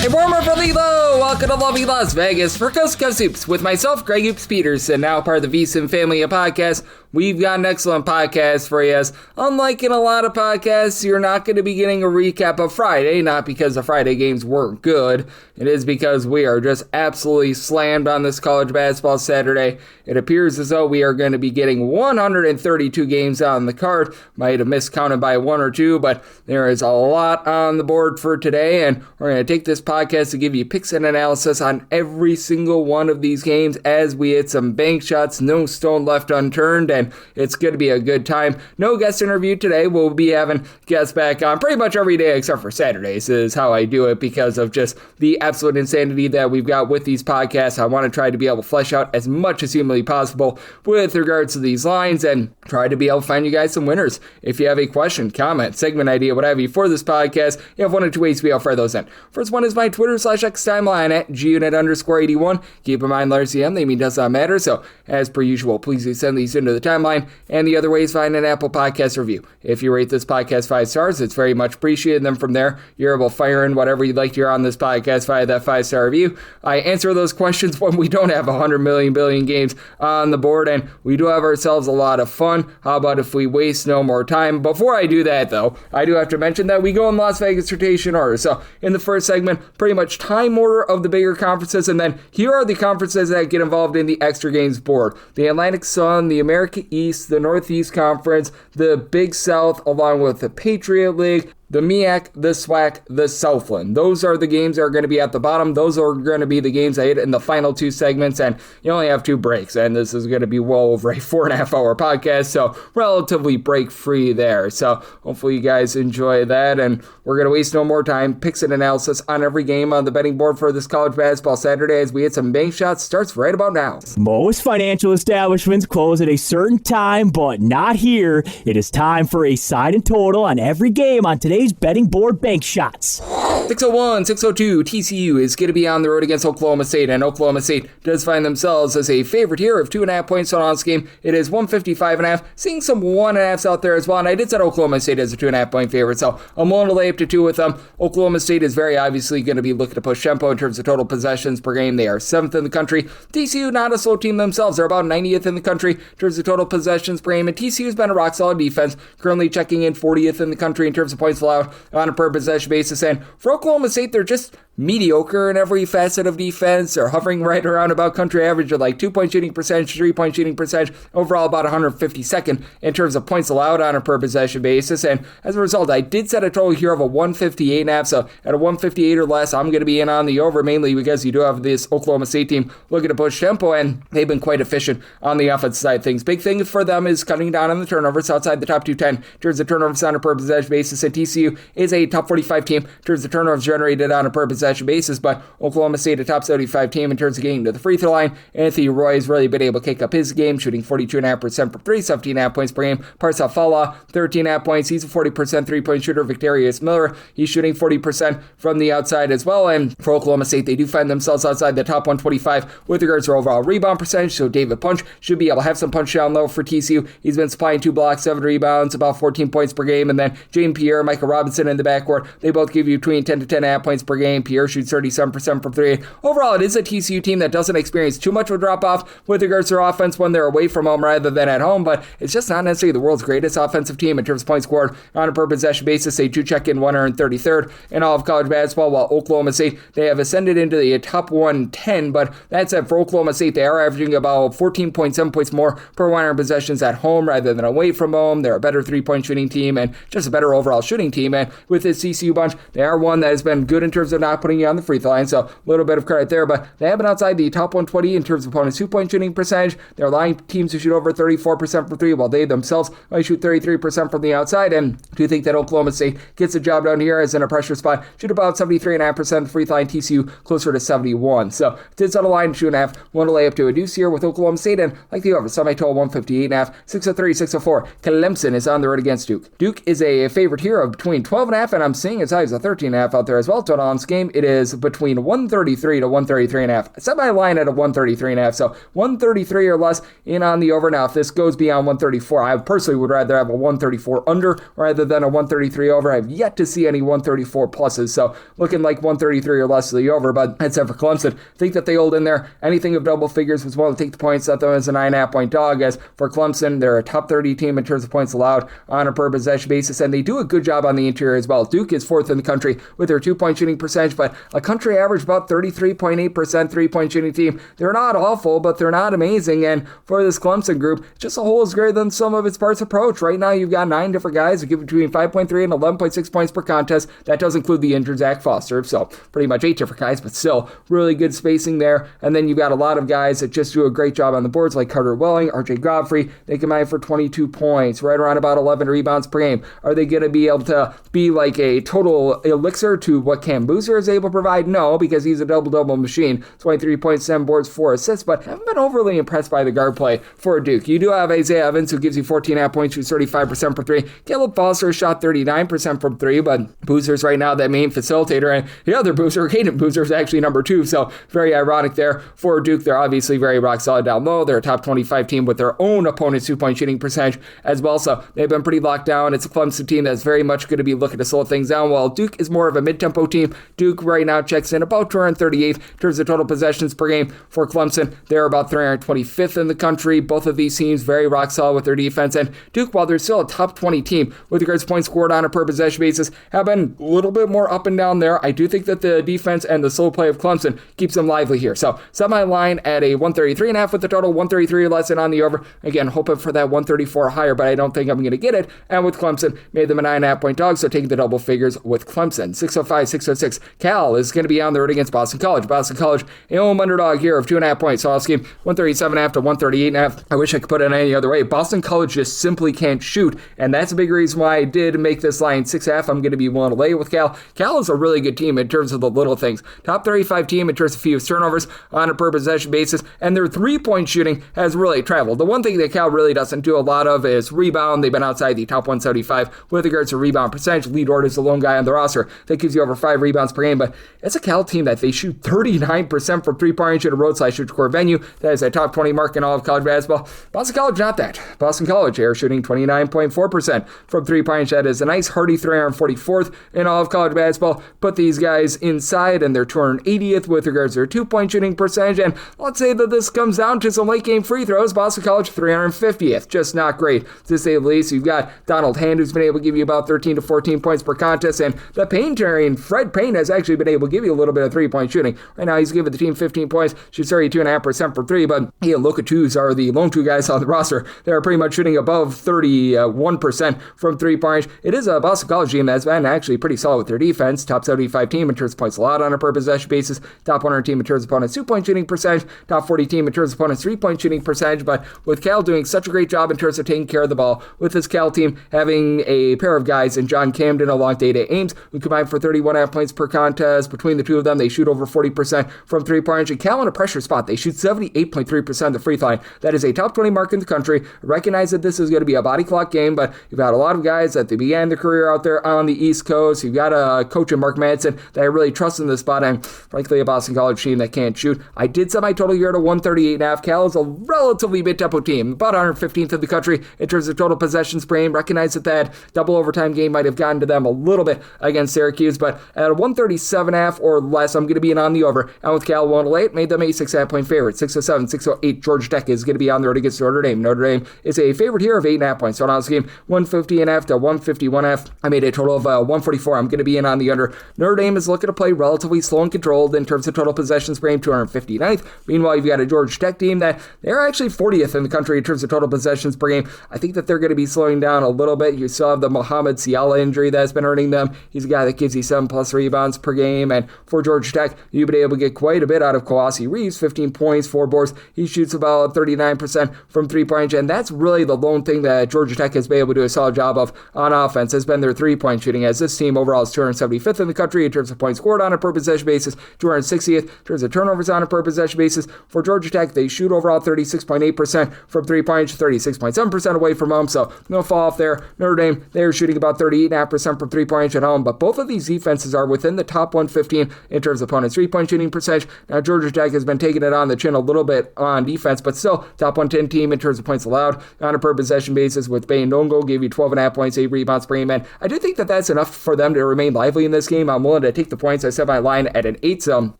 Hey, warmer for Lilo! Welcome to lovely Las Vegas for Coast to Coast Hoops with myself, Greg Hoops Peterson, now part of the VSiN family of podcasts. We've got an excellent podcast for you. As unlike in a lot of podcasts, you're not going to be getting a recap of Friday, not because the Friday games weren't good. It is because we are just absolutely slammed on this college basketball Saturday. It appears as though we are going to be getting 132 games on the card. Might have miscounted by one or two, but there is a lot on the board for today, and we're going to take this podcast to give you picks and analysis on every single one of these games as we hit some bank shots, no stone left unturned, and it's going to be a good time. No guest interview today. We'll be having guests back on pretty much every day except for Saturdays is how I do it because of just the absolute insanity that we've got with these podcasts. I want to try to be able to flesh out as much as humanly possible with regards to these lines and try to be able to find you guys some winners. If you have a question, comment, segment idea, what have you for this podcast, you have one or two ways to be able to fire those in. First one is my Twitter/X timeline at gunit_81. Keep in mind, letters CM, they mean does not matter. So as per usual, please send these into the timeline. And the other way is find an Apple Podcast review. If you rate this podcast 5 stars, it's very much appreciated. And then from there, you're able to fire in whatever you'd like to hear on this podcast via that 5-star review. I answer those questions when we don't have 100 billion games on the board, and we do have ourselves a lot of fun. How about if we waste no more time? Before I do that, though, I do have to mention that we go in Las Vegas rotation order. So in the first segment, pretty much time order of the bigger conferences, and then here are the conferences that get involved in the extra games board. The Atlantic Sun, the America East, the Northeast Conference, the Big South, along with the Patriot League, the MEAC, the SWAC, the Southland. Those are the games that are going to be at the bottom. Those are going to be the games I hit in the final two segments, and you only have 2 breaks, and this is going to be well over a 4.5-hour podcast, so relatively break-free there. So hopefully you guys enjoy that, and we're going to waste no more time. Picks and analysis on every game on the betting board for this college basketball Saturday as we hit some bank shots. Starts right about now. Most financial establishments close at a certain time, but not here. It is time for a side and total on every game on today's betting board bank shots. 601, 602, TCU is going to be on the road against Oklahoma State, and Oklahoma State does find themselves as a favorite here of 2.5 points on this game. It is 155.5, seeing some 1.5s out there as well, and I did set Oklahoma State as a 2.5 point favorite, so I'm willing to lay up to 2 with them. Oklahoma State is very obviously going to be looking to push tempo in terms of total possessions per game. They are 7th in the country. TCU, not a slow team themselves. They're about 90th in the country in terms of total possessions per game, and TCU's been a rock-solid defense, currently checking in 40th in the country in terms of points allowed on a per possession basis, and for Oklahoma State, they're just mediocre in every facet of defense. They're hovering right around about country average of like 2-point shooting percentage, 3-point shooting percentage, overall about 152nd in terms of points allowed on a per possession basis, and as a result, I did set a total here of a 158.5, so at a 158 or less, I'm going to be in on the over, mainly because you do have this Oklahoma State team looking to push tempo, and they've been quite efficient on the offensive side of things. Big thing for them is cutting down on the turnovers outside the top 210 in terms of turnovers on a per possession basis, and TCU is a top 45 team in terms of turnovers generated on a per possession basis, but Oklahoma State a top 75 team in terms of getting to the free throw line. Anthony Roy has really been able to kick up his game, shooting 42.5% from 3, 17.5 points per game. Parsal Fala, 13.5 points. He's a 40% three-point shooter. Victorious Miller, he's shooting 40% from the outside as well, and for Oklahoma State, they do find themselves outside the top 125 with regards to overall rebound percentage, so David Punch should be able to have some punch down low for TCU. He's been supplying 2 blocks, 7 rebounds, about 14 points per game, and then James Pierre, Michael Robinson in the backcourt, they both give you between 10 to 10.5 points per game. Pierre shoots 37% from 3. Overall, it is a TCU team that doesn't experience too much of a drop-off with regards to their offense when they're away from home rather than at home, but it's just not necessarily the world's greatest offensive team in terms of points scored on a per possession basis. They do check in 133rd in all of college basketball, while Oklahoma State, they have ascended into the top 110, but that said, for Oklahoma State, they are averaging about 14.7 points more per 100 possessions at home rather than away from home. They're a better three-point shooting team and just a better overall shooting team, and with this TCU bunch, they are one that has been good in terms of not putting you on the free throw line, so a little bit of credit there, but they have been outside the top 120 in terms of opponents' 2-point shooting percentage. They're allowing teams to shoot over 34% from 3, while they themselves only shoot 33% from the outside, and do you think that Oklahoma State gets the job done here as in a pressure spot? Shoot about 73.5% the free throw line, TCU closer to 71, so did set a line 2.5, want to lay up to a deuce here with Oklahoma State, and like the over, semi-total 158.5, 603, 604. Clemson is on the road against Duke. Duke is a favorite here of between 12.5, and I'm seeing as high as a 13.5 out there as well. Total on this game game, it is between 133 to 133.5. I set my line at a 133.5, so 133 or less in on the over. Now, if this goes beyond 134, I personally would rather have a 134 under rather than a 133 over. I've yet to see any 134 pluses, so looking like 133 or less to the over, but except for Clemson, I think that they hold in there. Anything of double figures was willing to take the points, set them as a 9.5 point dog. As for Clemson, they're a top 30 team in terms of points allowed on a per possession basis, and they do a good job on the interior as well. Duke is fourth in the country with their 2-point shooting percentage, but a country average about 33.8% 3-point shooting team. They're not awful, but they're not amazing, and for this Clemson group, just a whole is greater than some of its parts approach. Right now, you've got 9 different guys who give between 5.3 and 11.6 points per contest. That does include the injured Zach Foster, so pretty much 8 different guys, but still really good spacing there. And then you've got a lot of guys that just do a great job on the boards, like Carter Welling, RJ Godfrey. They combine for 22 points, right around about 11 rebounds per game. Are they going to be able to be like a total elixir to what Cam Boozer is able to provide? No, because he's a double-double machine. 23 points, 7 boards, 4 assists, but haven't been overly impressed by the guard play for Duke. You do have Isaiah Evans, who gives you 14.5 points, shoots 35% from 3. Caleb Foster shot 39% from 3, but Boozer's right now that main facilitator, and the other Boozer, Caden Boozer, is actually number 2, so very ironic there for Duke. They're obviously very rock solid down low. They're a top 25 team with their own opponent's 2-point shooting percentage as well, so they've been pretty locked down. It's a Clemson team that's very much going to be looking to slow things down, while Duke is more of a mid-tempo team. Duke right now checks in about 238th in terms of total possessions per game. For Clemson, they're about 325th in the country. Both of these teams very rock solid with their defense, and Duke, while they're still a top 20 team with regards to points scored on a per possession basis, have been a little bit more up and down there. I do think that the defense and the slow play of Clemson keeps them lively here. So set my line at a 133.5 with the total, 133 or less and on the over. Again, hoping for that 134 higher, but I don't think I'm going to get it. And with Clemson, made them a 9.5 point dog, so taking the double figures with Clemson. 605, 606. Cal is going to be on the road against Boston College. Boston College, a home underdog here of 2.5 points. So I'll scheme 137.5 to 138.5. I wish I could put it any other way. Boston College just simply can't shoot, and that's a big reason why I did make this line 6.5. I'm going to be willing to lay with Cal. Cal is a really good team in terms of the little things. Top 35 team in terms of fewest turnovers on a per possession basis, and their 3-point shooting has really traveled. The one thing that Cal really doesn't do a lot of is rebound. They've been outside the top 175 with regards to rebound percentage. Lee Dort is the lone guy on the roster that gives you over 5 rebounds per game, but it's a Cal team that they shoot 39% from 3-point range at a roadside core venue. That is a top 20 mark in all of college basketball. Boston College, not that. Boston College here shooting 29.4% from 3-point range. That is a nice hearty 344th in all of college basketball. Put these guys inside, and they're 280th with regards to their 2-point shooting percentage. And let's say that this comes down to some late game free throws. Boston College 350th, just not great to say the least. You've got Donald Hand, who's been able to give you about 13 to 14 points per contest, and the Payne-Tarian Fred Payne has actually been able to give you a little bit of 3-point shooting. Right now, he's giving the team 15 points, shoots 32.5% from 3, but he and Lukatus are the lone 2 guys on the roster. They're pretty much shooting above 31% from 3-point range. It is a Boston College team that's been actually pretty solid with their defense. Top 75 team in terms of points allowed on a per possession basis. Top 100 team in terms of opponents' 2-point shooting percentage. Top 40 team in terms of opponents' 3-point shooting percentage. But with Cal doing such a great job in terms of taking care of the ball, with this Cal team having a pair of guys in John Camden along Data Ames, who combine for 31.5 points per contest. Between the two of them, they shoot over 40% from 3-point range. And Cal in a pressure spot, they shoot 78.3% of the free throw line. That is a top 20 mark in the country. Recognize that this is going to be a body clock game, but you've got a lot of guys that they began their career out there on the East Coast. You've got a coach in Mark Madsen that I really trust in this spot, and frankly, a Boston College team that can't shoot. I did set my total here to 138.5. Cal is a relatively mid-tempo team, about 115th in the country in terms of total possessions per game. Recognize that double overtime game might have gotten to them a little bit against Syracuse, but at a 137.5 or less, I'm going to be in on the over. And with Cal 108, made them a 6.5 point favorite. 607, 608, Georgia Tech is going to be on the road against Notre Dame. Notre Dame is a favorite here of 8.5 points. So on this game, 150.5 to 151.5. I made a total of 144. I'm going to be in on the under. Notre Dame is looking to play relatively slow and controlled in terms of total possessions per game, 259th. Meanwhile, you've got a Georgia Tech team that they're actually 40th in the country in terms of total possessions per game. I think that they're going to be slowing down a little bit. You still have the Mohamed Siala injury that's been hurting them. He's a guy that gives you 7+ rebounds per game. And for Georgia Tech, you've been able to get quite a bit out of Kawasi Reeves, 15 points, 4 boards. He shoots about 39% from 3-point range, and that's really the lone thing that Georgia Tech has been able to do a solid job of on offense, has been their 3-point shooting, as this team overall is 275th in the country in terms of points scored on a per possession basis, 260th in terms of turnovers on a per possession basis. For Georgia Tech, they shoot overall 36.8% from 3-point range, 36.7% away from home, so no fall off there. Notre Dame, they're shooting about 38.5% from 3-point range at home, but both of these defenses are within the top top 115 in terms of opponents' three-point shooting percentage. Now, Georgia Tech has been taking it on the chin a little bit on defense, but still top 110 team in terms of points allowed on a per possession basis, with Bay and Dongo gave you 12.5 points, 8 rebounds per game. And I do think that that's enough for them to remain lively in this game. I'm willing to take the points. I set my line at an 8, so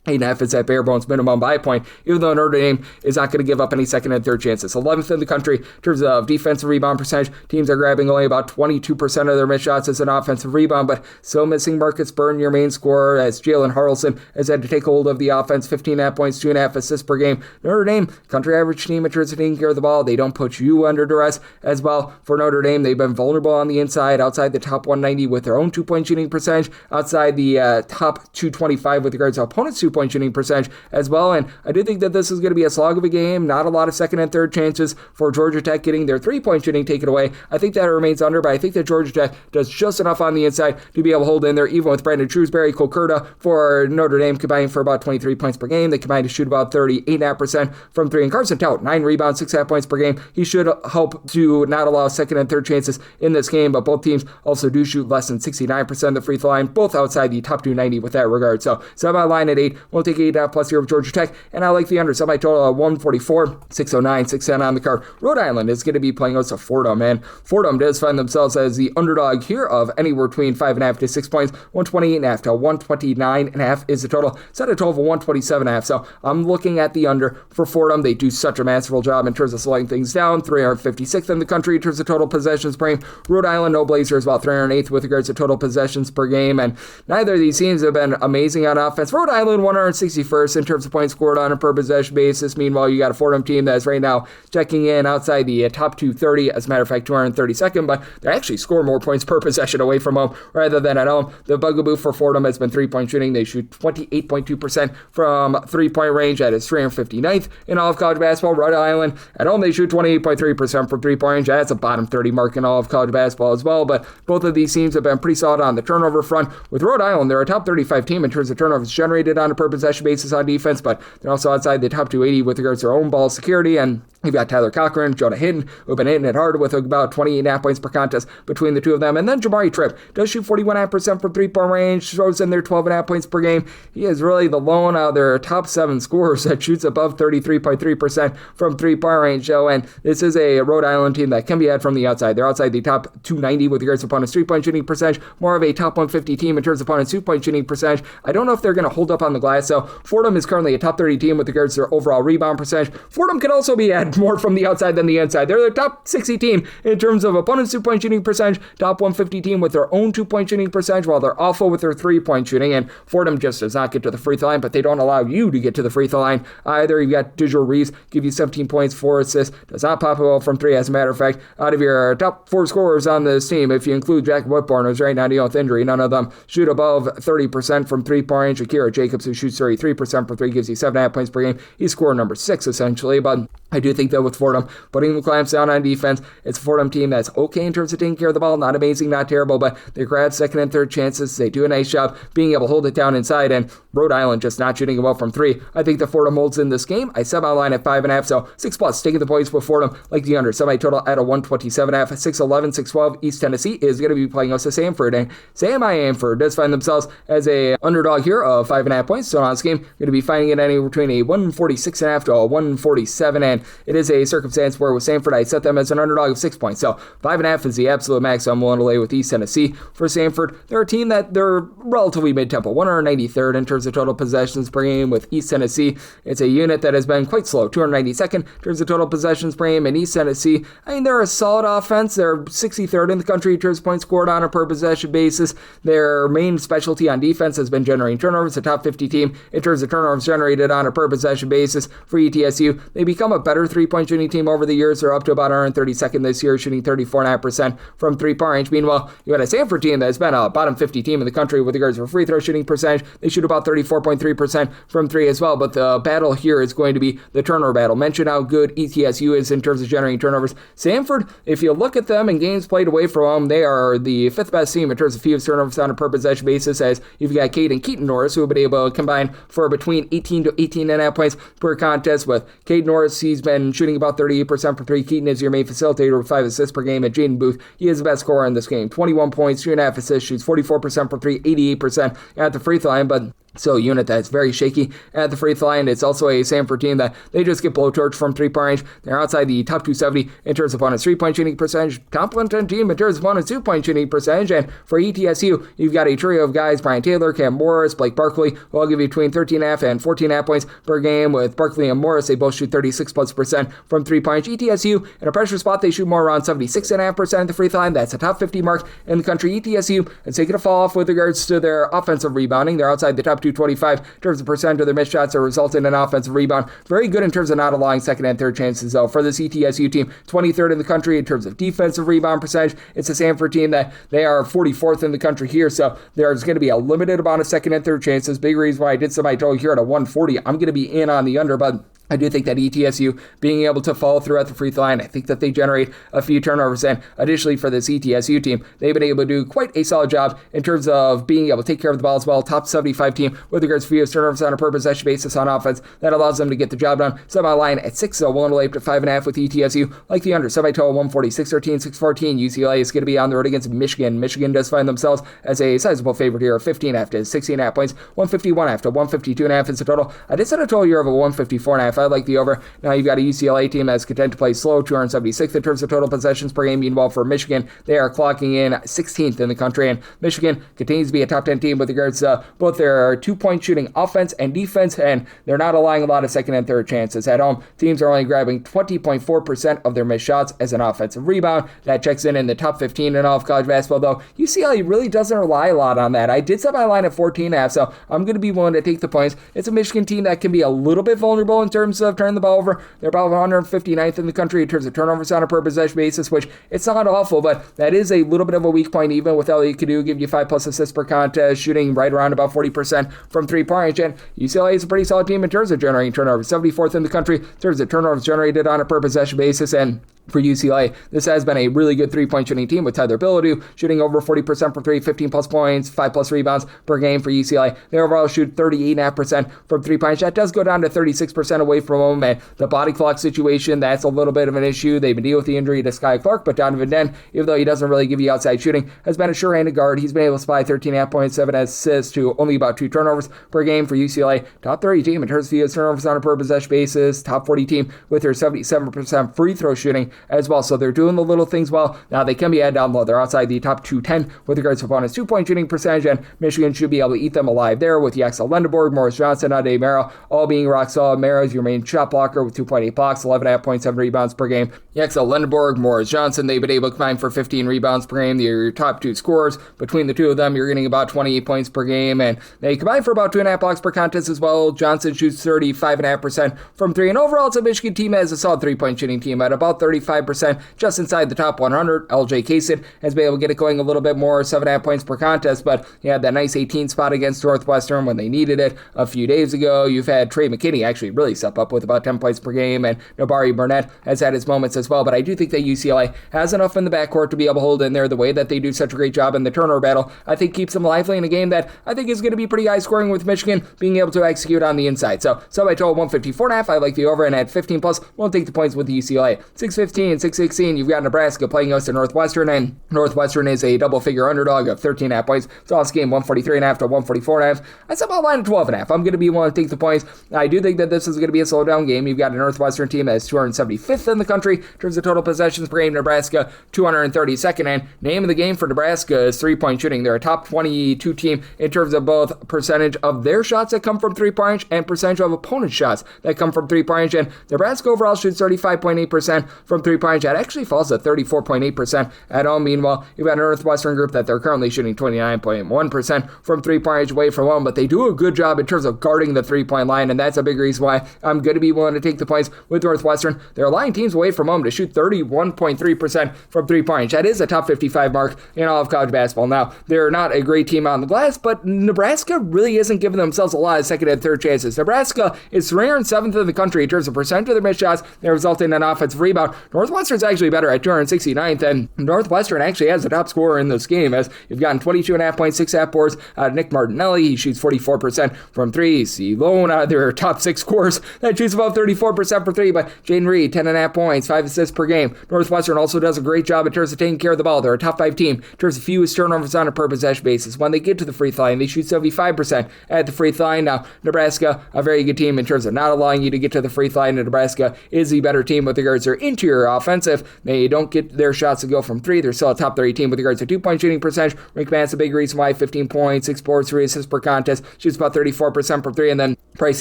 8.5 is that bare bones minimum buy point, even though Notre Dame is not going to give up any second and third chances. 11th in the country in terms of defensive rebound percentage. Teams are grabbing only about 22% of their missed shots as an offensive rebound, but still missing Marcus Burton, your main scorer, as Jalen Harrelson has had to take hold of the offense. 15.5 points, 2.5 assists per game. Notre Dame, country average team in terms of taking care of the ball. They don't put you under duress as well. For Notre Dame, they've been vulnerable on the inside, outside the top 190 with their own 2-point shooting percentage, outside the top 225 with regards to opponents' 2-point shooting percentage as well. And I do think that this is going to be a slog of a game. Not a lot of second and third chances for Georgia Tech getting their 3-point shooting taken away. I think that remains under, but I think that Georgia Tech does just enough on the inside to be able to hold in there, even with Brandon Shrewsbury, Kokurda for Notre Dame combining for about 23 points per game. They combine to shoot about 38.5% from 3. And Carson Tout, 9 rebounds, 6.5 points per game. He should help to not allow second and third chances in this game, but both teams also do shoot less than 69% of the free throw line, both outside the top 290 with that regard. So set my line at 8. We'll take 8.5 plus here with Georgia Tech, and I like the under. Set my total at 144, 609, 610 on the card. Rhode Island is going to be playing host to Fordham, and Fordham does find themselves as the underdog here of anywhere between 5.5 to 6 points. 128.5 to 129.5 is the total. Set a total of 127.5. So I'm looking at the under for Fordham. They do such a masterful job in terms of slowing things down. 356th in the country in terms of total possessions per game. Rhode Island, no Blazers, about 308th with regards to total possessions per game, and neither of these teams have been amazing on offense. Rhode Island, 161st in terms of points scored on a per possession basis. Meanwhile, you got a Fordham team that is right now checking in outside the top 230, as a matter of fact, 232nd, but they actually score more points per possession away from home rather than at home. The bugaboo for Fordham has been 3-point shooting. They shoot 28.2% from 3-point range. That is 359th in all of college basketball. Rhode Island, at home, they shoot 28.3% from 3-point range. That's a bottom 30 mark in all of college basketball as well, but both of these teams have been pretty solid on the turnover front. With Rhode Island, they're a top 35 team in terms of turnovers generated on a per possession basis on defense, but they're also outside the top 280 with regards to their own ball security, and you've got Tyler Cochran, Jonah Hinton, who've been hitting it hard with about 28.5 points per contest between the two of them. And then Jamari Tripp does shoot 41.5% from 3-point range, throws in their 12.5 points per game. He is really the lone out of their top 7 scorers that shoots above 33.3% from 3-point range. So, and this is a Rhode Island team that can be had from the outside. They're outside the top 290 with regards to opponents' 3-point shooting percentage, more of a top 150 team in terms of opponents' 2-point shooting percentage. I don't know if they're going to hold up on the glass. So Fordham is currently a top 30 team with regards to their overall rebound percentage. Fordham can also be had more from the outside than the inside. They're the top 60 team in terms of opponents' 2-point shooting percentage, top 150 team with their own 2-point shooting percentage, while they're awful with their 3-point shooting. And Fordham just does not get to the free throw line, but they don't allow you to get to the free throw line either. You've got Digital Reeves, give you 17 points, 4 assists, does not pop well from 3. As a matter of fact, out of your top 4 scorers on this team, if you include Jack Whitborn, who's right now dealing with injury, none of them shoot above 30% from 3-point range. Akira Jacobs, who shoots 33% from 3, gives you 7.5 points per game. He's scorer number 6, essentially, but I do think that with Fordham putting the clamps down on defense, it's a Fordham team that's okay in terms of taking care of the ball. Not amazing, not terrible, but they grab second and third chances. They do a nice job being able to hold it down inside, and Rhode Island just not shooting well from 3. I think the Fordham holds in this game. I set my line at 5.5, so 6 plus, taking the points with Fordham, like the under. Semi-total at a 127.5, 6'11", 6'12". East Tennessee is going to be playing us to Samford, and Samford does find themselves as a underdog here of 5.5 points. So on this game, going to be finding it anywhere between a 146.5 to a 147, and it is a circumstance where with Samford, I set them as an underdog of 6 points. So 5.5 is the absolute max I'm willing to lay with East Tennessee. For Samford, they're a team that they're relatively mid-tempo, 193rd in terms of total possessions per game. With East Tennessee, it's a unit that has been quite slow, 292nd in terms of total possessions per game. And East Tennessee, I mean, they're a solid offense. They're 63rd in the country in terms of points scored on a per possession basis. Their main specialty on defense has been generating turnovers, a top 50 team in terms of turnovers generated on a per possession basis. For ETSU, they become a better 3-point shooting team over the years. They're up to about 132nd this year, shooting 34.5% from 3-point range. Meanwhile, you had a Samford team that has been a bottom 50 team in the country with regards to free throw shooting percentage. They shoot about 34.3% from 3 as well, but the battle here is going to be the turnover battle. Mention how good ETSU is in terms of generating turnovers. Samford, if you look at them in games played away from them, they are the 5th best team in terms of fewest turnovers on a per possession basis, as you've got Cade and Keaton Norris, who have been able to combine for between 18 to 18.5 points per contest. With Cade Norris, he's been shooting about 38% from 3. Keaton is your main facilitator with 5 assists per game. At Jaden Booth, he is the best scorer in this game. 21 points, 2.5 assists, shoots 44% from 3, 88% 40% at the free throw line, but so a unit that's very shaky at the free throw line. It's also a Samford team that they just get blowtorched from three-point range. They're outside the top 270 in terms of opponent's three-point shooting percentage. Top 110 team in terms of opponent's two-point shooting percentage. And for ETSU, you've got a trio of guys, Brian Taylor, Cam Morris, Blake Barkley, who will give you between 13.5 and 14.5 points per game. With Barkley and Morris, they both shoot 36+% from three-point. ETSU, in a pressure spot, they shoot more around 76.5% at the free throw line. That's a top 50 mark in the country. ETSU is taking a fall off with regards to their offensive rebounding. They're outside the top 225 in terms of percent of their missed shots that result in an offensive rebound. Very good in terms of not allowing second and third chances, though. For this ETSU team, 23rd in the country in terms of defensive rebound percentage. It's a Samford team that they are 44th in the country here, so there's going to be a limited amount of second and third chances. Big reason why I did somebody told here at a 140. I'm going to be in on the under, but I do think that ETSU being able to follow through at the free throw line, I think that they generate a few turnovers. And additionally, for this ETSU team, they've been able to do quite a solid job in terms of being able to take care of the ball as well. Top 75 team with regards to fewest turnovers on a per possession basis on offense. That allows them to get the job done. Semi-line at 6, so willing to lay up to 5.5 with ETSU. Like the under, semi-total 140, 613, 614. UCLA is going to be on the road against Michigan. Michigan does find themselves as a sizable favorite here of 15.5 to 16.5 points. 151.5 to 152.5 is the total. I did set a total here of a 154.5. I like the over. Now you've got a UCLA team that's content to play slow, 276th in terms of total possessions per game. Meanwhile, for Michigan, they are clocking in 16th in the country, and Michigan continues to be a top 10 team with regards to both their two-point shooting offense and defense, and they're not allowing a lot of second and third chances. At home, teams are only grabbing 20.4% of their missed shots as an offensive rebound. That checks in the top 15 in all of college basketball, though UCLA really doesn't rely a lot on that. I did set my line at 14.5, so I'm going to be willing to take the points. It's a Michigan team that can be a little bit vulnerable in terms of turning the ball over. They're about 159th in the country in terms of turnovers on a per possession basis, which it's not awful, but that is a little bit of a weak point. Even with Elliott Cadu, give you 5+ assists per contest, shooting right around about 40% from three-point range. And UCLA is a pretty solid team in terms of generating turnovers, 74th in the country in terms of turnovers generated on a per possession basis. And for UCLA, this has been a really good three-point shooting team with Tyler Billadu shooting over 40% from three, 15+ points, 5+ rebounds per game for UCLA. They overall shoot 38.5% from three-point. That does go down to 36% away from them, and the body clock situation, that's a little bit of an issue. They've been dealing with the injury to Sky Clark, but Donovan Den, even though he doesn't really give you outside shooting, has been a sure-handed guard. He's been able to supply 13.5 points, 7 assists to only about 2 turnovers per game for UCLA. Top 30 team in terms of fewest turnovers on a per possession basis. Top 40 team with their 77% free throw shooting as well. So they're doing the little things well. Now they can be added down low. They're outside the top 210 with regards to opponent's two-point shooting percentage, and Michigan should be able to eat them alive there with Yaxel Lendeborg, Morris Johnson, Ade Merrill, all being rock solid. Merrill is your main shot blocker with 2.8 blocks, 11.5 points, 7 rebounds per game. Yaxel Lendeborg, Morris Johnson, they've been able to combine for 15 rebounds per game. They're your top 2 scorers. Between the two of them, you're getting about 28 points per game, and they combine for about 2.5 blocks per contest as well. Johnson shoots 35.5% from 3, and overall it's a Michigan team that has a solid three-point shooting team at about 35%, just inside the top 100. LJ Kaysen has been able to get it going a little bit more, 7.5 points per contest, but he had that nice 18 spot against Northwestern when they needed it a few days ago. You've had Trey McKinney actually really step up with about 10 points per game, and Nabari Burnett has had his moments as well, but I do think that UCLA has enough in the backcourt to be able to hold in there the way that they do such a great job in the turnover battle. I think keeps them lively in a game that I think is going to be pretty high scoring with Michigan being able to execute on the inside. So I told 154.5, I like the over, and at 15+, won't take the points with the UCLA. 615, 616, you've got Nebraska playing us to Northwestern, and Northwestern is a double-figure underdog of 13.5 points. So this game 143.5 to 144.5. I set my line at 12.5. I'm going to be willing to take the points. I do think that this is going to be a slow-down game. You've got a Northwestern team that is 275th in the country in terms of total possessions per game. Nebraska 232nd, and name of the game for Nebraska is three-point shooting. They're a top 22 team in terms of both percentage of their shots that come from three-point and percentage of opponent shots that come from three-point. And Nebraska overall shoots 35.8% from three-point. That actually falls at 34.8% at home. Meanwhile, you've got a Northwestern group that they're currently shooting 29.1% from three-point away from home, but they do a good job in terms of guarding the three-point line, and that's a big reason why I'm going to be willing to take the points with Northwestern. They're allowing teams away from home to shoot 31.3% from three-point. That is a top 55 mark in all of college basketball. Now, they're not a great team on the glass, but Nebraska really isn't giving themselves a lot of second and third chances. Nebraska is 307th in the country in terms of percent of their missed shots that result in an offensive rebound. Northwestern's actually better at 269th, and Northwestern actually has the top scorer in this game, as you've gotten 22.5 points, 6.5 boards out of Nick Martinelli. He shoots 44% from three. You see Elon, their top 6 scorers, that shoots about 34% for three, but Jaden Reed, 10.5 points, 5 assists per game. Northwestern also does a great job in terms of taking care of the ball. They're a top 5 team in terms of fewest turnovers on a per possession basis. When they get to the free throw line, they shoot 75% at the free throw line. Now, Nebraska, a very good team in terms of not allowing you to get to the free throw line. Nebraska is the better team with regards to their interior offense. If they don't get their shots to go from three, they're still a top 30 team with regards to 2-point shooting percentage. Rick Mann's a big reason why, 15 points, 6 boards, 3 assists per contest, shoots about 34% from three, and then Bryce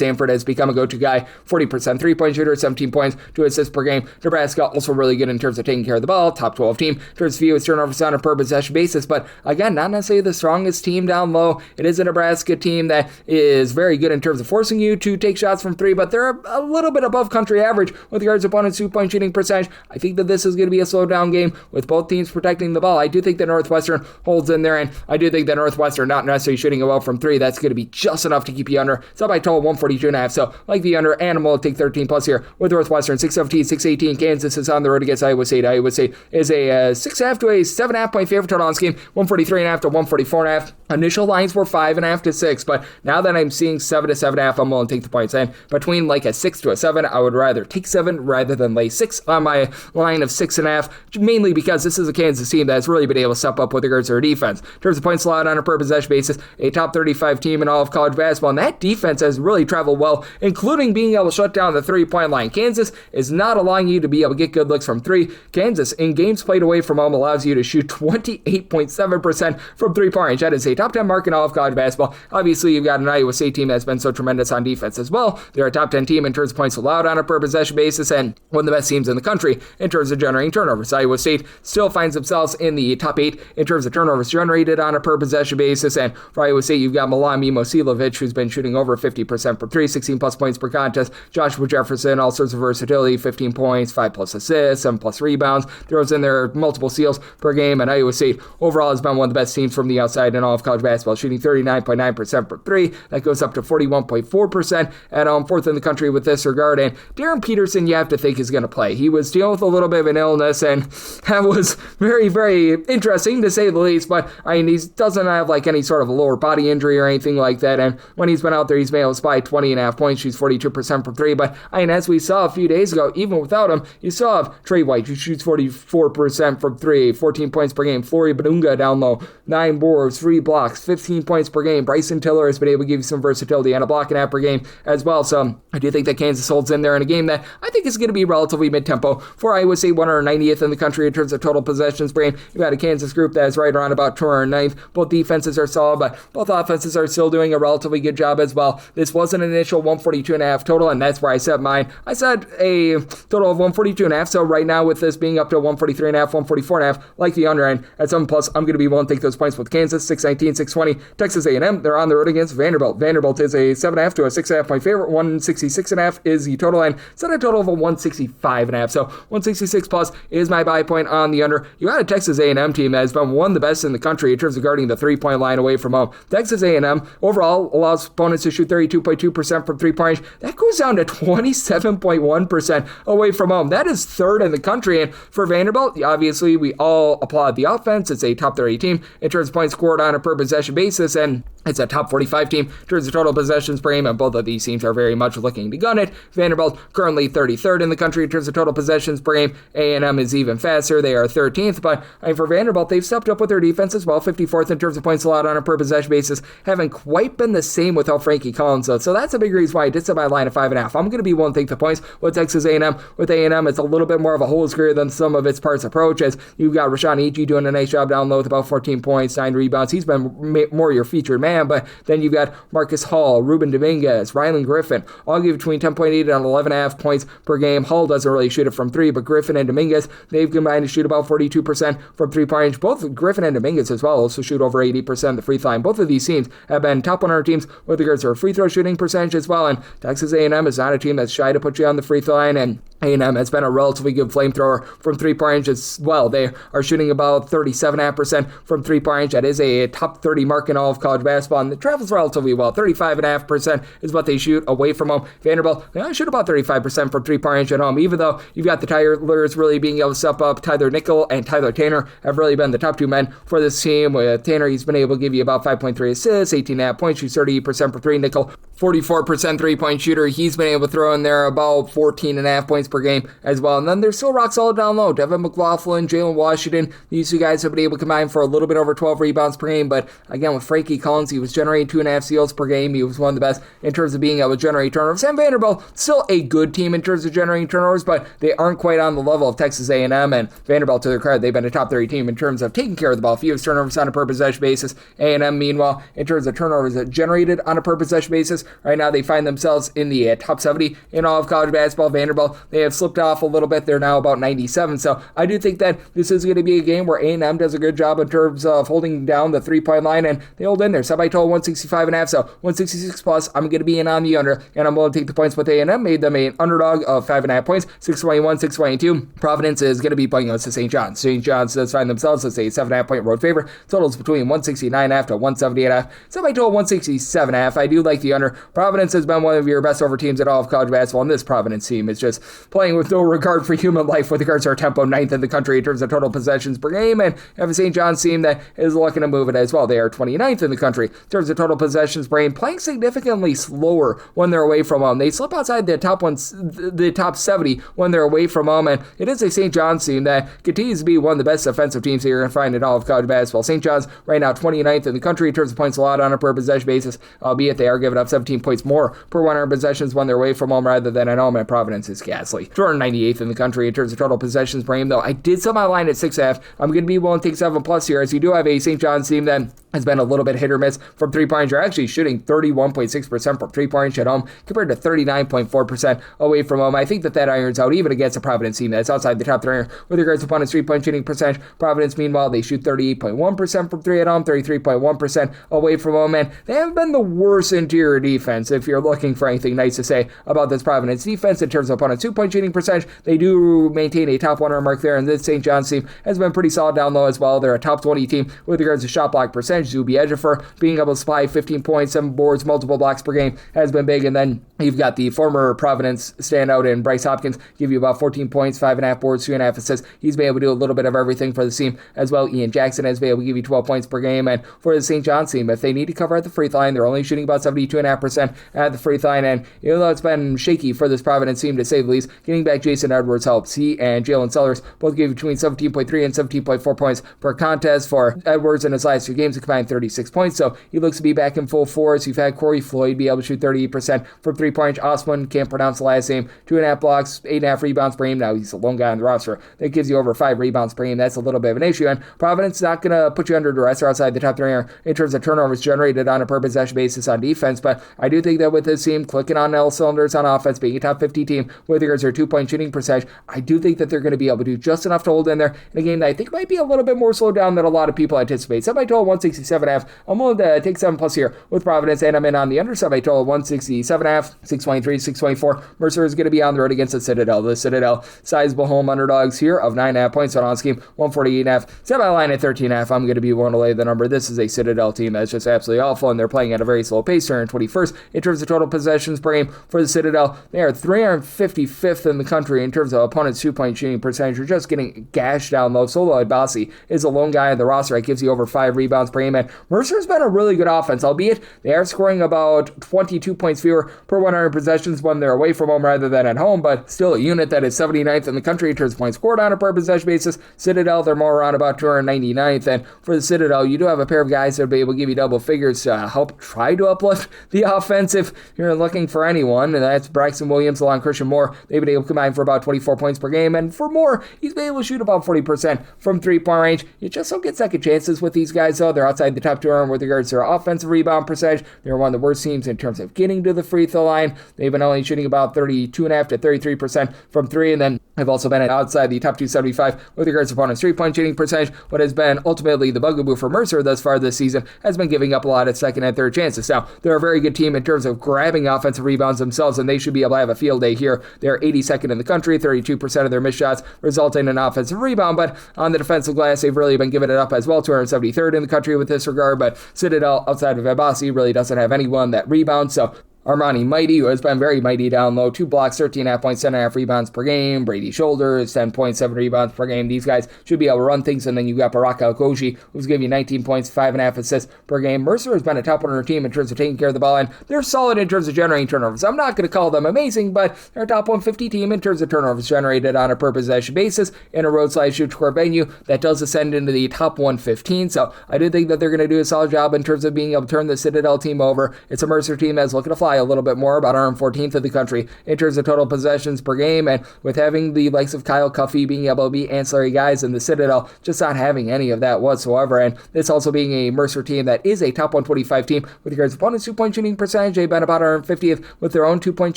Samford has become a go-to guy, 40% 3-point shooter, 17 points, 2 assists per game. Nebraska also really good in terms of taking care of the ball, top 12 team in terms of fewest turnovers on a per possession basis, but again, not necessarily the strongest team down low. It is a Nebraska team that is very good in terms of forcing you to take shots from three, but they're a little bit above country average with regards to opponents' 2-point shooting percentage. I think that this is going to be a slow down game with both teams protecting the ball. I do think that Northwestern holds in there, and I do think that Northwestern not necessarily shooting it well from three. That's going to be just enough to keep you under. It's up by total 142.5, so like the under, and I'm going to take 13 plus here with Northwestern. 617, 618. Kansas is on the road against Iowa State. Iowa State is a 6.5 to a 7.5 point favorite total on this game, 143.5 to 144.5. Initial lines were 5.5 to 6, but now that I'm seeing 7 to 7.5, I'm willing to take the points. And between like a 6 to a 7, I would rather take 7 rather than lay 6 on my line of 6.5, mainly because this is a Kansas team that's really been able to step up with regards to their defense. In terms of points allowed on a per possession basis, a top 35 team in all of college basketball, and that defense has really traveled well, including being able to shut down the 3-point line. Kansas is not allowing you to be able to get good looks from three. Kansas, in games played away from home, allows you to shoot 28.7% from 3-point range. That is a top 10 mark in all of college basketball. Obviously, you've got an Iowa State team that's been so tremendous on defense as well. They're a top 10 team in terms of points allowed on a per possession basis, and one of the best teams in the country in terms of generating turnovers. Iowa State still finds themselves in the top 8 in terms of turnovers generated on a per possession basis, and for Iowa State, you've got Milan Mimosilovic, who's been shooting over 50% from three, 16 plus points per contest. Joshua Jefferson, all sorts of versatility, 15 points, 5 plus assists, 7 plus rebounds, throws in there multiple steals per game, and Iowa State overall has been one of the best teams from the outside in all of college basketball, shooting 39.9% for three. That goes up to 41.4% at fourth in the country with this regard. And Darren Peterson, you have to think, is going to play. He was dealing with a little bit of an illness, and that was very, very interesting to say the least. But I mean, he doesn't have like any sort of a lower body injury or anything like that. And when he's been out there, he's been able to spy 20.5 points, shoots 42% from three. But I mean, as we saw a few days ago, even without him, you still have Trey White, who shoots 44% from three, 14 points per game. Flory Badunga down low, 9 boards, 3 blocks, 15 points per game. Bryson Tiller has been able to give you some versatility and a block and a half per game as well. So I do think that Kansas holds in there in a game that I think is going to be relatively mid-tempo. For Iowa State, 190th in the country in terms of total possessions per game. You've got a Kansas group that is right around about 209th. Both defenses are solid, but both offenses are still doing a relatively good job as well. This was an initial 142.5 total, and that's where I set mine. I set a total of 142.5, so right now with this being up to 143.5, 144.5, like the under end at 7 plus, I'm going to be willing to take those points with Kansas, 619, 620. Texas A&M, they're on the road against Vanderbilt. Vanderbilt is a 7.5 to a 6.5 point favorite. 166.5 is the total, and set a total of a 165.5. So 166 plus is my buy point on the under. You got a Texas A&M team that has been one of the best in the country in terms of guarding the 3-point line away from home. Texas A&M overall allows opponents to shoot 32.2% from 3-point range. That goes down to 27.1% away from home. That is third in the country. And for Vanderbilt, obviously we all applaud the offense. It's a top 30 team in terms of points scored on a per possession basis, and it's a top 45 team in terms of total possessions per game, and both of these teams are very much looking to gun it. Vanderbilt currently 33rd in the country in terms of total possessions per game. A&M is even faster. They are 13th, but I mean, for Vanderbilt, they've stepped up with their defense as well, 54th in terms of points allowed on a per possession basis. Haven't quite been the same without Frankie Collins, though, so that's a big reason why I did set my line at 5.5. I'm going to be willing to take the points with Texas A&M. With A&M, it's a little bit more of a whole career than some of its parts approach, as you've got Rashawn Iji doing a nice job down low with about 14 points, 9 rebounds. He's been more your featured man, but then you've got Marcus Hall, Ruben Dominguez, Rylan Griffin, all give between 10.8 and 11.5 points per game. Hall doesn't really shoot it from three, but Griffin and Dominguez, they've combined to shoot about 42% from 3-point range. Both Griffin and Dominguez as well also shoot over 80% of the free throw line. Both of these teams have been top 100 teams with regards to their free throw shooting percentage as well, and Texas A&M is not a team that's shy to put you on the free throw line, and A&M has been a relatively good flamethrower from 3-point range as well. They are shooting about 37.5% from 3-point range. That is a top 30 mark in all of college basketball, and it travels relatively well. 35.5% is what they shoot away from home. Vanderbilt, they only shoot about 35% from 3-point range at home, even though you've got got the Tylers really being able to step up. Tyler Nickel and Tyler Tanner have really been the top two men for this team. With Tanner, he's been able to give you about 5.3 assists, 18.5 points, shoots 38% for three. Nickel, 44% three-point shooter. He's been able to throw in there about 14.5 points per game as well. And then they're still rock solid down low. Devin McLaughlin, Jalen Washington, these two guys have been able to combine for a little bit over 12 rebounds per game. But again, with Frankie Collins, he was generating 2.5 steals per game. He was one of the best in terms of being able to generate turnovers. And Vanderbilt, still a good team in terms of generating turnovers, but they aren't quite on the level of Texas A&M. And Vanderbilt, to their credit, they've been a top 30 team in terms of taking care of the ball. Fewest turnovers on a per possession basis. A&M, meanwhile, in terms of turnovers generated on a per possession basis, right now they find themselves in the top 70 in all of college basketball. Vanderbilt, they have slipped off a little bit. They're now about 97. So I do think that this is going to be a game where A&M does a good job in terms of holding down the three-point line, and they hold in there. Semi-total 165.5, so 166 plus. I'm going to be in on the under, and I'm willing to take the points with A&M. Made them an underdog of 5.5 points, 621, 622. Providence is going to be playing us to St. John's. St. John's does find themselves as a 7.5 point road favorite. Totals between 169.5 to 178.5. Semi-total 167.5. I do like the under. Providence has been one of your best over teams at all of college basketball, and this Providence team is just playing with no regard for human life with regards to our tempo, 9th in the country in terms of total possessions per game, and have a St. John's team that is looking to move it as well. They are 29th in the country in terms of total possessions per game, playing significantly slower when they're away from home. They slip outside the top 70 when they're away from home, and it is a St. John's team that continues to be one of the best offensive teams that you're going to find in all of college basketball. St. John's right now 29th in the country in terms of points allowed on a per possession basis, albeit they are giving up 17 points more per 100 possessions when they're away from home rather than at home, and Providence is ghastly. 298th in the country in terms of total possessions per game, though. I did sell my line at 6.5. I'm going to be willing to take 7 plus here, as you do have a St. John's team that has been a little bit hit or miss from three-point. You're actually shooting 31.6% from three-point at home compared to 39.4% away from home. I think that irons out even against a Providence team that's outside the top 3 with regards to opponent's three-point shooting percentage. Providence, meanwhile, they shoot 38.1% from three at home, 33.1% away from home, and they haven't been the worst interior defense if you're looking for anything nice to say about this Providence defense in terms of opponent's two-point shooting percentage. They do maintain a top 100 mark there, and this St. John's team has been pretty solid down low as well. They're a top 20 team with regards to shot block percentage. Zuby Ejiofor being able to supply 15 points, 7 boards, multiple blocks per game has been big, and then you've got the former Providence standout in Bryce Hopkins, give you about 14 points, 5.5 boards, 2.5 assists. He's been able to do a little bit of everything for the team as well. Ian Jackson has been able to give you 12 points per game, and for the St. John's team, if they need to cover at the free throw line, they're only shooting about 72.5% at the free throw line, and even though it's been shaky for this Providence team to say the least, getting back Jason Edwards helps. He and Jalen Sellers both gave between 17.3 and 17.4 points per contest. For Edwards in his last 2 games, he combined 36 points, so he looks to be back in full force. You've had Corey Floyd be able to shoot 38% from three-point. Osman, can't pronounce the last name, 2.5 blocks, 8.5 rebounds per game. Now he's a lone guy on the roster that gives you over 5 rebounds per game. That's a little bit of an issue, and Providence is not going to put you under duress or outside the top 3 in terms of turnovers generated on a per possession basis on defense, but I do think that with this team clicking on all cylinders on offense, being a top 50 team with regards to their two-point shooting percentage, I do think that they're going to be able to do just enough to hold in there in a game that I think might be a little bit more slowed down than a lot of people anticipate. Semi-total 167.5. I'm willing to take 7 plus here with Providence, and I'm in on the under. Semi-total 167.5, 623, 624. Mercer is going to be on the road against the Citadel. The Citadel, sizable home underdogs here of 9.5 points on scheme, 148.5. Semi-line at 13.5. I'm going to be willing to lay the number. This is a Citadel team that's just absolutely awful, and they're playing at a very slow pace. They're in 21st in terms of total possessions per game for the Citadel. They are 355th in the country in terms of opponent's two-point shooting percentage. You're just getting gashed down low. Solo Ibasi is a lone guy on the roster that gives you over 5 rebounds per game, and Mercer's been a really good offense, albeit they are scoring about 22 points fewer per 100 possessions when they're away from home rather than at home, but still a unit that is 79th in the country in terms of points scored on a per possession basis. Citadel, they're more around about 299th, and for the Citadel, you do have a pair of guys that will be able to give you double figures to help try to uplift the offense if you're looking for anyone, and that's Braxton Williams along Christian Moore. They've been able to combine for about 24 points per game, and for Moore, he's been able to shoot about 40% from three-point range. You just don't get second chances with these guys, though. They're outside the top 2 with regards to their offensive rebound percentage. They're one of the worst teams in terms of getting to the free throw line. They've been only shooting about 32.5 to 33% from 3, and then have also been outside the top 275 with regards to opponent's three-point shooting percentage. What has been ultimately the bugaboo for Mercer thus far this season has been giving up a lot of second and third chances. Now, they're a very good team in terms of grabbing offensive rebounds themselves, and they should be able to have a field day here. They're 82nd in the country, 32% of their missed shots result in an offensive rebound, but on the defensive glass, they've really been giving it up as well, 273rd in the country with this regard, but Citadel, outside of Abassi, really doesn't have anyone that rebounds, so Armani Mighty, who has been very mighty down low. 2 blocks, 13.5 points, 10.5 rebounds per game. Brady Shoulders, 10.7 rebounds per game. These guys should be able to run things. And then you got Baraka Okoji, who's giving you 19 points, 5.5 assists per game. Mercer has been a top 100 team in terms of taking care of the ball, and they're solid in terms of generating turnovers. I'm not going to call them amazing, but they're a top 150 team in terms of turnovers generated on a per possession basis in a road/shoot-to-court venue that does ascend into the top 115. So I do think that they're going to do a solid job in terms of being able to turn the Citadel team over. It's a Mercer team that's looking to fly a little bit more, about 114th of the country in terms of total possessions per game, and with having the likes of Kyle Cuffey being able to be ancillary guys in the Citadel, just not having any of that whatsoever. And this also being a Mercer team that is a top 125 team with regards to opponents' 2-point shooting percentage. They've been about 150th with their own 2-point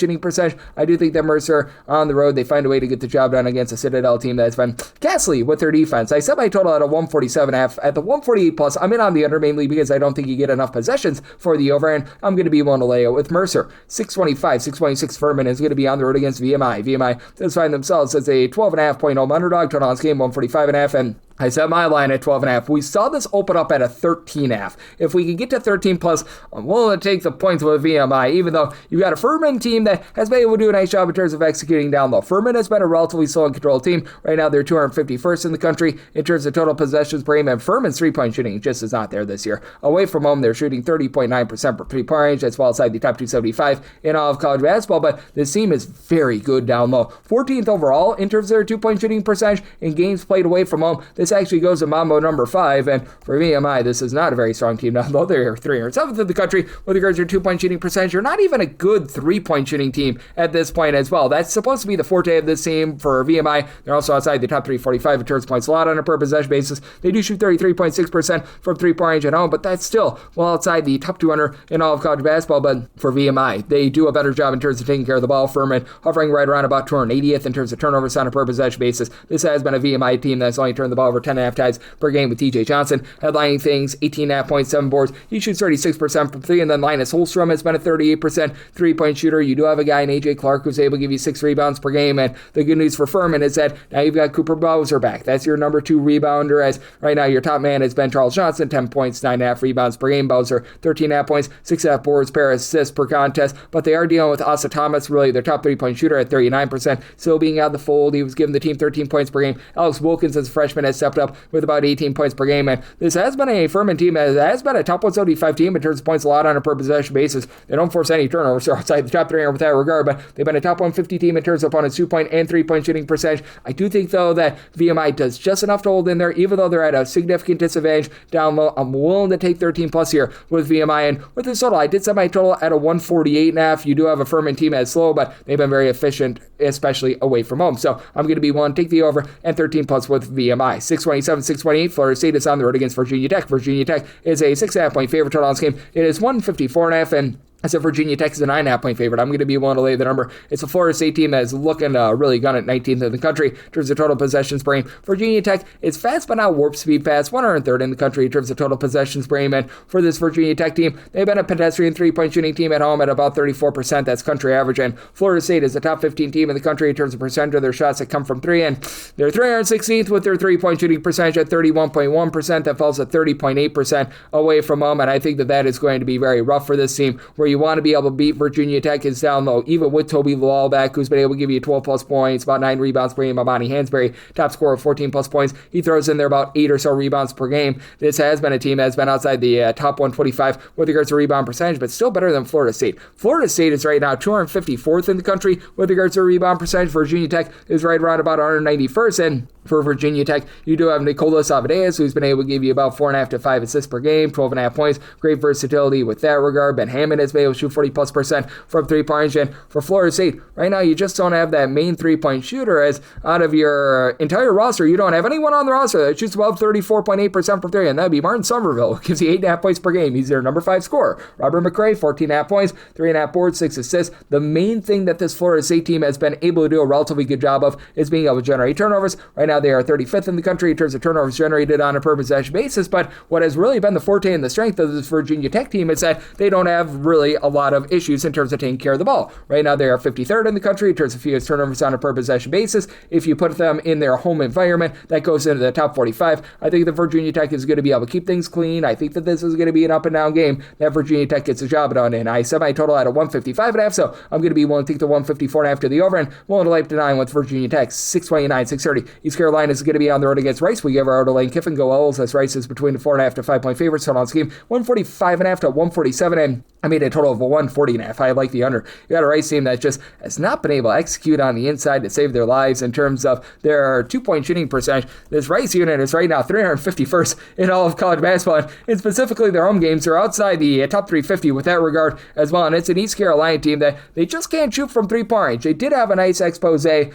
shooting percentage. I do think that Mercer on the road, they find a way to get the job done against a Citadel team that's been ghastly with their defense. I set my total at a 147.5. At the 148 plus, I'm in on the under mainly because I don't think you get enough possessions for the over, and I'm going to be willing to lay it with Mercer. 625, 626 Furman is going to be on the road against VMI. VMI does find themselves as a 12.5 point home underdog. Total on this game 145.5, and I set my line at 12.5. We saw this open up at a 13.5. If we can get to 13 plus, I'm willing to take the points with VMI, even though you've got a Furman team that has been able to do a nice job in terms of executing down low. Furman has been a relatively slow and controlled team. Right now, they're 251st in the country in terms of total possessions per game, and Furman's 3-point shooting just is not there this year. Away from home, they're shooting 30.9% per 3-point range. That's well outside the top 275 in all of college basketball, but this team is very good down low. 14th overall in terms of their 2-point shooting percentage in games played away from home. This actually goes to Mambo number 5, and for VMI, this is not a very strong team down low. They're 307th in the country with regards to your 2-point shooting percentage. You're not even a good 3-point shooting team at this point as well. That's supposed to be the forte of this team for VMI. They're also outside the top 345 in terms of points allowed on a per possession basis. They do shoot 33.6% from 3-point range at home, but that's still well outside the top 200 in all of college basketball. But for VMI, they do a better job in terms of taking care of the ball. Furman hovering right around about 280th in terms of turnovers on a per possession basis. This has been a VMI team that's only turned the ball over 10.5 times per game, with TJ Johnson headlining things, 18.5 points, 7 boards. He shoots 36% from 3, and then Linus Holstrom has been a 38% 3-point shooter. You do have a guy in AJ Clark who's able to give you 6 rebounds per game, and the good news for Furman is that now you've got Cooper Bowser back. That's your number 2 rebounder, as right now your top man has been Charles Johnson, 10 points, 9.5 rebounds per game. Bowser, 13.5 points, 6.5 boards, pair assists per contest, but they are dealing with Asa Thomas, really their top 3-point shooter at 39%, still being out of the fold. He was giving the team 13 points per game. Alex Wilkins as a freshman has stepped up with about 18 points per game, and this has been a Furman team that has been a top 175 team in terms of points allowed on a per possession basis. They don't force any turnovers, so outside the top 300 with that regard, but they've been a top 150 team in terms of opponents' 2-point and 3-point shooting percentage. I do think, though, that VMI does just enough to hold in there, even though they're at a significant disadvantage down low. I'm willing to take 13 plus here with VMI, and with this total, I did set my total at a 148.5. You do have a Furman team that's slow, but they've been very efficient, especially away from home. So I'm going to be willing to take the over and 13 plus with VMI. 627, 628. Florida State is on the road against Virginia Tech. Virginia Tech is a 6.5 point favorite total on this game. It is 154.5, and I said Virginia Tech is a 9.5 point favorite. I'm going to be willing to lay the number. It's a Florida State team that is looking really gun at 19th in the country in terms of total possessions per game. Virginia Tech is fast, but not warp speed fast. 103rd in the country in terms of total possessions per game. And for this Virginia Tech team, they've been a pedestrian 3-point shooting team at home at about 34%. That's country average. And Florida State is a top 15 team in the country in terms of percentage of their shots that come from 3. And they're 316th with their 3-point shooting percentage at 31.1%. That falls at 30.8% away from home. And I think that is going to be very rough for this team, where you want to be able to beat Virginia Tech is down low, even with Toby Lawal back, who's been able to give you 12 plus points, about 9 rebounds per game. Amani Hansberry, top scorer of 14 plus points. He throws in there about 8 or so rebounds per game. This has been a team that's been outside the top 125 with regards to rebound percentage, but still better than Florida State. Florida State is right now 254th in the country with regards to rebound percentage. Virginia Tech is right around about 191st, and for Virginia Tech, you do have Nicolas Avadeas, who's been able to give you about 4.5 to 5 assists per game, 12.5 points. Great versatility with that regard. Ben Hammond has been able to shoot 40+% from 3-point range. And for Florida State, right now, you just don't have that main 3-point shooter, as out of your entire roster, you don't have anyone on the roster that shoots above 34.8% from 3, and that'd be Martin Somerville, who gives you 8.5 points per game. He's their number 5 scorer. Robert McRae, 14.5 points, 3.5 boards, 6 assists. The main thing that this Florida State team has been able to do a relatively good job of is being able to generate turnovers. Right now, they are 35th in the country in terms of turnovers generated on a per possession basis, but what has really been the forte and the strength of this Virginia Tech team is that they don't have really really a lot of issues in terms of taking care of the ball. Right now, they are 53rd in the country in terms of fewest turnovers on a per possession basis. If you put them in their home environment, that goes into the top 45. I think that Virginia Tech is going to be able to keep things clean. I think that this is going to be an up and down game that Virginia Tech gets the job done in. I set my total at a 155.5, so I'm going to be willing to take the 154.5 to the over and willing to lay up to 9 with Virginia Tech. 629, 630. East Carolina is going to be on the road against Rice. We give our to Lane Kiffin go Owls as Rice is between the 4.5 to 5 point favorites. Total on scheme 145.5 to 147, and I made a total of 140.5. I like the under. You got a Rice team that just has not been able to execute on the inside to save their lives in terms of their 2-point shooting percentage. This Rice unit is right now 351st in all of college basketball, and specifically their home games are outside the top 350 with that regard as well. And it's an East Carolina team that they just can't shoot from 3-point range. They did have a nice expose a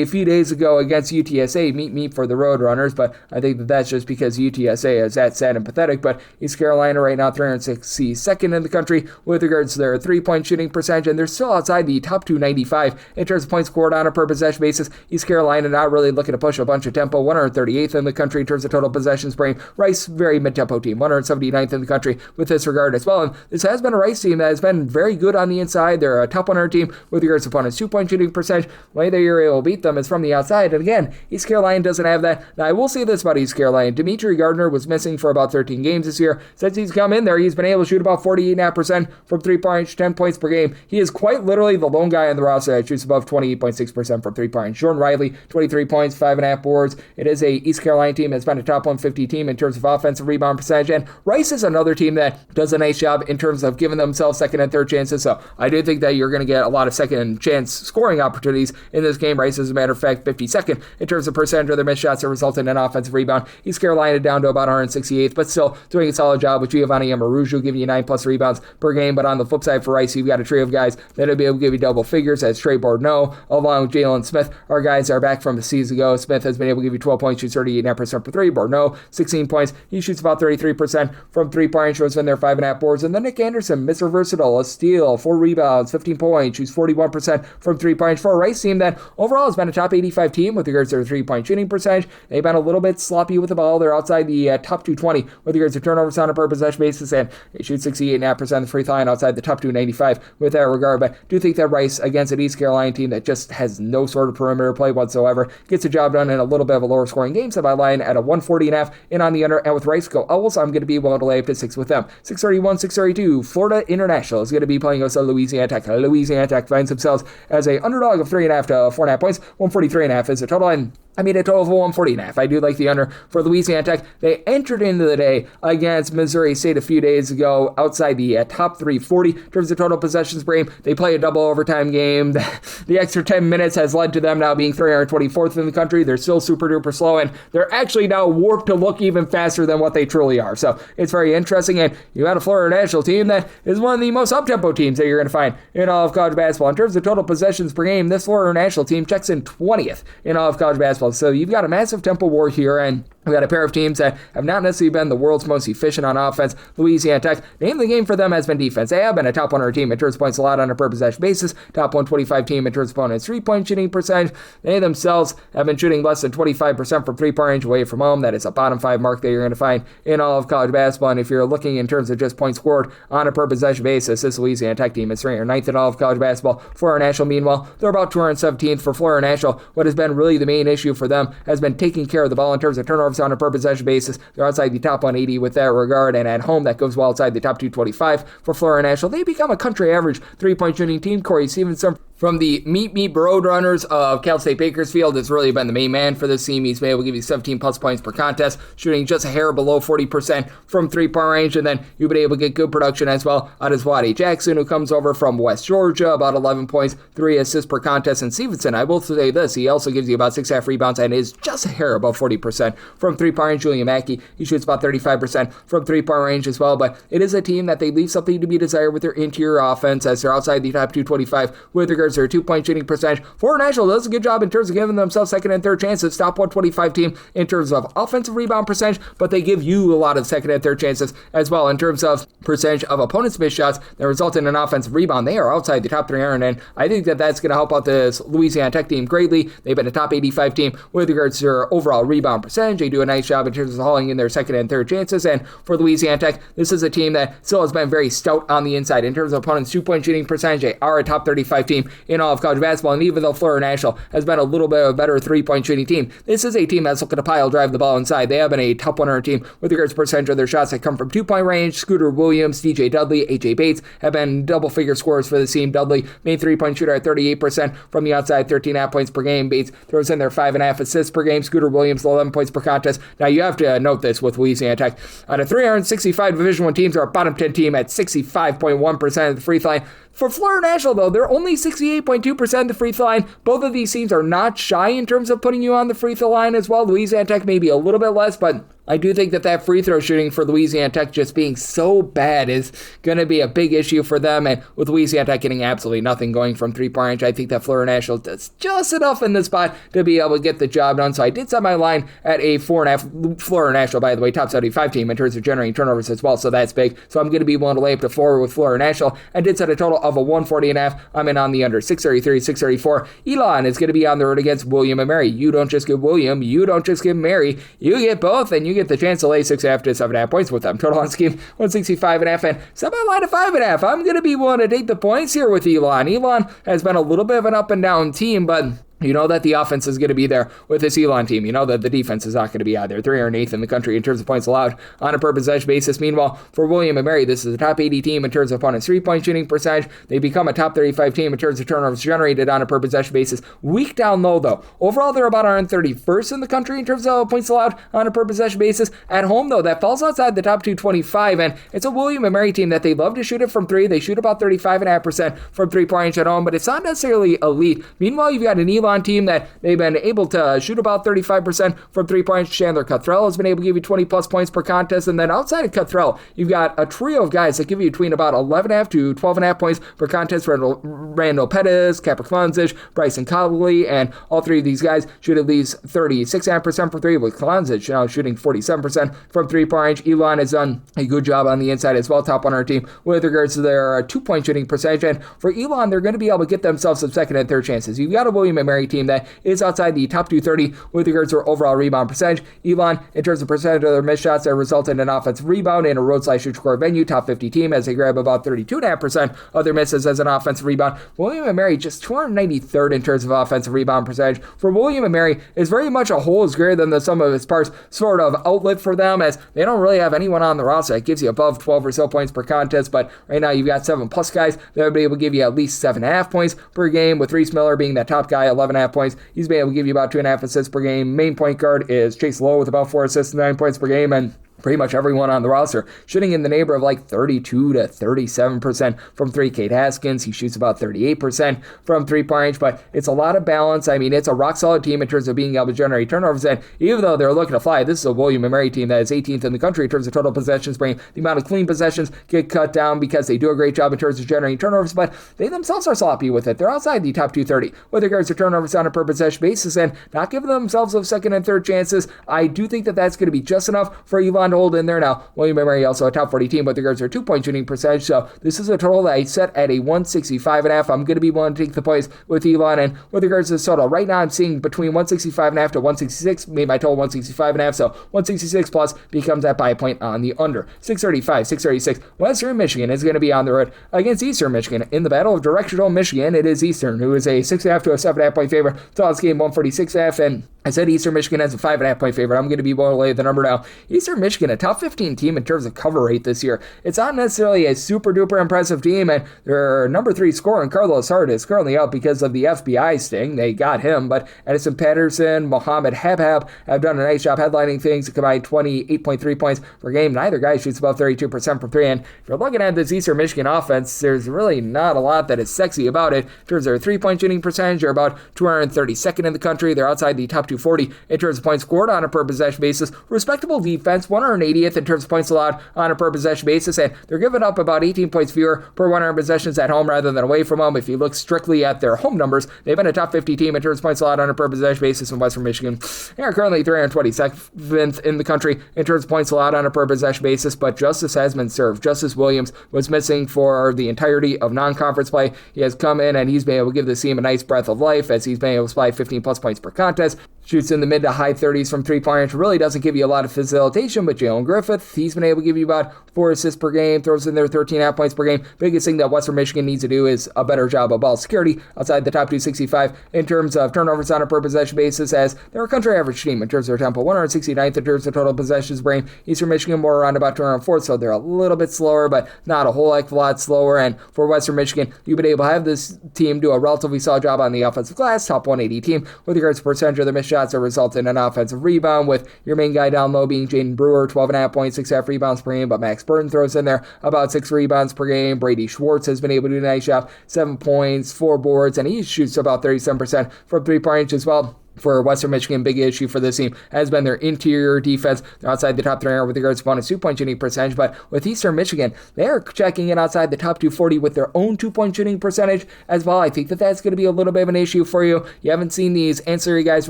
few days ago against UTSA, meet for the Road Runners, but I think that that's just because UTSA is that sad and pathetic. But East Carolina right now 362nd in the country with regards to their 3-point shooting percentage, and they're still outside the top 295 in terms of points scored on a per possession basis. East Carolina not really looking to push a bunch of tempo, 138th in the country in terms of total possessions per game. Rice, very mid-tempo team, 179th in the country with this regard as well. And this has been a Rice team that has been very good on the inside. They're a top 100 team with regards to opponents' 2-point shooting percentage. The way that you're able to beat them is from the outside. And again, East Carolina doesn't have that. Now, I will say this about East Carolina. Demetri Gardner was missing for about 13 games this year. Since he's come in there, he's been able to shoot about 48.5% from 3-point range, 10 points per game. He is quite literally the lone guy on the roster that shoots above 28.6% from 3-point range. Jordan Riley, 23 points, 5.5 boards. It is a East Carolina team that's been a top 150 team in terms of offensive rebound percentage. And Rice is another team that does a nice job in terms of giving themselves second and third chances. So I do think that you're going to get a lot of second chance scoring opportunities in this game. Rice, as a matter of fact, 52nd in terms of percentage of their missed shots that result in an offensive rebound. East Carolina down to about 168th, but still doing a solid job with Giovanni Amarujo giving you 9+ rebounds per game. But on the flip side for Rice, you've got a trio of guys that'll be able to give you double figures, as Trey Bordeaux, along with Jalen Smith. Our guys that are back from the season ago. Smith has been able to give you 12 points, shoots 38.5% for 3. Bordeaux, 16 points. He shoots about 33% from 3-point range, shows in their 5.5 boards. And then Nick Anderson, Mr. Versatile, a steal, 4 rebounds, 15 points, shoots 41% from 3-point range for a Rice team that overall has been a top 85 team with regards to their 3-point shooting percentage. They've been a little bit sloppy with the ball. They're outside the top 220 with regards to turnovers on a per possession basis, and they shoot 68.5% of the free throw line outside the top 295 with that regard. But I do think that Rice, against an East Carolina team that just has no sort of perimeter play whatsoever, gets the job done in a little bit of a lower scoring game. So my line at a 140.5 in on the under, and with Rice go Owls, I'm going to be willing to lay up to 6 with them. 631, 632. Florida International is going to be playing us at Louisiana Tech. Louisiana Tech finds themselves as a underdog of 3.5 to 4.5 points. 143.5 is the total, and I made a total of 140.5. I do like the under for Louisiana Tech. They entered into the day against Missouri State a few days ago outside the top 340 in terms of total possessions per game. They play a double overtime game. The extra 10 minutes has led to them now being 324th in the country. They're still super duper slow, and they're actually now warped to look even faster than what they truly are. So it's very interesting, and you got a Florida national team that is one of the most up-tempo teams that you're going to find in all of college basketball. In terms of total possessions per game, this Florida national team checks in 20th in all of college basketball. So you've got a massive tempo war here, and we've got a pair of teams that have not necessarily been the world's most efficient on offense. Louisiana Tech, name of the game for them has been defense. They have been a top 100 team in terms of points allowed on a per possession basis, top 125 team in terms of opponents' 3-point shooting percentage. They themselves have been shooting less than 25% from 3-point range away from home. That is a bottom 5 mark that you're going to find in all of college basketball. And if you're looking in terms of just points scored on a per possession basis, this Louisiana Tech team is 9th in all of college basketball. Florida National, meanwhile, they're about 217th for Florida National. What has been really the main issue for them has been taking care of the ball in terms of turnovers on a per possession basis. They're outside the top 180 with that regard, and at home that goes well outside the top 225 for Florida National. They become a country average 3-point shooting team. Corey Stevenson from the Meet Road Runners of Cal State Bakersfield has really been the main man for this team. He's been able to give you 17 plus points per contest, shooting just a hair below 40% from 3-point range, and then you've been able to get good production as well out of Waddy Jackson, who comes over from West Georgia, about 11 points, 3 assists per contest. And Stevenson, I will say this, he also gives you about 6.5 rebounds and is just a hair above 40% from 3-point range. Julian Mackey, he shoots about 35% from 3-point range as well, but it is a team that they leave something to be desired with their interior offense, as they're outside the top 225 with regards regards to their 2-point shooting percentage. Florida National does a good job in terms of giving themselves second and third chances. Top 125 team in terms of offensive rebound percentage, but they give you a lot of second and third chances as well in terms of percentage of opponents' missed shots that result in an offensive rebound. They are outside the top 300, and I think that that's going to help out this Louisiana Tech team greatly. They've been a top 85 team with regards to their overall rebound percentage. They do a nice job in terms of hauling in their second and third chances, and for Louisiana Tech, this is a team that still has been very stout on the inside in terms of opponents' 2-point shooting percentage. They are a top 35 team in all of college basketball, and even though Florida National has been a little bit of a better 3-point shooting team, this is a team that's looking to pile drive the ball inside. They have been a top 100 team with regards to percentage of their shots that come from 2-point range. Scooter Williams, DJ Dudley, AJ Bates have been double-figure scorers for the team. Dudley, main 3-point shooter at 38% from the outside, 13.5 points per game. Bates throws in their 5.5 assists per game. Scooter Williams, 11 points per contest. Now, you have to note this with Louisiana Tech. Out of 365 Division I teams, are a bottom 10 team at 65.1% of the free throw line. For Florida National, though, they're only 68.2% of the free throw line. Both of these teams are not shy in terms of putting you on the free throw line as well. Louisiana Tech maybe a little bit less, but I do think that free throw shooting for Louisiana Tech just being so bad is going to be a big issue for them. And with Louisiana Tech getting absolutely nothing going from 3-point range, I think that Florida National does just enough in this spot to be able to get the job done. So I did set my line at a 4.5. Florida National, by the way, top 75 team in terms of generating turnovers as well, so that's big. So I'm going to be willing to lay up to 4 with Florida National. I did set a total of a 140.5. I'm in on the under. 633, 634. Elon is going to be on the road against William and Mary. You don't just get William, you don't just get Mary, you get both, and you get the chance to lay 6.5 to 7.5 points with them. Total on scheme 165.5, and set my line at 5.5. I'm going to be willing to take the points here with Elon. Elon has been a little bit of an up and down team, but you know that the offense is going to be there with this Elon team. You know that the defense is not going to be either. 308th in the country in terms of points allowed on a per possession basis. Meanwhile, for William and Mary, this is a top 80 team in terms of opponents' 3-point shooting percentage. They become a top 35 team in terms of turnovers generated on a per possession basis. Weak down low, though. Overall, they're about 131st in the country in terms of points allowed on a per possession basis. At home, though, that falls outside the top 225, and it's a William and Mary team that they love to shoot it from 3. They shoot about 35.5% from 3-point range at home, but it's not necessarily elite. Meanwhile, you've got an Elon team that they've been able to shoot about 35% from 3-point. Chandler Cuthrell has been able to give you 20-plus points per contest. And then outside of Cuthrell, you've got a trio of guys that give you between about 11.5 to 12.5 points per contest. Randall Pettis, Capra Klanzich, Bryson Cobley, and all three of these guys shoot at least 36.5% from 3, with Klanzich now shooting 47% from 3-point range. Elon has done a good job on the inside as well, top 100 team with regards to their 2-point shooting percentage. And for Elon, they're going to be able to get themselves some second and third chances. You've got a William and Mary team that is outside the top 230 with regards to their overall rebound percentage. Elon, in terms of percentage of their missed shots, that result in an offensive rebound in a road/shoot-score venue, top 50 team, as they grab about 32.5% of their misses as an offensive rebound. William and Mary just 293rd in terms of offensive rebound percentage. For William and Mary, is very much a whole is greater than the sum of its parts sort of outlet for them, as they don't really have anyone on the roster that gives you above 12 or so points per contest. But right now, you've got 7+ guys that will be able to give you at least 7.5 points per game, with Reese Miller being that top guy, 11.5 points. He's been able to give you about 2.5 assists per game. Main point guard is Chase Lowe with about 4 assists and 9 points per game, and pretty much everyone on the roster shooting in the neighborhood of like 32 to 37% from 3. Kate Haskins, he shoots about 38% from 3-point range, but it's a lot of balance. I mean, it's a rock-solid team in terms of being able to generate turnovers, and even though they're looking to fly, this is a William and Mary team that is 18th in the country in terms of total possessions, bringing the amount of clean possessions get cut down because they do a great job in terms of generating turnovers, but they themselves are sloppy with it. They're outside the top 230 with regards to turnovers on a per possession basis, and not giving themselves those second and third chances. I do think that that's going to be just enough for Elon to hold in there. Now, William and Mary also a top 40 team with regards to their 2-point shooting percentage, so this is a total that I set at a 165.5. I'm going to be willing to take the points with Elon, and with regards to this total, right now I'm seeing between 165.5 to 166, made my total 165.5, so 166 plus becomes that buy point on the under. 635, 636, Western Michigan is going to be on the road against Eastern Michigan. In the battle of directional Michigan, it is Eastern, who is a 6.5 to a 7.5 point favorite. Total game 146.5, and I said Eastern Michigan has a 5.5 point favorite. I'm going to be willing to lay the number now. Eastern Michigan, a top 15 team in terms of cover rate this year. It's not necessarily a super duper impressive team, and their number 3 scorer, Carlos Hart, is currently out because of the FBI sting. They got him, but Edison Patterson, Mohammed Habhab have done a nice job headlining things, combined 28.3 points per game. Neither guy shoots about 32% from 3, and if you're looking at this Eastern Michigan offense, there's really not a lot that is sexy about it. In terms of their 3-point shooting percentage, they're about 232nd in the country. They're outside the top 240 in terms of points scored on a per possession basis. Respectable defense, 180th in terms of points allowed on a per possession basis, and they're giving up about 18 points fewer per 100 possessions at home rather than away from home. If you look strictly at their home numbers, they've been a top 50 team in terms of points allowed on a per possession basis in Western Michigan. They are currently 327th in the country in terms of points allowed on a per possession basis, but justice has been served. Justice Williams was missing for the entirety of non-conference play. He has come in and he's been able to give the team a nice breath of life as he's been able to supply 15 plus points per contest. Shoots in the mid to high 30s from three-point range. Really doesn't give you a lot of facilitation, but Jalen Griffith, he's been able to give you about 4 assists per game, throws in there 13.5 points per game. Biggest thing that Western Michigan needs to do is a better job of ball security outside the top 265 in terms of turnovers on a per possession basis, as they're a country average team in terms of their tempo. 169th in terms of total possessions per game. Eastern Michigan more around about 204th, so they're a little bit slower, but not a whole heck of a lot slower. And for Western Michigan, you've been able to have this team do a relatively solid job on the offensive glass. Top 180 team with regards to percentage of their missed shots that result in an offensive rebound, with your main guy down low being Jaden Brewer, 12.5 points, 6.5 rebounds per game, but Max Burton throws in there about 6 rebounds per game. Brady Schwartz has been able to do a nice job, 7 points, 4 boards, and he shoots about 37% from three-point range as well. For Western Michigan, big issue for this team has been their interior defense. They're outside the top 300 with regards to opponent's two-point shooting percentage, but with Eastern Michigan, they're checking in outside the top 240 with their own two-point shooting percentage as well. I think that that's going to be a little bit of an issue for you. You haven't seen these ancillary guys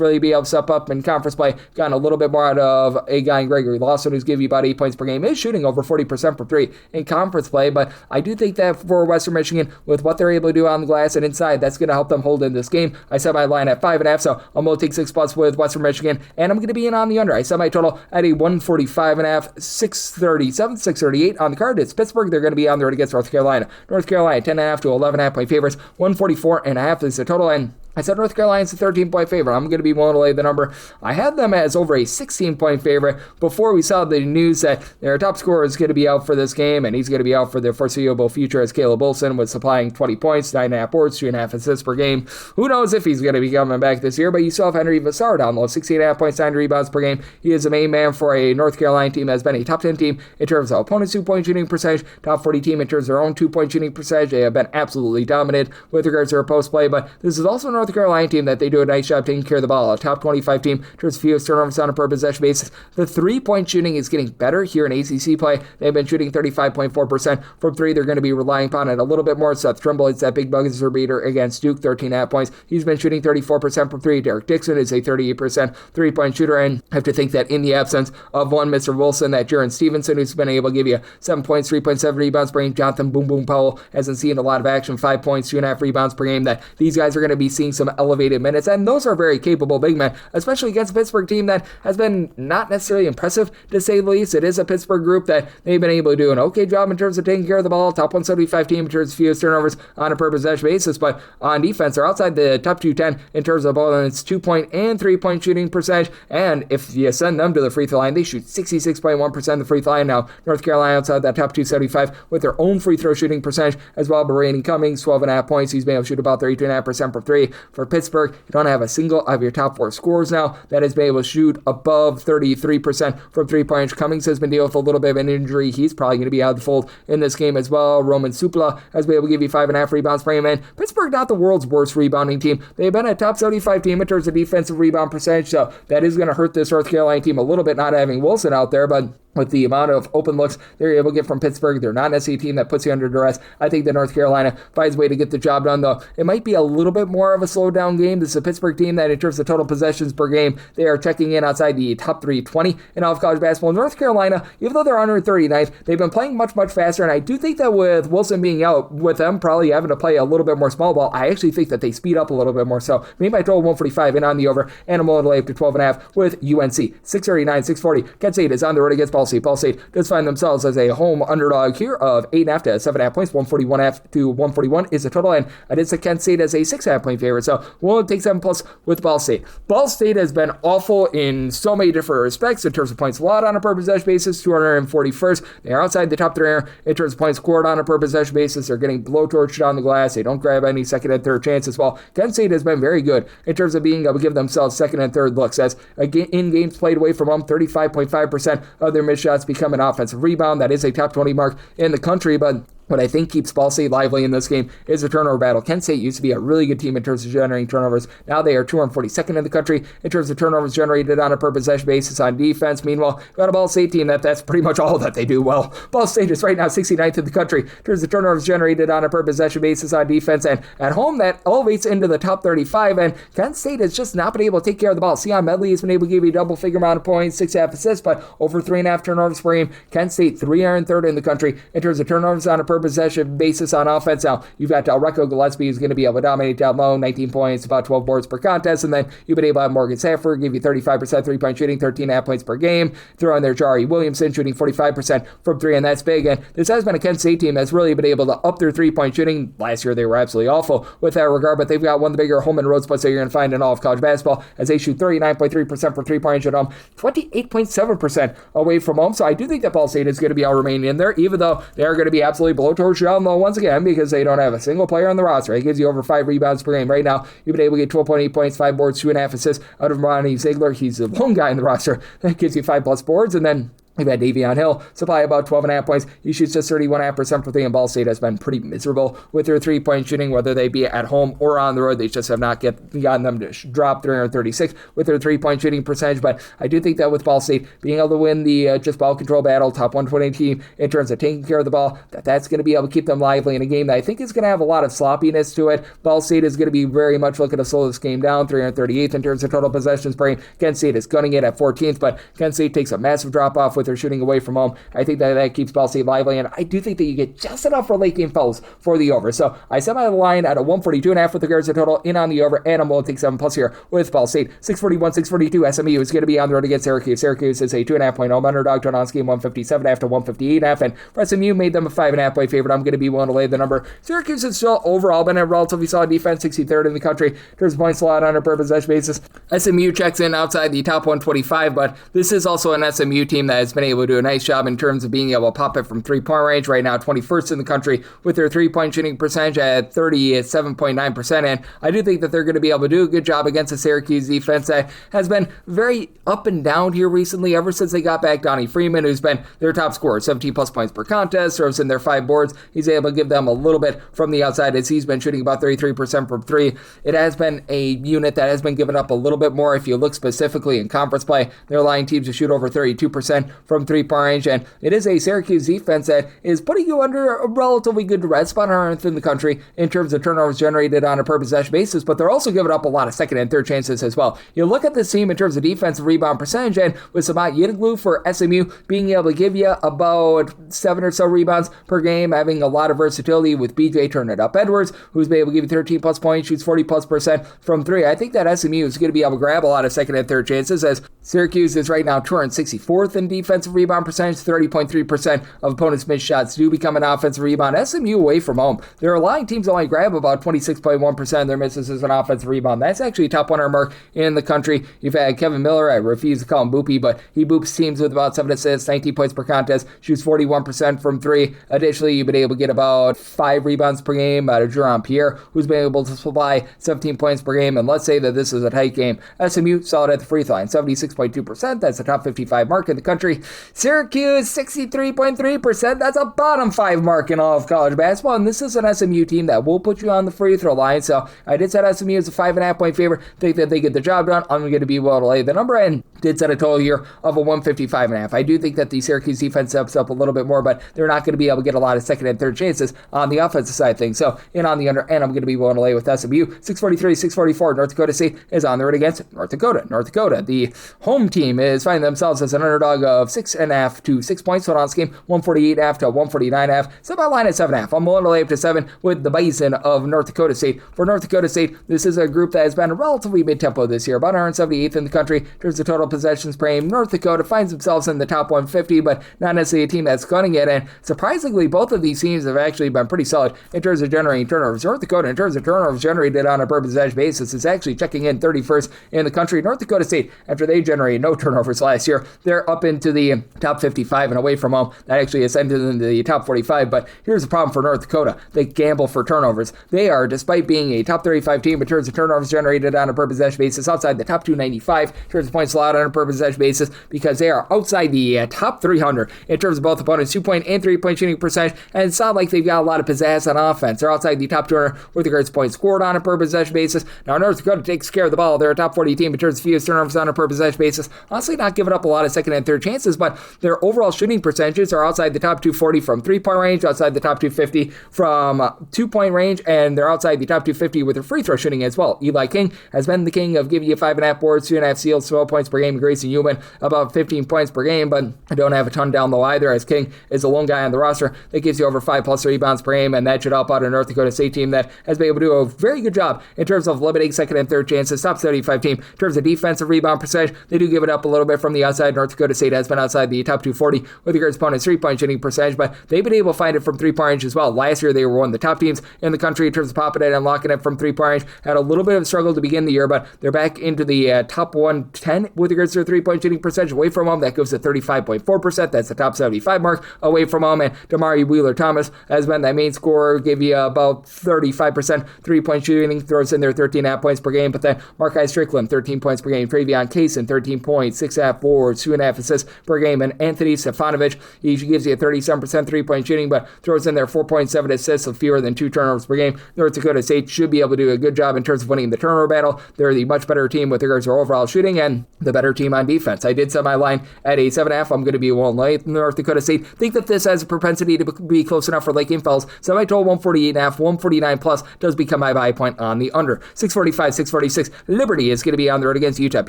really be able to step up in conference play. Gotten a little bit more out of a guy in Gregory Lawson, who's giving you about 8 points per game, is shooting over 40% from three in conference play, but I do think that for Western Michigan, with what they're able to do on the glass and inside, that's going to help them hold in this game. I set my line at 5.5, so I'm going to take 6+ with Western Michigan, and I'm going to be in on the under. I set my total at a 145.5, 637, 638 on the card. It's Pittsburgh. They're going to be on the road against North Carolina. North Carolina, 10.5 to 11.5 point favorites. 144.5 is the total, and I said North Carolina's a 13-point favorite. I'm going to be willing to lay the number. I had them as over a 16-point favorite before we saw the news that their top scorer is going to be out for this game, and he's going to be out for the foreseeable future, as Caleb Wilson was supplying 20 points, 9.5 boards, 2.5 assists per game. Who knows if he's going to be coming back this year, but you still have Henry Vassar down low, 16.5 points, 9 rebounds per game. He is the main man for a North Carolina team that has been a top 10 team in terms of opponent's two-point shooting percentage, top 40 team in terms of their own two-point shooting percentage. They have been absolutely dominant with regards to their post play, but this is also a North Carolina team that they do a nice job taking care of the ball. A top 25 team in terms of fewest turnovers on a per possession basis. The three-point shooting is getting better here in ACC play. They've been shooting 35.4% from three. They're going to be relying upon it a little bit more. Seth Trimble, it's that big buzzer beater against Duke, 13.5 points. He's been shooting 34% from three. Derek Dixon is a 38% three-point shooter, and I have to think that in the absence of one Mr. Wilson, that Jaron Stevenson, who's been able to give you 7 points, 3.7 rebounds per game. Jonathan Boom Boom Powell hasn't seen a lot of action, 5 points, 2.5 rebounds per game, that these guys are going to be seeing some elevated minutes, and those are very capable big men, especially against a Pittsburgh team that has been not necessarily impressive, to say the least. It is a Pittsburgh group that they've been able to do an okay job in terms of taking care of the ball. Top 175 team in terms of fewest turnovers on a per possession basis, but on defense, they're outside the top 210 in terms of both its 2-point and 3-point shooting percentage, and if you send them to the free throw line, they shoot 66.1% the free throw line. Now, North Carolina outside that top 275 with their own free throw shooting percentage as well. Brandon Cummings, 12.5 points. He's been able to shoot about 32.5% from three. For Pittsburgh, you don't have a single of your top 4 scorers now that has been able to shoot above 33% from three-point range. Cummings has been dealing with a little bit of an injury. He's probably going to be out of the fold in this game as well. Roman Supla has been able to give you 5.5 rebounds per game. And Pittsburgh, not the world's worst rebounding team. They've been a top 75 team in terms of defensive rebound percentage, so that is going to hurt this North Carolina team a little bit, not having Wilson out there, but with the amount of open looks they're able to get from Pittsburgh, they're not necessarily a team that puts you under duress. I think that North Carolina finds a way to get the job done, though. It might be a little bit more of a slow down game. This is a Pittsburgh team that, in terms of total possessions per game, they are checking in outside the top 320 in all of college basketball. North Carolina, even though they're under 39th, they've been playing much, much faster, and I do think that with Wilson being out, with them probably having to play a little bit more small ball, I actually think that they speed up a little bit more. So maybe I total 145 in on the over, and I'm willing to lay up to 12.5 with UNC. 639, 640. Kent State is on the road against Ball State. Ball State does find themselves as a home underdog here of 8.5 to 7.5 points. 141.5 to 141 is the total, and I did set Kent State as a 6.5 point favorite, so we'll take 7+ with Ball State. Ball State has been awful in so many different respects in terms of points allowed on a per possession basis, 241st. They are outside the top 300 in terms of points scored on a per possession basis. They're getting blowtorched on the glass. They don't grab any second and third chances. Well, Kent State has been very good in terms of being able to give themselves second and third looks, as in games played away from home, 35.5% of their missed shots become an offensive rebound. That is a top 20 mark in the country, but What I think keeps Ball State lively in this game is the turnover battle. Kent State used to be a really good team in terms of generating turnovers. Now they are 242nd in the country in terms of turnovers generated on a per possession basis on defense. Meanwhile, you've got a Ball State team that's pretty much all that they do well. Ball State is right now 69th in the country in terms of turnovers generated on a per possession basis on defense. And at home, that elevates into the top 35. And Kent State has just not been able to take care of the ball. Sion Medley has been able to give you a double-figure amount of points, 6.5 assists, but over 3.5 turnovers per game. Kent State 303rd in the country in terms of turnovers on a per possession basis on offense. Now, you've got Delreco Gillespie, who's going to be able to dominate down low, 19 points, about 12 boards per contest, and then you've been able to have Morgan Samford give you 35% three-point shooting, 13.5 points per game. Throw in there Jari Williamson shooting 45% from three, and that's big. And this has been a Kent State team that's really been able to up their three-point shooting. Last year, they were absolutely awful with that regard, but they've got one of the bigger home and road splits that you're going to find in all of college basketball, as they shoot 39.3% from three-point at home, 28.7% away from home. So I do think that Ball State is going to be able to remain in there, even though they are going to be absolutely blowtorch down low once again, because they don't have a single player on the roster. It gives you over 5 rebounds per game. Right now, you've been able to get 12.8 points, 5 boards, 2.5 assists out of Ronnie Ziegler. He's the lone guy in the roster that gives you 5+ boards, and then we've had Davion Hill supply about 12.5 points. He shoots just 31.5% from three, and Ball State has been pretty miserable with their three-point shooting, whether they be at home or on the road. They just have not gotten them to drop 336 with their three-point shooting percentage. But I do think that with Ball State being able to win the just ball control battle, top 120 team in terms of taking care of the ball, that's going to be able to keep them lively in a game that I think is going to have a lot of sloppiness to it. Ball State is going to be very much looking to slow this game down, 338th in terms of total possessions per game. Kent State is gunning it at 14th, but Kent State takes a massive drop-off with their shooting away from home. I think that keeps Ball State lively, and I do think that you get just enough for late game fouls for the over. So I set my line at a 142.5 with regards to total in on the over, and I'm willing to take 7+ here with Ball State. 641, 642. SMU is going to be on the road against Syracuse. Syracuse is a 2.5-point home underdog. Total on this game 157.5 to 158.5, and for SMU made them a 5.5-point favorite. I'm going to be willing to lay the number. Syracuse has still overall been a relatively solid defense, 63rd in the country in terms of points allowed on a per possession basis. SMU checks in outside the top 125, but this is also an SMU team that has been able to do a nice job in terms of being able to pop it from three-point range. Right now, 21st in the country with their three-point shooting percentage at 37.9%, and I do think that they're going to be able to do a good job against the Syracuse defense that has been very up and down here recently, ever since they got back Donnie Freeman, who's been their top scorer, 17+ points per contest, throws in their 5 boards. He's able to give them a little bit from the outside, as he's been shooting about 33% from three. It has been a unit that has been giving up a little bit more. If you look specifically in conference play, they're allowing teams to shoot over 32% from three-point range, and it is a Syracuse defense that is putting you under a relatively good duress, spot 100th in the country in terms of turnovers generated on a per possession basis, but they're also giving up a lot of second and third chances as well. You look at this team in terms of defensive rebound percentage, and with Samat Yedoglu for SMU being able to give you about 7 or so rebounds per game, having a lot of versatility with BJ Turn It Up Edwards, who's been able to give you 13+ points, shoots 40+% from three. I think that SMU is going to be able to grab a lot of second and third chances, as Syracuse is right now 264th in defensive rebound percentage, 30.3% of opponents' missed shots do become an offensive rebound. SMU away from home, they're allowing teams to only grab about 26.1% of their misses as an offensive rebound. That's actually a top 100 mark in the country. You've had Kevin Miller, I refuse to call him Boopy, but he boops teams with about 7 assists, 19 points per contest, shoots 41% from three. Additionally, you've been able to get about 5 rebounds per game out of Jerome Pierre, who's been able to supply 17 points per game. And let's say that this is a tight game. SMU solid at the free throw line, 76.2%. That's a top 55 mark in the country. Syracuse, 63.3%. That's a bottom 5 mark in all of college basketball. And this is an SMU team that will put you on the free throw line. So I did set SMU as a 5.5-point favorite. Think that they get the job done. I'm going to be willing to lay the number, and did set a total here of a 155.5. I do think that the Syracuse defense steps up a little bit more, but they're not going to be able to get a lot of second and third chances on the offensive side of things. So in on the under, and I'm going to be willing to lay with SMU. 643, 644. North Dakota State is on the road against North Dakota. North Dakota, the home team, is finding themselves as an underdog of 6.5 to 6 points. So on this game, 148.5 to 149.5. So my line at 7.5. I'm willing to lay up to 7 with the Bison of North Dakota State. For North Dakota State, this is a group that has been relatively mid-tempo this year, about 178th in the country in terms of total possessions per game. North Dakota finds themselves in the top 150, but not necessarily a team that's gunning it. And surprisingly, both of these teams have actually been pretty solid in terms of generating turnovers. North Dakota, in terms of turnovers generated on a per possession basis, is actually checking in 31st in the country. North Dakota State, after they generated no turnovers last year, they're up into the top 55, and away from home, that actually ascended into the top 45. But here's the problem for North Dakota. They gamble for turnovers. They are, despite being a top 35 team in terms of turnovers generated on a per possession basis, outside the top 295 in terms of points allowed on a per possession basis, because they are outside the top 300 in terms of both opponents' 2-point and 3-point shooting percentage, and it's not like they've got a lot of pizzazz on offense. They're outside the top 200 with regards to points scored on a per possession basis. Now, North Dakota takes care of the ball. They're a top 40 team in terms of fewest turnovers on a per possession basis. Honestly, not giving up a lot of second and third chances, but their overall shooting percentages are outside the top 240 from 3-point range, outside the top 250 from 2-point range, and they're outside the top 250 with their free throw shooting as well. Eli King has been the king of giving you 5.5 boards, 2.5 steals, 12 points per game. Grayson Eubank about 15 points per game, but I don't have a ton down low either, as King is the lone guy on the roster that gives you over 5+ rebounds per game, and that should help out a North Dakota State team that has been able to do a very good job in terms of limiting second and third chances. Top 75 team in terms of defensive rebound percentage. They do give it up a little bit from the outside. North Dakota State has been outside the top 240 with regards to opponents' 3-point shooting percentage, but they've been able to find it from 3-point range as well. Last year, they were one of the top teams in the country in terms of popping it and locking it from 3-point range. Had a little bit of a struggle to begin the year, but they're back into the top 110 with regards to their 3-point shooting percentage. Away from home, that goes to 35.4%. That's the top 75 mark away from home, and Damari Wheeler-Thomas has been that main scorer, give you about 35% 3-point shooting, throws in there 13.5 points per game, but then Markai Strickland, 13 points per game, Travion Kaysen, 13 points, 6.5 boards, 2.5 assists per game, and Anthony Stefanovic, he gives you a 37% 3-point shooting, but throws in there 4.7 assists with fewer than 2 turnovers per game. North Dakota State should be able to do a good job in terms of winning the turnover battle. They're the much better team with regards to overall shooting and the better team on defense. I did set my line at a 7.5. I'm going to be one late. North Dakota State think that this has a propensity to be close enough for late game fellas, so I told 148.5, 149 plus does become my buy point on the under. 645, 646. Liberty is going to be on the road against UTEP.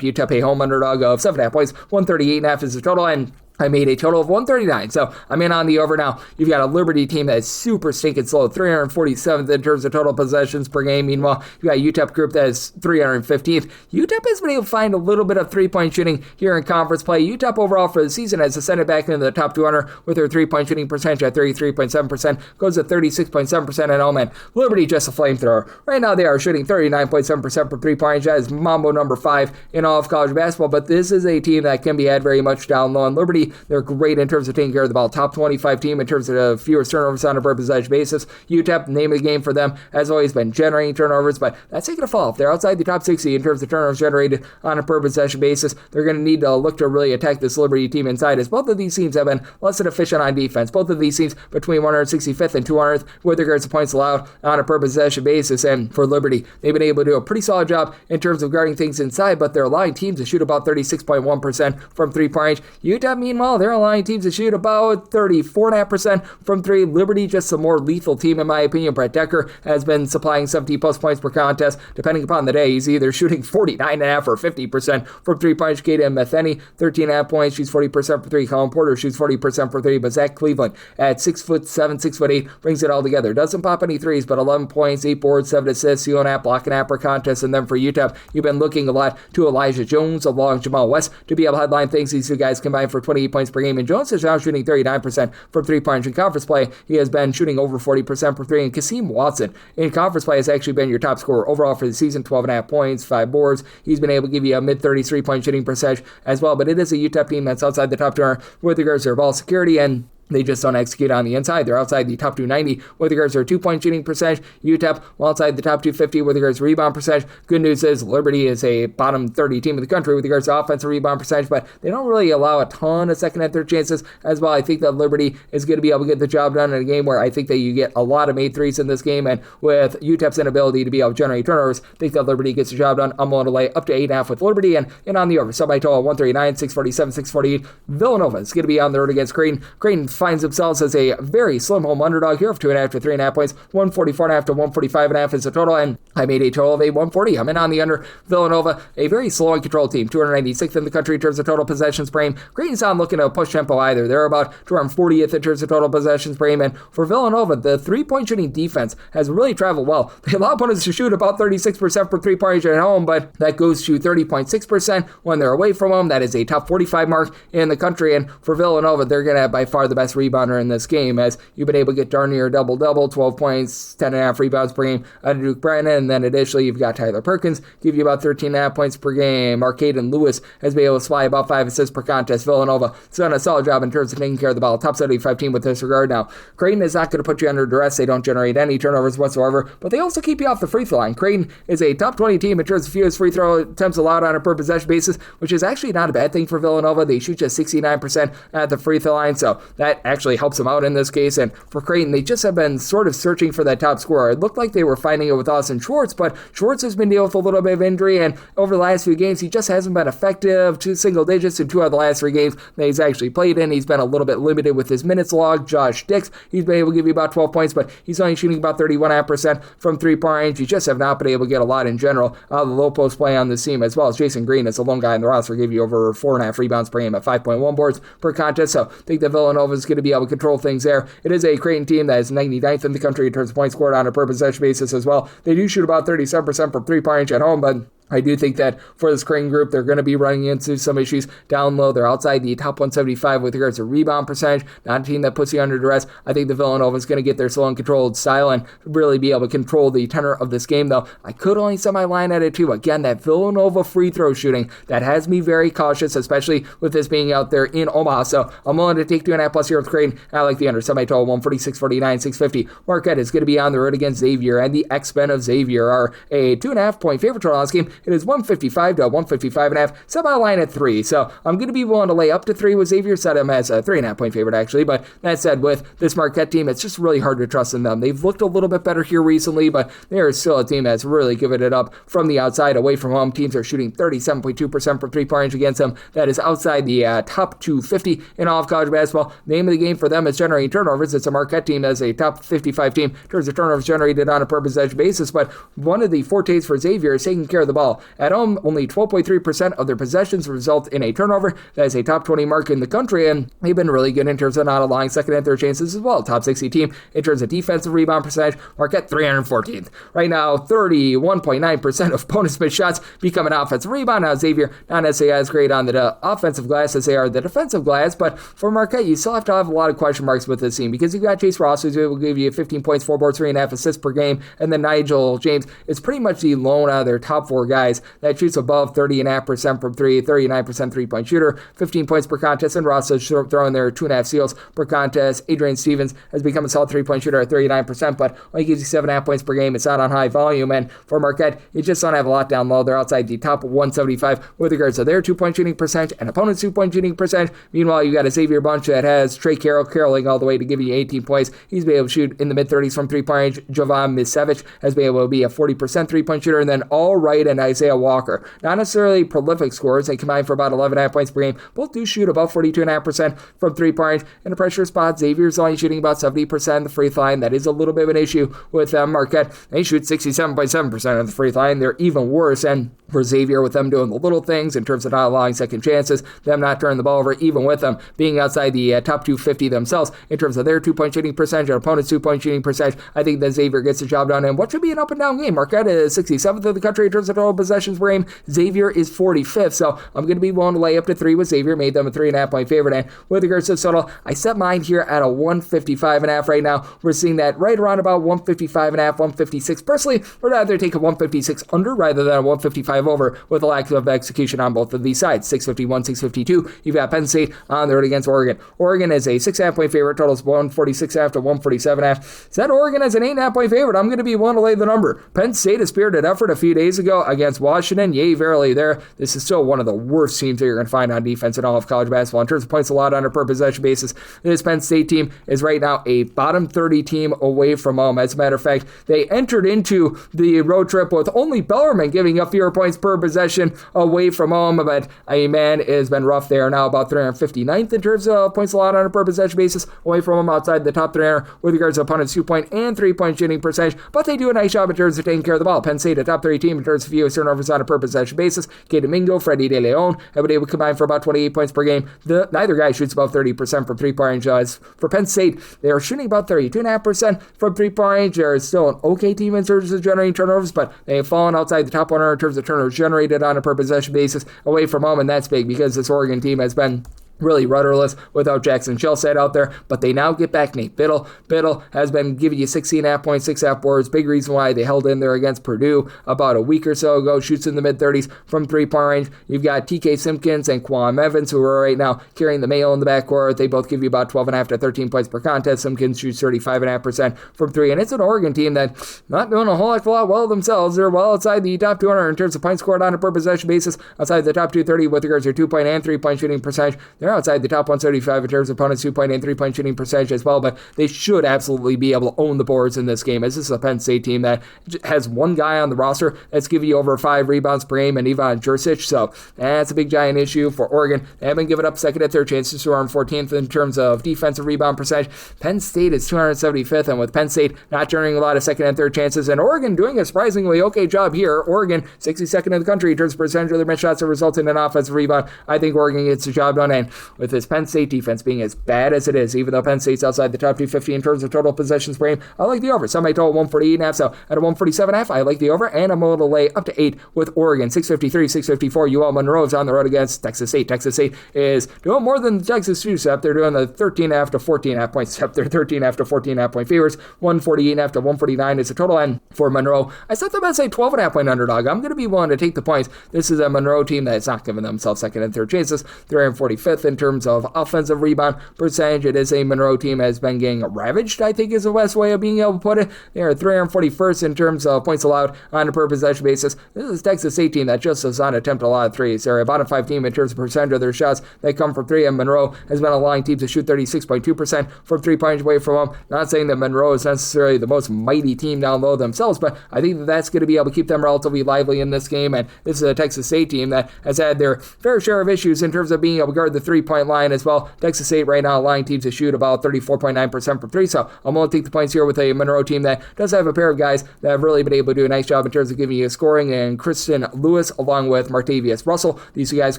UTEP a home underdog of 7.5 points. 138.5 is the total, and I made a total of 139, so I'm in on the over now. You've got a Liberty team that is super stinking slow, 347th in terms of total possessions per game. Meanwhile, you got a UTEP group that is 315th. UTEP has been able to find a little bit of 3-point shooting here in conference play. UTEP overall for the season has ascended back into the top 200 with their 3-point shooting percentage at 33.7%, goes to 36.7% at home, and Liberty just a flamethrower. Right now they are shooting 39.7% from 3-point range. That is Mambo number 5 in all of college basketball, but this is a team that can be had very much down low, and Liberty, they're great in terms of taking care of the ball. Top 25 team in terms of fewest turnovers on a per possession basis. UTEP, name of the game for them, has always been generating turnovers, but that's taking a fall. If they're outside the top 60 in terms of turnovers generated on a per possession basis, they're going to need to look to really attack this Liberty team inside, as both of these teams have been less than efficient on defense. Both of these teams between 165th and 200th with regards to points allowed on a per possession basis, and for Liberty, they've been able to do a pretty solid job in terms of guarding things inside, but they're allowing teams to shoot about 36.1% from 3-point range. UTEP, meanwhile, they're allowing teams to shoot about 34.5% from 3. Liberty, just a more lethal team in my opinion. Brett Decker has been supplying 70 plus points per contest, depending upon the day. He's either shooting 49.5 or 50% from 3-point. Kaden Metheny, 13.5 points, shoots 40% for 3. Colin Porter shoots 40% for 3, but Zach Cleveland at 6'7", 6'8", brings it all together. Doesn't pop any threes, but 11 points, 8 boards, 7 assists, steal and app, block and app per contest. And then for UTEP, you've been looking a lot to Elijah Jones along Jamal West to be able to headline things. These two guys combined for 28 points per game, and Jones is now shooting 39% from 3-point in conference play. He has been shooting over 40% for 3, and Kasim Watson in conference play has actually been your top scorer overall for the season, 12.5 points, 5 boards. He's been able to give you a mid-33 point shooting percentage as well, but it is a UTEP team that's outside the top 200 with regards to their ball security, and they just don't execute on the inside. They're outside the top 290 with regards to their 2-point shooting percentage. UTEP, well outside the top 250 with regards to rebound percentage. Good news is Liberty is a bottom 30 team in the country with regards to offensive rebound percentage, but they don't really allow a ton of second and third chances as well. I think that Liberty is going to be able to get the job done in a game where I think that you get a lot of made threes in this game, and with UTEP's inability to be able to generate turnovers, I think that Liberty gets the job done. I'm willing to lay up to 8.5 with Liberty, and on the over. So by total 139, 647, 648. Villanova is going to be on the road against Creighton. Creighton finds themselves as a very slim home underdog here of 2.5 to 3.5 points. 144.5 to 145.5 is the total, and I made a total of a 140. I'm in on the under. Villanova, a very slow and controlled team, 296th in the country in terms of total possessions per game. Creighton's not looking to push tempo either. They're about 240th in terms of total possessions per game, and for Villanova, the 3-point shooting defense has really traveled well. They allow opponents to shoot about 36% for 3-point at home, but that goes to 30.6% when they're away from home. That is a top 45 mark in the country, and for Villanova, they're going to have by far the best best rebounder in this game, as you've been able to get darn near a double-double, 12 points, 10.5 rebounds per game out of Duke Brennan, and then additionally you've got Tyler Perkins, give you about 13.5 points per game. Marcaden Lewis has been able to supply about 5 assists per contest. Villanova has done a solid job in terms of taking care of the ball. Top 75 team with this regard. Now, Creighton is not going to put you under duress. They don't generate any turnovers whatsoever, but they also keep you off the free throw line. Creighton is a top 20 team in terms of fewest free throw attempts allowed on a per possession basis, which is actually not a bad thing for Villanova. They shoot just 69% at the free throw line, so that actually helps them out in this case. And for Creighton, they just have been sort of searching for that top scorer. It looked like they were finding it with Austin Schwartz, but Schwartz has been dealing with a little bit of injury, and over the last few games, he just hasn't been effective. 2 single digits in 2 out of the last 3 games that he's actually played in. He's been a little bit limited with his minutes log. Josh Dix, he's been able to give you about 12 points, but he's only shooting about 31.5% from 3-point range. You just have not been able to get a lot in general out of the low post play on this team, as well as Jason Green as the lone guy in the roster, give you over 4.5 rebounds per game at 5.1 boards per contest. So I think that Villanova is going to be able to control things there. It is a Creighton team that is 99th in the country in terms of points scored on a per possession basis as well. They do shoot about 37% from 3-point range at home, but I do think that for this Creighton group, they're going to be running into some issues down low. They're outside the top 175 with regards to rebound percentage. Not a team that puts you under duress. I think the Villanova is going to get their slow and controlled style and really be able to control the tenor of this game, though. I could only set my line at it, too. Again, that Villanova free throw shooting, that has me very cautious, especially with this being out there in Omaha. So I'm willing to take 2.5 plus here with Creighton. I like the under. Semi-total 146, 49, 650. Marquette is going to be on the road against Xavier, and the X-Men of Xavier are a 2.5 point favorite total on this game. It is 155 to 155.5. Set my line at 3. So I'm going to be willing to lay up to 3 with Xavier. Set him as a 3.5 point favorite, actually. But that said, with this Marquette team, it's just really hard to trust in them. They've looked a little bit better here recently, but they are still a team that's really given it up from the outside. Away from home, teams are shooting 37.2% from 3-point range against them. That is outside the top 250 in all of college basketball. Name of the game for them is generating turnovers. It's a Marquette team as a top 55 team in terms of turnovers generated on a per possession basis, but one of the fortes for Xavier is taking care of the ball. At home, only 12.3% of their possessions result in a turnover. That is a top 20 mark in the country, and they've been really good in terms of not allowing second and third chances as well. Top 60 team in terms of defensive rebound percentage. Marquette 314th. Right now, 31.9% of opponents' missed shots become an offensive rebound. Now, Xavier not necessarily as great on the offensive glass as they are the defensive glass, but for Marquette, you still have to have a lot of question marks with this team, because you've got Chase Ross, who's able to give you 15 points, 4 boards, 3.5 assists per game, and then Nigel James is pretty much the lone out of their top 4 guys that shoots above 30.5% from 3, 39% 3-point shooter, 15 points per contest, and Ross is throwing their 2.5 steals per contest. Adrian Stevens has become a solid 3-point shooter at 39%, but only gives you 7.5 points per game. It's not on high volume, and for Marquette, you just don't have a lot down low. They're outside the top 175 with regards to their 2-point shooting percentage and opponents' 2-point shooting percentage. Meanwhile, you got a Xavier bunch that has Trey caroling all the way to give you 18 points. He's been able to shoot in the mid-30s from 3-point range. Jovan Misevich has been able to be a 40% 3-point shooter, and then All Right and Isaiah Walker. Not necessarily prolific scorers. They combine for about 11.5 points per game. Both do shoot about 42.5% from 3-point range. In a pressure spot, Xavier's only shooting about 70% of the free throw line. That is a little bit of an issue with them. Marquette, they shoot 67.7% of the free throw line. They're even worse, and for Xavier, with them doing the little things in terms of not allowing second chances, them not turning the ball over, even with them being outside the top 250 themselves in terms of their 2-point shooting percentage and opponents' 2-point shooting percentage, I think that Xavier gets the job done in what should be an up and down game. Marquette is 67th in the country in terms of total possessions per game. Xavier is 45th, so I'm going to be willing to lay up to 3 with Xavier, made them a 3.5 point favorite. And with regards to the total, I set mine here at a 155.5 right now. We're seeing that right around about 155.5, 156. Personally, we'd rather take a 156 under rather than a 155 over, with a lack of execution on both of these sides. 651, 652. You've got Penn State on the road against Oregon. Oregon is a 6.5 point favorite. Totals 146.5 to 147.5. Set Oregon as an 8.5 point favorite. I'm going to be willing to lay the number. Penn State, a spirited effort a few days ago against Washington. Yay, verily there. This is still one of the worst teams that you're going to find on defense in all of college basketball. In terms of points allowed on a per possession basis, this Penn State team is right now a bottom 30 team away from home. As a matter of fact, they entered into the road trip with only Bellarmine giving up fewer points per possession away from home, but it has been rough. They are now about 359th in terms of points allowed on a per possession basis away from home, outside the top 300 with regards to opponents' 2-point and 3-point shooting percentage, but they do a nice job in terms of taking care of the ball. Penn State, a top 30 team in terms of fewest turnovers on a per possession basis. Kade Domingo, Freddie De Leon have been able to combine for about 28 points per game. Neither guy shoots above 30% from 3-point range. For Penn State, they are shooting about 32.5% from 3-point range. They're still an okay team in terms of generating turnovers, but they have fallen outside the top 100 in terms of turnovers generated on a per possession basis away from home, and that's big because this Oregon team has been really rudderless without Jackson Shellstat out there, but they now get back Nate Biddle. Biddle has been giving you 16.5 points, 6.5 boards. Big reason why they held in there against Purdue about a week or so ago. Shoots in the mid-30s from three-point range. You've got TK Simpkins and Quam Evans, who are right now carrying the mail in the backcourt. They both give you about 12.5 to 13 points per contest. Simpkins shoots 35.5% from three, and it's an Oregon team that's not doing a whole heck of a lot well themselves. They're well outside the top 200 in terms of points scored on a per possession basis, outside the top 230 with regards to their 2-point and 3-point shooting percentage. They're outside the top 175 in terms of opponents' 2-point and 3-point shooting percentage as well, but they should absolutely be able to own the boards in this game, as this is a Penn State team that has one guy on the roster that's giving you over 5 rebounds per game, and Ivan Jurcic, so that's a big giant issue for Oregon. They haven't given up second and third chances, who are on 14th in terms of defensive rebound percentage. Penn State is 275th, and with Penn State not generating a lot of second and third chances, and Oregon doing a surprisingly okay job here. Oregon, 62nd in the country in terms of percentage of their missed shots that result in an offensive rebound. I think Oregon gets the job done, and with this Penn State defense being as bad as it is, even though Penn State's outside the top 250 in terms of total possessions per game, I like the over. Some may total 148.5, so at a 147.5, I like the over, and I'm going to lay up to 8 with Oregon. 653, 654, UL Monroe is on the road against Texas State. Texas State is doing more than the Texas 2 step. They're doing the 13.5 to 14.5 point step. They're 13.5 to 14.5 point favorites. 148.5 to 149 is the total, and for Monroe, I set them as a 12.5 point underdog. I'm going to be willing to take the points. This is a Monroe team that's not giving themselves second and third chances. They're in 45th in terms of offensive rebound percentage. It is a Monroe team that has been getting ravaged, I think is the best way of being able to put it. They are 341st in terms of points allowed on a per possession basis. This is Texas State team that just does not attempt a lot of threes. They're a bottom 5 team in terms of percentage of their shots that come from three, and Monroe has been allowing teams to shoot 36.2% from 3 points away from them. Not saying that Monroe is necessarily the most mighty team down low themselves, but I think that that's going to be able to keep them relatively lively in this game, and this is a Texas State team that has had their fair share of issues in terms of being able to guard the 3-point line as well. Texas State right now allowing teams to shoot about 34.9% from 3, so I'm going to take the points here with a Monroe team that does have a pair of guys that have really been able to do a nice job in terms of giving you scoring, and Kristen Lewis along with Martavius Russell. These two guys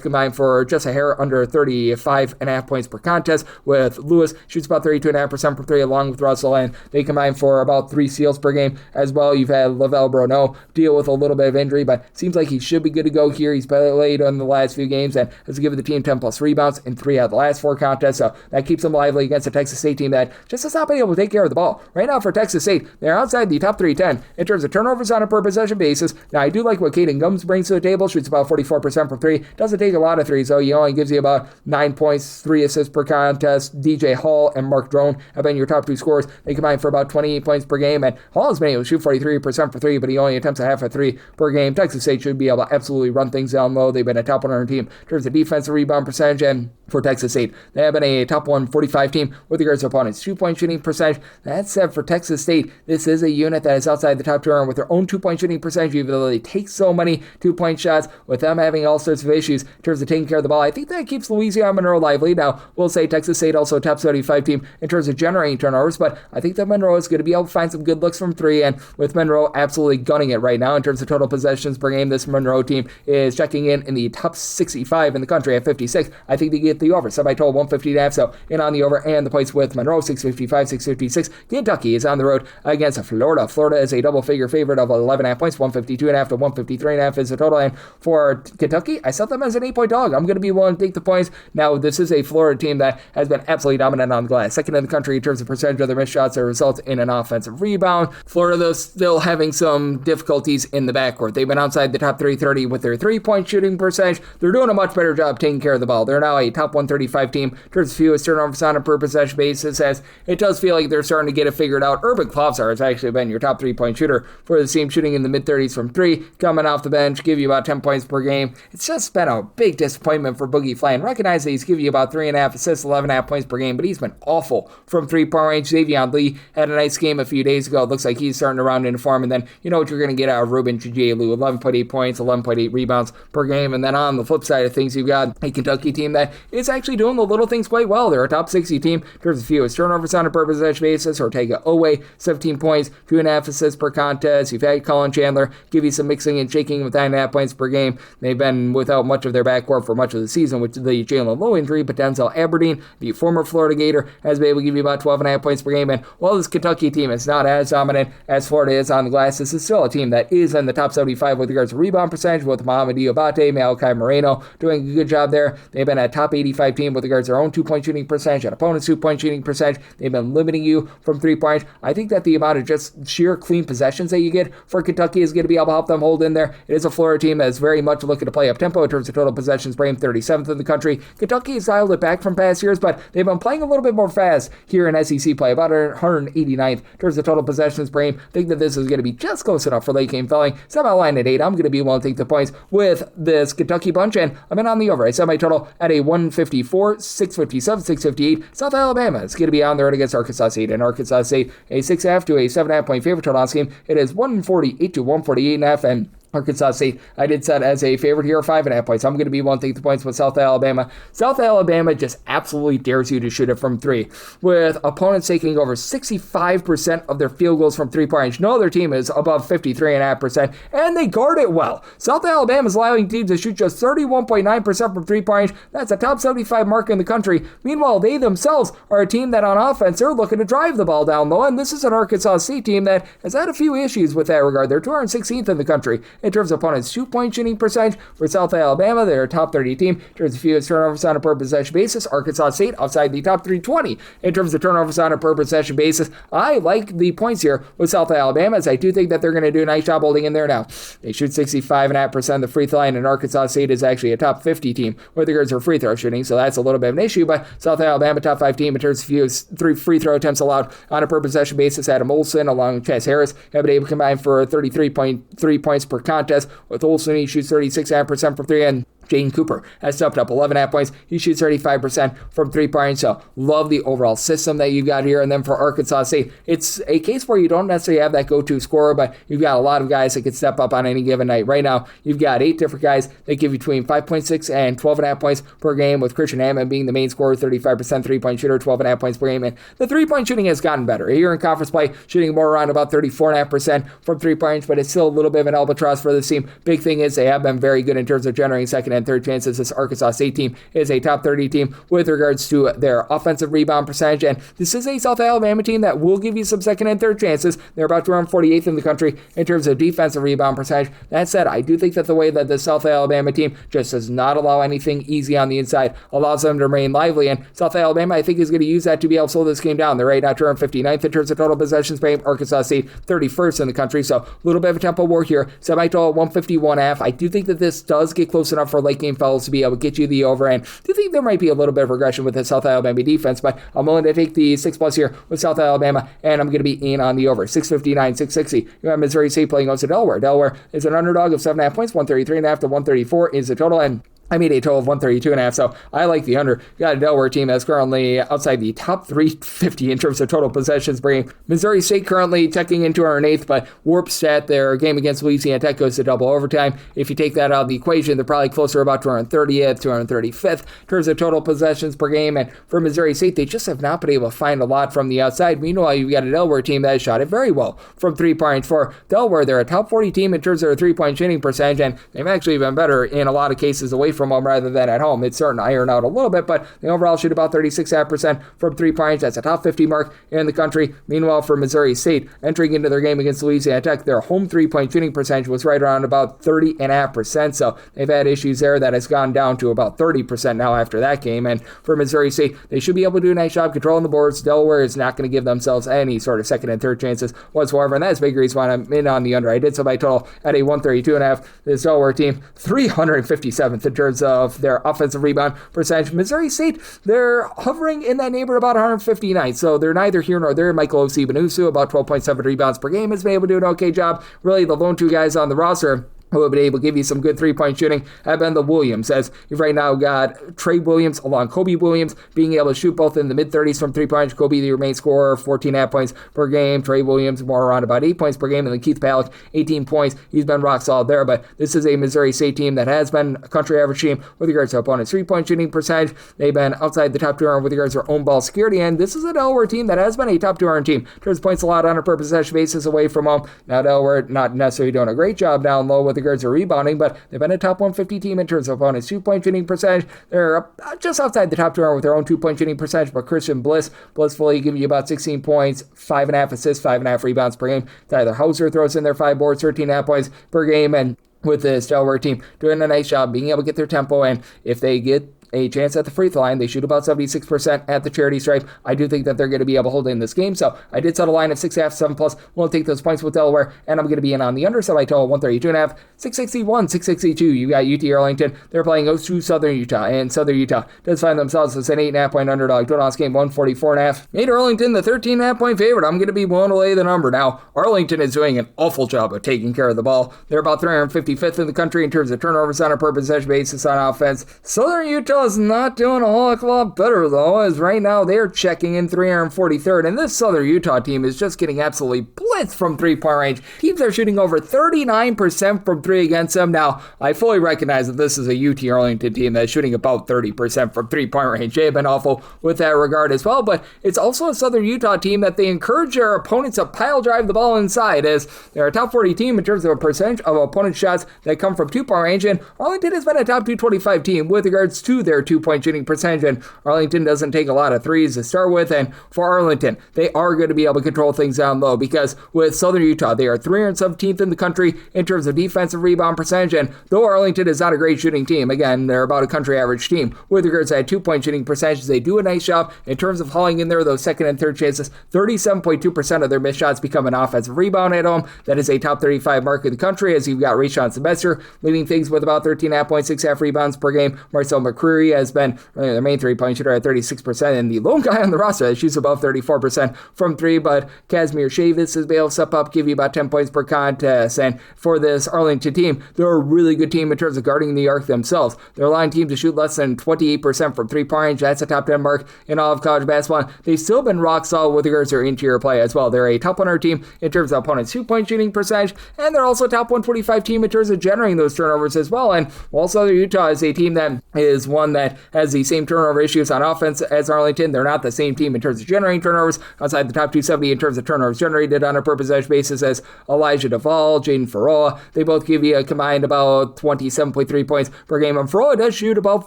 combine for just a hair under 35.5 points per contest, with Lewis shoots about 32.5% from 3 along with Russell, and they combine for about 3 steals per game as well. You've had Lavelle Broneau deal with a little bit of injury, but seems like he should be good to go here. He's played in the last few games and has given the team 10 plus rebounds in 3 out of the last 4 contests, so that keeps them lively against a Texas State team that just has not been able to take care of the ball. Right now for Texas State, they're outside the top 310 in terms of turnovers on a per possession basis. Now I do like what Caden Gums brings to the table. Shoots about 44% from 3. Doesn't take a lot of threes, so he only gives you about 9 points, 3 assists per contest. DJ Hall and Mark Drone have been your top 2 scorers. They combine for about 28 points per game, and Hall has been able to shoot 43% for 3, but he only attempts a half a 3 per game. Texas State should be able to absolutely run things down low. They've been a top 100 team in terms of defensive rebound percentage, and for Texas State, they have been a top 145 team with regards to opponents' 2-point shooting percentage. That said, for Texas State, this is a unit that is outside the top 200 with their own 2-point shooting percentage, even though they take so many 2-point shots, with them having all sorts of issues in terms of taking care of the ball. I think that keeps Louisiana Monroe lively. Now, we'll say Texas State also a top 75 team in terms of generating turnovers, but I think that Monroe is going to be able to find some good looks from 3, and with Monroe absolutely gunning it right now in terms of total possessions per game, this Monroe team is checking in the top 65 in the country at 56. I think they get the over. Semi total 150.5, so in on the over and the points with Monroe. 655, 656. Kentucky is on the road against Florida. Florida is a double-figure favorite of 11.5 points. 152.5 to 153.5 is the total, and for Kentucky, I set them as an 8-point dog. I'm going to be willing to take the points. Now, this is a Florida team that has been absolutely dominant on the glass. Second in the country in terms of percentage of their missed shots that result in an offensive rebound. Florida, though, still having some difficulties in the backcourt. They've been outside the top 330 with their 3-point shooting percentage. They're doing a much better job taking care of the ball. They're now a top 135 team in terms of fewest turnovers on a per possession basis, as it does feel like they're starting to get it figured out. Urban Klopsar has actually been your top 3-point shooter for the team, shooting in the mid-30s from 3, coming off the bench, give you about 10 points per game. It's just been a big disappointment for Boogie Flan. Recognize that he's giving you about 3.5 assists, 11.5 points per game, but he's been awful from 3-point range. Xavier Lee had a nice game a few days ago. It looks like he's starting to round into form, and then you know what you're going to get out of Ruben Chijielu, 11.8 points, 11.8 rebounds per game, and then on the flip side of things, you've got a Kentucky team that is actually doing the little things quite well. They're a top 60 team in terms of fewest turnovers on a per possession basis. Ortega Owe, 17 points, 2.5 assists per contest. You've had Colin Chandler give you some mixing and shaking with 9.5 points per game. They've been without much of their backcourt for much of the season with the Jalen Lowe injury, but Denzel Aberdeen, the former Florida Gator, has been able to give you about 12.5 points per game. And while this Kentucky team is not as dominant as Florida is on the glass, this is still a team that is in the top 75 with regards to rebound percentage, with Mohamed Diabate, Malachi Moreno doing a good job there. They've been at top top 85 team with regards to their own 2-point shooting percentage and opponents' 2-point shooting percentage. They've been limiting you from 3-point. I think that the amount of just sheer clean possessions that you get for Kentucky is going to be able to help them hold in there. It is a Florida team that is very much looking to play up tempo in terms of total possessions per game, 37th in the country. Kentucky has dialed it back from past years, but they've been playing a little bit more fast here in SEC play, about 189th in terms of total possessions per game. I think that this is going to be just close enough for late game filling. Semi line at 8. I'm going to be willing to take the points with this Kentucky bunch, and I'm in on the over. A semi-total at a 154, 657, 658. South Alabama is going to be on the road against Arkansas State, and Arkansas State a 6.5 to a 7.5 point favorite total on this game. It is 148 to 148.5, and Arkansas State, I did set as a favorite here, 5.5 points. I'm going to be willing to take the points with South Alabama. South Alabama just absolutely dares you to shoot it from 3, with opponents taking over 65% of their field goals from 3-point range. No other team is above 53.5%, and they guard it well. South Alabama is allowing teams to shoot just 31.9% from 3-point range. That's a top 75 mark in the country. Meanwhile, they themselves are a team that on offense, they're looking to drive the ball down low, and this is an Arkansas State team that has had a few issues with that regard. They're 216th in the country in terms of opponents' 2-point shooting percentage. For South Alabama, they're a top 30 team in terms of fewest turnovers on a per possession basis. Arkansas State outside the top 320 in terms of turnovers on a per possession basis. I like the points here with South Alabama, as I do think that they're going to do a nice job holding in there now. They shoot 65.5% the free throw line, and Arkansas State is actually a top 50 team with regards to free throw shooting, so that's a little bit of an issue, but South Alabama, top 5 team in terms of fewest 3 free throw attempts allowed on a per possession basis. Adam Olson along with Chaz Harris have been able to combine for 33.3 points per contest. With Olson, he shoots 36.5% from 3, and Jaden Cooper has stepped up 11.5 points. He shoots 35% from 3-point. So love the overall system that you've got here. And then for Arkansas State, it's a case where you don't necessarily have that go-to scorer, but you've got a lot of guys that can step up on any given night. Right now, you've got 8 different guys that give you between 5.6 and 12.5 points per game, with Christian Hammond being the main scorer, 35% 3-point shooter, 12.5 points per game. And the 3-point shooting has gotten better. Here in conference play, shooting more around about 34.5% from 3-point, but it's still a little bit of an albatross for this team. Big thing is they have been very good in terms of generating second and third chances. This Arkansas State team is a top 30 team with regards to their offensive rebound percentage, and this is a South Alabama team that will give you some second and third chances. They're about to run 48th in the country in terms of defensive rebound percentage. That said, I do think that the way that the South Alabama team just does not allow anything easy on the inside allows them to remain lively, and South Alabama, I think, is going to use that to be able to slow this game down. They're right now to run 59th in terms of total possessions per game. Arkansas State 31st in the country, so a little bit of a tempo war here. Semi-total 151.5. I do think that this does get close enough for late game fellas to be able to get you the over, and I do think there might be a little bit of regression with the South Alabama defense, but I'm willing to take the 6+ here with South Alabama, and I'm going to be in on the over. 659, 660. You have Missouri State playing against Delaware. Delaware is an underdog of 7.5 points, 133.5 to 134 is the total, and I made a total of 132.5, so I like the under. You got a Delaware team that's currently outside the top 350 in terms of total possessions per game. Missouri State currently checking in 208th, but warp stat, their game against Louisiana Tech goes to double overtime. If you take that out of the equation, they're probably closer about 230th, 235th in terms of total possessions per game. And for Missouri State, they just have not been able to find a lot from the outside. Meanwhile, you've got a Delaware team that has shot it very well from 3-point. For Delaware, they're a top 40 team in terms of their 3-point shooting percentage, and they've actually been better in a lot of cases away from home rather than at home. It's starting to iron out a little bit, but they overall shoot about 36.5% from 3-point. That's a top 50 mark in the country. Meanwhile, for Missouri State, entering into their game against Louisiana Tech, their home 3-point shooting percentage was right around about 30.5%, so they've had issues there that has gone down to about 30% now after that game. And for Missouri State, they should be able to do a nice job controlling the boards. Delaware is not going to give themselves any sort of second and third chances whatsoever, and that's a big reason why I'm in on the under. I did so by total at a 132.5. This Delaware team, 357th in terms of their offensive rebound percentage. Missouri State, they're hovering in that neighborhood about 159, so they're neither here nor there. Michael Osibanusu, about 12.7 rebounds per game, has been able to do an okay job. Really, the lone two guys on the roster who have been able to give you some good 3-point shooting have been the Williams, as you've right now got Trey Williams along Kobe Williams being able to shoot both in the mid-30s from 3-point. Kobe, the main scorer, 14.5 points per game. Trey Williams more around about 8 points per game, and then Keith Palak, 18 points. He's been rock solid there, but this is a Missouri State team that has been a country average team with regards to opponents' 3-point shooting percentage. They've been outside the top 200 with regards to their own ball security, and this is a Delaware team that has been a top 200 team in terms of points allowed on a per possession basis away from home. Now Delaware not necessarily doing a great job down low with regards to rebounding, but they've been a top 150 team in terms of opponents' 2-point shooting percentage. They're just outside the top 200 with their own 2-point shooting percentage, but Christian blissfully giving you about 16 points, 5.5 assists, 5.5 rebounds per game. Tyler Hauser throws in their 5 boards, 13.5 points per game, and with this Delaware team doing a nice job being able to get their tempo, and if they get a chance at the free throw line. They shoot about 76% at the charity stripe. I do think that they're going to be able to hold in this game. So I did set a line of 6.5, 7+. We'll take those points with Delaware, and I'm going to be in on the under. So I total 132.5, 661, 662. You got UT Arlington. They're playing host to Southern Utah, and Southern Utah does find themselves as an 8.5 point underdog. Total on this game 144.5. Made Arlington the 13.5 point favorite. I'm going to be willing to lay the number. Now, Arlington is doing an awful job of taking care of the ball. They're about 355th in the country in terms of turnovers on a per possession basis on offense. Southern Utah is not doing a whole heck of a lot better, though, as right now they're checking in 343rd, and this Southern Utah team is just getting absolutely blitzed from three-point range. Teams are shooting over 39% from three against them. Now, I fully recognize that this is a UT Arlington team that's shooting about 30% from three-point range. They have been awful with that regard as well, but it's also a Southern Utah team that they encourage their opponents to pile drive the ball inside, as they're a top 40 team in terms of a percentage of opponent shots that come from two-point range, and Arlington has been a top 225 team with regards to their two-point shooting percentage, and Arlington doesn't take a lot of threes to start with, and for Arlington, they are going to be able to control things down low, because with Southern Utah, they are 317th in the country in terms of defensive rebound percentage, and though Arlington is not a great shooting team, again, they're about a country average team with regards to that two-point shooting percentages. They do a nice job in terms of hauling in there those second and third chances. 37.2% of their missed shots become an offensive rebound at home. That is a top 35 mark in the country, as you've got Rayshon Semester leading things with about 13.5 points, 6.5 rebounds per game. Marcel McCreary has been their main three-point shooter at 36%, and the lone guy on the roster that shoots above 34% from three, but Casimir Chavis is able to step up, give you about 10 points per contest, and for this Arlington team, they're a really good team in terms of guarding the arc themselves. They're allowing teams to shoot less than 28% from three-point range. That's a top 10 mark in all of college basketball. They've still been rock solid with regards to their interior play as well. They're a top 100 team in terms of opponents' two-point shooting percentage, and they're also a top 125 team in terms of generating those turnovers as well. And while Southern Utah is a team that is one that has the same turnover issues on offense as Arlington, they're not the same team in terms of generating turnovers outside the top 270 in terms of turnovers generated on a per possession basis as Elijah Duvall, Jaden Faroa. They both give you a combined about 27.3 points per game. And Faroa does shoot about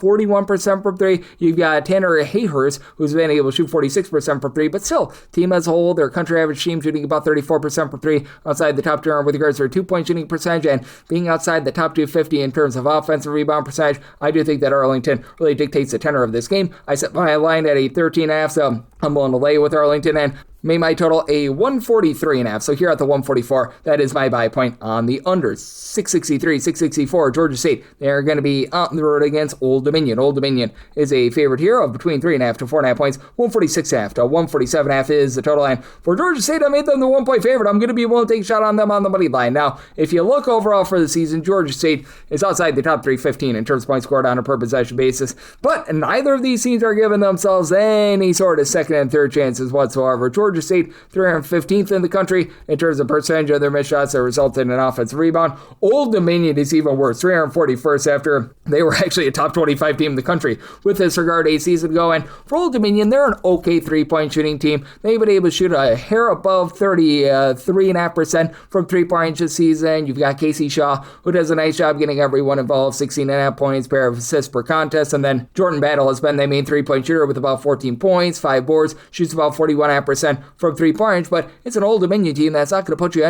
41% from three. You've got Tanner Hayhurst, who's been able to shoot 46% from three, but still, team as a whole, their country average team shooting about 34% from three outside the top 200 with regards to their two-point shooting percentage, and being outside the top 250 in terms of offensive rebound percentage. I do think that Arlington really dictates the tenor of this game. I set my line at a 13.5, so I'm willing to lay with Arlington, and made my total a 143.5. So here at the 144, that is my buy point on the unders. 663, 664, Georgia State. They're going to be on the road against Old Dominion. Old Dominion is a favorite here of between 3.5 to 4.5 points. 146.5 to 147.5 is the total line. For Georgia State, I made them the 1 point favorite. I'm going to be willing to take a shot on them on the money line. Now, if you look overall for the season, Georgia State is outside the top 315 in terms of points scored on a per possession basis, but neither of these teams are giving themselves any sort of second and third chances whatsoever. Georgia State, 315th in the country in terms of percentage of their missed shots that resulted in an offensive rebound. Old Dominion is even worse, 341st after they were actually a top 25 team in the country with this regard a season ago. And for Old Dominion, they're an okay three-point shooting team. They've been able to shoot a hair above 33.5% from three-point range this season. You've got Casey Shaw, who does a nice job getting everyone involved, 16.5 points, pair of assists per contest. And then Jordan Battle has been their main three-point shooter with about 14 points, 5 boards, shoots about 41.5% from three-point range, but it's an Old Dominion team that's not going to put you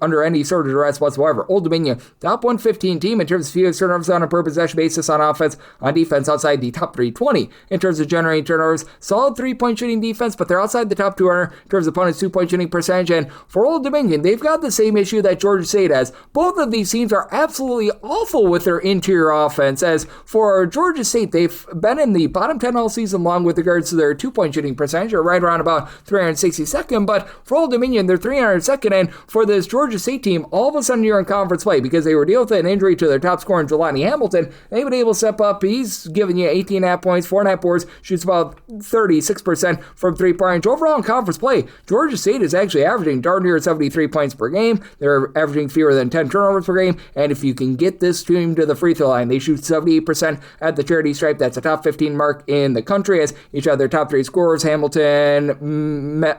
under any sort of duress whatsoever. Old Dominion, top 115 team in terms of fewest turnovers on a per possession basis on offense. On defense, outside the top 320 in terms of generating turnovers. Solid three-point shooting defense, but they're outside the top 200 in terms of opponents' two-point shooting percentage. And for Old Dominion, they've got the same issue that Georgia State has. Both of these teams are absolutely awful with their interior offense. As for Georgia State, they've been in the bottom 10 all season long with regards to their two-point shooting percentage, or right around about 362nd. But for Old Dominion, they're 302nd. And for this Georgia State team, all of a sudden you're in conference play because they were dealing with an injury to their top scorer, Jelani Hamilton. They've been able to step up. He's giving you 18.5 points, 4.5 boards, shoots about 36% from three-point range. Overall in conference play, Georgia State is actually averaging darn near 73 points per game. They're averaging fewer than 10 turnovers per game. And if you can get this team to the free throw line, they shoot 78% at the charity stripe. That's a top 15 mark in the country, as each of their top 3 scorers, Hamilton,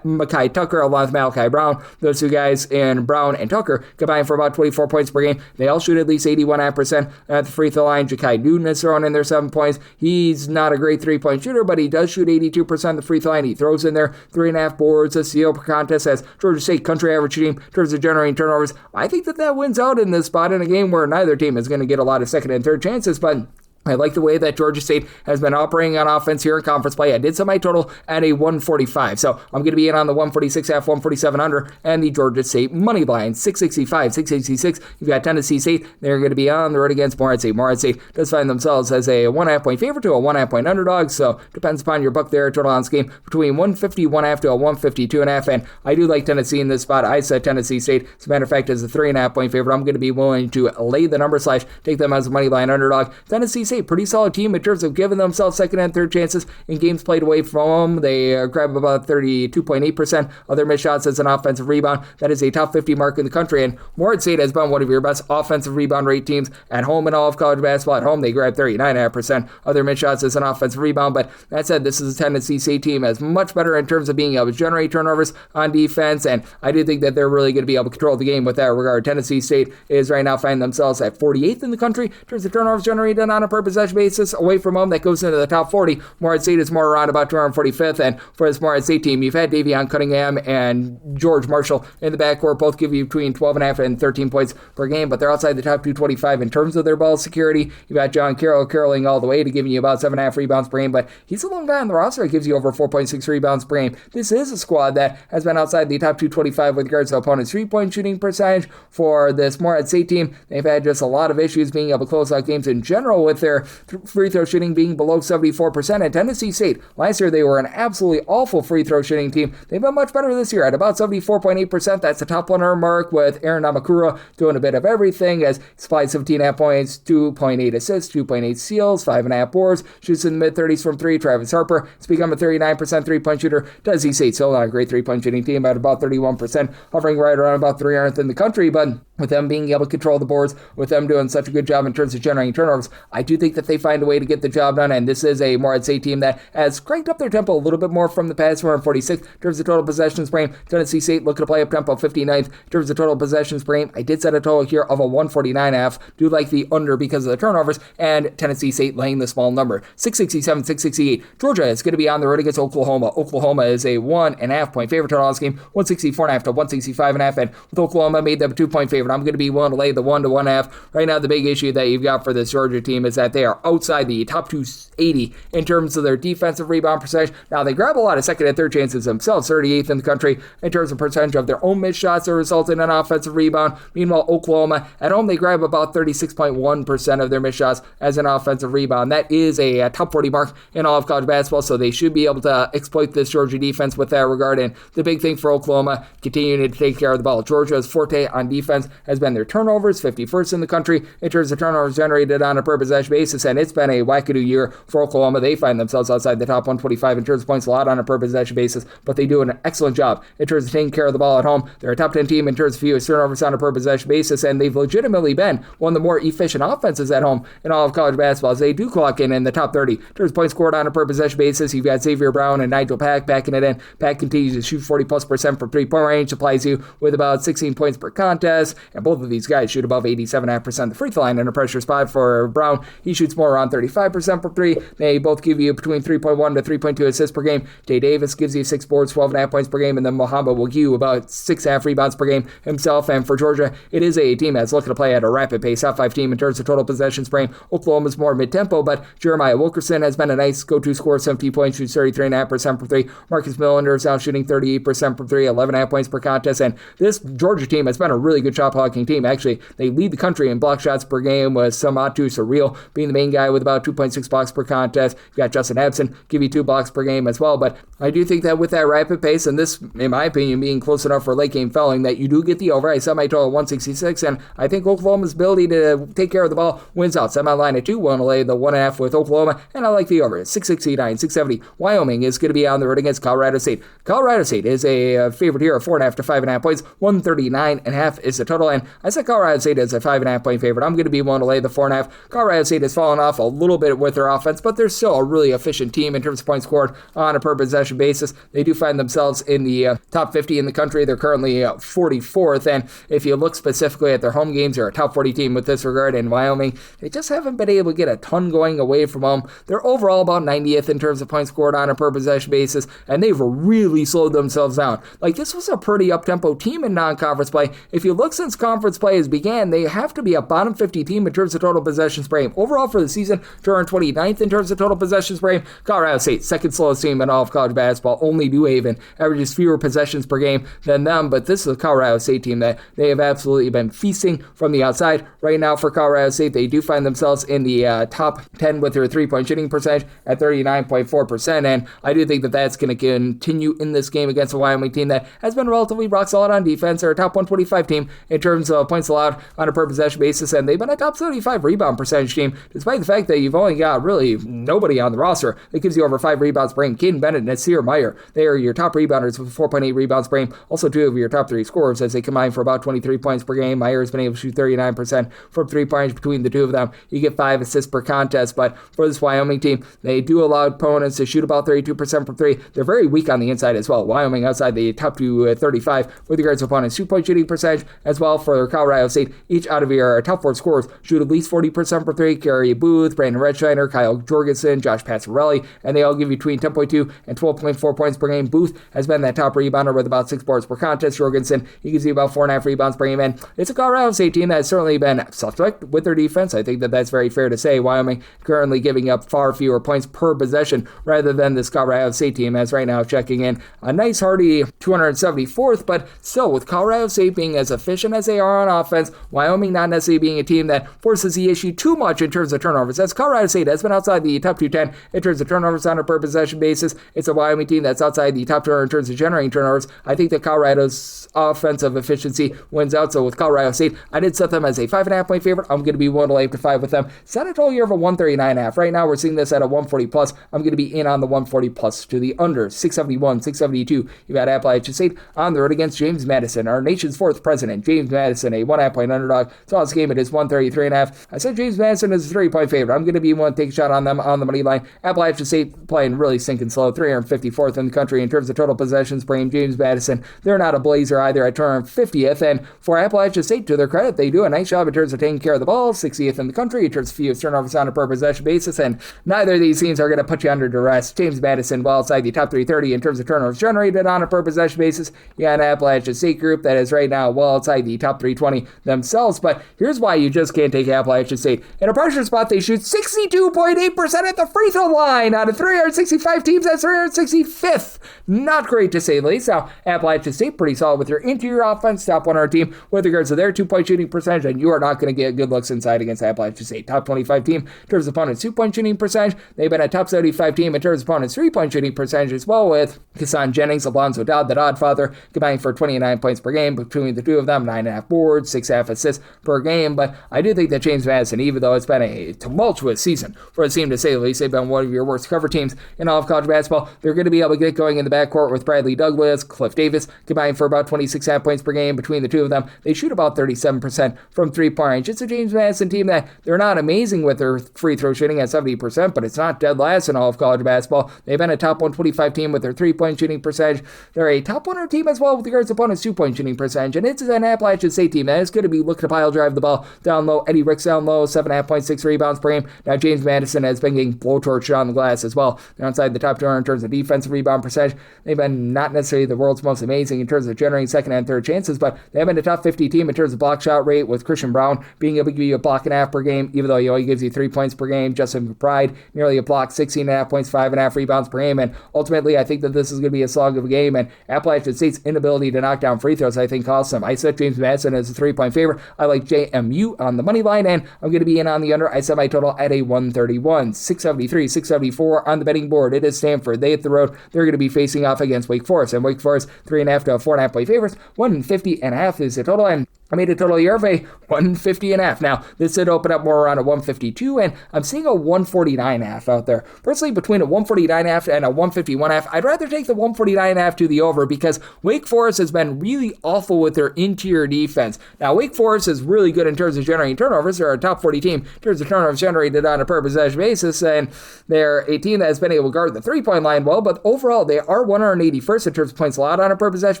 Mekhi Tucker, along with Malachi Brown, those two guys in Brown and Tucker combined for about 24 points per game. They all shoot at least 81.5% at the free throw line. Ja'Kai Newton is throwing in their 7 points. He's not a great three-point shooter, but he does shoot 82% of the free throw line. He throws in there 3.5 boards, a steal per contest, as Georgia State country average team in terms of generating turnovers. I think that wins out in this spot in a game where neither team is going to get a lot of second and third chances, but I like the way that Georgia State has been operating on offense here in conference play. I did set my total at a 145, so I'm going to be in on the 146.5, 147 under, and the Georgia State money line, 665, 666. You've got Tennessee State. They're going to be on the road against Morehead St. Morehead State does find themselves as a 1.5 point favorite to a 1.5 point underdog, so depends upon your book there. Total on this game between 150.5 to a 152.5, and I do like Tennessee in this spot. I set Tennessee State, as a matter of fact, as a 3.5 point favorite. I'm going to be willing to lay the number / take them as a money line underdog. Tennessee State, pretty solid team in terms of giving themselves second and third chances in games played away from them. They grab about 32.8% of their missed shots as an offensive rebound. That is a top 50 mark in the country, and Morehead State has been one of your best offensive rebound rate teams at home in all of college basketball. At home, they grab 39.5% of their missed shots as an offensive rebound, but that said, this is a Tennessee State team that's much better in terms of being able to generate turnovers on defense, and I do think that they're really going to be able to control the game with that regard. Tennessee State is right now finding themselves at 48th in the country in terms of turnovers generated on a per possession basis away from home. That goes into the top 40. Morehead State is more around about 245th, and for this Morehead State team, you've had Davion Cunningham and George Marshall in the backcourt, both give you between 12.5 and 13 points per game, but they're outside the top 225 in terms of their ball security. You've got John Carroll caroling all the way to giving you about 7.5 rebounds per game, but he's a lone guy on the roster that gives you over 4.6 rebounds per game. This is a squad that has been outside the top 225 with regards to opponents' three-point shooting percentage. For this Morehead State team, they've had just a lot of issues being able to close out games in general, with their free throw shooting being below 74%. At Tennessee State, last year they were an absolutely awful free throw shooting team. They've been much better this year at about 74.8%. That's the top 100 mark, with Aaron Namakura doing a bit of everything, as he supplied 17.5 points, 2.8 assists, 2.8 steals, 5.5 boards, shoots in the mid-30s from three. Travis Harper has become a 39% three-point shooter. Tennessee State still not a great three-point shooting team at about 31%, hovering right around about 300th in the country, but with them being able to control the boards, with them doing such a good job in terms of generating turnovers, I do think that they find a way to get the job done, and this is a Morehead State team that has cranked up their tempo a little bit more from the past. We're on 46 in terms of total possessions per game. Tennessee State looking to play up tempo, 59th in terms of total possessions per game. I did set a total here of a 149.5. Do like the under because of the turnovers, and Tennessee State laying the small number, 667, 668. Georgia is going to be on the road against Oklahoma. Oklahoma is a 1.5 point favorite total on this game, 164.5 to 165.5, and with Oklahoma made them a 2 point favorite, I'm going to be willing to lay the 1 to 1.5. Right now, the big issue that you've got for this Georgia team is that they are outside the top 280 in terms of their defensive rebound percentage. Now, they grab a lot of second and third chances themselves, 38th in the country in terms of percentage of their own missed shots that result in an offensive rebound. Meanwhile, Oklahoma, at home, they grab about 36.1% of their missed shots as an offensive rebound. That is a top 40 mark in all of college basketball, so they should be able to exploit this Georgia defense with that regard. And the big thing for Oklahoma, continuing to take care of the ball. Georgia's forte on defense has been their turnovers, 51st in the country in terms of turnovers generated on a per possession basis, and it's been a wackadoo year for Oklahoma. They find themselves outside the top 125 in terms of points allowed on a per possession basis, but they do an excellent job in terms of taking care of the ball at home. They're a top 10 team in terms of fewest turnovers on a per possession basis, and they've legitimately been one of the more efficient offenses at home in all of college basketball, as they do clock in the top 30 in terms of points scored on a per possession basis. You've got Xavier Brown and Nigel Pack backing it in. Pack continues to shoot 40+% from three-point range, supplies you with about 16 points per contest, and both of these guys shoot above 87.5% the free throw line in a pressure spot. For Brown, he shoots more around 35% from three. They both give you between 3.1 to 3.2 assists per game. Jay Davis gives you 6 boards, 12.5 points per game, and then Muhammad will give you about 6.5 rebounds per game himself. And for Georgia, it is a team that's looking to play at a rapid pace, top 5 team in terms of total possessions per game. Oklahoma's more mid-tempo, but Jeremiah Wilkerson has been a nice go-to scorer, 17 points, shoots 33.5% from three. Marcus Millender is now shooting 38% from three, 11.5 points per contest, and this Georgia team has been a really good shot blocking team. Actually, they lead the country in block shots per game, with Samatu Surreal being the main guy with about 2.6 blocks per contest. You've got Justin Ebsen give you 2 blocks per game as well, but I do think that with that rapid pace, and this, in my opinion, being close enough for late game felling, that you do get the over. I set my total at 166, and I think Oklahoma's ability to take care of the ball wins out. Set my line at 2, want to lay the 1.5 with Oklahoma, and I like the over. 669, 670. Wyoming is going to be on the road against Colorado State. Colorado State is a favorite here of 4.5 to 5.5 points. 139.5 is the total, and I said Colorado State is a 5.5 point favorite. I'm going to be willing to lay the 4.5. Colorado State has fallen off a little bit with their offense, but they're still a really efficient team in terms of points scored on a per possession basis. They do find themselves in the top 50 in the country. They're currently 44th, and if you look specifically at their home games, they're a top 40 team with this regard. In Wyoming, they just haven't been able to get a ton going away from home. They're overall about 90th in terms of points scored on a per possession basis, and they've really slowed themselves down. Like, this was a pretty up-tempo team in non-conference play. If you look since conference play has began, they have to be a bottom 50 team in terms of total possessions per game. Over overall for the season, 229th in terms of total possessions per game. Colorado State, second slowest team in all of college basketball. Only New Haven averages fewer possessions per game than them, but this is a Colorado State team that they have absolutely been feasting from the outside. Right now for Colorado State, they do find themselves in the top 10 with their three-point shooting percentage at 39.4%, and I do think that that's going to continue in this game against a Wyoming team that has been relatively rock solid on defense. They're a top 125 team in terms of points allowed on a per possession basis, and they've been a top 75 rebound percentage team, despite the fact that you've only got really nobody on the roster that gives you over 5 rebounds per game. Caden Bennett and Nasir Meyer, they are your top rebounders with 4.8 rebounds per game. Also 2 of your top 3 scorers as they combine for about 23 points per game. Meyer has been able to shoot 39% from 3-point between the two of them. You get 5 assists per contest, but for this Wyoming team, they do allow opponents to shoot about 32% from 3. They're very weak on the inside as well. Wyoming outside the top 35 with regards to opponents' 2-point shooting percentage as well. For Colorado State, each out of your top 4 scorers shoot at least 40% from 3. Gary Booth, Brandon Redshiner, Kyle Jorgensen, Josh Passarelli, and they all give you between 10.2 and 12.4 points per game. Booth has been that top rebounder with about 6 boards per contest. Jorgensen, he gives you about 4.5 rebounds per game, and it's a Colorado State team that has certainly been suspect with their defense. I think that that's very fair to say. Wyoming currently giving up far fewer points per possession rather than this Colorado State team, as right now checking in a nice hearty 274th, but still with Colorado State being as efficient as they are on offense, Wyoming not necessarily being a team that forces the issue too much in terms of turnovers, as Colorado State has been outside the top 210 in terms of turnovers on a per possession basis. It's a Wyoming team that's outside the top 200 in terms of generating turnovers. I think that Colorado's offensive efficiency wins out, so with Colorado State, I did set them as a 5.5 point favorite. I'm going to be willing to lay up to 5 with them. Set a total year of a 139.5. Right now, we're seeing this at a 140 plus. I'm going to be in on the 140 plus to the under 671, 672. You've got Appalachian State on the road against James Madison, our nation's 4th president. James Madison, a 1.5 point underdog. So this game, it is 133.5. I said James Madison is a 3-point favorite. I'm going to be one to take a shot on them on the money line. Appalachian State playing really sinking slow, 354th in the country in terms of total possessions per game. James Madison, they're not a blazer either at 250th, and for Appalachian State, to their credit, they do a nice job in terms of taking care of the ball, 60th in the country in terms of fewest turnovers on a per possession basis, and neither of these teams are going to put you under duress. James Madison well outside the top 330 in terms of turnovers generated on a per possession basis. You got an Appalachian State group that is right now well outside the top 320 themselves, but here's why you just can't take Appalachian State. In a pressure spot, they shoot 62.8% at the free throw line. Out of 365 teams, that's 365th. Not great to say the least. Now, Appalachian State pretty solid with their interior offense, top 100 team with regards to their 2-point shooting percentage, and you are not going to get good looks inside against Appalachian State. Top 25 team in terms of opponents' 2-point shooting percentage. They've been a top 75 team in terms of opponents' 3-point shooting percentage as well, with Kassan Jennings, Alonzo Dodd, the Oddfather, combining for 29 points per game between the two of them, 9.5 boards, 6.5 assists per game. But I do think that James Madison, even though it's been a tumultuous season for the team to say the least, they've been one of your worst cover teams in all of college basketball. They're going to be able to get going in the backcourt with Bradley Douglas, Cliff Davis, combining for about 26.5 points per game between the two of them. They shoot about 37% from 3-point range. It's a James Madison team that they're not amazing with their free throw shooting at 70%, but it's not dead last in all of college basketball. They've been a top 125 team with their 3-point shooting percentage. They're a top 100 team as well with regards to opponents' 2-point shooting percentage, and it's an Appalachian State team that is going to be looking to pile drive the ball down low. Eddie Ricks down low, 7.5.6 rebounds per game. Now James Madison has been getting blowtorched on the glass as well. They're outside the top 200 in terms of defensive rebound percentage. They've been not necessarily the world's most amazing in terms of generating second and third chances, but they have been a top 50 team in terms of block shot rate, with Christian Brown being able to give you a block and a half per game, even though he only gives you 3 points per game. Justin McBride, nearly a block, 16.5 points, 5.5 rebounds per game, and ultimately I think that this is going to be a slog of a game, and Appalachian State's inability to knock down free throws I think costs them. I set James Madison as a 3-point favorite. I like JMU on the money line, and I'm going to be in on the under. I set my total at a 131, 673, 674 on the betting board. It is Samford. They hit the road. They're going to be facing off against Wake Forest, and Wake Forest 3.5 to 4.5 point favorites. 150.5 is the total, and I made a total year of a 150.5. Now, this did open up more around a 152, and I'm seeing a 149.5 out there. Personally, between a 149.5 and a 151.5, I'd rather take the 149.5 to the over, because Wake Forest has been really awful with their interior defense. Now, Wake Forest is really good in terms of generating turnovers. They're a top 40 team in terms of turnovers generated on a per possession basis, and they're a team that has been able to guard the 3-point line well, but overall, they are 181st in terms of points allowed on a per possession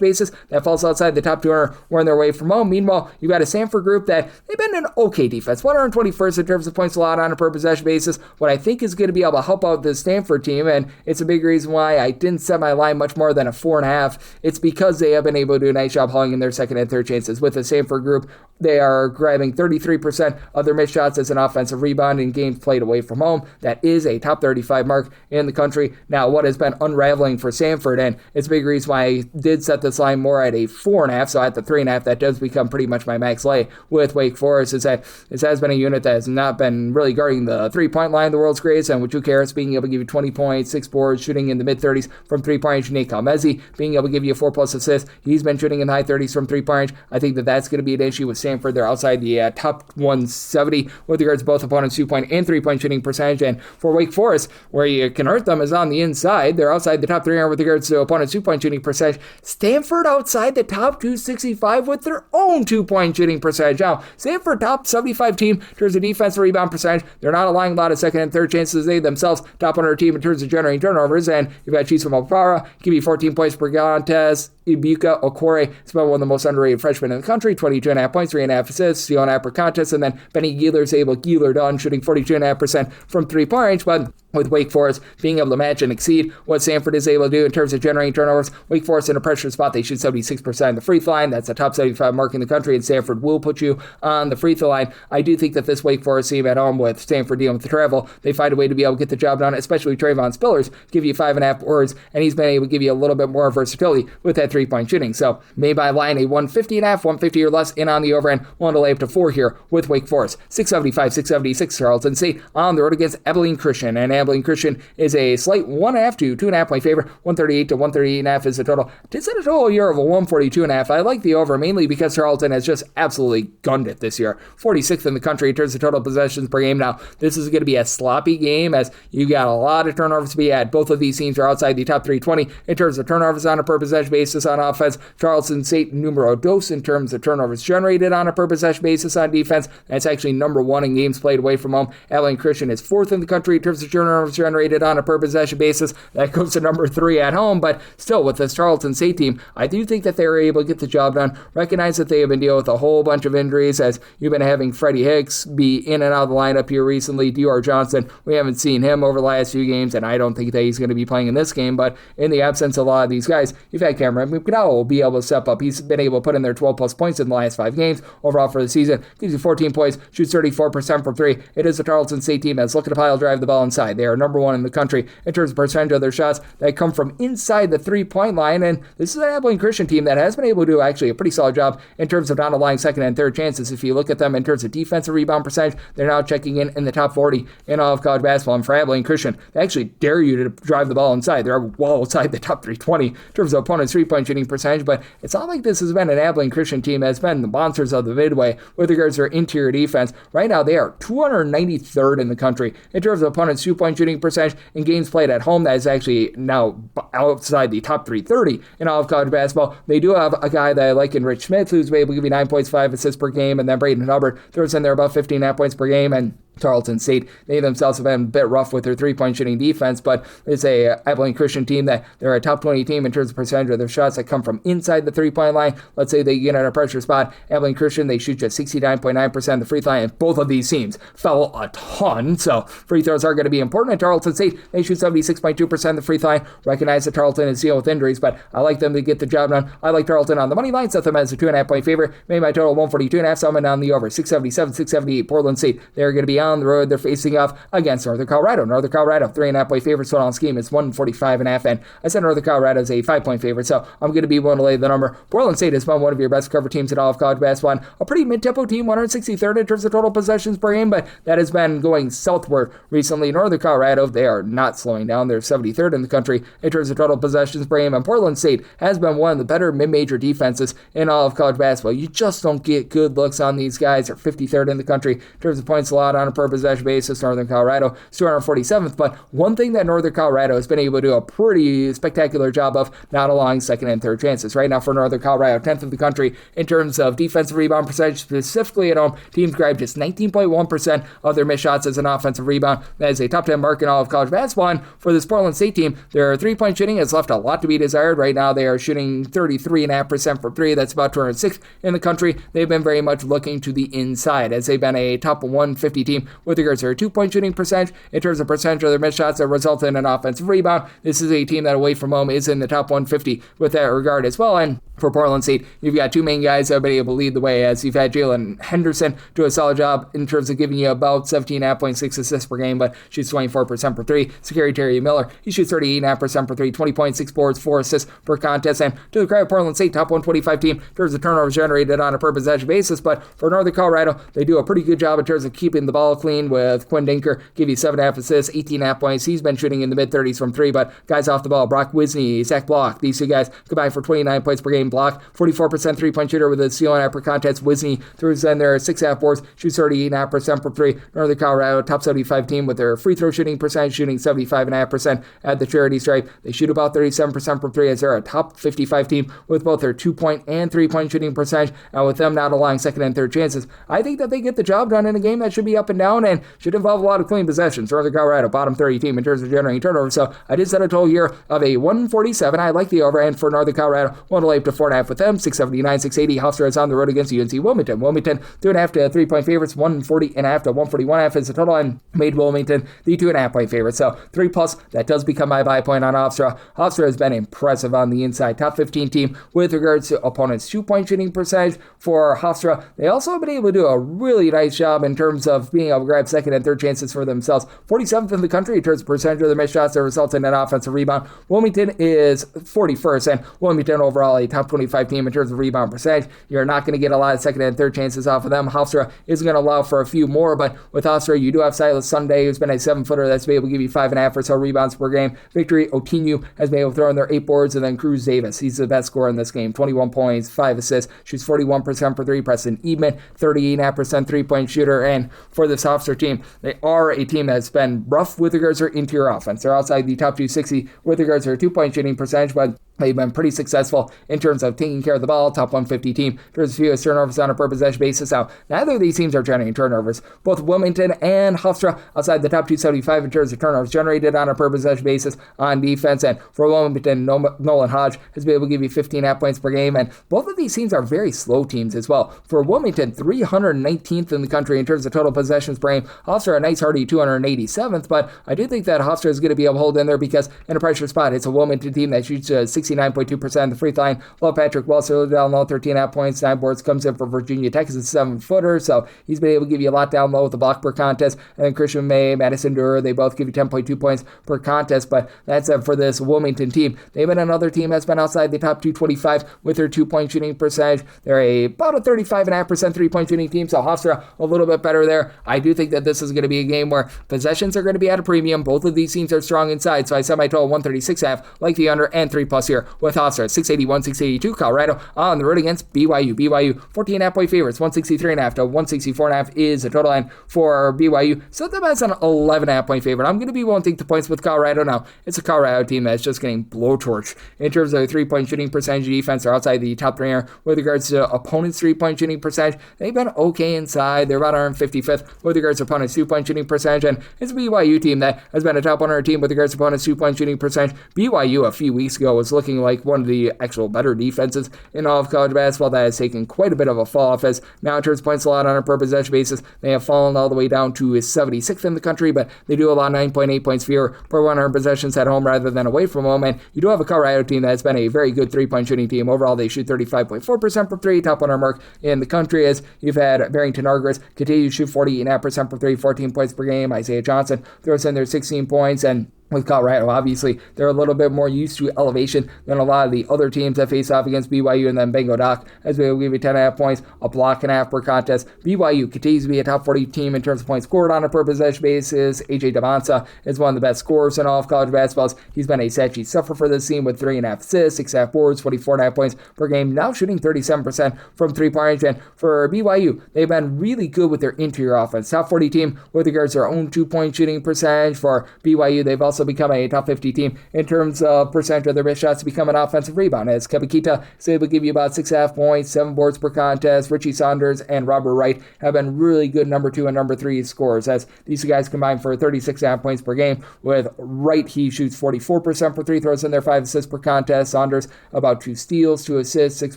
basis. That falls outside the top 200, wearing their way from home. Meanwhile, basketball, you've got a Samford group that they've been an okay defense, 121st in terms of points allowed on a per possession basis. What I think is going to be able to help out this Stanford team, and it's a big reason why I didn't set my line much more than a 4.5, it's because they have been able to do a nice job hauling in their second and third chances. With the Samford group, they are grabbing 33% of their missed shots as an offensive rebound in games played away from home. That is a top 35 mark in the country. Now, what has been unraveling for Samford, and it's a big reason why I did set this line more at a 4.5, so at the 3.5, that does become pretty much my max lay with Wake Forest, is that this has been a unit that has not been really guarding the three-point line, the world's greatest, and with Drew Karras being able to give you 20 points, 6 boards, shooting in the mid-30s from three-point range, Nate Kalmezi being able to give you 4+ assists. He's been shooting in the high 30s from three-point range. I think that that's going to be an issue with Samford. They're outside the top 170 with regards to both opponents' 2-point and three-point shooting percentage, and for Wake Forest, where you can hurt them is on the inside. They're outside the top 300 with regards to opponents' 2-point shooting percentage. Stanford outside the top 265 with their own 2-point shooting percentage. Now, Stanford top 75 team in terms of defensive rebound percentage. They're not allowing a lot of second and third chances. They themselves top 100 team in terms of generating turnovers, and you've got Chiefs from Opara, give you 14 points per contest. Ibuka Okore has been one of the most underrated freshmen in the country, 22.5 points, 3.5 assists, 2.5 per contest, and then Benny Gieler done shooting 42.5% from three-point range, but with Wake Forest being able to match and exceed what Samford is able to do in terms of generating turnovers. Wake Forest in a pressure spot, they shoot 76% on the free throw line. That's a top 75 mark in the country, and Samford will put you on the free throw line. I do think that this Wake Forest team at home with Stanford dealing with the travel, they find a way to be able to get the job done, especially Trayvon Spillers, give you 5.5 boards, and he's been able to give you a little bit more versatility with that three-point shooting. So, made by line a 150.5, 150 or less in on the over end, one to lay up to 4 here with Wake Forest. 675, 676 Charlton St on the road against Abilene Christian, and Abilene Christian is a slight 1.5 to 2.5 point favorite. 138 to 138.5 is the total. Did set a total here of a 142.5. I like the over mainly because Charlton has just absolutely gunned it this year. 46th in the country in terms of total possessions per game. Now, this is going to be a sloppy game as you got a lot of turnovers to be had. Both of these teams are outside the top 320 in terms of turnovers on a per possession basis on offense. Charleston St numero dos in terms of turnovers generated on a per possession basis on defense. That's actually number 1 in games played away from home. Abilene Christian is 4th in the country in terms of turnovers generated on a per possession basis. That goes to number 3 at home, but still with this Charlton St team, I do think that they were able to get the job done. Recognize that they have been dealing with a whole bunch of injuries as you've been having Freddie Hicks be in and out of the lineup here recently. D.R. Johnson, we haven't seen him over the last few games, and I don't think that he's going to be playing in this game, but in the absence of a lot of these guys, you've had Cameron McDowell be able to step up. He's been able to put in their 12 plus points in the last 5 games. Overall for the season, gives you 14 points, shoots 34% from 3. It is the Charlton St team that's looking to pile drive the ball inside. They are number 1 in the country in terms of percentage of their shots that come from inside the 3-point line, and this is an Abilene Christian team that has been able to do actually a pretty solid job in terms of not allowing second and third chances. If you look at them in terms of defensive rebound percentage, they're now checking in the top 40 in all of college basketball, and for Abilene Christian, they actually dare you to drive the ball inside. They're well outside the top 320 in terms of opponents' 3-point shooting percentage, but it's not like this has been an Abilene Christian team that's been the monsters of the Midway with regards to their interior defense. Right now, they are 293rd in the country in terms of opponents' 2-point shooting percentage in games played at home. That is actually now outside the top 330 in all of college basketball. They do have a guy that I like in Rich Smith, who's able to give you 9 points, 5 assists per game, and then Braden Hubbard throws in there about 15.5 points per game, and Charlton St, they themselves have been a bit rough with their 3-point shooting defense, but it's a Abilene Christian team that they're a top 20 team in terms of percentage of their shots that come from inside the 3-point line. Let's say they get at a pressure spot. Abilene Christian, they shoot just 69.9% of the free throw line, and both of these teams fell a ton, so free throws are going to be important. At Charlton St, they shoot 76.2% of the free throw line. Recognize that Charlton is dealing with injuries, but I like them to get the job done. I like Charlton on the money line, set them as a 2.5 point favorite. Made my total 142.5, so I'm on the over. 677, 678, Portland State. They're going to be on the road. They're facing off against Northern Colorado. Northern Colorado, 3.5 point favorite. So on scheme, it's 145.5, and I said Northern Colorado is a 5-point favorite, so I'm going to be willing to lay the number. Portland State has been one of your best cover teams in all of college basketball. A pretty mid-tempo team, 163rd in terms of total possessions per game, but that has been going southward recently. Northern Colorado, they are not slowing down. They're 73rd in the country in terms of total possessions per game, and Portland State has been one of the better mid-major defenses in all of college basketball. You just don't get good looks on these guys. They're 53rd in the country in terms of points allowed on a per possession basis. Northern Colorado is 247th, but one thing that Northern Colorado has been able to do a pretty spectacular job of, not allowing second and third chances. Right now for Northern Colorado, 10th in the country in terms of defensive rebound percentage, specifically at home. Teams grab just 19.1% of their missed shots as an offensive rebound. That is a top 10 mark in all of college basketball. And for this Portland State team, their three-point shooting has left a lot to be desired. Right now they are shooting 33.5% from three. That's about 206th in the country. They've been very much looking to the inside, as they've been a top 150 team with regards to their two-point shooting percentage. In terms of percentage of their missed shots that result in an offensive rebound, this is a team that away from home is in the top 150 with that regard as well. And for Portland State, you've got two main guys that have been able to lead the way, as you've had Jalen Henderson do a solid job in terms of giving you about 17.5.6 assists per game, but shoots 24% for three. Security Terry Miller, he shoots 38.5% for three, 20.6 boards, 4 assists per contest. And to the credit of Portland State, top 125 team in terms of turnovers generated on a per possession basis. But for Northern Colorado, they do a pretty good job in terms of keeping the ball clean, with Quinn Dinker give you 7.5 assists, 18.5 points. He's been shooting in the mid-30s from three, but guys off the ball, Brock Wisney, Zach Block, these two guys combined for 29 points per game. Block, 44% three-point shooter with a steal and half per contest. Wisney throws in their 6.5 boards, shoots 38.5% for three. Northern Colorado, top 75 team with their free throw shooting percentage, shooting 75.5% at the charity stripe. They shoot about 37% from three, as they're a top 55 team with both their 2-point and 3-point shooting percentage. And with them not allowing second and third chances, I think that they get the job done in a game that should be up and down and should involve a lot of clean possessions. Northern Colorado, bottom 30 team in terms of generating turnovers. So I did set a total here of a 147. I like the over, and for Northern Colorado, 1 up to 4.5 with them, 679, 680. Hofstra is on the road against UNC Wilmington. Wilmington, 2.5 to 3-point favorites, 140.5 to 141.5 is the total, and made Wilmington the 2.5-point favorite. So 3+, that does become my buy point on Hofstra. Hofstra has been impressive on the inside, top 15 team with regards to opponents' 2-point shooting percentage. For Hofstra, they also have been able to do a really nice job in terms of being able to grab second and third chances for themselves. 47th in the country in terms of percentage of their missed shots that result in an offensive rebound. Wilmington is 41st, and Wilmington overall a top 25 team in terms of rebound percentage. You're not going to get a lot of second and third chances off of them. Hofstra is going to allow for a few more, but with Hofstra, you do have Silas Sunday, who's been a 7-footer that's been able to give you 5.5 or so rebounds per game. Victory Otinu has been able to throw in their 8 boards, and then Cruz Davis, he's the best scorer in this game, 21 points, 5 assists, shoots 41% for three. Preston Eadman, 38.5% three-point shooter. And for this Hofstra team, they are a team that's been rough with regards to their interior offense. They're outside the top 260 with regards to their 2-point shooting percentage, but they've been pretty successful in terms of taking care of the ball, top 150 team. There's a few turnovers on a per possession basis. Now, neither of these teams are generating turnovers. Both Wilmington and Hofstra outside the top 275 in terms of turnovers generated on a per possession basis on defense. And for Wilmington, Nolan Hodge has been able to give you 15.5 points per game. And both of these teams are very slow teams as well. For Wilmington, 319th in the country in terms of total possessions per game. Hofstra, a nice hearty 287th, but I do think that Hofstra is going to be able to hold in there, because in a pressure spot, it's a Wilmington team that shoots 69.2% of the free throw line. Love Patrick Welser down low, 13.5 points, 9 boards, comes in for Virginia Tech as a 7-footer, so he's been able to give you a lot down low with the block per contest. And then Christian May, Madison Durer, they both give you 10.2 points per contest, but that's it for this Wilmington team. They've been another team that's been outside the top 225 with their 2-point shooting percentage. They're about a 35.5% 3-point shooting team, so Hofstra a little bit better there. I do think that this is going to be a game where possessions are going to be at a premium. Both of these teams are strong inside, so I set my total 136.5, like the under, and 3+ here with Hofstra, 681, 682. Colorado on the road against BYU. BYU, 14.5-point favorites, 163.5 to 164.5 is the total line for BYU. Set them as an 11.5-point favorite. I'm going to be willing to take the points with Colorado. Now, it's a Colorado team that's just getting blowtorched in terms of their 3-point shooting percentage. Defense are outside the top 3 with regards to opponents' 3-point shooting percentage. They've been okay inside. They're about 155th with regards to opponents' 2-point shooting percentage, and it's a BYU team that has been a top 100 team with regards to opponents' 2-point shooting percentage. BYU a few weeks ago was looking like one of the actual better defenses in all of college basketball. That has taken quite a bit of a fall off, as now in terms of points allowed on a per possession basis, they have fallen all the way down to 76th in the country, but they do allow 9.8 points fewer per 100 possessions at home rather than away from home. And you do have a Colorado team that has been a very good 3-point shooting team. Overall, they shoot 35.4% from 3, top 100 mark in the country, as you've had Barrington Argris continue to shoot 48.5% from 3, 14 points per game. Isaiah Johnson throws in their 16 points, and with Colorado. Obviously, they're a little bit more used to elevation than a lot of the other teams that face off against BYU, and then Bengo Doc, as we will give you 10.5 points, a block and a half per contest. BYU continues to be a top 40 team in terms of points scored on a per possession basis. AJ Davansa is one of the best scorers in all of college basketball. He's been a stat sheet sufferer for this team with 3.5 assists, 6.5 boards, 24.5 points per game, now shooting 37% from three-point range. And for BYU, they've been really good with their interior offense. Top 40 team with regards to their own two-point shooting percentage. For BYU, they've also become a top 50 team in terms of percentage of their best shots to become an offensive rebound, as Kebakita is able to give you about 6.5 points, 7 boards per contest. Richie Saunders and Robert Wright have been really good number 2 and number 3 scorers, as these guys combine for 36.5 points per game. With Wright, he shoots 44% for free throws in their 5 assists per contest. Saunders, about 2 steals, 2 assists, 6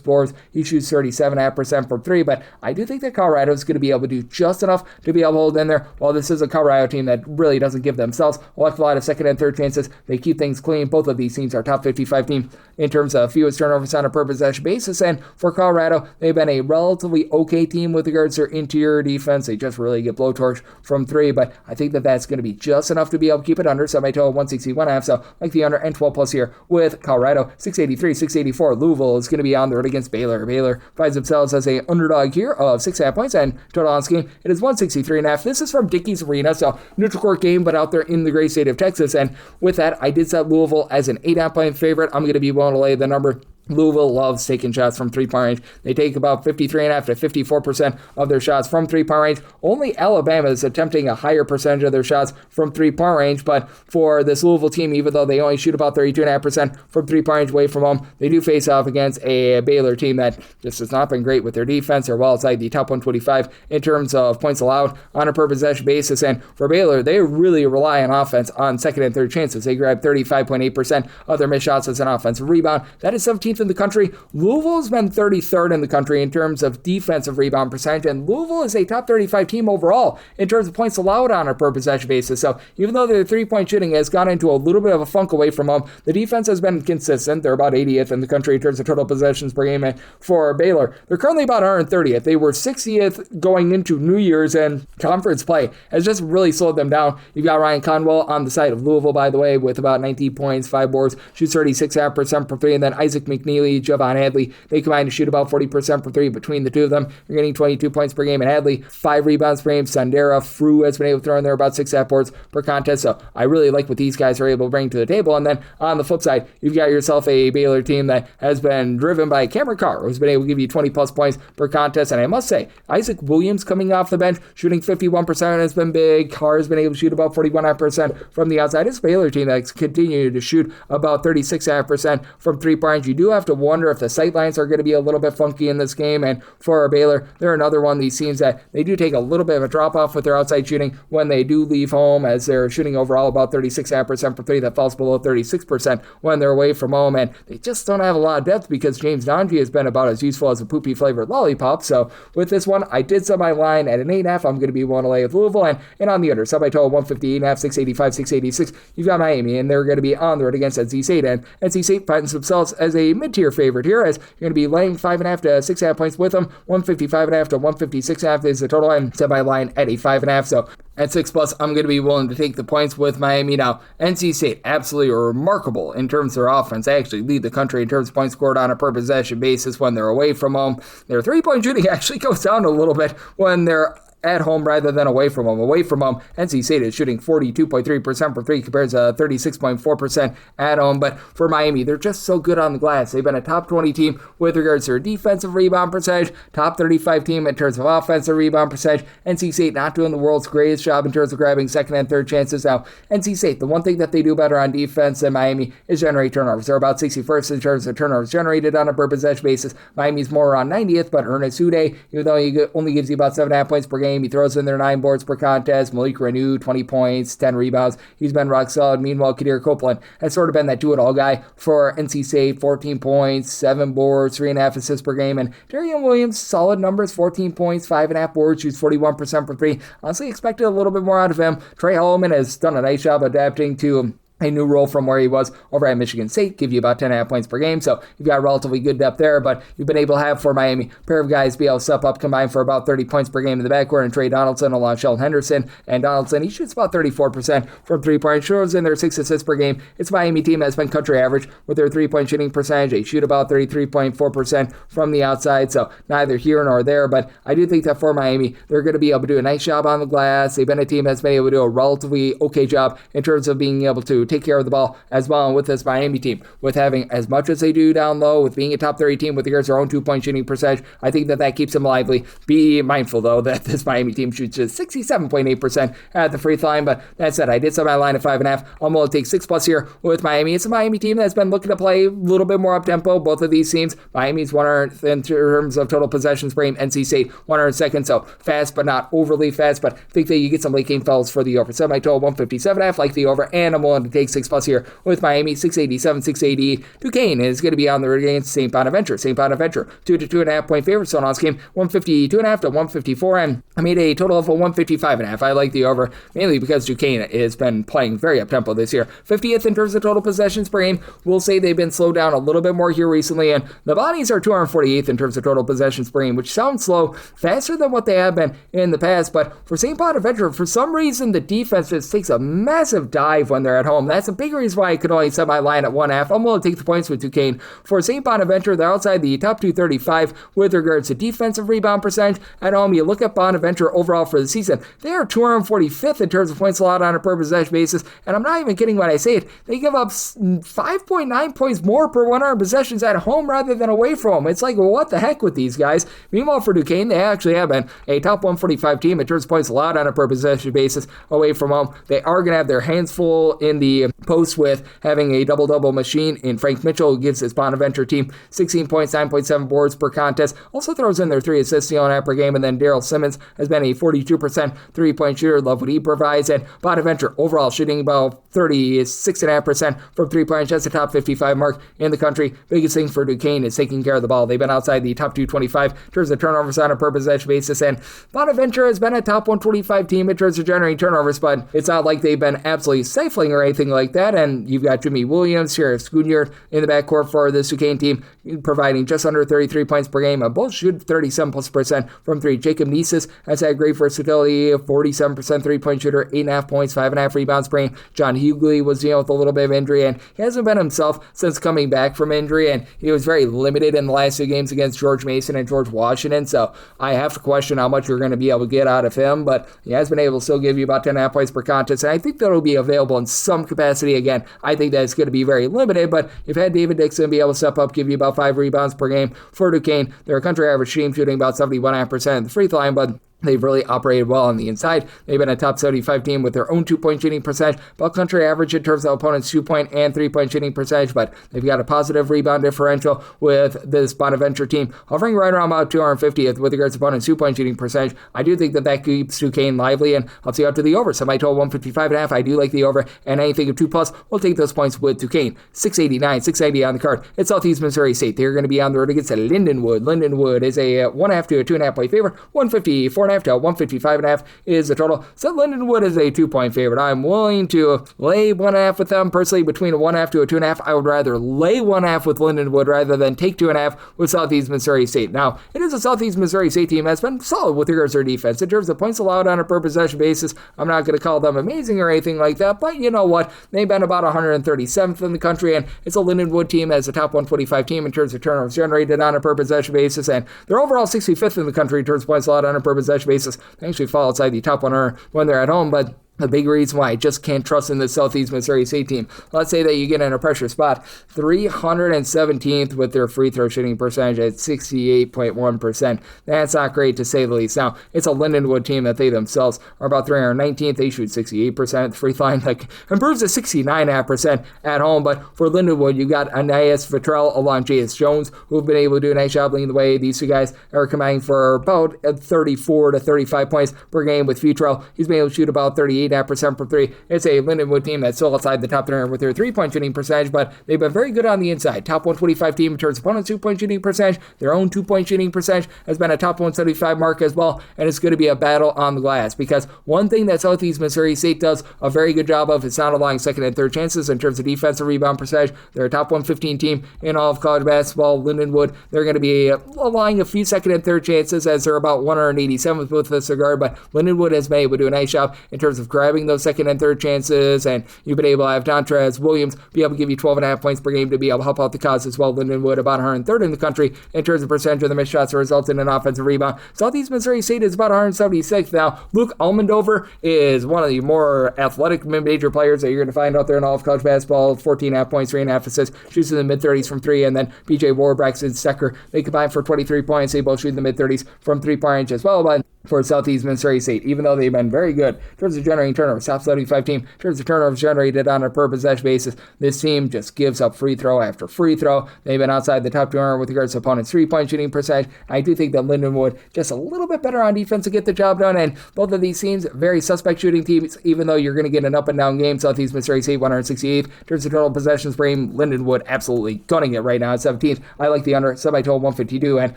boards. He shoots 37.5% from 3, but I do think that Colorado is going to be able to do just enough to be able to hold in there. While this is a Colorado team that really doesn't give themselves a lot of second and third chances, they keep things clean. Both of these teams are top 55 team in terms of fewest turnovers on a per possession basis, and for Colorado, they've been a relatively okay team with regards to their interior defense. They just really get blowtorched from 3, but I think that that's going to be just enough to be able to keep it under. Semi-total 161.5, so like the under, and 12 plus here with Colorado. 683, 684. Louisville is going to be on the road against Baylor. Baylor finds themselves as a underdog here of 6.5 points, and total on this game, it is 163.5. This is from Dickies Arena, so neutral court game, but out there in the great state of Texas, and with that, I did set Louisville as an 8.5 point favorite. I'm going to be willing to lay the number. Louisville loves taking shots from three-point range. They take about 53.5 to 54% of their shots from three-point range. Only Alabama is attempting a higher percentage of their shots from three-point range, but for this Louisville team, even though they only shoot about 32.5% from three-point range away from home, they do face off against a Baylor team that just has not been great with their defense. They're well outside the top 125 in terms of points allowed on a per possession basis, and for Baylor, they really rely on offense on second and third chances. They grab 35.8% of their missed shots as an offensive rebound. That is 17th in the country. Louisville has been 33rd in the country in terms of defensive rebound percentage, and Louisville is a top 35 team overall in terms of points allowed on a per possession basis. So even though their three-point shooting has gone into a little bit of a funk away from them, the defense has been consistent. They're about 80th in the country in terms of total possessions per game. And for Baylor, they're currently about 130th. They were 60th going into New Year's, and conference play has just really slowed them down. You've got Ryan Conwell on the side of Louisville, by the way, with about 19 points, 5 boards, shoots 36.5% from 3, and then Isaac McNeely, Javon Hadley, they combine to shoot about 40% from 3 between the two of them. You're getting 22 points per game in Hadley, 5 rebounds per game. Sandera, Frew has been able to throw in there about 6.5 boards per contest, so I really like what these guys are able to bring to the table. And then on the flip side, you've got yourself a Baylor team that has been driven by Cameron Carr, who's been able to give you 20 plus points per contest, and I must say, Isaac Williams coming off the bench, shooting 51% has been big. Carr has been able to shoot about 41% from the outside. It's a Baylor team that's continued to shoot about 36.5% from three-point range. You do have to wonder if the sightlines are going to be a little bit funky in this game, and for Baylor, they're another one of these teams that they do take a little bit of a drop-off with their outside shooting when they do leave home, as they're shooting overall about 36.5% from 3. That falls below 36% when they're away from home, and they just don't have a lot of depth because James Donji has been about as useful as a poopy-flavored lollipop. So with this one, I did set my line at an 8.5. I'm going to be willing to lay with Louisville, and on the under, set my total 158.5, 685, 686. You've got Miami, and they're going to be on the road against NC State, and NC State finds themselves as a mid-tier favorite here, as you're going to be laying 5.5 to 6.5 points with them. 155.5 to 156.5 is the total, and set my line at a 5.5. So at 6 plus, I'm going to be willing to take the points with Miami. Now, NC State, absolutely remarkable in terms of their offense. They actually lead the country in terms of points scored on a per possession basis when they're away from home. Their three-point shooting actually goes down a little bit when they're at home rather than away from home. Away from home, NC State is shooting 42.3% for 3 compared to 36.4% at home. But for Miami, they're just so good on the glass. They've been a top 20 team with regards to their defensive rebound percentage, top 35 team in terms of offensive rebound percentage. NC State not doing the world's greatest job in terms of grabbing second and third chances. Now, NC State, the one thing that they do better on defense than Miami is generate turnovers. They're about 61st in terms of turnovers generated on a per possession basis. Miami's more around 90th, but Ernest Uday, even though he only gives you about 7.5 points per game, he throws in their 9 boards per contest. Malik Renew, 20 points, 10 rebounds. He's been rock solid. Meanwhile, Kadir Copeland has sort of been that do-it-all guy for NC State. 14 points, 7 boards, 3.5 assists per game. And Darian Williams, solid numbers, 14 points, 5.5 boards, shoots 41% for 3. Honestly, expected a little bit more out of him. Trey Holloman has done a nice job adapting to a new role from where he was over at Michigan State, give you about 10.5 points per game. So you've got relatively good depth there, but you've been able to have for Miami a pair of guys be able to step up, combine for about 30 points per game in the backcourt, and Trey Donaldson along Sheldon Henderson. And Donaldson, he shoots about 34% from three-point shooters in their 6 assists per game. It's a Miami team that's been country average with their three-point shooting percentage. They shoot about 33.4% from the outside, so neither here nor there, but I do think that for Miami, they're going to be able to do a nice job on the glass. They've been a team that's been able to do a relatively okay job in terms of being able to take care of the ball as well. And with this Miami team, with having as much as they do down low, with being a top 30 team with their own 2-point shooting percentage, I think that keeps them lively. Be mindful, though, that this Miami team shoots just 67.8% at the free throw line. But that said, I did set my line at 5.5. I'm going to take 6+ here with Miami. It's a Miami team that's been looking to play a little bit more up-tempo. Both of these teams, Miami's 100th in terms of total possessions per game, NC State 102nd, so fast but not overly fast. But I think that you get some late game fouls for the over. Set my total 157.5, like the over, and I'm willing to take 6+ here with Miami. 687, 688. Duquesne is going to be on the road against St. Bonaventure. St. Bonaventure, 2 to 2.5 point favorites. So on this game, 152.5 to 154, and I made a total of 155.5. I like the over, mainly because Duquesne has been playing very up-tempo this year. 50th in terms of total possessions per game. We'll say they've been slowed down a little bit more here recently, and the Bonnies are 248th in terms of total possessions per game, which sounds slow, faster than what they have been in the past. But for St. Bonaventure, for some reason, the defense just takes a massive dive when they're at home. That's a big reason why I could only set my line at 1.5. I'm willing to take the points with Duquesne. For St. Bonaventure, they're outside the top 235 with regards to defensive rebound percentage at home. You look at Bonaventure overall for the season, they are 245th in terms of points allowed on a per possession basis, and I'm not even kidding when I say it. They give up 5.9 points more per 100 possessions at home rather than away from home. It's like, well, what the heck with these guys? Meanwhile, for Duquesne, they actually have been a top 145 team in terms of points allowed on a per possession basis away from home. They are going to have their hands full in the post with having a double-double machine in Frank Mitchell, who gives his Bonaventure team 16 points, 9.7 boards per contest. Also throws in their 3 assists per game, and then Daryl Simmons has been a 42% three-point shooter. Love what he provides. And Bonaventure overall shooting about 36.5% from 3-point shots, the top 55 mark in the country. Biggest thing for Duquesne is taking care of the ball. They've been outside the top 225 in terms of turnovers on a per possession basis, and Bonaventure has been a top 125 team in terms of generating turnovers, but it's not like they've been absolutely stifling or anything like that. And you've got Jimmy Williams, Sheriff Scudnier in the backcourt for this Duquesne team, providing just under 33 points per game. Both shoot 37+% from 3. Jacob Nieses has had great versatility, 47% three-point shooter, 8.5 points, 5.5 rebounds per game. John Hughley was dealing with a little bit of injury, and he hasn't been himself since coming back from injury, and he was very limited in the last 2 games against George Mason and George Washington, so I have to question how much you're going to be able to get out of him, but he has been able to still give you about 10.5 points per contest, and I think that'll be available in some capacity. Again, I think that it's going to be very limited, but you've had David Dixon be able to step up, give you about 5 rebounds per game for Duquesne. They're a country average team shooting about 71.5% at the free throw line, but they've really operated well on the inside. They've been a top 75 team with their own 2-point shooting percentage, about country average in terms of opponents' 2-point and 3-point shooting percentage, but they've got a positive rebound differential with this Bonaventure team, hovering right around about 250th with regards to opponents' 2-point shooting percentage. I do think that keeps Duquesne lively, and I'll see out to the over. So my total 155.5. I do like the over, and anything of 2+, we'll take those points with Duquesne. 689, 690 on the card. It's Southeast Missouri State. They're going to be on the road against Lindenwood. Lindenwood is a 1.5 to a 2.5 point favorite. 154.5 to 155.5 is the total. So Lindenwood is a 2-point favorite. I'm willing to lay 1.5 with them. Personally, between a 1.5 to a 2.5, I would rather lay 1.5 with Lindenwood rather than take 2.5 with Southeast Missouri State. Now, it is a Southeast Missouri State team that's been solid with regards to their defense. In terms of points allowed on a per possession basis, I'm not going to call them amazing or anything like that, but you know what? They've been about 137th in the country, and it's a Lindenwood team as a top 125 team in terms of turnovers generated on a per possession basis, and they're overall 65th in the country in terms of points allowed on a per possession basis. They actually fall outside the top 100 when they're at home, but the big reason why I just can't trust in the Southeast Missouri State team. Let's say that you get in a pressure spot, 317th with their free throw shooting percentage at 68.1%. That's not great to say the least. Now, it's a Lindenwood team that they themselves are about 319th. They shoot 68% at the free throw line, like improves to 69.5% at home. But for Lindenwood, you got Anais Vitrell along J.S. Jones, who've been able to do a nice job leading the way. These two guys are combining for about 34 to 35 points per game with Vitrell. He's been able to shoot about 38 38.5% from three. It's a Lindenwood team that's still outside the top 300 with their 3-point shooting percentage, but they've been very good on the inside. Top 125 team in terms of opponent's 2-point shooting percentage. Their own 2-point shooting percentage has been a top 175 mark as well, and it's going to be a battle on the glass, because one thing that Southeast Missouri State does a very good job of is not allowing second and third chances in terms of defensive rebound percentage. They're a top 115 team in all of college basketball. Lindenwood, they're going to be allowing a few second and third chances, as they're about 187th with this regard, but Lindenwood has been able to do a nice job in terms of grabbing those second and third chances, and you've been able to have Dontrez Williams be able to give you 12.5 points per game to be able to help out the cause as well. Lindenwood about 103rd in the country in terms of percentage of the missed shots that result in an offensive rebound. Southeast Missouri State is about 176th. Now, Luke Almendover is one of the more athletic mid-major players that you're going to find out there in all of college basketball. 14.5 points, 3.5 assists, shoots in the mid-30s from three, and then BJ Ward, Braxton Stecker, they combine for 23 points. They both shoot in the mid-30s from three-point range as well, but for Southeast Missouri State, even though they've been very good in terms of generating turnovers, top 75 team in terms of turnovers generated on a per possession basis, this team just gives up free throw after free throw. They've been outside the top 200 with regards to opponents' 3-point shooting percentage. I do think that Lindenwood just a little bit better on defense to get the job done, and both of these teams, very suspect shooting teams, even though you're going to get an up and down game. Southeast Missouri State 168th in terms of total possessions per game. Lindenwood absolutely gunning it right now at 17th. I like the under, semi-total 152, and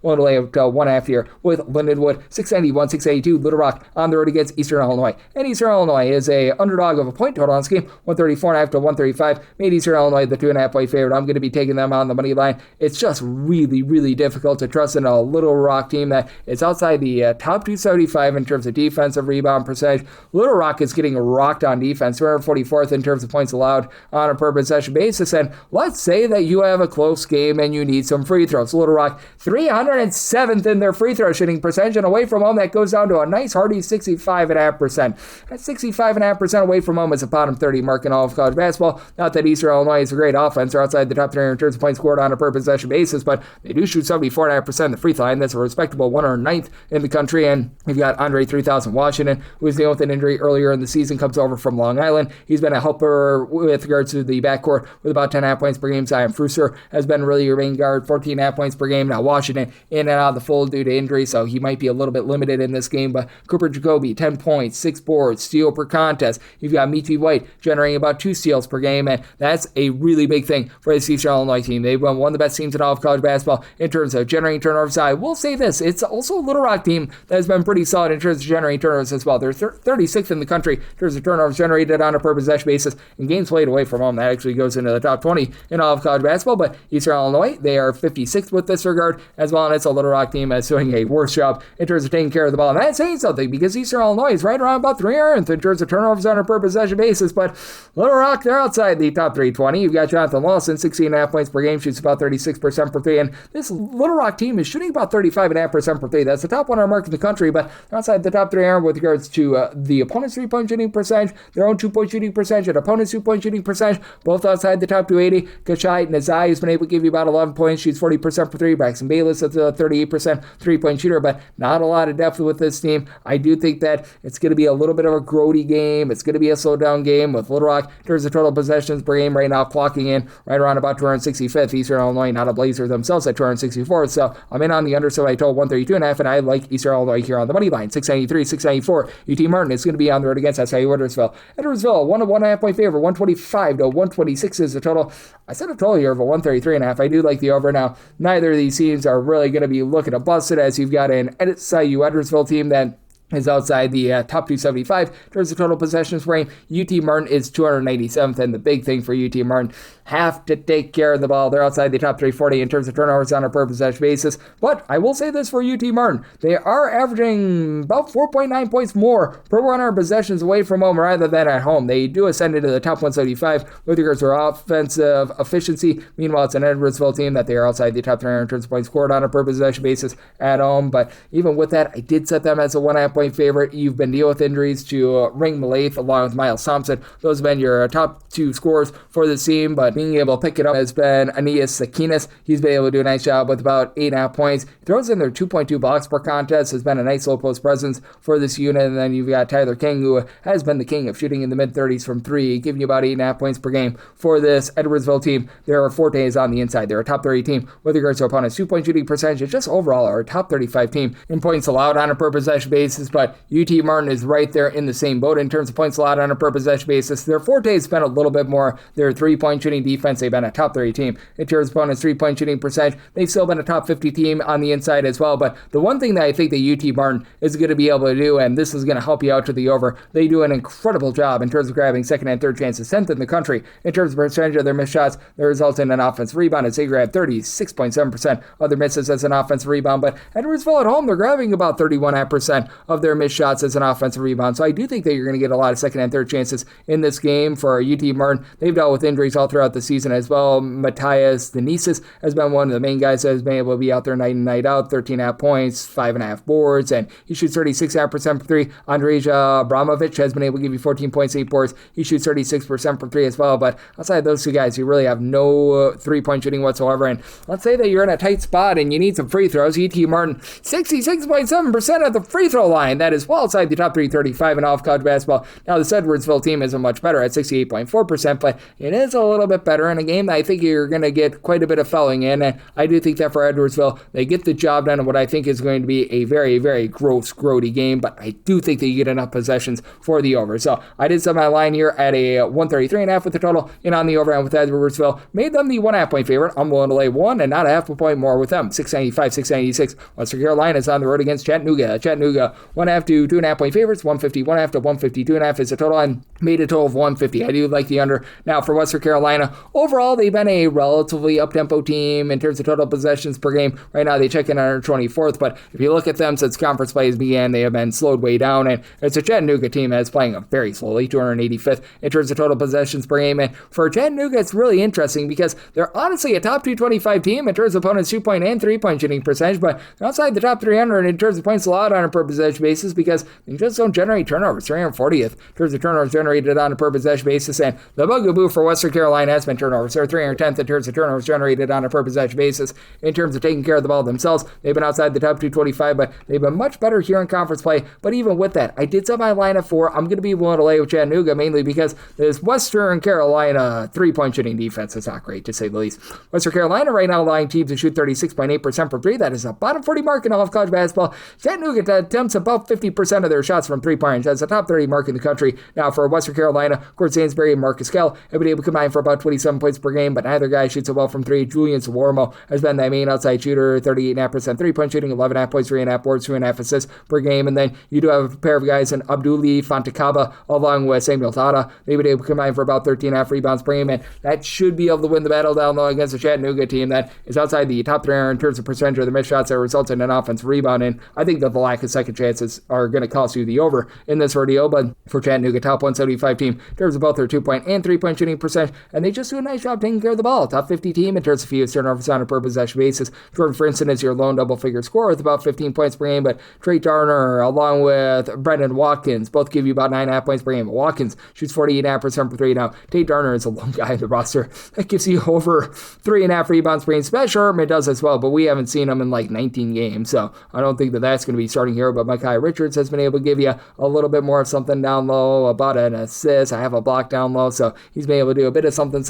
one to lay up to 1.5 here with Lindenwood. 691, 682, Little Rock on the road against Eastern Illinois. And Eastern Illinois is a underdog of a point total on this game, 134.5 to 135. Made Eastern Illinois the 2.5 point favorite. I'm going to be taking them on the money line. It's just really, really difficult to trust in a Little Rock team that is outside the top 275 in terms of defensive rebound percentage. Little Rock is getting rocked on defense, 244th in terms of points allowed on a per possession basis. And let's say that you have a close game and you need some free throws. Little Rock 307th in their free throw shooting percentage, and away from home that goes down to a nice hearty 65.5%. That 65.5% away from home is a bottom 30 mark in all of college basketball. Not that Eastern Illinois is a great offense. They're outside the top 300 in terms of points scored on a per possession basis, but they do shoot 74.5% the free throw line. That's a respectable 109th in the country. And you've got Andre 3000 Washington, who was dealing with an injury earlier in the season, comes over from Long Island. He's been a helper with regards to the backcourt with about 10.5 points per game. Zion Fruser has been really your main guard, 14.5 points per game. Now Washington in and out of the fold due to injury, so he might be a little bit limited in this game, but Cooper Jacoby, 10 points, 6 boards, steal per contest. You've got Meaty White generating about 2 steals per game, and that's a really big thing for this Eastern Illinois team. They've been one of the best teams in all of college basketball in terms of generating turnovers. I will say this, it's also a Little Rock team that has been pretty solid in terms of generating turnovers as well. They're 36th in the country in terms of turnovers generated on a per possession basis, and games played away from home. That actually goes into the top 20 in all of college basketball, but Eastern Illinois, they are 56th with this regard as well, and it's a Little Rock team that's doing a worse job in terms of taking care of the ball. And that's saying something, because Eastern Illinois is right around about 300th in terms of turnovers on a per possession basis, but Little Rock, they're outside the top 320. You've got Jonathan Lawson, 16.5 points per game, shoots about 36% per three, and this Little Rock team is shooting about 35.5% per three. That's the top 100 mark in the country, but outside the top 300 with regards to the opponent's 3-point shooting percentage, their own 2-point shooting percentage, and opponent's 2-point shooting percentage, both outside the top 280. Kachai Nazai has been able to give you about 11 points, shoots 40% per three. Braxton Bayless at the 38% 3-point shooter, but not a lot of depth with this team. I do think that it's going to be a little bit of a grody game. It's going to be a slow down game with Little Rock in terms of total possessions per game right now clocking in right around about 265th. Eastern Illinois, not a Blazer themselves, at 264th. So I'm in on the under, so I told 132.5, and I like Eastern Illinois here on the money line. 693, 694. UT Martin is going to be on the road against SIU Edwardsville. Edwardsville, 1.5 point favor, 125 to 126 is the total. I said a total here of a 133.5. I do like the over. Now, neither of these teams are really going to be looking to bust it, as you've got an SIU Edwardsville team that is outside the top 275 in terms of total possessions per game. UT Martin is 297th, and the big thing for UT Martin, have to take care of the ball. They're outside the top 340 in terms of turnovers on a per possession basis, but I will say this for UT Martin. They are averaging about 4.9 points more per 100 possessions away from home rather than at home. They do ascend into the top 175 with regards to offensive efficiency. Meanwhile, it's an Edwardsville team that they are outside the top 300 in terms of points scored on a per possession basis at home, but even with that, I did set them as a 1.5 point favorite. You've been dealing with injuries to Ring Malaith along with Miles Thompson. Those have been your top 2 scorers for the team, but being able to pick it up has been Aeneas Sakinas. He's been able to do a nice job with about 8.5 points. He throws in their 2.2 blocks per contest, has been a nice low post presence for this unit. And then you've got Tyler King, who has been the king of shooting in the mid-30s from 3, giving you about 8.5 points per game for this Edwardsville team. There are Fortes on the inside. They're a top 30 team with regards to opponents' 2-point shooting percentage. Just overall are a top 35 team in points allowed on a per possession basis. chances, but UT Martin is right there in the same boat in terms of points allowed on a per possession basis. Their forte has been a little bit more their three-point shooting defense. They've been a top 30 team in terms of opponents' three-point shooting percentage. They've still been a top 50 team on the inside as well, but the one thing that I think that UT Martin is going to be able to do, and this is going to help you out to the over, they do an incredible job in terms of grabbing second and third chances, 10th in the country in terms of percentage of their missed shots that result in an offensive rebound, as they grab 36.7% of their misses as an offensive rebound, but Edwardsville at home, they're grabbing about 31% of their missed shots as an offensive rebound, so I do think that you're going to get a lot of second and third chances in this game for UT Martin. They've dealt with injuries all throughout the season as well. Matthias Denises has been one of the main guys that has been able to be out there night in, night out, 13.5 points, 5.5 boards, and he shoots 36.5% for three. Andrija Abramovich has been able to give you 14 points, 8 boards. He shoots 36% for three as well, but outside of those two guys, you really have no three-point shooting whatsoever, and let's say that you're in a tight spot and you need some free throws. UT Martin, 66.7% at the free throw line. That is well outside the top 335 in all of college basketball. Now, this Edwardsville team isn't much better at 68.4%, but it is a little bit better in a game that I think you're going to get quite a bit of fouling in, and I do think that for Edwardsville, they get the job done in what I think is going to be a very, very gross, grody game, but I do think that you get enough possessions for the over. So I did set my line here at a 133.5 with the total, and on the over end with Edwardsville, made them the 1.5 point favorite. I'm willing to lay 1 and not a half a point more with them. 695, 696. Western Carolina is on the road against Chattanooga. Chattanooga, 1.5 to 2.5 point favorites, 150, 1.5 to 152.5 is the total, and made a total of 150. I do like the under. Now for Western Carolina, overall, they've been a relatively up-tempo team in terms of total possessions per game. Right now, they check in on 24th, but if you look at them since conference plays began, they have been slowed way down, and it's a Chattanooga team that's playing very slowly, 285th in terms of total possessions per game, and for Chattanooga, it's really interesting because they're honestly a top 225 team in terms of opponents' 2-point and 3-point shooting percentage, but they're outside the top 300 in terms of points allowed on a per possession basis because they just don't generate turnovers, 340th in terms of turnovers generated on a per possession basis, and the bugaboo for Western Carolina has been turnovers. They're 310th in terms of turnovers generated on a per possession basis. In terms of taking care of the ball themselves, they've been outside the top 225, but they've been much better here in conference play. But even with that, I did set my line at 4. I'm going to be willing to lay with Chattanooga mainly because this Western Carolina 3-point shooting defense is not great, to say the least. Western Carolina right now allowing teams to shoot 36.8% from 3. That is a bottom 40 mark in all of college basketball. Chattanooga attempts about 50% of their shots from 3-point. That's a top 30 mark in the country. Now for Western Carolina, Court Sainsbury and Marcus Kell have been able to combine for about 27 points per game, but neither guy shoots it well from 3. Julian Sawarmo has been that main outside shooter, 38.5% 3-point shooting, 11.5 points, 3.5 boards, 2.5 assists per game, and then you do have a pair of guys in Abduli Fantakaba along with Samuel Tata. They've been able to combine for about 13.5 rebounds per game, and that should be able to win the battle down low against a Chattanooga team that is outside the top 300 in terms of percentage of the missed shots that result in an offensive rebound, and I think that the lack of second chances are going to cost you the over in this rodeo, but for Chattanooga, top 175 team in terms of both their 2-point and 3-point shooting percentage, and they just do a nice job taking care of the ball. Top 50 team in terms of fewest turnovers on a per possession basis. Jordan, for instance, is your lone double-figure scorer with about 15 points per game, but Trey Darner along with Brendan Watkins both give you about 9.5 points per game. Watkins shoots 48.5% for 3. Now, Tate Darner is a lone guy in the roster that gives you over 3.5 rebounds per game. Smash Sherman does as well, but we haven't seen him in like 19 games, so I don't think that that's going to be starting here, but Micaiah Richards has been able to give you a little bit more of something down low, about an assist. I have a block down low, so he's been able to do a bit of something.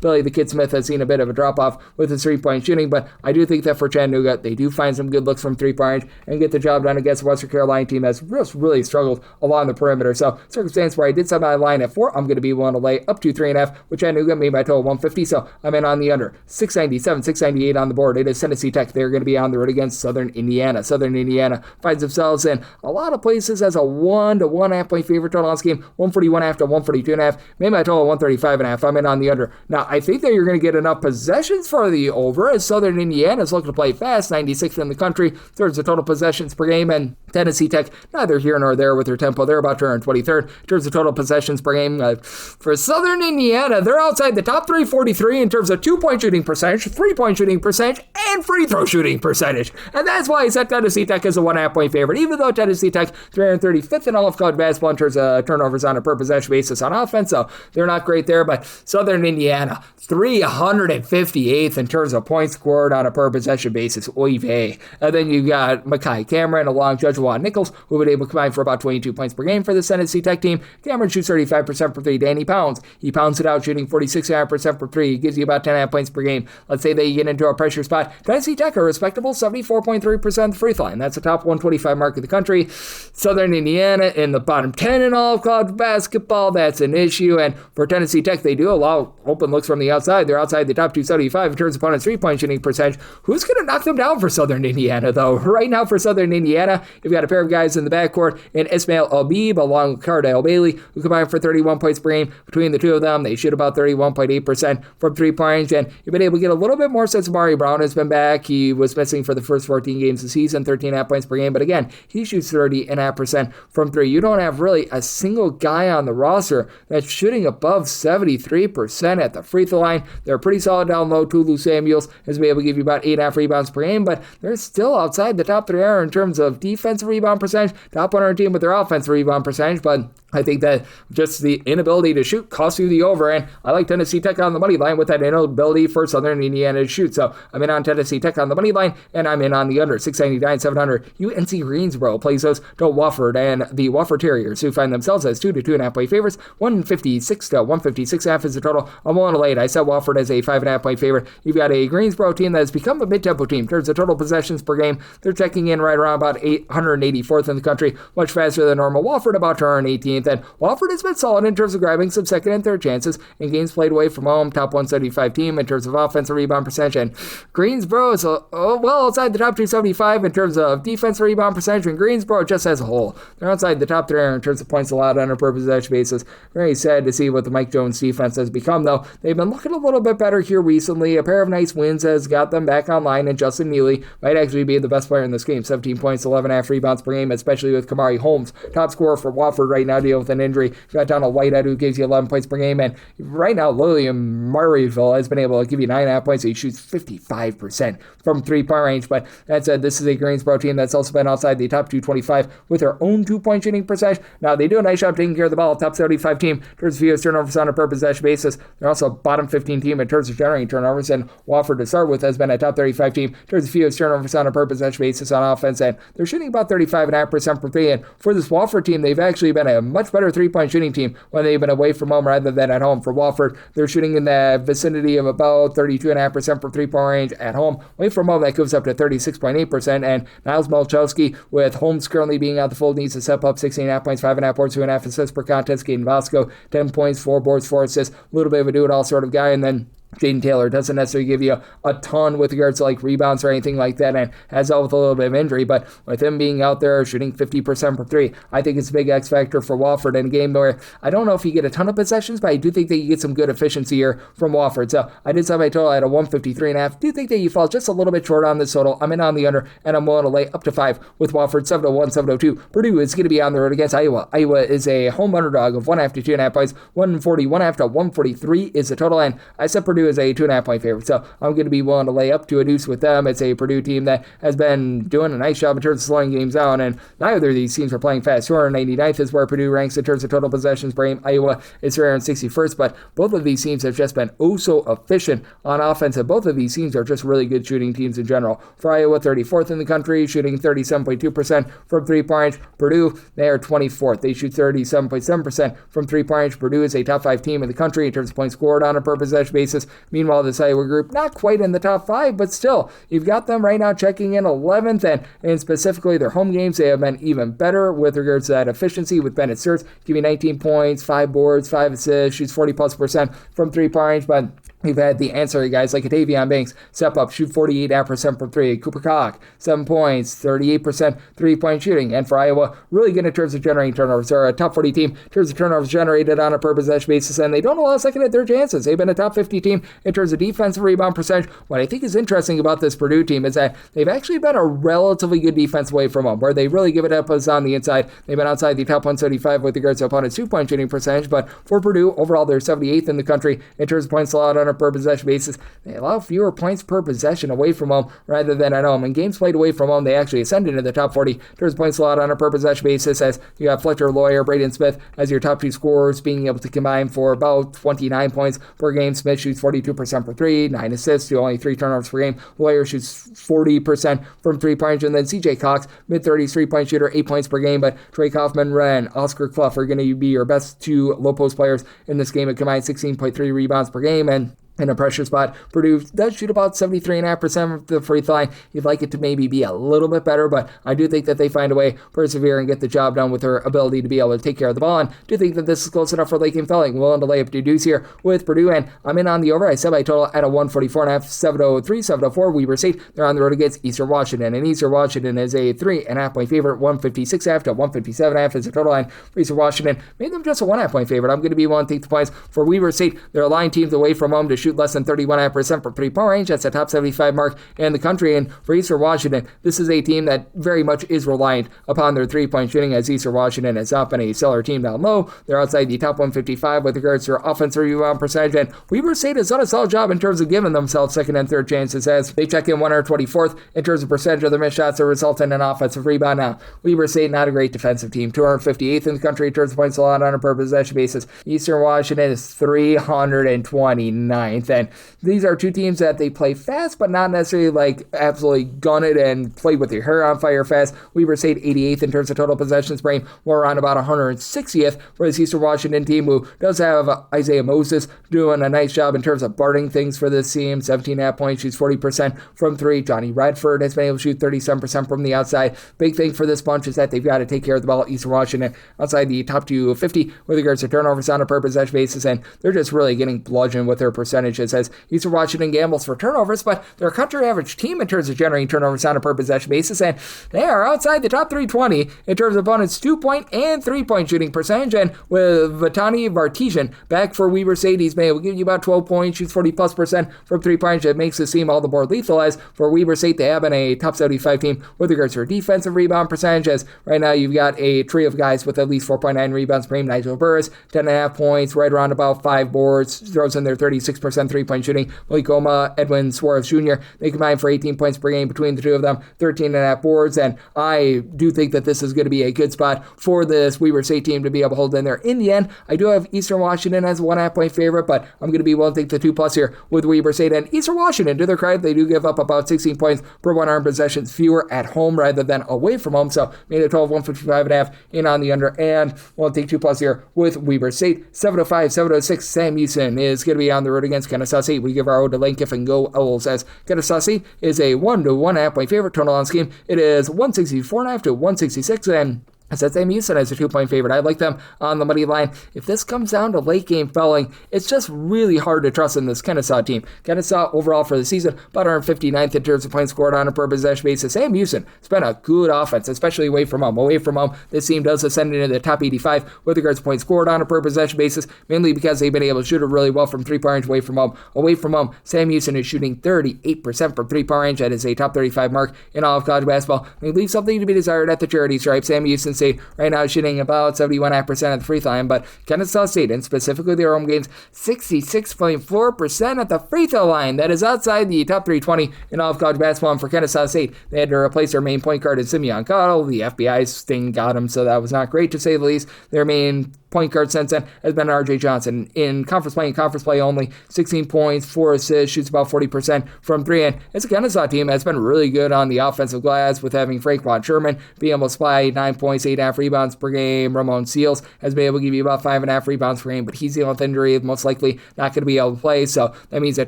Billy the Kid Smith has seen a bit of a drop-off with his 3-point shooting, but I do think that for Chattanooga, they do find some good looks from 3-point and get the job done against a Western Carolina team that's really struggled along the perimeter. So, circumstance where I did set my line at 4, I'm going to be willing to lay up to 3.5, with Chattanooga made my total 150, so I'm in on the under. 697, 698 on the board. It is Tennessee Tech. They're going to be on the road against Southern Indiana. Southern Indiana finds themselves in a lot of places as a 1 to 1.5 point favorite total on this game. 141.5 to 142.5. Made my total 135.5. I'm in on the under. Now, I think that you're going to get enough possessions for the over as Southern Indiana is looking to play fast. 96th in the country. Thirds of total possessions per game, and Tennessee Tech, neither here nor there with their tempo. They're about 223rd in terms of total possessions per game. For Southern Indiana, they're outside the top 343 in terms of 2-point shooting percentage, 3-point shooting percentage, and free throw shooting percentage. And that's why I set Tennessee Tech as a 1.5 point favorite, even though Tennessee Tech 335th in all of college basketball in terms of turnovers on a per possession basis on offense. So they're not great there, but Southern Indiana, 358th in terms of points scored on a per possession basis. Oy vey. And then you got Makai Cameron along Judge Juwan Nichols, who have been able to combine for about 22 points per game for the Tennessee Tech team. Cameron shoots 35% for 3. Danny Pounds, he pounds it out, shooting 46.5% for 3. He gives you about 10.5 points per game. Let's say that you get into a pressure spot. Tennessee Tech, a respectable 74.3% free throw line. That's a top 125 mark of the country. Southern Indiana in the bottom 10 in all of college basketball. That's an issue. And for Tennessee Tech, they do allow open looks from the outside. They're outside the top 275 in terms of opponents' three-point shooting percentage. Who's going to knock them down for Southern Indiana, though? Right now for Southern Indiana, you've got a pair of guys in the backcourt in Ismail Albib along with Cardale Bailey, who combine for 31 points per game. Between the two of them, they shoot about 31.8% from three-point range, and you've been able to get a little bit more since Amari Brown has been back. He was missing for the first 14 games of the season, 13.5 points per game, but again, he shoots 30.5% from three. You don't have really a single guy on the roster that's shooting above 73% at the free throw line. They're pretty solid down low. Tulu Samuels has been able to give you about 8.5 rebounds per game, but they're still outside the top 3 in terms of defensive rebound percentage. Top 100 team with their offensive rebound percentage, but I think that just the inability to shoot costs you the over, and I like Tennessee Tech on the money line with that inability for Southern Indiana to shoot. So I'm in on Tennessee Tech on the money line, and I'm in on the under 699, 700. UNC Greensboro plays those to Wofford, and the Wofford Terriers, who find themselves as 2 to 2.5 point favorites. 156 to 156.5 is the total. I'm willing to lay it. I set Wofford as a 5.5 point favorite. You've got a Greensboro team that has become a mid-tempo team in terms of total possessions per game. They're checking in right around about 184th in the country, much faster than normal. Wofford about 218th, and Wofford has been solid in terms of grabbing some second and third chances in games played away from home. Top 175 team in terms of offensive rebound percentage, and Greensboro is well outside the top 275 in terms of defensive rebound percentage, and Greensboro just as a whole, they're outside the top 3 in terms of points allowed on a per possession basis. Very sad to see what the Mike Jones defense has become, though. They've been looking a little bit better here recently. A pair of nice wins has got them back online, and Justin Neely might actually be the best player in this game. 17 points, 11.5 rebounds per game, especially with Kamari Holmes, top scorer for Wofford right now, dealing with an injury. You've got Donald Whitehead, who gives you 11 points per game, and right now William Murrayville has been able to give you 9.5 points, so he shoots 55% from three-point range. But that said, this is a Greensboro team that's also been outside the top 225 with their own two-point shooting percentage. Now, they do a nice job taking care of the ball. Top 75 team in terms of fewest turnovers on a per possession basis. They're also a bottom 15 team in terms of generating turnovers, and Wofford to start with has been a top 35 team in terms of fewest turnovers on a per possession basis on offense, and they're shooting about 35.5% from three. And for this Wofford team, they've actually been a much better three-point shooting team when they've been away from home rather than at home. For Wofford, they're shooting in the vicinity of about 32.5% from three-point range at home. Away from home, that goes up to 36.8%, and Niles Malchowski, with Holmes currently being out the fold, needs to step up. 16.5 points, 5.5 boards, 2.5 assists per contest. Caden Bosco, 10 points, 4 boards, 4 assists. A little bit of a do-it-all sort of guy, and then Jaden Taylor doesn't necessarily give you a ton with regards to like rebounds or anything like that, and has dealt with a little bit of injury, but with him being out there shooting 50% from three, I think it's a big X factor for Wofford in a game where I don't know if you get a ton of possessions, but I do think that you get some good efficiency here from Wofford. So I did set my total at a 153.5. Do think that you fall just a little bit short on this total. I'm in on the under, and I'm willing to lay up to 5 with Wofford. 701, 702. Purdue is going to be on the road against Iowa. Iowa is a home underdog of 1.5 to 2.5 points. 141.5 to 143 is the total, and I set Purdue as a 2.5 point favorite. So I'm going to be willing to lay up to a deuce with them. It's a Purdue team that has been doing a nice job in terms of slowing games down, and neither of these teams are playing fast. 299th is where Purdue ranks in terms of total possessions per game. Iowa is 361st, but both of these teams have just been so efficient on offense, and both of these teams are just really good shooting teams in general. For Iowa, 34th in the country, shooting 37.2% from three-point range. Purdue, they are 24th. They shoot 37.7% from three-point range. Purdue is a top 5 team in the country in terms of points scored on a per possession basis. Meanwhile, this Iowa group, not quite in the top 5, but still, you've got them right now checking in 11th, and specifically their home games, they have been even better with regards to that efficiency, with Bennett Sturts giving 19 points, 5 boards, 5 assists, shoots 40+% from three-point range, but we've had the ancillary guys like Davion Banks step up, shoot 48.5% from three. Cooper Koch, 7 points, 38% three-point shooting. And for Iowa, really good in terms of generating turnovers. They're a top 40 team in terms of turnovers generated on a per possession basis, and they don't allow second and third chances. They've been a top 50 team in terms of defensive rebound percentage. What I think is interesting about this Purdue team is that they've actually been a relatively good defense away from home, where they really give it up us on the inside. They've been outside the top 175 with regards to opponents' two-point shooting percentage, but for Purdue, overall, they're 78th in the country in terms of points allowed on a per possession basis. They allow fewer points per possession away from home rather than at home. In games played away from home, they actually ascend into the top 40 in terms of points allowed on a per possession basis, as you have Fletcher Lawyer, Braden Smith as your top 2 scorers, being able to combine for about 29 points per game. Smith shoots 42% for three, 9 assists to only 3 turnovers per game. Lawyer shoots 40% from three-point, and then CJ Cox, mid-30s three-point shooter, 8 points per game, but Trey Kaufman, Wren, Oscar Clough are going to be your best 2 low-post players in this game at combined 16.3 rebounds per game, and in a pressure spot. Purdue does shoot about 73.5% of the free throw line. You'd like it to maybe be a little bit better, but I do think that they find a way, persevere, and get the job done with their ability to be able to take care of the ball. And do think that this is close enough for late game felling. Willing to lay up deuce here with Purdue, and I'm in on the over. I set my total at a 144.5, 703, 704. Weber State, they're on the road against Eastern Washington, and Eastern Washington is a 3.5 point favorite. 156.5 to 157.5 is the total line for Eastern Washington. Made them just a 1.5 point favorite. I'm going to be willing to take the points for Weber State. They're aligned teams away from home to shoot less than 31.5% from three-point range. That's a top 75 mark in the country. And for Eastern Washington, this is a team that very much is reliant upon their three-point shooting, as Eastern Washington has not been a stellar team down low. They're outside the top 155 with regards to their offensive rebound percentage. And Weber State has done a solid job in terms of giving themselves second and third chances, as they check in 124th in terms of percentage of their missed shots that result in an offensive rebound. Now, Weber State, not a great defensive team. 258th in the country in terms of points allowed on a per possession basis. Eastern Washington is 329th. And these are two teams that they play fast, but not necessarily like absolutely gun it and play with your hair on fire fast. Weber State 88th in terms of total possessions per game. We're around about 160th for this Eastern Washington team, who does have Isaiah Moses doing a nice job in terms of burning things for this team. 17.5 points, shoots 40% from three. Johnny Redford has been able to shoot 37% from the outside. Big thing for this bunch is that they've got to take care of the ball. Eastern Washington outside the top 250 with regards to turnovers on a per possession basis, and they're just really getting bludgeoned with their percentages, as Eastern Washington gambles for turnovers, but they're a country average team in terms of generating turnovers on a per possession basis, and they are outside the top 320 in terms of opponents' 2-point and 3-point shooting percentage. And with Vatani Vartesian back for Weber State, he's been able to give you about 12 points, shoots 40+% from 3-point. It makes this team all the more lethal, as for Weber State, they have been a top 75 team with regards to their defensive rebound percentage, as right now you've got a trio of guys with at least 4.9 rebounds per game. Nigel Burris, 10.5 points, right around about 5 boards, throws in their 36% 3-point shooting. Malik Oma, Edwin Suarez Jr., they combine for 18 points per game between the two of them, 13.5 boards, and I do think that this is going to be a good spot for this Weber State team to be able to hold in there. In the end, I do have Eastern Washington as a 1.5 point favorite, but I'm going to be willing to take the 2+ here with Weber State. And Eastern Washington, to their credit, they do give up about 16 points per 100 possessions fewer at home rather than away from home, so made a total of 155.5 in on the under, and we'll take 2+ here with Weber State. 705, 706, Sam Houston is going to be on the road against Kennesaw St. We give our ode to Lane Kiffin, go Owls, as Kennesaw St is a 1 to 1.5 point favorite. Total on this game, it is 164.5 to 166, and I said Sam Houston as a 2-point favorite. I like them on the money line. If this comes down to late game felling, it's just really hard to trust in this Kennesaw team. Kennesaw overall for the season, about 159th in terms of points scored on a per possession basis. Sam Houston has been a good offense, especially away from home. Away from home, this team does ascend into the top 85 with regards to points scored on a per possession basis, mainly because they've been able to shoot it really well from 3-point range away from home. Away from home, Sam Houston is shooting 38% from 3-point range. That is a top 35 mark in all of college basketball. They leave something to be desired at the charity stripe. Sam Houston State right now shooting about 71.5% at the free throw line, but Kennesaw State, and specifically their home games, 66.4% at the free throw line. That is outside the top 320 in all of college basketball. And for Kennesaw State, they had to replace their main point guard in Simeon Cottle. The FBI sting got him, so that was not great to say the least. Their main point guard since then has been R.J. Johnson. In conference play only, 16 points, 4 assists, shoots about 40% from 3, and it's a Kennesaw team that's been really good on the offensive glass, with having Frank Von Sherman being able to supply 9 points, 8.5 rebounds per game. Ramon Seals has been able to give you about 5.5 rebounds per game, but he's dealing with injury, most likely not going to be able to play, so that means that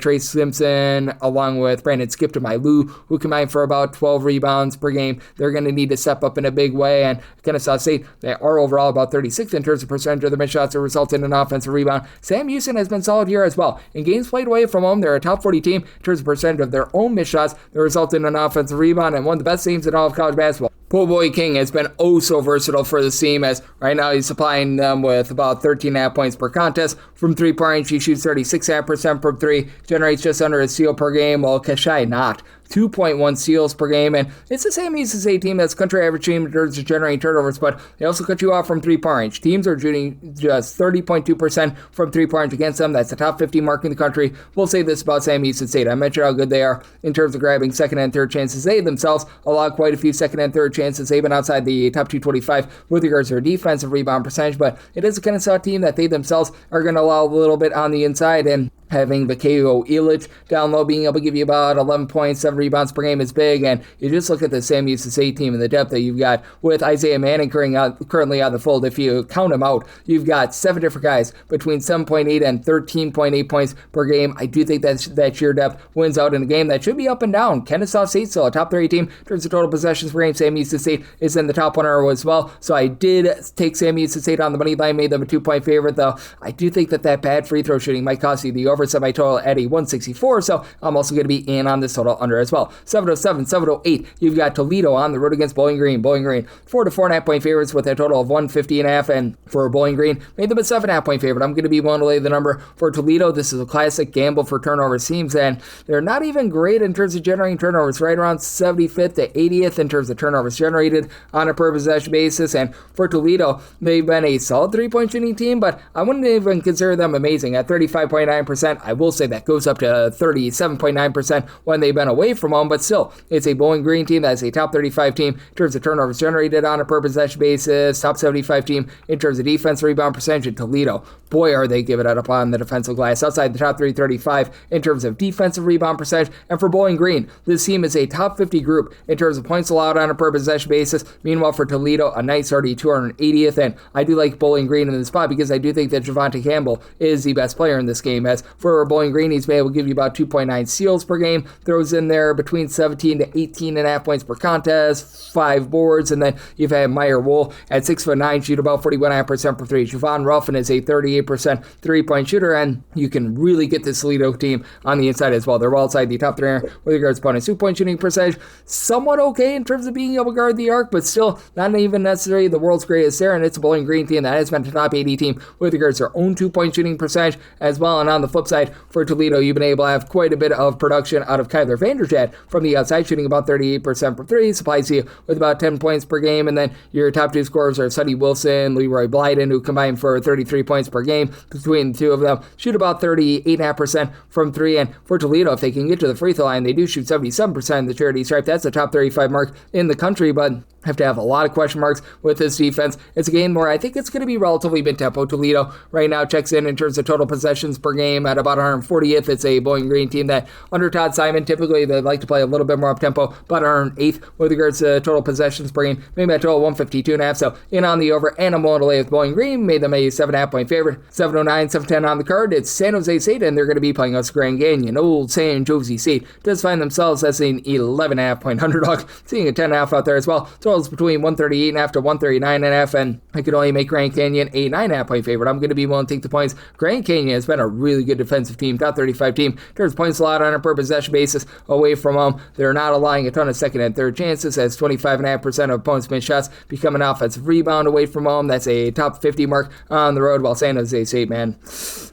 Trey Simpson, along with Brandon Skip-to-My-Lou, who combine for about 12 rebounds per game, they're going to need to step up in a big way. And Kennesaw State, they are overall about 36th in terms of percentage of their missed shots that result in an offensive rebound. Sam Houston has been solid here as well. In games played away from home, they're a top 40 team in terms of percentage of their own missed shots that result in an offensive rebound, and one of the best teams in all of college basketball. Pool Boy King has been oh so versatile for this team, as right now he's supplying them with about 13.5 points per contest. From 3-point range, he shoots 36.5% from 3, generates just under a steal per game, while Kashai not. 2.1 steals per game, and it's the same as a team that's country average team in terms of generating turnovers, but they also cut you off from 3-point range. Teams are shooting just 30.2% from 3-point range against them. That's the top 50 mark in the country. We'll say this about Sam Houston State. I mentioned how good they are in terms of grabbing second and third chances. They themselves allow quite a few second and third chances. They've been outside the top 225 with regards to their defensive rebound percentage, but it is a Kennesaw team that they themselves are going to allow a little bit on the inside, and having Bakeo Illich down low, being able to give you about 11 points, 7 rebounds per game is big. And you just look at the SAMU State team and the depth that you've got with Isaiah Manning currently on the fold. If you count him out, you've got 7 different guys between 7.8 and 13.8 points per game. I do think that sheer depth wins out in a game that should be up and down. Kennesaw State still a top 30 team in terms of total possessions per game. SAMU State is in the top 1 as well. So I did take SAMU State on the money line, made them a 2-point favorite, though. I do think that bad free throw shooting might cost you the over semi-total at a 164, so I'm also going to be in on this total under as well. 707, 708, you've got Toledo on the road against Bowling Green. Bowling Green, 4 to 4.5 point favorites with a total of 150.5, and for Bowling Green, made them a 7.5 point favorite. I'm going to be willing to lay the number for Toledo. This is a classic gamble for turnover teams, and they're not even great in terms of generating turnovers, right around 75th to 80th in terms of turnovers generated on a per possession basis. And for Toledo, they've been a solid 3-point shooting team, but I wouldn't even consider them amazing at 35.9%. I will say that goes up to 37.9% when they've been away from home, but still, it's a Bowling Green team that's a top 35 team in terms of turnovers generated on a per possession basis, top 75 team in terms of defense rebound percentage. In Toledo, boy, are they giving it up on the defensive glass, outside the top 335 in terms of defensive rebound percentage. And for Bowling Green, this team is a top 50 group in terms of points allowed on a per possession basis. Meanwhile, for Toledo, a nice 280th, and I do like Bowling Green in this spot because I do think that Javonte Campbell is the best player in this game. As for Bowling Green, he's been able to give you about 2.9 steals per game, throws in there between 17 to 18.5 points per contest, 5 boards, and then you've had Meyer Wool at 6'9", shoot about 41.5% per 3. Javon Ruffin is a 38% 3-point shooter, and you can really get this Toledo team on the inside as well. They're well outside the top 3 with regards to opponents' 2-point shooting percentage. Somewhat okay in terms of being able to guard the arc, but still not even necessarily the world's greatest there, and it's a Bowling Green team that has been a top 80 team with regards to their own 2-point shooting percentage as well. And on the flip side, for Toledo, you've been able to have quite a bit of production out of Kyler Vanderjagt from the outside, shooting about 38% per 3, supplies you with about 10 points per game, and then your top 2 scorers are Sonny Wilson, Leroy Blyden, who combined for 33 points per game between the two of them, shoot about 38.5% from 3, and for Toledo, if they can get to the free throw line, they do shoot 77% in the charity stripe. That's the top 35 mark in the country, but have to have a lot of question marks with this defense. It's a game where I think it's going to be relatively mid-tempo. Toledo right now checks in terms of total possessions per game at about 140th. It's a Bowling Green team that under Todd Simon, typically they like to play a little bit more up-tempo, about 108th with regards to total possessions per game, maybe a total 152.5. So in on the over, and I'm willing to lay with Bowling Green, made them a 7.5 point favorite. 709, 710 on the card. It's San Jose State, and they're going to be playing us Grand Canyon. Old San Jose State does find themselves as an 11.5 point underdog, seeing a 10.5 out there as well. Totals between 138.5 to 139.5, and I could only make Grand Canyon a 9.5 point favorite. I'm going to be willing to take the points. Grand Canyon has been a really good defensive team, top 35 team in terms of points allowed on a per possession basis away from home. They're not allowing a ton of second and third chances, as 25.5% of opponents' missed shots become an offensive rebound away from home. That's a top 50 mark on the road, while San Jose State, man,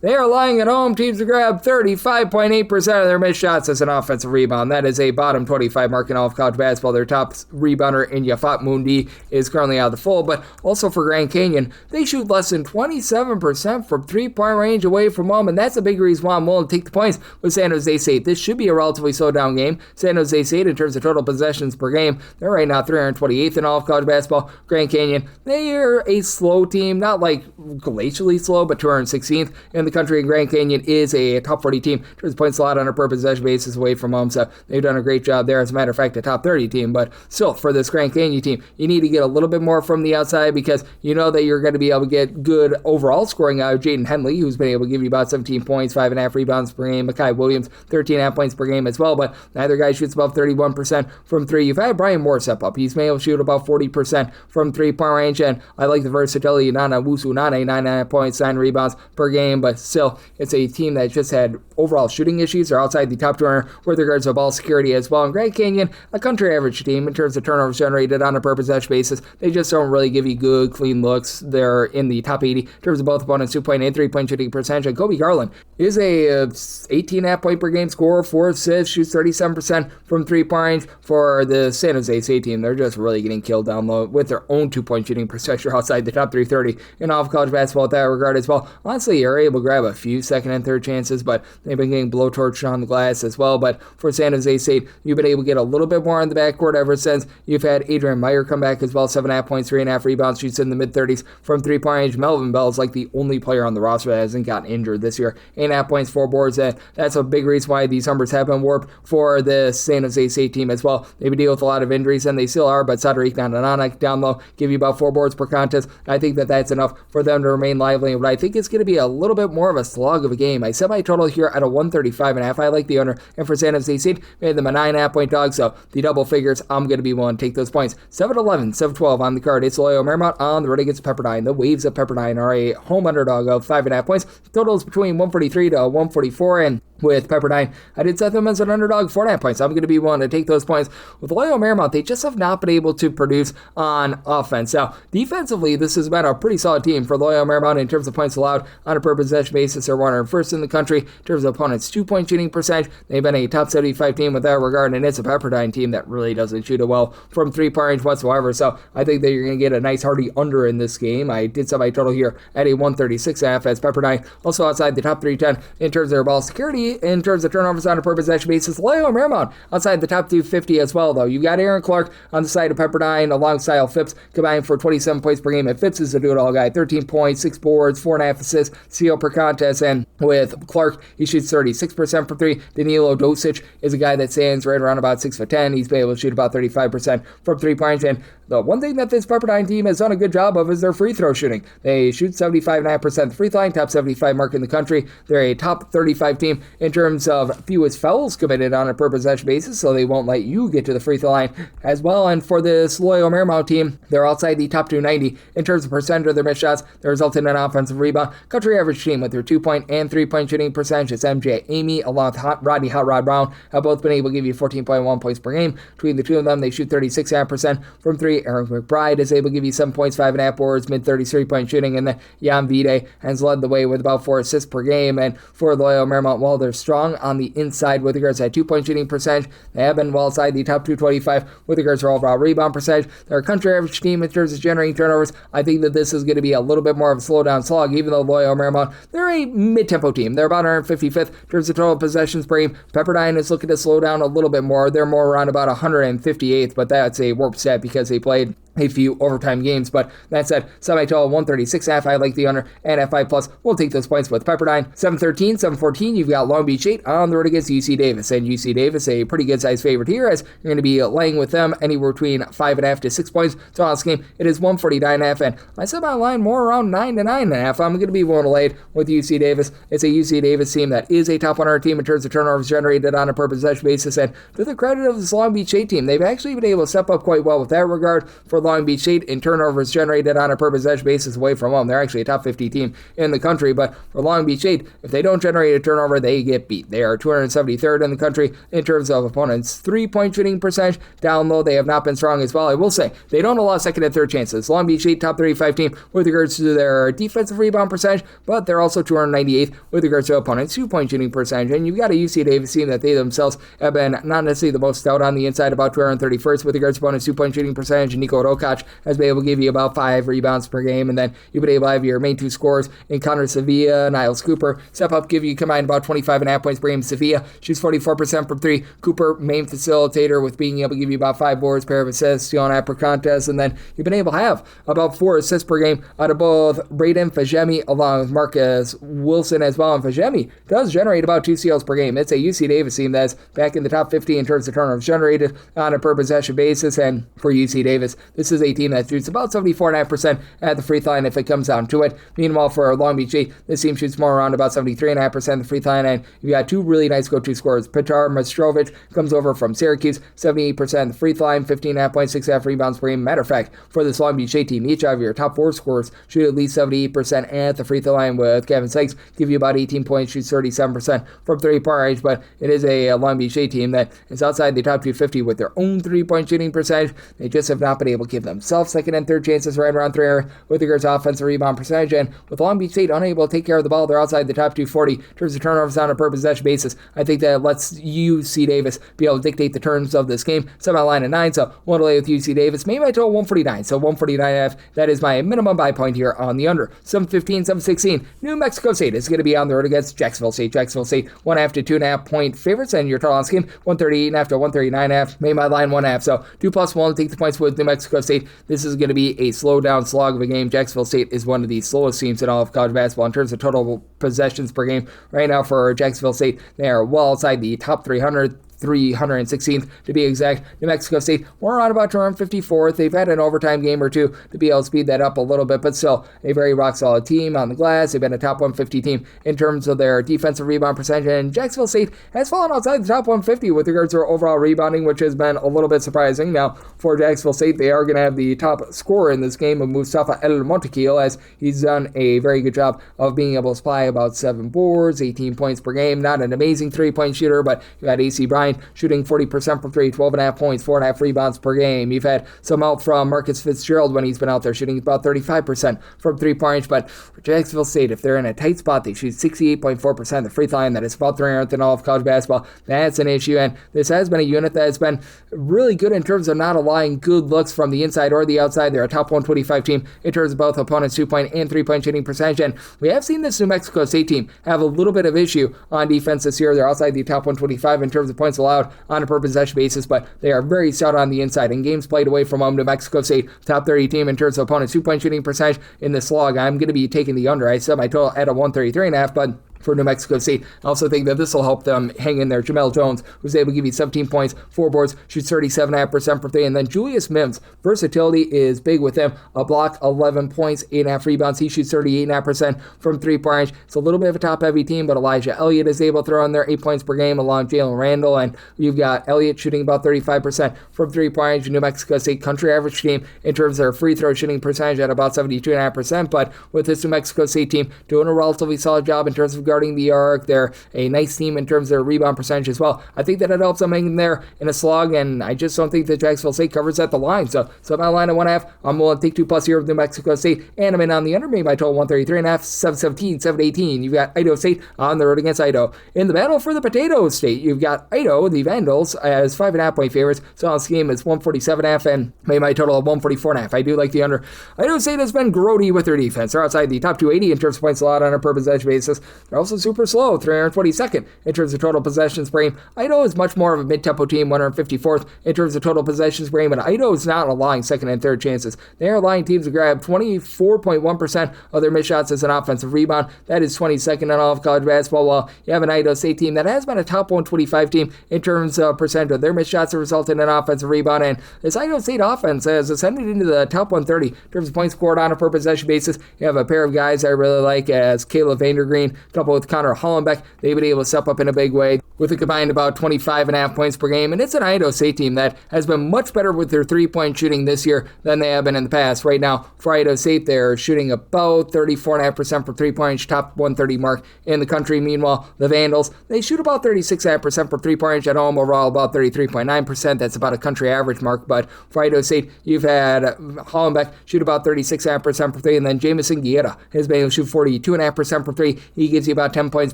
they are allowing at home teams to grab 35.8% of their missed shots as an offensive rebound. That is a bottom 25 mark in all of college basketball. Their top rebounder in Yafat Mundi is currently out of the fold, but also for Grand Canyon, they shoot less than 27% from 3-point range away from home, and that's a big reason why I'm willing to take the points with San Jose State. This should be a relatively slow down game. San Jose State, in terms of total possessions per game, they're right now 328th in all of college basketball. Grand Canyon, they are a slow team, not like glacially slow, but 216th in the country, and Grand Canyon is a top 40 team in terms of points allowed on a per possession basis away from home, so they've done a great job there. As a matter of fact, a top 30 team, but still, for this Grand Canyon team, you need to get a little bit more from the outside, because you know that you're going to be able to get good overall scoring out of Jaden Henley, who's been able to give you about 17 points, 5.5 rebounds per game. Makai Williams, 13.5 points per game as well, but neither guy shoots above 31% from 3. You've had Brian Moore step up. He's been able to shoot about 40% from 3-point range, and I like the versatility. Nana Wusu Nane, 9.5 points, 9 rebounds per game, but still, it's a team that just had overall shooting issues. They're outside the top 200 with regards to ball security as well. And Grand Canyon, a country average team in terms of turnovers generated on a per possession basis. They just don't really give you good, clean looks. They're in the top 80 in terms of both opponents' 2.8 3-point shooting percentage. And Kobe Garland is a 18.5 point per game scorer, 4 assists, shoots 37% from 3-point range. For the San Jose State team, they're just really getting killed down low with their own 2-point shooting percentage outside the top 330 in all of college basketball in that regard as well. Honestly, you're able to grab a few second and third chances, but they've been getting blowtorched on the glass as well. But for San Jose State, you've been able to get a little bit more in the backcourt ever since you've had Adrian Aaron Meyer come back as well, 7.5 points, 3.5 rebounds, shoots in the mid-30s from three-point range. Melvin Bell is like the only player on the roster that hasn't gotten injured this year. 8.5 points, 4 boards, and that's a big reason why these numbers have been warped for the San Jose State team as well. They've been dealing with a lot of injuries, and they still are, but Cedric Nanananek down low, give you about 4 boards per contest. I think that that's enough for them to remain lively, but I think it's going to be a little bit more of a slog of a game. I set my total here at a 135.5. I like the under, and for San Jose State, made them a 9.5 point dog, so the double figures, I'm going to be willing to take those points. 7-11, 7-12 on the card. It's Loyola Marymount on the road against Pepperdine. The Waves of Pepperdine are a home underdog of 5.5 points. Totals between 143 to 144, and with Pepperdine, I did set them as an underdog, 4.5 points. I'm going to be willing to take those points. With Loyola Marymount, they just have not been able to produce on offense. Now, defensively, this has been a pretty solid team for Loyola Marymount in terms of points allowed on a per possession basis. They're 101st in the country in terms of opponents' 2-point shooting percentage. They've been a top 75 team with that regard, and it's a Pepperdine team that really doesn't shoot it well from 3-point range whatsoever. So I think that you're going to get a nice hearty under in this game. I did set my total here at a 136.5 as Pepperdine also outside the top 310 in terms of their ball security. In terms of turnovers on a per possession basis, Loyola Marymount outside the top 250 as well, though. You got Aaron Clark on the side of Pepperdine alongside Phipps, combined for 27 points per game. And Phipps is a do-it-all guy. 13 points, 6 boards, 4.5 assists, steal per contest. And with Clark, he shoots 36% from 3. Danilo Dosic is a guy that stands right around about 6'10". He's been able to shoot about 35% from 3-point. And the one thing that this Pepperdine team has done a good job of is their free throw shooting. They shoot 75.5% free throw line, top 75 mark in the country. They're a top 35 team in terms of fewest fouls committed on a per possession basis, so they won't let you get to the free throw line as well. And for this Loyola Marymount team, they're outside the top 290 in terms of percentage of their missed shots. They result in an offensive rebound. Country average team with their 2-point and 3-point shooting percentage. It's MJ Amy along with Rodney Hot Rod Brown have both been able to give you 14.1 points per game. Between the two of them, they shoot 36.5% from 3. Aaron McBride is able to give you 7 points, 5.5 boards, mid-30s 3-point shooting, and then Jan Vide has led the way with about 4 assists per game. And for Loyola Marymount, while they're strong on the inside with regards to that 2-point shooting percentage, they have been well outside the top 225 with regards to overall rebound percentage. They're a country average team in terms of generating turnovers. I think that this is going to be a little bit more of a slowdown slog, even though Loyola Marymount, they're a mid-tempo team. They're about 155th in terms of total possessions per game. Pepperdine is looking to slow down a little bit more. They're more around about 158th, but that's a warped stat because they played a few overtime games. But that said, semi-total 136.5. I like the under, and at 5+, we'll take those points with Pepperdine. 7-13, 7-14, you've got Long Beach State on the road against UC Davis, and UC Davis a pretty good sized favorite here, as you're going to be laying with them anywhere between 5.5 to 6 points. So on this game, it is 149.5, and I set my line more around 9 to 9.5. I'm going to be willing to lay it with UC Davis. It's a UC Davis team that is a top 100 team in terms of turnovers generated on a per possession basis, and to the credit of this Long Beach State team, they've actually been able to step up quite well with that regard. For Long Beach State, in turnovers generated on a per possession basis away from home, they're actually a top 50 team in the country. But for Long Beach State, if they don't generate a turnover, they get beat. They are 273rd in the country in terms of opponents' 3-point shooting percentage. Down low, they have not been strong as well. I will say, they don't allow second and third chances. Long Beach State, top 35 team with regards to their defensive rebound percentage, but they're also 298th with regards to opponents' 2-point shooting percentage. And you've got a UC Davis team that they themselves have been not necessarily the most stout on the inside, about 231st with regards to opponents' 2-point shooting percentage. And Nico Rokac has been able to give you about 5 rebounds per game, and then you've been able to have your main 2 scorers in Connor Sevilla, Niles Cooper, step up, give you combined about 25.5 points per game. Sevilla shoots 44% from 3. Cooper, main facilitator, with being able to give you about 5 boards, pair of assists, steal and per contest, and then you've been able to have about 4 assists per game out of both Braden Fajemi along with Marcus Wilson as well. And Fajemi does generate about 2 steals per game. It's a UC Davis team that's back in the top 50 in terms of turnovers generated on a per possession basis, and for UC Davis, this is a team that shoots about 74.5% at the free throw line if it comes down to it. Meanwhile, for Long Beach State, this team shoots more around about 73.5% at the free throw line, and you've got 2 really nice go-to scorers. Petar Mastrovic comes over from Syracuse, 78% at the free throw line, 15.5 points, 6.5 rebounds per game. Matter of fact, for this Long Beach State team, each of your top 4 scorers shoot at least 78% at the free throw line, with Kevin Sykes give you about 18 points, shoots 37% from 3-point range, but it is a Long Beach State team that is outside the top 250 with their own 3-point shooting percentage. They just have not been able to give themselves second and third chances right around 300 with regards to offensive rebound percentage. And with Long Beach State unable to take care of the ball, they're outside the top 240 in terms of turnovers on a per possession basis. I think that lets UC Davis be able to dictate the terms of this game. Set my line at 9, so one to lay with UC Davis. Maybe I total 149, so 149.5. That is my minimum buy point here on the under. 7:15, 7:16. New Mexico State is going to be on the road against Jacksonville St. Jacksonville State 1.5 to 2.5 point favorites, and your total on this game 138.5 to 139.5. Made my line 1.5, so 2+1 take the points with New Mexico State. This is going to be a slow down slog of a game. Jacksonville State is one of the slowest teams in all of college basketball in terms of total possessions per game. Right now for Jacksonville State, they are well outside the top 316th to be exact. New Mexico State, we're around about 254th. They've had an overtime game or two to be able to speed that up a little bit, but still a very rock-solid team on the glass. They've been a top 150 team in terms of their defensive rebound percentage, and Jacksonville State has fallen outside the top 150 with regards to their overall rebounding, which has been a little bit surprising. Now, for Jacksonville State, they are going to have the top scorer in this game of Mustafa El Montequil, as he's done a very good job of being able to supply about 7 boards, 18 points per game. Not an amazing three-point shooter, but you got AC Bryant shooting 40% from 3, 12.5 points, 4.5 rebounds per game. You've had some help from Marcus Fitzgerald when he's been out there shooting about 35% from 3-point. But for Jacksonville State, if they're in a tight spot, they shoot 68.4% of the free throw line. That is about 300th in all of college basketball. That's an issue, and this has been a unit that has been really good in terms of not allowing good looks from the inside or the outside. They're a top 125 team in terms of both opponents' 2-point and 3-point shooting percentage, and we have seen this New Mexico State team have a little bit of issue on defense this year. They're outside the top 125 in terms of points allowed on a per possession basis, but they are very stout on the inside. In games played away from home, New Mexico State, top 30 team in terms of opponents' 2-point shooting percentage in this slog. I'm going to be taking the under. I set my total at a 133.5, but for New Mexico State, I also think that this will help them hang in there. Jamel Jones was able to give you 17 points, 4 boards, shoots 37.5% from 3, and then Julius Mims, versatility is big with him. A block, 11 points, 8.5 rebounds. He shoots 38.5% from 3-point range. It's a little bit of a top-heavy team, but Elijah Elliott is able to throw in there 8 points per game along Jalen Randall, and you've got Elliott shooting about 35% from 3-point range. New Mexico State country average team in terms of their free throw shooting percentage at about 72.5%, but with this New Mexico State team doing a relatively solid job in terms of guarding the arc. They're a nice team in terms of their rebound percentage as well. I think that it helps them hang in there in a slog, and I just don't think that Jacksonville State covers at the line. So my line at 1.5. I'm willing to take 2+ here with New Mexico State, and I'm in on the under. Maybe by total 133.5, 7:17, 7:18. You've got Idaho State on the road against Idaho. In the battle for the Potato State, you've got Idaho, the Vandals, as 5.5 point favorites. So on this game is 147.5, and maybe my total of 144.5. I do like the under. Idaho State has been grody with their defense. They're outside the top 280 in terms of points allowed on a per possession basis. They're also super slow, 322nd in terms of total possessions per game. Idaho is much more of a mid-tempo team, 154th in terms of total possessions per game, and Idaho is not allowing second and third chances. They are allowing teams to grab 24.1% of their missed shots as an offensive rebound. That is 22nd in all of college basketball, while you have an Idaho State team that has been a top 125 team in terms of percent of their missed shots that resulted in an offensive rebound, and this Idaho State offense has ascended into the top 130 in terms of points scored on a per possession basis. You have a pair of guys I really like as Caleb Vandergreen, coupled with Connor Hollenbeck. They've been able to step up in a big way with a combined about 25.5 points per game, and it's an Idaho State team that has been much better with their 3-point shooting this year than they have been in the past. Right now, for Idaho State, they're shooting about 34.5% from 3-point range, top 130 mark in the country. Meanwhile, the Vandals, they shoot about 36.5% from 3-point range at home, overall about 33.9%. That's about a country average mark, but for Idaho State, you've had Hollenbeck shoot about 36.5% from 3, and then Jamison Guerra has been able to shoot 42.5% from 3. He gives you about 10 points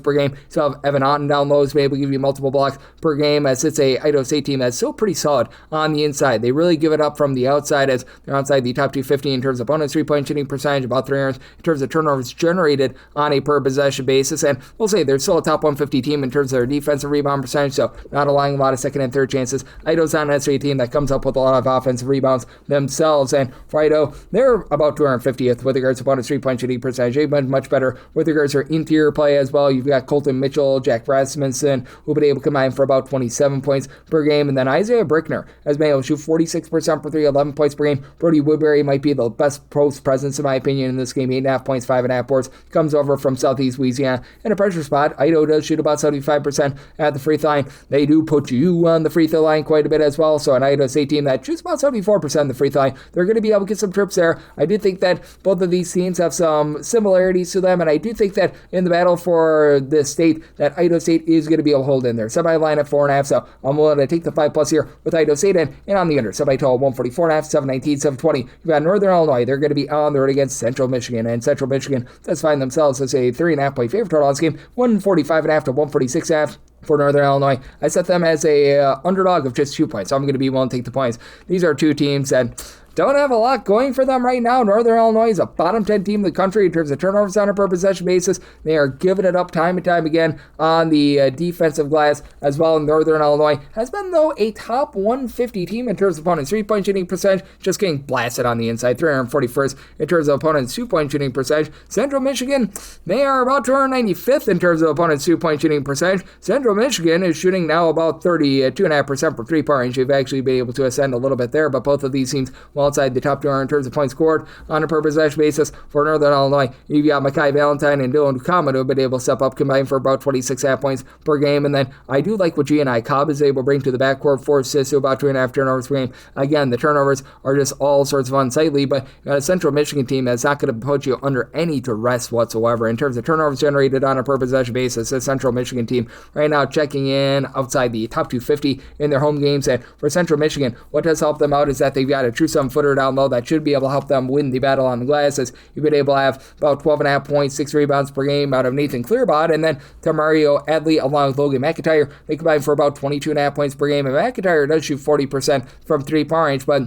per game. So Evan Otten down low is able to give you multiple blocks per game, as it's a Idaho State team that's still pretty solid on the inside. They really give it up from the outside, as they're outside the top 250 in terms of opponents' 3-point shooting percentage, about 300 in terms of turnovers generated on a per possession basis, and we'll say they're still a top 150 team in terms of their defensive rebound percentage, so not allowing a lot of second and third chances. Idaho's not necessarily a team that comes up with a lot of offensive rebounds themselves, and for Idaho, they're about 250th with regards to opponents' 3-point shooting percentage. They've been much better with regards to their interior play as well. You've got Colton Mitchell, Jack Rasmussen, who've been able to combine for about 27 points per game, and then Isaiah Brickner has been able to shoot 46% for 3, 11 points per game. Brody Woodbury might be the best post presence in my opinion in this game, 8.5 points, 5.5 boards, comes over from Southeast Louisiana. In a pressure spot, Idaho does shoot about 75% at the free throw line. They do put you on the free throw line quite a bit as well, so an Idaho State team that shoots about 74% of the free throw line, they're going to be able to get some trips there. I do think that both of these teams have some similarities to them, and I do think that in the battle for this state that Idaho State is going to be able to hold in there. Semi line at 4.5, so I'm willing to take the 5+ here with Idaho State and on the under. Semi total 144.5, 719, 720. You've got Northern Illinois. They're going to be on the road against Central Michigan, and Central Michigan does find themselves as a 3.5 point favorite total on this game, 145.5 to 146.5. For Northern Illinois, I set them as a underdog of just 2 points, so I'm going to be willing to take the points. These are two teams that don't have a lot going for them right now. Northern Illinois is a bottom 10 team in the country in terms of turnovers on a per possession basis. They are giving it up time and time again on the defensive glass as well. Northern Illinois has been, though, a top 150 team in terms of opponents' 3-point shooting percentage, just getting blasted on the inside, 341st in terms of opponents' 2-point shooting percentage. Central Michigan, they are about 295th in terms of opponents' 2-point shooting percentage. Central Michigan is shooting now about 32.5% for 3-point range. They've actually been able to ascend a little bit there, but both of these teams well outside the top 2 in terms of points scored on a per possession basis. For Northern Illinois, you've got Mekhi Valentine and Dylan Ducama who have been able to step up combined for about 26.5 points per game. And then I do like what G&I Cobb is able to bring to the backcourt, 4 assists to about 2.5 turnovers per game. Again, the turnovers are just all sorts of unsightly, but you got a Central Michigan team that's not going to put you under any duress whatsoever in terms of turnovers generated on a per possession basis. The Central Michigan team right now checking in outside the top 250 in their home games. And for Central Michigan, what does help them out is that they've got a true 7-footer down low that should be able to help them win the battle on the glass, as you've been able to have about 12.5 points, 6 rebounds per game out of Nathan Clearbot, and then Tamario Adley along with Logan McIntyre, they combine for about 22.5 points per game, and McIntyre does shoot 40% from 3-point range, but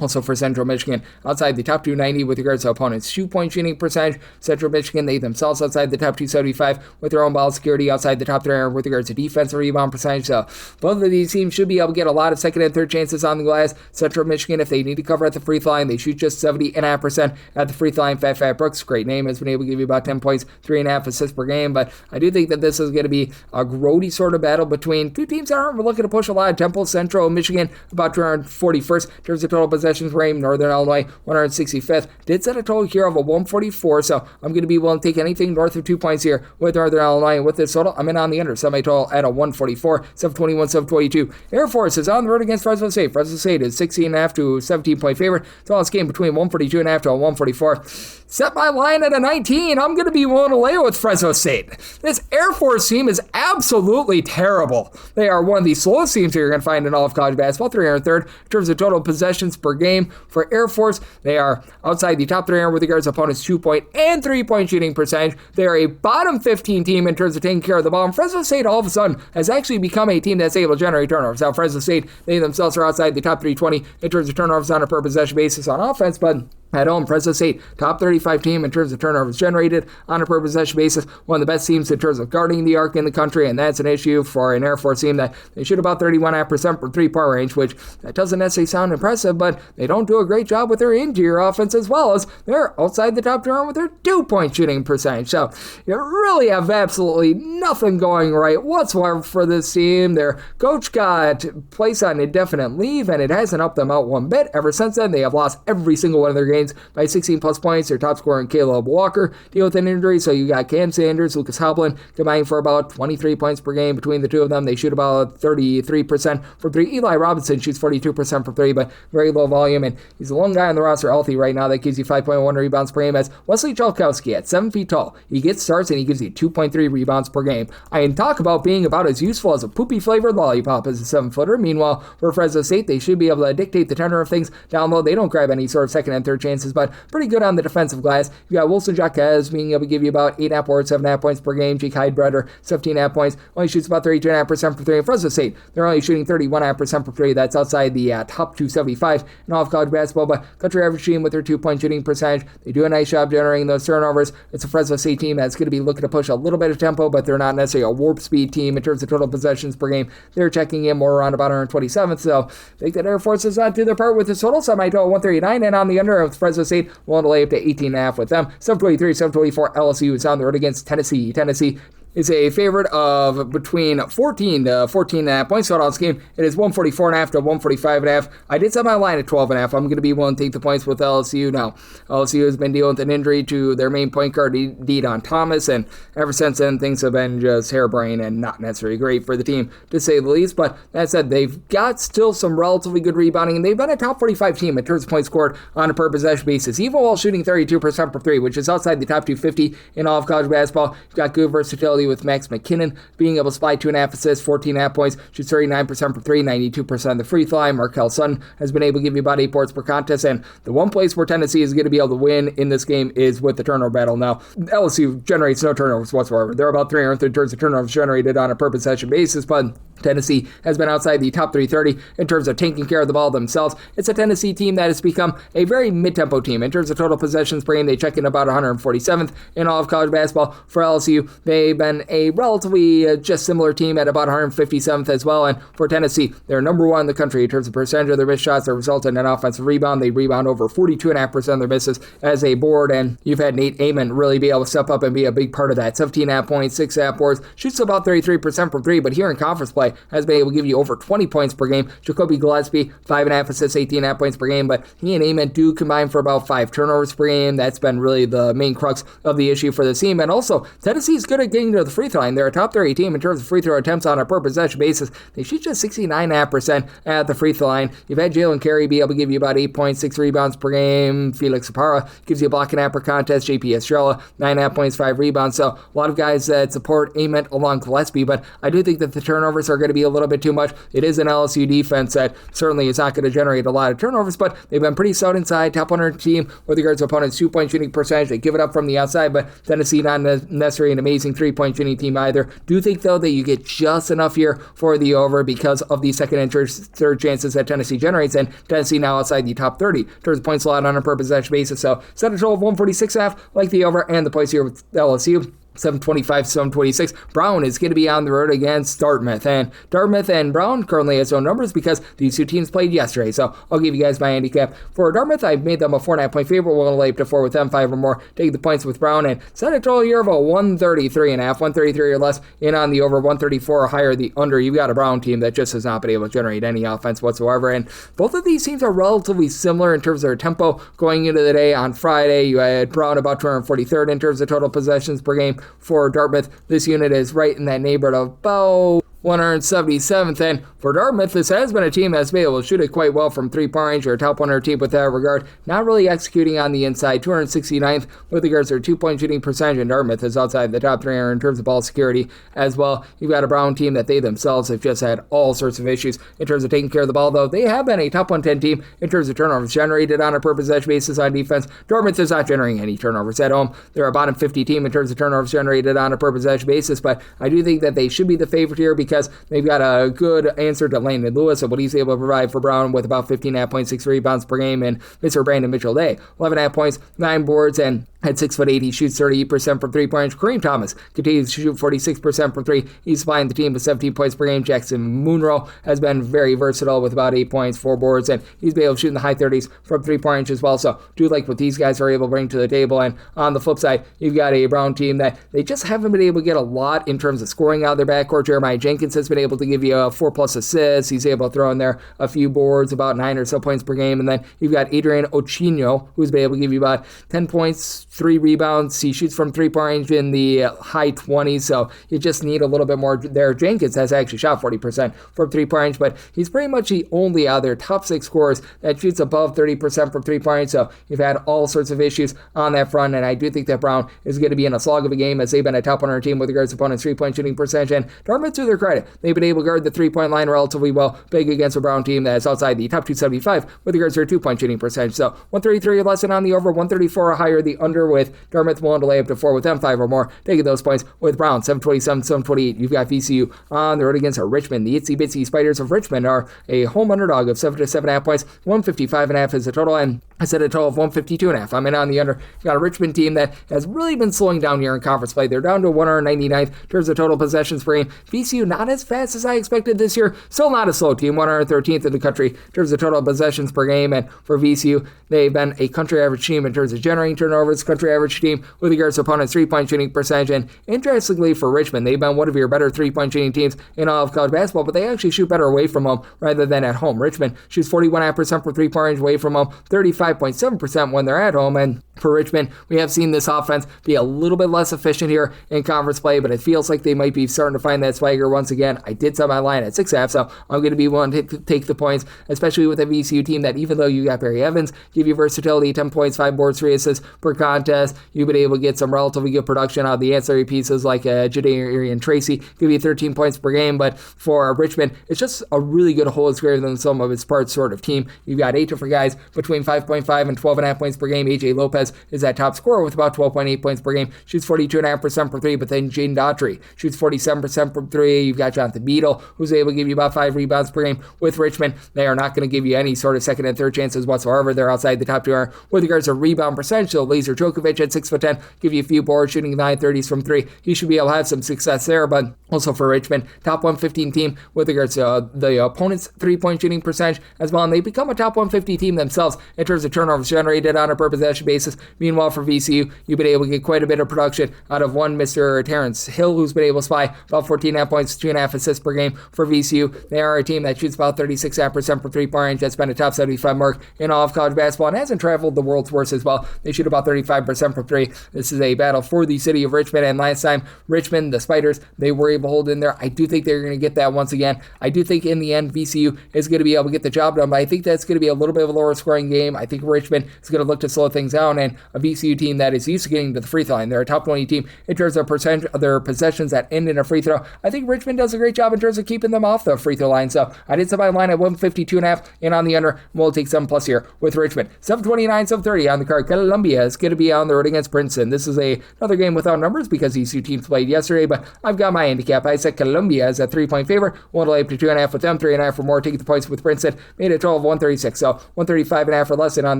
also for Central Michigan, outside the top 290 with regards to opponents' 2-point shooting percentage. Central Michigan, they themselves outside the top 275 with their own ball security, outside the top 3 with regards to defensive rebound percentage. So both of these teams should be able to get a lot of second and third chances on the glass. Central Michigan, if they need to cover at the free throw line, they shoot just 70.5% at the free throw line. Fat Brooks, great name, has been able to give you about 10 points, 3.5 assists per game. But I do think that this is going to be a grody sort of battle between two teams that aren't looking to push a lot of tempo. Central Michigan, about 241st in terms of total possessions per game. Northern Illinois, 165th. Did set a total here of a 144, so I'm going to be willing to take anything north of 2 points here with Northern Illinois. And with this total, I'm in on the under. Semi-total at a 144, 721, 722. Air Force is on the road against Fresno State. Fresno State is 16.5 to 17-point favorite. It's all this game between 142.5 to a 144. Set my line at a 19. I'm going to be willing to lay with Fresno State. This Air Force team is absolutely terrible. They are one of the slowest teams you're going to find in all of college basketball, 303rd in terms of total possessions per game. For Air Force, they are outside the top 300 with regards to opponents' 2-point and 3-point shooting percentage. They are a bottom 15 team in terms of taking care of the ball. And Fresno State, all of a sudden, has actually become a team that's able to generate turnovers. Now, Fresno State, they themselves are outside the top 320 in terms of turnovers on a per possession basis on offense, but at home, Fresno State, top 35 team in terms of turnovers generated on a per possession basis. One of the best teams in terms of guarding the arc in the country, and that's an issue for an Air Force team that they shoot about 31.5% for 3-point range, which that doesn't necessarily sound impressive, but they don't do a great job with their interior offense as well, as they're outside the top 200 with their 2-point shooting percentage. So you really have absolutely nothing going right whatsoever for this team. Their coach got placed on indefinite leave, and it hasn't helped them out one bit. Ever since then, they have lost every single one of their games by 16 plus points. Their top scorer, Caleb Walker, deal with an injury. So you got Cam Sanders, Lucas Hoblin combining for about 23 points per game between the two of them. They shoot about 33% from 3. Eli Robinson shoots 42% from 3, but very low volume. And he's the one guy on the roster healthy right now that gives you 5.1 rebounds per game. As Wesley Chalkowski at 7 feet tall, he gets starts and he gives you 2.3 rebounds per game. I can talk about being about as useful as a poopy flavored lollipop as a 7-footer. Meanwhile, for Fresno State, they should be able to dictate the tenor of things down low. They don't grab any sort of second and third chances, but pretty good on the defensive glass. You got Wilson Jaquez being able to give you about 8.5 or 7.5 points per game. Jake Heidbreder, 17.5 points. Only shoots about 32.5% for 3. And Fresno State, they're only shooting 31.5% for 3. That's outside the top 275 in all of college basketball, but country average team with their 2-point shooting percentage. They do a nice job generating those turnovers. It's a Fresno State team that's going to be looking to push a little bit of tempo, but they're not necessarily a warp speed team in terms of total possessions per game. They're checking in more around about 127th, so I think that Air Force does not do their part with this total, so I might go 139, and on the under of Fresno State, willing to lay up to 18.5 with them. 723, 724, LSU is on the road against Tennessee. Tennessee is a favorite of between 14 to 14.5 points total on this game. It is 144.5 to 145.5. I did set my line at 12.5. I'm going to be willing to take the points with LSU now. LSU has been dealing with an injury to their main point guard, Deon Thomas, and ever since then, things have been just harebrained and not necessarily great for the team, to say the least. But that said, they've got still some relatively good rebounding, and they've been a top 45 team in terms of points scored on a per possession basis, even while shooting 32% from three, which is outside the top 250 in all of college basketball. You've got good versatility with Max McKinnon being able to supply 2.5 assists, 14.5 points, shoots 39% from three, 92% of the free throw line. Markel Sutton has been able to give you about 8 boards per contest, and the one place where Tennessee is going to be able to win in this game is with the turnover battle. Now, LSU generates no turnovers whatsoever. They're about 300 in terms of turnovers generated on a per possession basis, but Tennessee has been outside the top 330 in terms of taking care of the ball themselves. It's a Tennessee team that has become a very mid-tempo team. In terms of total possessions per game, they check in about 147th in all of college basketball. For LSU, they've been a relatively just similar team at about 157th as well. And for Tennessee, they're number one in the country in terms of percentage of their missed shots that result in an offensive rebound. They rebound over 42.5% of their misses as a board, and you've had Nate Amon really be able to step up and be a big part of that. 17.5 points, 6.5 boards, shoots about 33% from three, but here in conference play, has been able to give you over 20 points per game. Jacoby Gillespie, 5.5 assists, 18.5 points per game, but he and Amon do combine for about 5 turnovers per game. That's been really the main crux of the issue for the team. And also, Tennessee is good at getting to the free throw line. They're a top 30 team in terms of free throw attempts on a per possession basis. They shoot just 69.5% at the free throw line. You've had Jalen Carey be able to give you about 8 points, 6 rebounds per game. Felix Zapara gives you a block and half per contest. JP Estrella, 9.5 points, 5 rebounds. So a lot of guys that support Amon along Gillespie, but I do think that the turnovers are going to be a little bit too much. It is an LSU defense that certainly is not going to generate a lot of turnovers, but they've been pretty stout inside, top 100 team with regards to opponents' 2-point shooting percentage. They give it up from the outside, but Tennessee not necessarily an amazing 3-point shooting team either. Do think, though, that you get just enough here for the over because of the second and third chances that Tennessee generates, and Tennessee now outside the top 30 in terms of points allowed on a per possession basis. So set a total of 146.5, like the over, and the points here with LSU. 725, 726. Brown is going to be on the road against Dartmouth. And Dartmouth and Brown currently has no numbers because these two teams played yesterday. So I'll give you guys my handicap. For Dartmouth, I've made them a 4.5 point favorite. We're going to lay up to 4 with them, 5 or more. Take the points with Brown and set a total here of a 133.5. 133 or less in on the over, 134 or higher the under. You've got a Brown team that just has not been able to generate any offense whatsoever. And both of these teams are relatively similar in terms of their tempo going into the day. On Friday, you had Brown about 243rd in terms of total possessions per game. For Dartmouth, this unit is right in that neighborhood of about 177th, and for Dartmouth, this has been a team that's been able to shoot it quite well from three-point range, or a top 100 team with that regard. Not really executing on the inside, 269th with regards to their 2-point shooting percentage, and Dartmouth is outside the top 300 in terms of ball security as well. You've got a Brown team that they themselves have just had all sorts of issues in terms of taking care of the ball, though they have been a top 110 team in terms of turnovers generated on a per possession basis on defense. Dartmouth is not generating any turnovers at home. They're a bottom 50 team in terms of turnovers generated on a per possession basis, but I do think that they should be the favorite here because they've got a good answer to Landon Lewis and what he's able to provide for Brown with about 15.5 points, 6 rebounds per game, and Mr. Brandon Mitchell-Day, 11.5 points, 9 boards, and at 6'8", he shoots 38% from three-point range. Kareem Thomas continues to shoot 46% from three. He's supplying the team with 17 points per game. Jackson Monroe has been very versatile with about 8 points, 4 boards, and he's been able to shoot in the high 30s from three-point range as well. So do like what these guys are able to bring to the table. And on the flip side, you've got a Brown team that they just haven't been able to get a lot in terms of scoring out of their backcourt. Jeremiah Jenkins has been able to give you a 4+ assists. He's able to throw in there a few boards, about 9 or so points per game. And then you've got Adrian Ochino, who's been able to give you about 10 points, 3 rebounds. He shoots from three-point range in the high 20s, so you just need a little bit more there. Jenkins has actually shot 40% from three-point range, but he's pretty much the only other top 6 scorers that shoots above 30% from three-point range, so you've had all sorts of issues on that front, and I do think that Brown is going to be in a slog of a game as they've been a top 100 team with regards to opponents' three-point shooting percentage, and Dartmouth, to their credit, they've been able to guard the three-point line relatively well, big against a Brown team that is outside the top 275 with regards to their two-point shooting percentage, so 133 or less and on the over, 134 or higher the under, with Dartmouth willing to lay up to 4 with them, 5 or more, taking those points with Brown, 727, 728. You've got VCU on the road against Richmond. The Itsy Bitsy Spiders of Richmond are a home underdog of 7 to 7.5 points, 155.5 is the total, and I said a total of 152.5. I'm in on the under. You've got a Richmond team that has really been slowing down here in conference play. They're down to 199th in terms of total possessions per game. VCU not as fast as I expected this year. Still not a slow team, 113th in the country in terms of total possessions per game. And for VCU, they've been a country average team in terms of generating turnovers, country average team with regards to opponents' three-point shooting percentage. And interestingly for Richmond, they've been one of your better three-point shooting teams in all of college basketball, but they actually shoot better away from home rather than at home. Richmond shoots 41.5% for three-point range away from home, 35.7% when they're at home. And for Richmond, we have seen this offense be a little bit less efficient here in conference play, but it feels like they might be starting to find that swagger once again. I did set my line at 6.5, so I'm going to be willing to take the points, especially with a VCU team that, even though you got Barry Evans, give you versatility, 10 points, 5 boards, 3 assists per contest. You've been able to get some relatively good production out of the ancillary pieces like Jadarian Tracy, give you 13 points per game. But for Richmond, it's just a really good whole is greater than some of its parts sort of team. You've got 8 different guys between 5.5 and 12.5 points per game. AJ Lopez is that top scorer with about 12.8 points per game, shoots 42.5% from 3, but then Jaden Daughtry shoots 47% from 3. You've got Jonathan Beadle, who's able to give you about 5 rebounds per game. With Richmond, they are not going to give you any sort of second and third chances whatsoever. They're outside the top 2 are with regards to rebound percentage. So Lazer Djokovic at 6'10", give you a few boards, shooting 9.30s from 3. He should be able to have some success there, but also for Richmond, top 115 team with regards to the opponent's three-point shooting percentage as well, and they become a top 150 team themselves in terms of turnovers generated on a per possession basis. Meanwhile, for VCU, you've been able to get quite a bit of production out of one Mr. Terrence Hill, who's been able to supply about 14.5 points, 2.5 assists per game for VCU. They are a team that shoots about 36.5% from three-point range. That's been a top 75 mark in all of college basketball and hasn't traveled the world's worst as well. They shoot about 35% from 3. This is a battle for the city of Richmond, and last time, Richmond, the Spiders, they were able to hold in there. I do think they're going to get that once again. I do think in the end, VCU is going to be able to get the job done, but I think that's going to be a little bit of a lower scoring game. I think Richmond is going to look to slow things down, and a VCU team that is used to getting to the free throw line. They're a top 20 team in terms of percentage of their possessions that end in a free throw. I think Richmond does a great job in terms of keeping them off the free throw line. So I did set my line at 152.5 and on the under. We'll take 7+ here with Richmond. 7:29, 7:30 on the card. Columbia is going to be on the road against Princeton. This is another game without numbers because these two teams played yesterday, but I've got my handicap. I set Columbia as a 3-point favorite. One to lay up to 2.5 with them, 3.5 for more. Take the points with Princeton. Made a total of 136. So 135.5 or less, and on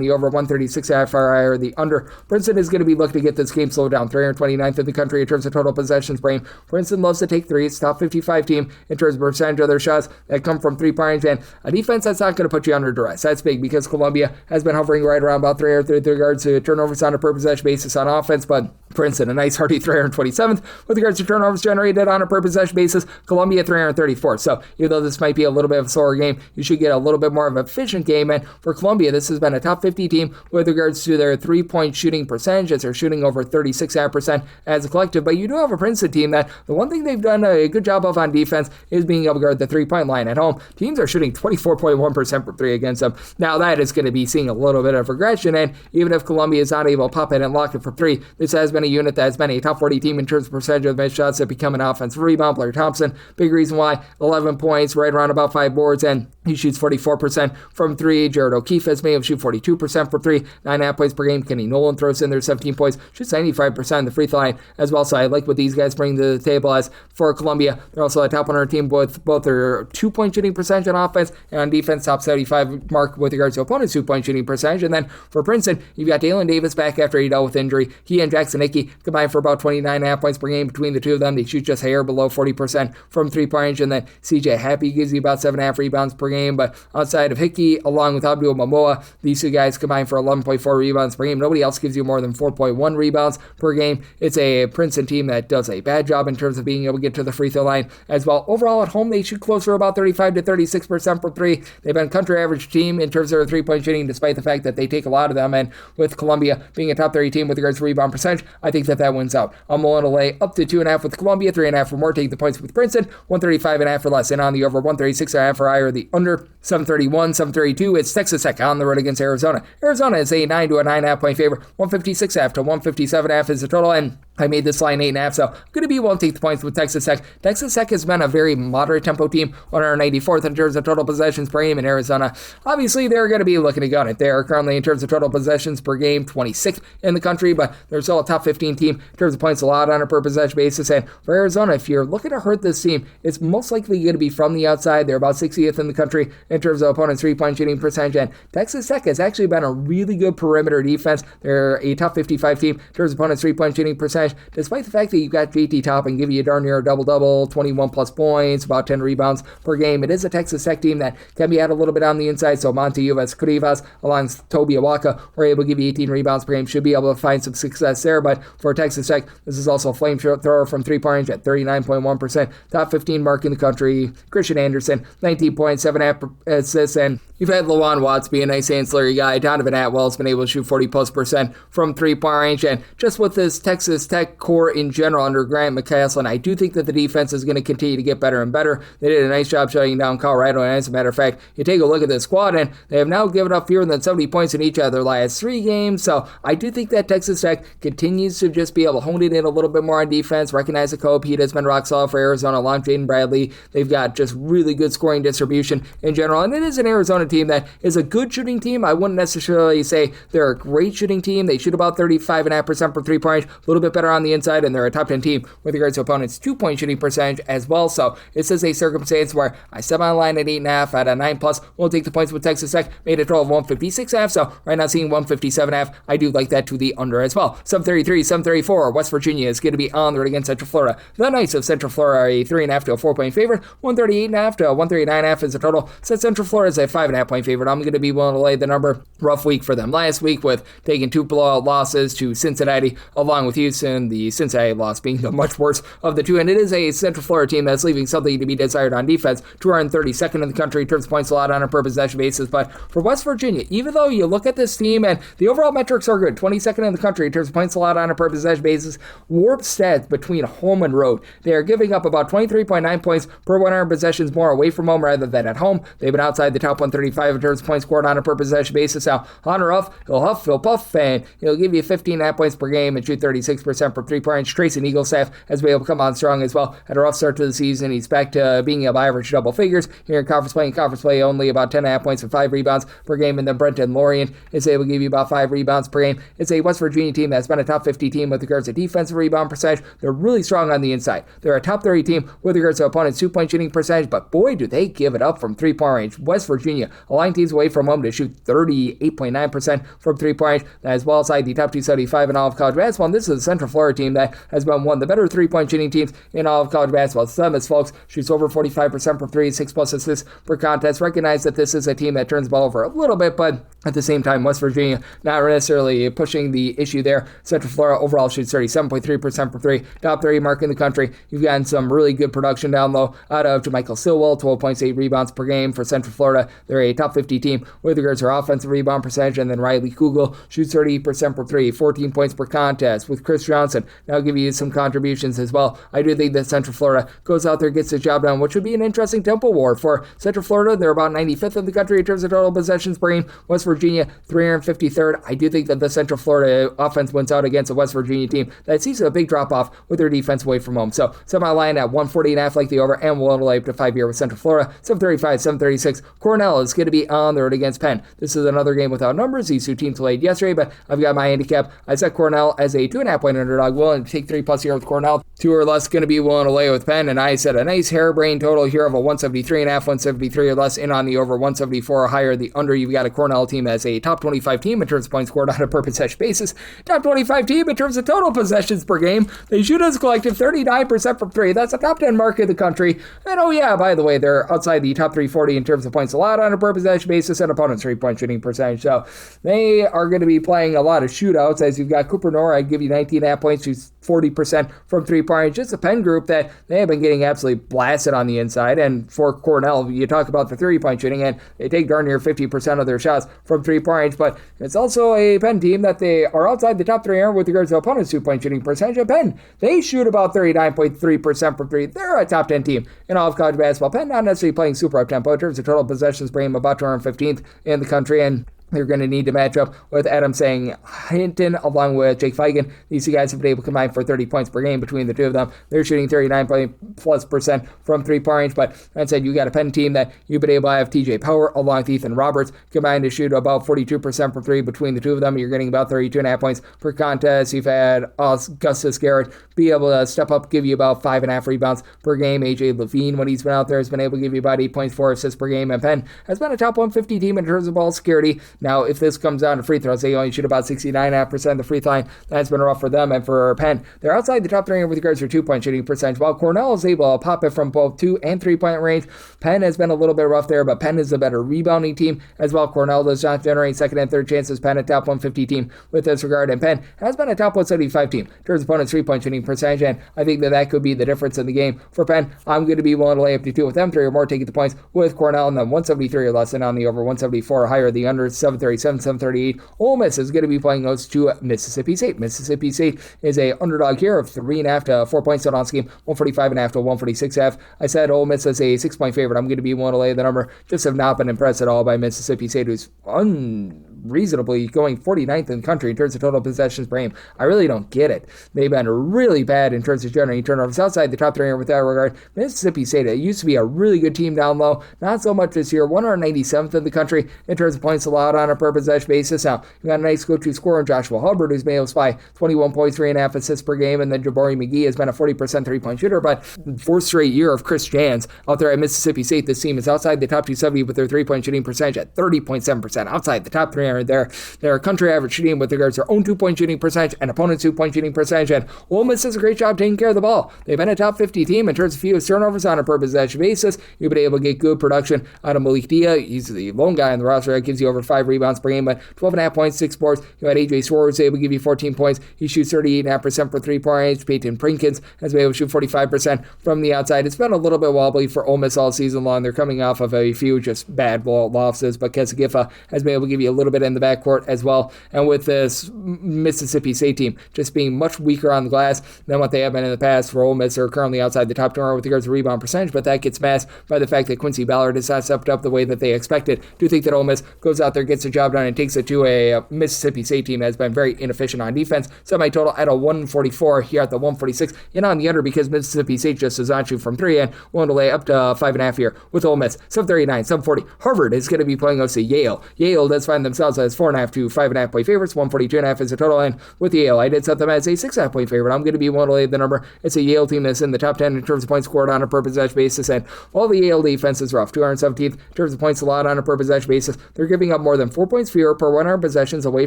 the over 136.5 or the under. Princeton is going to be looking to get this game slowed down. 329th in the country in terms of total possessions per game. Princeton loves to take threes. Top 55 team in terms of percentage of their shots that come from 3 points, and a defense that's not going to put you under duress. That's big because Columbia has been hovering right around about 300 with regards to turnovers on a per possession basis on offense, but Princeton, a nice hearty 327th with regards to turnovers generated on a per possession basis. Columbia 334. So even though this might be a little bit of a slower game, you should get a little bit more of an efficient game. And for Columbia, this has been a top 50 team with regards to their 3-point shooting percentage, as they're shooting over 36% as a collective. But you do have a Princeton team that the one thing they've done a good job of on defense is being able to guard the 3-point line at home. Teams are shooting 24.1% from 3 against them. Now that is going to be seeing a little bit of regression, and even if Columbia is not able to pop it and lock it for 3, this has been a unit that has been a top 40 team in terms of percentage of missed shots that become an offensive rebound. Blair Thompson, big reason why, 11 points, right around about 5 boards, and he shoots 44% from 3. Jared O'Keefe has been able to shoot 42% from 3, 9.5 points per game. Kenny Nolan throws in there 17 points, shoots 95% in the free throw line as well. So I like what these guys bring to the table. As for Columbia, they're also a top 100 team with both their 2-point shooting percentage on offense and on defense, top 75 mark with regards to opponents' 2-point shooting percentage. And then for Princeton, you've got Dalen Davis back after he dealt with injury. He and Jackson Hickey combined for about 29.5 points per game between the two of them. They shoot just hair below 40% from 3-point range, and then CJ Happy gives you about 7.5 rebounds per game. But outside of Hickey, along with Abdul Mamoa, these two guys combine for 11.4 rebounds per game. Nobody else gives you more than 4.1 rebounds per game. It's a Princeton team that does a bad job in terms of being able to get to the free throw line as well. Overall at home, they shoot closer about 35 to 36% from 3. They've been a country average team in terms of their 3-point shooting, despite the fact that they take a lot of them. And with Columbia being a top 30 team with regards to rebound percentage, I think that wins out. I'm willing to lay up to 2.5 with Columbia, 3.5 for more. Take the points with Princeton, 135.5 for less, and on the over 136.5 for higher. The under 731, 732. It's Texas Tech on the road against Arizona. Arizona is a 9 to a 9.5 point favorite. 156.5 to 157.5 is the total, and I made this line 8.5, so I'm going to be willing to take the points with Texas Tech. Texas Tech has been a very moderate tempo team, 194th in terms of total possessions per game in Arizona. Obviously, they're going to be looking to gun it. They are currently, in terms of total possessions per game, 26th in the country, but they're still a top 15 team in terms of points allowed on a per possession basis. And for Arizona, if you're looking to hurt this team, it's most likely going to be from the outside. They're about 60th in the country in terms of opponents' 3-point shooting percentage, and Texas Tech has actually been a really good perimeter defense. They're a top 55 team in terms of opponents' 3-point shooting percentage. percentage, despite the fact that you've got JT Toppin give you darn near a double-double, 21 plus points, about 10 rebounds per game. It is a Texas Tech team that can be out a little bit on the inside, so Monte Uvas Crivas along with Toby Awaka were able to give you 18 rebounds per game, should be able to find some success there, but for Texas Tech, this is also a flamethrower from three-point range at 39.1%, top 15 mark in the country. Christian Anderson, 19.7 assists, and you've had Lawan Watts be a nice ancillary guy. Donovan Atwell's been able to shoot 40+% from three-point range, and just with this Texas Tech core in general under Grant McCaslin, I do think that the defense is going to continue to get better and better. They did a nice job shutting down Colorado, and as a matter of fact, you take a look at this squad, and they have now given up fewer than 70 points in each of their last 3 games, so I do think that Texas Tech continues to just be able to hone it in a little bit more on defense, recognize that Kobe Pete has been rock solid for Arizona, along Jaden Bradley. They've got just really good scoring distribution in general, and it is an Arizona team that is a good shooting team. I wouldn't necessarily say they're a great shooting team. They shoot about 35.5% for three-point range, a little bit better on the inside, and they're a top 10 team with regards to opponents' two-point shooting percentage as well. So this is a circumstance where I set my line at 8.5 at a 9+. We'll take the points with Texas Tech, made a total of 156.5. So right now seeing 157.5. I do like that to the under as well. 733, 734. West Virginia is going to be on the road against Central Florida. The Knights of Central Florida are a 3.5 to a 4-point favorite. 138.5 to 139.5 is the total. Set Central Florida is a 5.5-point favorite. I'm going to be willing to lay the number. Rough week for them last week with taking 2 blowout losses to Cincinnati along with Houston, the Cincinnati loss being the much worse of the two, and it is a Central Florida team that's leaving something to be desired on defense. 232nd in the country in terms of points allowed on a per possession basis, but for West Virginia, even though you look at this team and the overall metrics are good, 22nd in the country in terms of points allowed on a per possession basis, warp stats between home and road. They are giving up about 23.9 points per 100 possessions more away from home rather than at home. They've been outside the top 135 in terms of points scored on a per possession basis. Now, Hunter he'll huff, he'll puff, and he'll give you 15.5 points per game and shoot 36% from three-point range. Trayson Eaglestaff has been able to come on strong as well. Had a rough start to the season. He's back to being able to average double figures here in conference play, only about 10.5 points and 5 rebounds per game, and then Brenton Lorient is able to give you about 5 rebounds per game. It's a West Virginia team that's been a top 50 team with regards to defensive rebound percentage. They're really strong on the inside. They're a top 30 team with regards to opponents' two-point shooting percentage, but boy, do they give it up from three-point range. West Virginia allowing teams away from home to shoot 38.9% from three-point range, as well as the top 275 in all of college basketball. And this is a Central Florida team that has been one of the better three-point shooting teams in all of college basketball. Summits, folks, shoots over 45% from three, 6+ assists per contest. Recognize that this is a team that turns the ball over a little bit, but at the same time, West Virginia not necessarily pushing the issue there. Central Florida overall shoots 37.3% from three, top 30 mark in the country. You've gotten some really good production down low out of JaMychal Stillwell, 12.8 rebounds per game for Central Florida. They're a top 50 team with regards to their offensive rebound percentage, and then Riley Kugel shoots 38% for three, 14 points per contest with Chris Johnson. Now I'll give you some contributions as well. I do think that Central Florida goes out there, gets the job done, which would be an interesting tempo war for Central Florida. They're about 95th in the country in terms of total possessions per game. West Virginia, 353rd. I do think that the Central Florida offense wins out against a West Virginia team that sees a big drop-off with their defense away from home. So semi-line at 140.5 like the over, and we'll lay up to 5 here with Central Florida. 735, 736. Cornell is going to be on the road against Penn. This is another game without numbers. These two teams played yesterday, but I've got my handicap. I set Cornell as a 2.5-point underdog. Willing to take 3+ here with Cornell. 2 or less going to be willing to lay with Penn, and I set a nice harebrained total here of a 173.5, 173 or less in on the over, 174 or higher. The under, you've got a Cornell team as a top 25 team in terms of points scored on a per possession basis. Top 25 team in terms of total possessions per game. They shoot as a collective 39% from three. That's a top 10 mark in the country. And oh yeah, by the way, they're outside the top 340 in terms of points allowed on a per possession basis and opponent's three-point shooting percentage. So they are going to be playing a lot of shootouts, as you've got Cooper Nora. I'd give you 19.5 points, shoots 40% from three-point range. Just a Penn group that they have been getting absolutely blasted on the inside. And for Cornell, you talk about the three-point shooting, and they take darn near 50% of their shots from three-point range, but it's also a Penn team that they are outside the top 3 with regards to opponents' two-point shooting percentage. And Penn, they shoot about 39.3% from three. They're a top 10 team in all of college basketball. Penn not necessarily playing super up-tempo in terms of total possessions per game, about 215th in the country, and they're going to need to match up with Adam Hinton along with Jake Feigen. These two guys have been able to combine for 30 points per game between the two of them. They're shooting 39+% from three-point range, but that said, you got a Penn team that you've been able to have TJ Power along with Ethan Roberts combined to shoot about 42% from three between the two of them. You're getting about 32.5 points per contest. You've had Augustus Garrett be able to step up, give you about 5.5 rebounds per game. AJ Levine, when he's been out there, has been able to give you about 8.4 assists per game, and Penn has been a top 150 team in terms of ball security. Now, if this comes down to free throws, they only shoot about 69.5% of the free throw line. That's been rough for them. And for Penn, they're outside the top 3 with regards to 2-point shooting percentage. While Cornell is able to pop it from both 2 and 3-point range, Penn has been a little bit rough there, but Penn is the better rebounding team as well. Cornell does not generate second and third chances. Penn a top 150 team with this regard, and Penn has been a top 175 team in terms of opponents' 3-point shooting percentage, and I think that could be the difference in the game for Penn. I'm going to be willing to lay up to 2 with them, 3 or more, taking the points with Cornell, and then 173 or less, and on the over 174 or higher, the under 737, 738. Ole Miss is going to be playing those to Mississippi State. Mississippi State is a underdog here of 3.5 to 4 points on this game, 145.5 to 146.5. I said Ole Miss is a 6-point favorite. I'm going to be willing to lay the number. Just have not been impressed at all by Mississippi State, who's unreasonably going 49th in the country in terms of total possessions per game. I really don't get it. They've been really bad in terms of generating turnovers outside the top 3 with that regard. Mississippi State, it used to be a really good team down low. Not so much this year. 197th in the country in terms of points allowed on a per possession basis. Now, you got a nice go-to scorer in Joshua Hubbard, who's been able to supply 21 points, 3.5 assists per game, and then Jabari McGee has been a 40% three-point shooter, but 4th straight year of Chris Jans out there at Mississippi State. This team is outside the top 270 with their 3-point shooting percentage at 30.7%. Outside the top 300 there. They're country average shooting with regards to their own 2-point shooting percentage and opponent's 2-point shooting percentage, and Ole Miss does a great job taking care of the ball. They've been a top 50 team in terms of fewest turnovers on a per possession basis. You've been able to get good production out of Malik Dia. He's the lone guy on the roster that gives you over 5 rebounds per game, but 12.5 points, 6 boards. You had AJ Swartz able to give you 14 points. He shoots 38.5% for 3-point range. Peyton Prinkins has been able to shoot 45% from the outside. It's been a little bit wobbly for Ole Miss all season long. They're coming off of a few just bad losses, but Kesagifa has been able to give you a little bit in the backcourt as well. And with this Mississippi State team just being much weaker on the glass than what they have been in the past, for Ole Miss are currently outside the top 200 with regards to rebound percentage, but that gets masked by the fact that Quincy Ballard has not stepped up the way that they expected. Do think that Ole Miss goes out there, gets the job done, and takes it to a Mississippi State team that has been very inefficient on defense. Semi-total at a 144 here at the 146, in on the under because Mississippi State just does not shoot from 3 and willing to lay up to 5.5 here with Ole Miss. 739, 740. Harvard is going to be playing us to Yale. Yale does find themselves as 4.5 to 5.5 point favorites. 142.5 is the total, and with Yale, I did set them as a 6.5 point favorite. I'm going to be willing to lay the number. It's a Yale team that's in the top 10 in terms of points scored on a per possession basis, and all the Yale defense is rough. 217th in terms of points allowed on a per possession basis. They're giving up more than 4 points fewer per 100 possessions away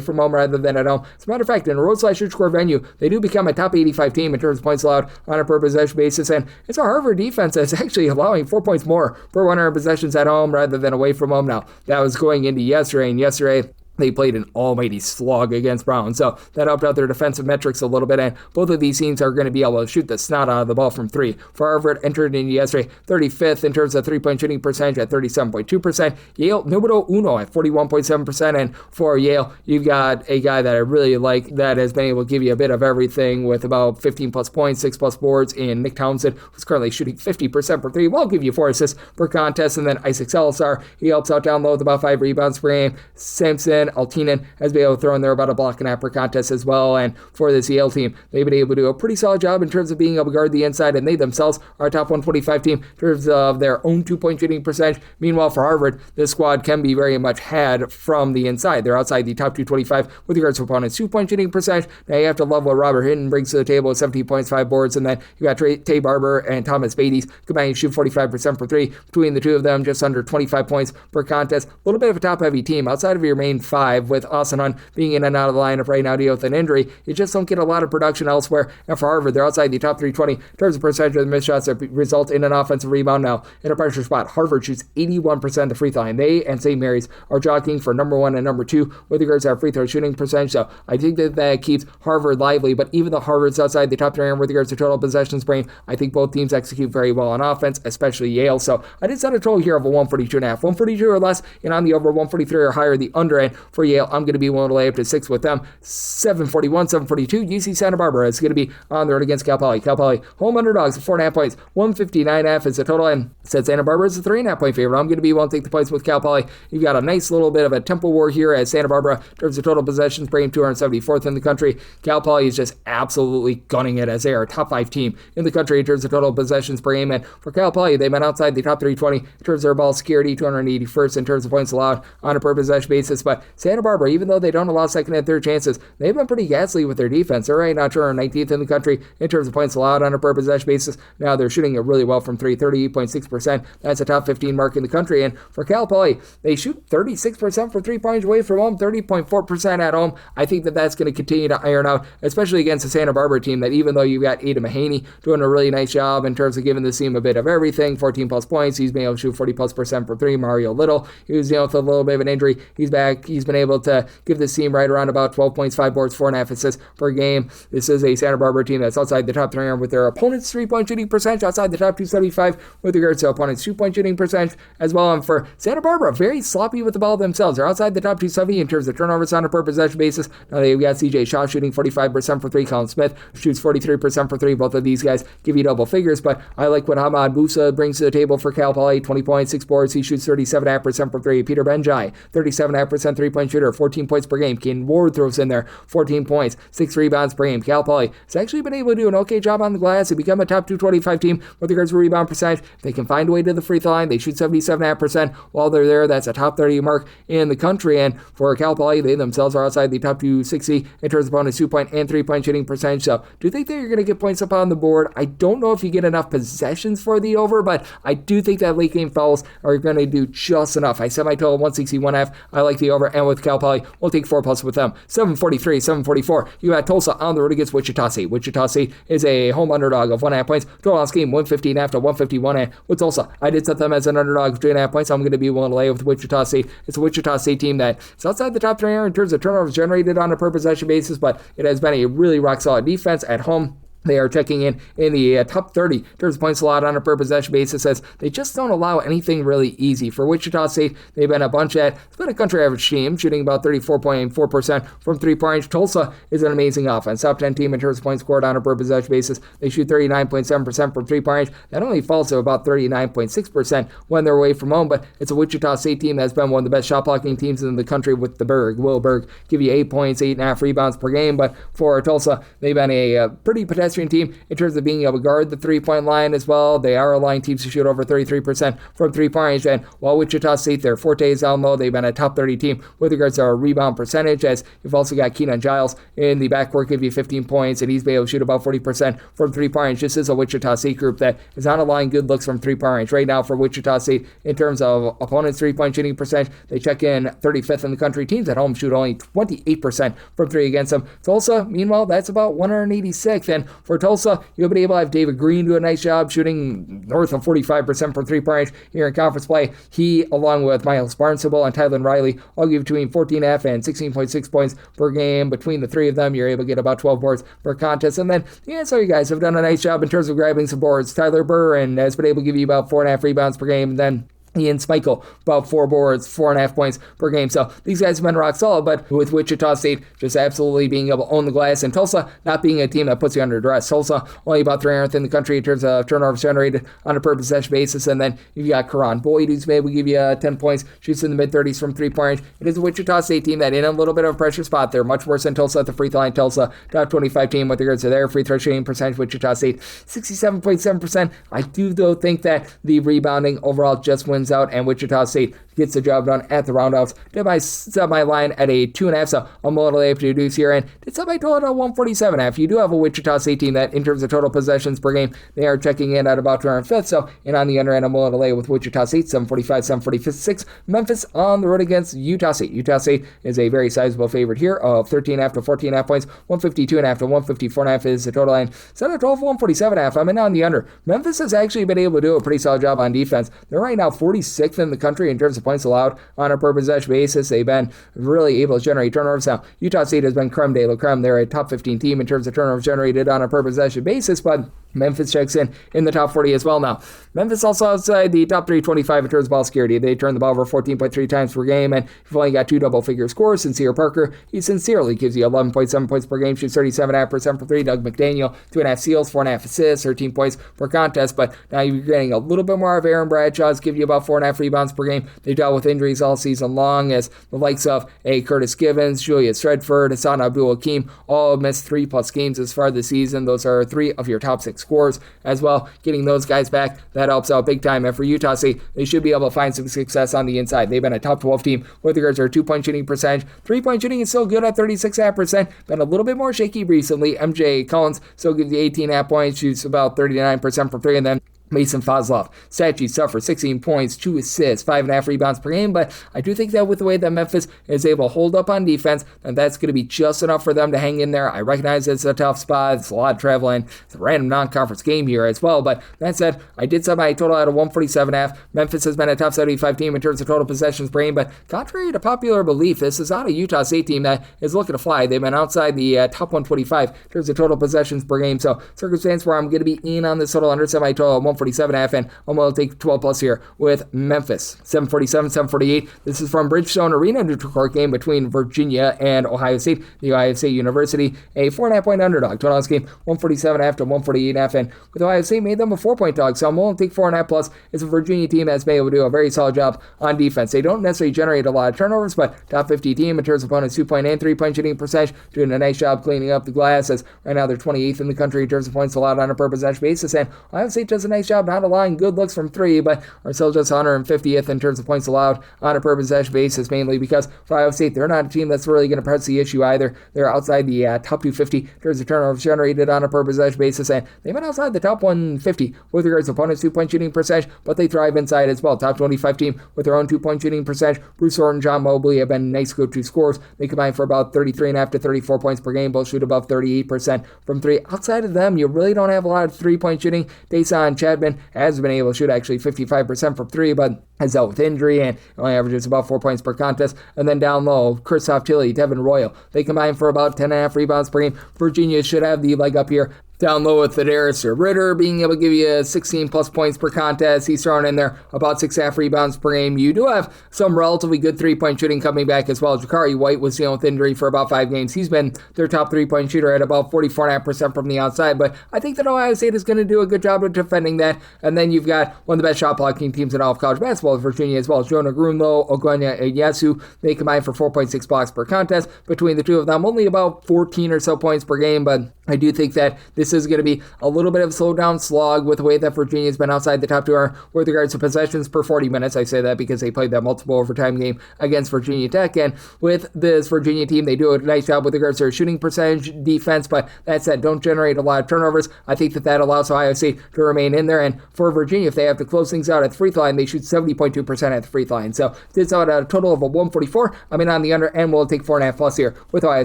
from home rather than at home. As a matter of fact, in a road/score venue, they do become a top 85 team in terms of points allowed on a per possession basis, and it's a Harvard defense that's actually allowing 4 points more per 100 possessions at home rather than away from home. Now, that was going into yesterday, and yesterday they played an almighty slog against Brown, so that helped out their defensive metrics a little bit, and both of these teams are going to be able to shoot the snot out of the ball from 3. For Harvard, entered in yesterday 35th in terms of 3-point shooting percentage at 37.2%. Yale, numero uno at 41.7%, and for Yale, you've got a guy that I really like that has been able to give you a bit of everything with about 15 plus points, 6 plus boards in Nick Townsend, who's currently shooting 50% for 3. Will give you 4 assists per contest, and then Isaac Salazar, he helps out down low with about 5 rebounds per game. Samson Altinen has been able to throw in there about a block and a half per contest as well, and for this Yale team, they've been able to do a pretty solid job in terms of being able to guard the inside, and they themselves are a top 125 team in terms of their own 2-point shooting percentage. Meanwhile, for Harvard, this squad can be very much had from the inside. They're outside the top 225 with regards to opponents' 2-point shooting percentage. Now you have to love what Robert Hinton brings to the table with 17 points, 5 boards, and then you got Tay Barber and Thomas Beatties combining to shoot 45% for 3. Between the two of them, just under 25 points per contest. A little bit of a top-heavy team outside of your main 5, with Austin Hunt being in and out of the lineup right now dealing with an injury. You just don't get a lot of production elsewhere. And for Harvard, they're outside the top 320 in terms of percentage of the missed shots that result in an offensive rebound. Now, in a pressure spot, Harvard shoots 81% of the free throw line. They and St. Mary's are jockeying for number 1 and number 2 with regards to our free throw shooting percentage. So I think that keeps Harvard lively. But even though Harvard's outside the top 300 with regards to total possessions per game, I think both teams execute very well on offense, especially Yale. So I did set a total here of a 142.5. 142 or less, and on the over 143 or higher, the under end for Yale. I'm going to be willing to lay up to 6 with them. 741, 742. UC Santa Barbara is going to be on the road against Cal Poly. Cal Poly, home underdogs, 4.5 points. 159.5 is the total, and said Santa Barbara is a 3.5 point favorite. I'm going to be willing to take the points with Cal Poly. You've got a nice little bit of a tempo war here at Santa Barbara in terms of total possessions, bringing 274th in the country. Cal Poly is just absolutely gunning it as they are a top 5 team in the country in terms of total possessions per game. And for Cal Poly, they've been outside the top 320 in terms of their ball security, 281st in terms of points allowed on a per possession basis. But Santa Barbara, even though they don't allow second and third chances, they've been pretty ghastly with their defense. They're right now 19th in the country in terms of points allowed on a per possession basis. Now they're shooting it really well from 3, 38.6%. That's a top 15 mark in the country. And for Cal Poly, they shoot 36% for 3 points away from home, 30.4% at home. I think that that's going to continue to iron out, especially against the Santa Barbara team that even though you've got Ada Mahaney doing a really nice job in terms of giving this team a bit of everything, 14 plus points, he's been able to shoot 40 plus % for 3. Mario Little, he was with a little bit of an injury, he's back. He's been able to give this team right around about 12 points, 5 boards, 4.5 assists per game. This is a Santa Barbara team that's outside the top 300 with their opponents' 3-point shooting percentage, outside the top 275 with regards to opponents' 2-point shooting percentage as well. And for Santa Barbara, very sloppy with the ball themselves. They're outside the top 270 in terms of turnovers on a per possession basis. Now they've got CJ Shaw shooting 45% for 3. Colin Smith shoots 43% for 3. Both of these guys give you double figures, but I like what Hamad Musa brings to the table for Cal Poly. 20 points, 6 boards. He shoots 37.5% for 3. Peter Benjai, 37.5% 3-point shooter, 14 points per game. Keaton Ward throws in there 14 points, 6 rebounds per game. Cal Poly has actually been able to do an okay job on the glass and become a top 225 team with regards to rebound percentage. If they can find a way to the free throw line, they shoot 77.5% while they're there. That's a top 30 mark in the country. And for Cal Poly, they themselves are outside the top 260 in terms of opponents' 2-point and 3-point shooting percentage. So do you think that you're going to get points up on the board? I don't know if you get enough possessions for the over, but I do think that late game fouls are going to do just enough. I set my total 161.5. I like the over, and with Cal Poly, we'll take 4+ with them. 743, 744. You had Tulsa on the road against Wichita State. Wichita State is a home underdog of 1.5 points. Total on this game 115.5 to 151. And with Tulsa, I did set them as an underdog of 3.5 points. I'm going to be willing to lay with Wichita State. It's a Wichita State team that is outside the top 300 in terms of turnovers generated on a per possession basis, but it has been a really rock solid defense at home. They are checking in the top 30 in terms of points allowed on a per possession basis, as they just don't allow anything really easy. For Wichita State, they've been a bunch at, it's been a country average team, shooting about 34.4% from 3-point. Tulsa is an amazing offense. Top 10 team in terms of points scored on a per possession basis. They shoot 39.7% from 3-point. That only falls to about 39.6% when they're away from home, but it's a Wichita State team that's been one of the best shot blocking teams in the country with the Berg. Will Berg give you 8 points, 8.5 rebounds per game, but for Tulsa, they've been a pretty pedestrian team in terms of being able to guard the 3-point line as well. They are allowing teams to shoot over 33% from 3-point range, and while Wichita State, their forte is down low, they've been a top 30 team with regards to our rebound percentage, as you've also got Keenan Giles in the backcourt, give you 15 points, and he's been able to shoot about 40% from 3-point range. This is a Wichita State group that is not allowing good looks from 3-point range. Right now for Wichita State, in terms of opponents' 3-point shooting percentage, they check in 35th in the country. Teams at home shoot only 28% from 3 against them. Tulsa, meanwhile, that's about 186th, and for Tulsa, you'll be able to have David Green do a nice job shooting north of 45% from 3-point range here in conference play. He, along with Miles Barnstable and Tylen Riley, all give between 14.5 and 16.6 points per game. Between the three of them, you're able to get about 12 boards per contest. And then the SIU guys have done a nice job in terms of grabbing some boards. Tyler Burr has been able to give you about 4.5 rebounds per game. And then Ian Schmeichel, about 4 boards, 4.5 points per game. So these guys have been rock solid, but with Wichita State just absolutely being able to own the glass, and Tulsa not being a team that puts you under duress. Tulsa only about 300th in the country in terms of turnovers generated on a per possession basis. And then you've got Karan Boyd, who's maybe give you 10 points, shoots in the mid-30s from 3-point range. It is a Wichita State team that in a little bit of a pressure spot. They're much worse than Tulsa at the free throw line. Tulsa, top 25 team with regards to their free throw shooting percentage. Wichita State, 67.7%. I do, though, think that the rebounding overall just wins out, and Wichita State gets the job done at the roundouts. Did my set my line at a 2.5, so I'm a little able to reduce here, and did set my total at 147.5. You do have a Wichita State team that, in terms of total possessions per game, they are checking in at about 205th, so in on the under end, I'm willing to lay with Wichita State, 745, 746. Memphis on the road against Utah State. Utah State is a very sizable favorite here of 13.5 to 14.5 points. 152.5 to 154.5 is the total line. Set a total of 147.5. I'm in on the under. Memphis has actually been able to do a pretty solid job on defense. They're right now 46th in the country in terms of points allowed on a per possession basis. They've been really able to generate turnovers. Now, Utah State has been creme de la creme. They're a top 15 team in terms of turnovers generated on a per possession basis, but Memphis checks in the top 40 as well now. Memphis also outside the top 325 in terms of ball security. They turn the ball over 14.3 times per game, and you've only got 2 double-figure scores. Sincere Parker, he sincerely gives you 11.7 points per game, shoots 37.5% for 3. Doug McDaniel, 2.5 steals, 4.5 assists, 13 points per contest, but now you're getting a little bit more of Aaron Bradshaw's, give you about 4.5 rebounds per game. They dealt with injuries all season long, as the likes of Curtis Givens, Julius Redford, Hassan Abdul-Hakim all missed 3+ games as far this season. Those are 3 of your top 6 scores as well. Getting those guys back, that helps out big time. And for Utah State, they should be able to find some success on the inside. They've been a top 12 team with regards to their 2-point shooting percentage. 3-point shooting is still good at 36.5%. Been a little bit more shaky recently. MJ Collins still gives you 18.5 points, shoots about 39% from 3, and then Mason Fazlov, Sachi suffered 16 points, 2 assists, 5.5 rebounds per game, but I do think that with the way that Memphis is able to hold up on defense, and that's going to be just enough for them to hang in there. I recognize it's a tough spot, it's a lot of traveling, it's a random non-conference game here as well, but that said, I did set my total out of 147.5. Memphis has been a top 75 team in terms of total possessions per game, but contrary to popular belief, this is not a Utah State team that is looking to fly. They've been outside the top 125 in terms of total possessions per game, so circumstance where I'm going to be in on this total under semi-total at 147.5, and I'm going to take 12 plus here with Memphis. 747, 748. This is from Bridgestone Arena, neutral court game between Virginia and Ohio State, the Ohio State University, a 4.5 point underdog. Total on this game, 147.5 to 148.5, and with Ohio State made them a 4-point dog, so I'm willing to take 4.5 plus. It's a Virginia team that's been able to do a very solid job on defense. They don't necessarily generate a lot of turnovers, but top 50 team in terms of opponents' 2-point and 3-point shooting percentage, doing a nice job cleaning up the glass, as right now they're 28th in the country in terms of points allowed on a per possession basis, and Ohio State does a nice job not allowing good looks from 3, but are still just 150th in terms of points allowed on a per possession basis, mainly because for Ohio State, they're not a team that's really going to press the issue either. They're outside the top 250 in terms of turnovers generated on a per possession basis, and they've been outside the top 150 with regards to opponents' 2-point shooting percentage, but they thrive inside as well. Top 25 team with their own 2-point shooting percentage. Bruce Orton, John Mobley have been nice go-to scorers. They combine for about 33.5 to 34 points per game. Both shoot above 38% from 3. Outside of them, you really don't have a lot of 3-point shooting. Dason Chapman has been able to shoot actually 55% from 3, but has dealt with injury and only averages about 4 points per contest. And then down low, Christoph Tilley, Devin Royal, they combine for about 10.5 rebounds per game. Virginia should have the leg up here. Down low with Thaddeus Ritter being able to give you 16 plus points per contest. He's throwing in there about 6.5 rebounds per game. You do have some relatively good 3-point shooting coming back as well. Jakari White was dealing with injury for about 5 games. He's been their top 3-point shooter at about 44.5% from the outside, but I think that Ohio State is going to do a good job of defending that. And then you've got one of the best shot blocking teams in all of college basketball, Virginia as well. Jonah Grunlow, Ogwenya Eyasu, they combine for 4.6 blocks per contest. Between the two of them, only about 14 or so points per game, but I do think that this is going to be a little bit of a slow-down slog with the way that Virginia's been outside the top 2 with regards to possessions per 40 minutes. I say that because they played that multiple overtime game against Virginia Tech, and with this Virginia team, they do a nice job with regards to their shooting percentage defense, but that said, don't generate a lot of turnovers. I think that allows Ohio State to remain in there, and for Virginia, if they have to close things out at the free throw line, they shoot 70.2% at the free throw line. So this out a total of a 144. I'm in on the under, and we'll take 4.5 plus here with Ohio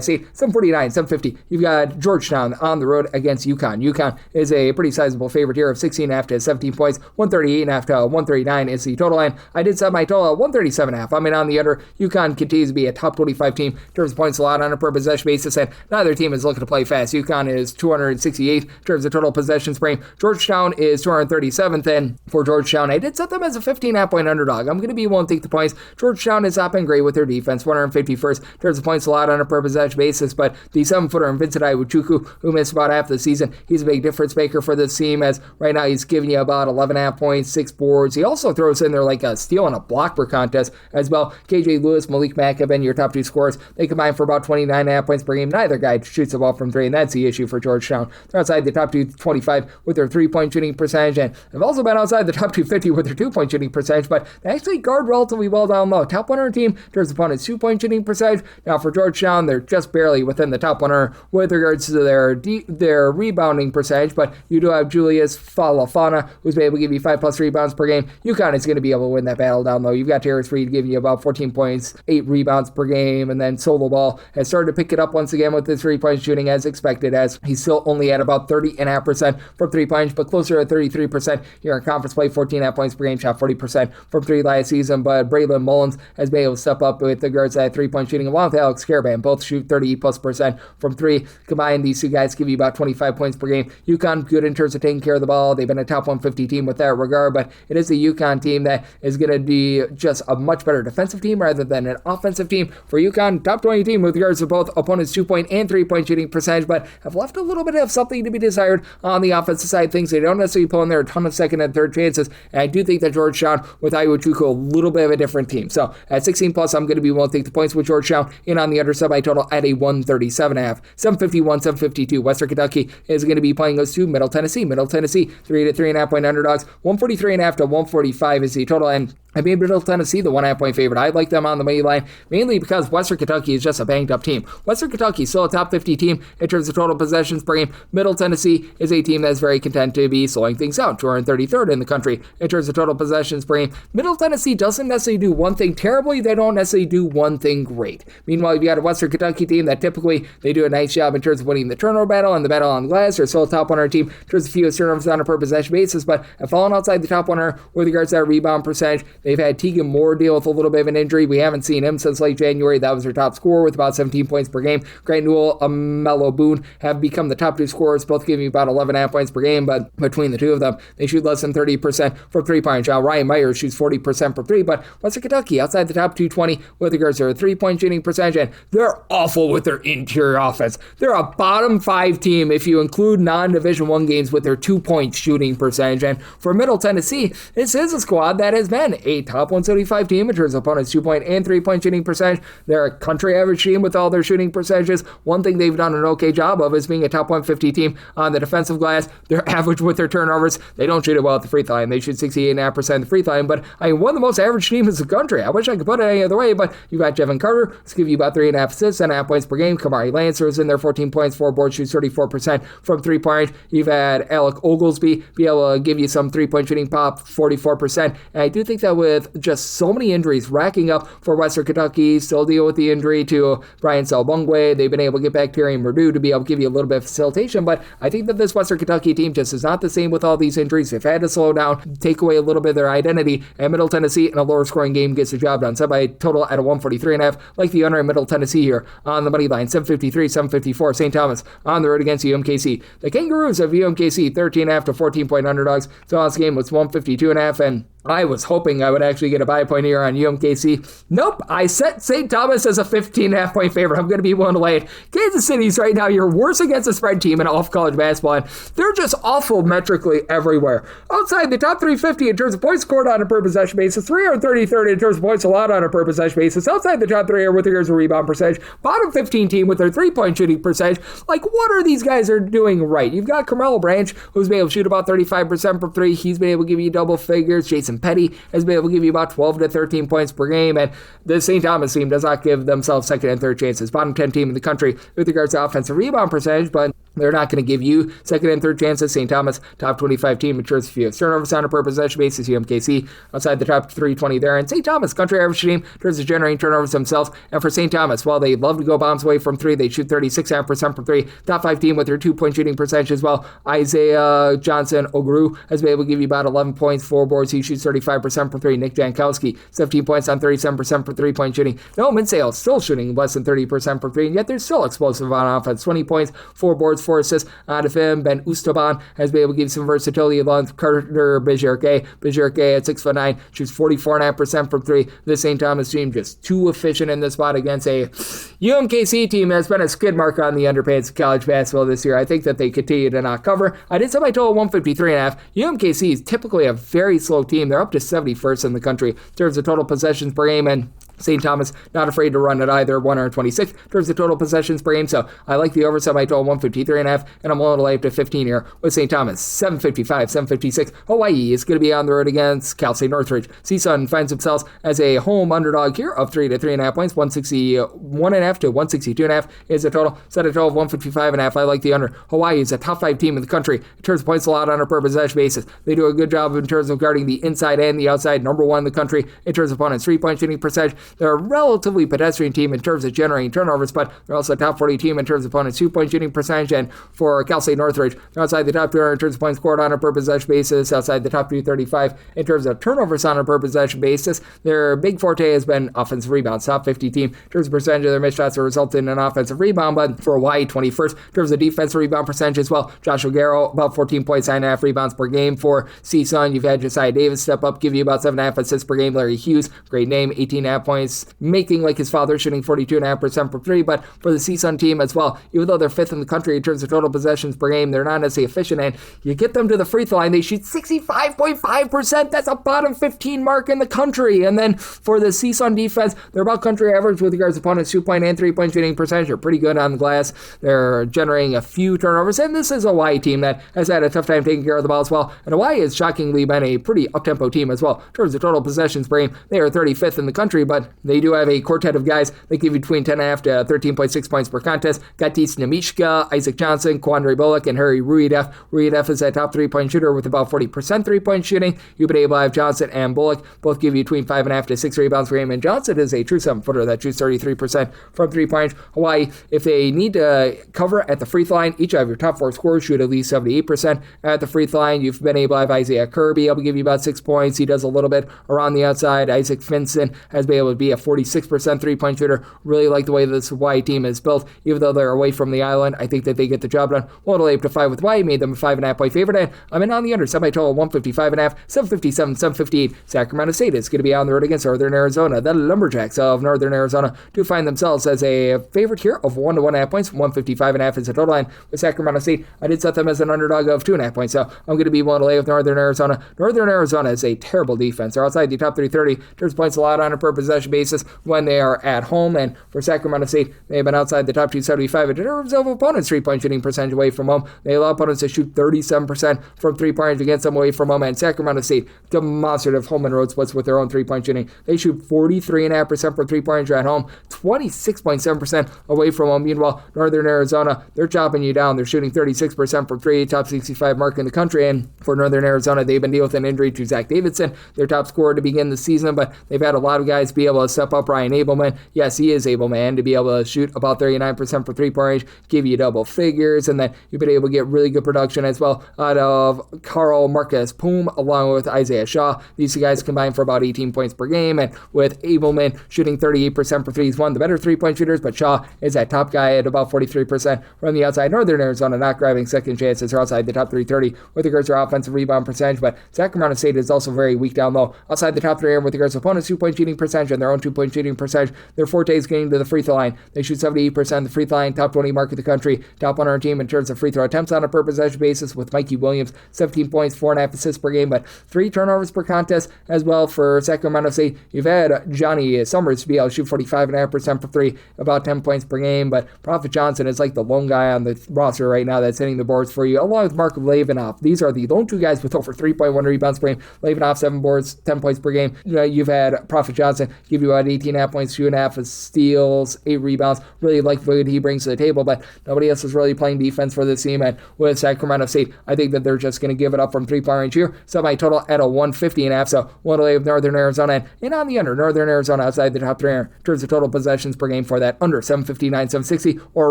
State. 749, 750. You've got Georgetown on the road against UConn. UConn is a pretty sizable favorite here of 16.5 to 17 points. 138.5 to 139 is the total line. I did set my total at 137.5. I'm in on the under. UConn continues to be a top 25 team in terms of points allowed on a per possession basis, and neither team is looking to play fast. UConn is 268th in terms of total possessions per game. Georgetown is 237th, and for Georgetown, I did set them as a 15.5 point underdog. I'm going to be willing to take the points. Georgetown has not been great with their defense, 151st in terms of points allowed on a per possession basis, but the 7-footer Vincent Iwuchukwu, who missed about half the season, he's a big difference maker for this team, as right now he's giving you about 11.5 points, 6 boards. He also throws in there like a steal and a block per contest as well. KJ Lewis, Malik Mack have been your top 2 scorers. They combine for about 29.5 points per game. Neither guy shoots the ball from 3, and that's the issue for Georgetown. They're outside the top 225 with their 3-point shooting percentage, and they've also been outside the top 250 with their 2-point shooting percentage, but they actually guard relatively well down low. Top 100 team in terms of opponents' 2-point shooting percentage. Now for Georgetown, they're just barely within the top 100 with regards to their rebounding percentage, but you do have Julius Falafana, who's been able to give you 5 plus rebounds per game. UConn is going to be able to win that battle down low. You've got Terrence Reed giving you about 14 points, 8 rebounds per game, and then Solo Ball has started to pick it up once again with his 3-point shooting as expected, as he's still only at about 30.5% from 3 points, but closer to 33% here in conference play. 14.5 points per game, shot 40% from 3 last season, but Braylon Mullins has been able to step up with regards to that 3-point shooting along with Alex Caravan. Both shoot 38+% from 3. Combined, these two guys give you about 25 points per game. UConn good in terms of taking care of the ball. They've been a top 150 team with that regard, but it is the UConn team that is going to be just a much better defensive team rather than an offensive team. For UConn, top 20 team with regards to both opponents' 2-point and 3-point shooting percentage, but have left a little bit of something to be desired on the offensive side of things. They don't necessarily pull in there a ton of second and third chances, and I do think that Georgetown with Iwuchukwu a little bit of a different team. So at 16 plus, I'm going to be willing to take the points with Georgetown in on the under semi total at a 137.5. 751, 752. 152. Western Kentucky is going to be playing those two. Middle Tennessee, 3 to 3.5 point underdogs. 143.5 to 145 is the total. And I made Middle Tennessee the 1.5 point favorite. I like them on the money line, mainly because Western Kentucky is just a banged up team. Western Kentucky is still a top 50 team in terms of total possessions per game. Middle Tennessee is a team that's very content to be slowing things out. 233rd in the country in terms of total possessions per game. Middle Tennessee doesn't necessarily do one thing terribly. They don't necessarily do one thing great. Meanwhile, you've got a Western Kentucky team that typically they do a nice job in terms of winning the turnover battle and the battle on glass. They're still a top 100 team in terms of fewest turnovers on a per possession basis, but have fallen outside the top 100 with regards to that rebound percentage. They've had Tegan Moore deal with a little bit of an injury. We haven't seen him since late January. That was their top scorer with about 17 points per game. Grant Newell, Mello Boone have become the top two scorers, both giving about 11.5 points per game, but between the two of them, they shoot less than 30% from three-point. Now, Ryan Myers shoots 40% from three, but Western Kentucky outside the top 220 with regards to their three-point shooting percentage, and they're awful with their interior offense. They're a bottom 5 team if you include non-Division I games with their 2-point shooting percentage, and for Middle Tennessee, this is a squad that has been a top 175 team in terms of opponents' 2-point and 3-point shooting percentage. They're a country average team with all their shooting percentages. One thing they've done an okay job of is being a top 150 team on the defensive glass. They're average with their turnovers. They don't shoot it well at the free throw line. They shoot 68.5% at the free throw line, but one of the most average teams in the country. I wish I could put it any other way, but you've got Jevin Carter, let's give you about 3.5 assists, 10.5 points per game. Kamari Lancer is in there, 14 points, 4 boards, shoots 34% from 3-point. You've had Alec Oglesby be able to give you some 3-point shooting pop, 44%. And I do think that with just so many injuries racking up for Western Kentucky, still deal with the injury to Brian Selbungwe, they've been able to get back Terry Purdue to be able to give you a little bit of facilitation, but I think that this Western Kentucky team just is not the same with all these injuries. They've had to slow down, take away a little bit of their identity, and Middle Tennessee in a lower scoring game gets the job done. Set by a total at a 143.5, like the under in Middle Tennessee here on the money line. 753, 754, St. Thomas on the road against UMKC. The Kangaroos of UMKC, 13.5 to 14-point underdogs. So this game was 152.5, and I was hoping I would actually get a buy point here on UMKC. Nope, I set St. Thomas as a 15.5 point favorite. I'm going to be willing to lay it. Kansas City's right now your worst against the spread team in all of college basketball, and they're just awful metrically everywhere. Outside the top 350 in terms of points scored on a per possession basis, 333rd in terms of points allowed on a per possession basis. Outside the top 3 are with regards to rebound percentage. Bottom 15 team with their 3-point shooting percentage. Like, what are these guys are doing right? You've got Carmelo Branch, who's been able to shoot about 35% from 3. He's been able to give you double figures. Jason Petty has been able to give you about 12 to 13 points per game, and the St. Thomas team does not give themselves second and third chances. Bottom 10 team in the country with regards to offensive rebound percentage, but they're not going to give you second and third chances. St. Thomas, top 25 team in terms of fewest turnovers on a per possession basis. UMKC outside the top 320 there, and St. Thomas, country average team in terms of generating turnovers themselves. And for St. Thomas, while they love to go bombs away from 3, they shoot 36.5% from 3. Top 5 team with their 2-point shooting percentage as well. Isaiah Johnson Ogru has been able to give you about 11 points, 4 boards. He shoots 35% from 3. Nick Jankowski, 17 points on 37% for 3-point shooting. Noah Minsale still shooting less than 30% from 3, and yet they're still explosive on offense. 20 points, 4 boards, 4 assists out of him. Ben Ustaban has been able to give some versatility along with Carter Bijirke. Bijirke at 6'9", shoots 44.5% from 3. The St. Thomas team just too efficient in this spot against a UMKC team that's been a skid mark on the underpants of college basketball this year. I think that they continue to not cover. I did set my total 153.5. UMKC is typically a very slow team. They're up to 71st in the country in terms of total possessions per game, and St. Thomas not afraid to run it either, 126 in terms of total possessions per game. So I like the over, set my total 153.5, and I'm willing to lay up to 15 here with St. Thomas. 755, 756. Hawaii is going to be on the road against Cal State Northridge. CSUN finds themselves as a home underdog here of 3 to 3.5 points. 161.5 to 162.5 is the total. Set a total of 155.5. I like the under. Hawaii is a top 5 team in the country in terms of points allowed on a per possession basis. They do a good job in terms of guarding the inside and the outside. Number 1 in the country in terms of opponents' 3-point shooting percentage. They're a relatively pedestrian team in terms of generating turnovers, but they're also a top 40 team in terms of opponents' 2-point shooting percentage. And for Cal State Northridge, they're outside the top 200 in terms of points scored on a per possession basis, outside the top 235 in terms of turnovers on a per possession basis. Their big forte has been offensive rebounds, top 50 team in terms of percentage of their missed shots that result in an offensive rebound, but for Hawaii, 21st in terms of defensive rebound percentage as well. Josh O'Garo, about 14 points, 9.5 rebounds per game. For CSUN, you've had Josiah Davis step up, give you about 7.5 assists per game. Larry Hughes, great name, 18.5 points, making like his father, shooting 42.5% from 3. But for the CSUN team as well, even though they're 5th in the country in terms terms of total possessions per game. They're not necessarily efficient, and you get them to the free throw line, they shoot 65.5%. That's a bottom 15 mark in the country. And then for the CSUN defense, they're about country average with regards to opponents' 2-point and 3-point shooting percentage. They're pretty good on the glass. They're generating a few turnovers, and this is a Hawaii team that has had a tough time taking care of the ball as well. And Hawaii has shockingly been a pretty up-tempo team as well. In terms of total possessions per game, they are 35th in the country, but they do have a quartet of guys that give you between 10.5 to 13.6 points per contest. Gatis Namishka, Isaac Johnson, Quandre Bullock, and Harry Ruidef. Ruidef is a top 3-point shooter with about 40% 3-point shooting. You've been able to have Johnson and Bullock both give you between 5.5 to 6 rebounds per game, and Johnson is a true 7-footer that shoots 33% from 3-point. Hawaii, if they need to cover at the free throw line, each of your top 4 scorers shoot at least 78% at the free throw line. You've been able to have Isaiah Kirby able to give you about 6 points. He does a little bit around the outside. Isaac Finson has been able to be a 46% 3-point shooter. Really like the way this Hawaii team is built. Even though they're away from the island, I think that they get the job done. 108-5 with Hawaii, made them a 5.5 point favorite, and I'm in on the under. Semi-total 155.5, 757, 758. Sacramento State is going to be on the road against Northern Arizona. The Lumberjacks of Northern Arizona do find themselves as a favorite here of 1 to 1.5 points. 155.5 is the total line. With Sacramento State, I did set them as an underdog of 2.5 points, so I'm going to be willing to lay with Northern Arizona. Northern Arizona is a terrible defense. They're outside the top 330. There's points allowed on a per possession basis when they are at home, and for Sacramento State, they have been outside the top 275 in terms of opponents' 3-point shooting percentage away from home. They allow opponents to shoot 37% from 3-point range against them away from home, and Sacramento State, demonstrative home and road splits with their own 3-point shooting. They shoot 43.5% from 3-point range at home, 26.7% away from home. Meanwhile, Northern Arizona, they're chopping you down. They're shooting 36% from 3, top 65 mark in the country, and for Northern Arizona, they've been dealing with an injury to Zach Davidson, their top scorer to begin the season, but they've had a lot of guys be able to step up. Ryan Abelman, yes, he is able, man, to be able to shoot about 39% for 3-point range, give you double figures, and then you've been able to get really good production as well out of Carl Marcus Poom along with Isaiah Shaw. These two guys combined for about 18 points per game, and with Abelman shooting 38% for 3, he's one of the better 3-point shooters, but Shaw is that top guy at about 43% from the outside. Northern Arizona not grabbing second chances. They're outside the top 330 with regards to their offensive rebound percentage, but Sacramento State is also very weak down low. Outside the top 3 with regards to opponents' 2-point shooting percentage and their own 2-point shooting percentage, their forte is getting to the free throw line. They shoot 78% the free throw line, top 20 mark of the country, top 100 team in terms of free throw attempts on a per possession basis with Mikey Williams, 17 points, 4.5 assists per game, but 3 turnovers per contest as well for Sacramento State. You've had Johnny Summers to be able to shoot 45.5% for 3, about 10 points per game, but Prophet Johnson is like the lone guy on the roster right now that's hitting the boards for you, along with Mark Lavinoff. These are the lone 2 guys with over 3.1 rebounds per game. Lavinoff, 7 boards, 10 points per game. You've had Prophet Johnson give you about 18.5 points, 2.5 steals, 8 rebounds. Really like what he brings to the table, but nobody else is really playing defense for this team, and with Sacramento State, I think that they're just going to give it up from 3-point range here. Semi-total at a 150.5, so 1 away with Northern Arizona, and on the under, Northern Arizona outside the top 3 in terms of total possessions per game for that under 759, 760. Or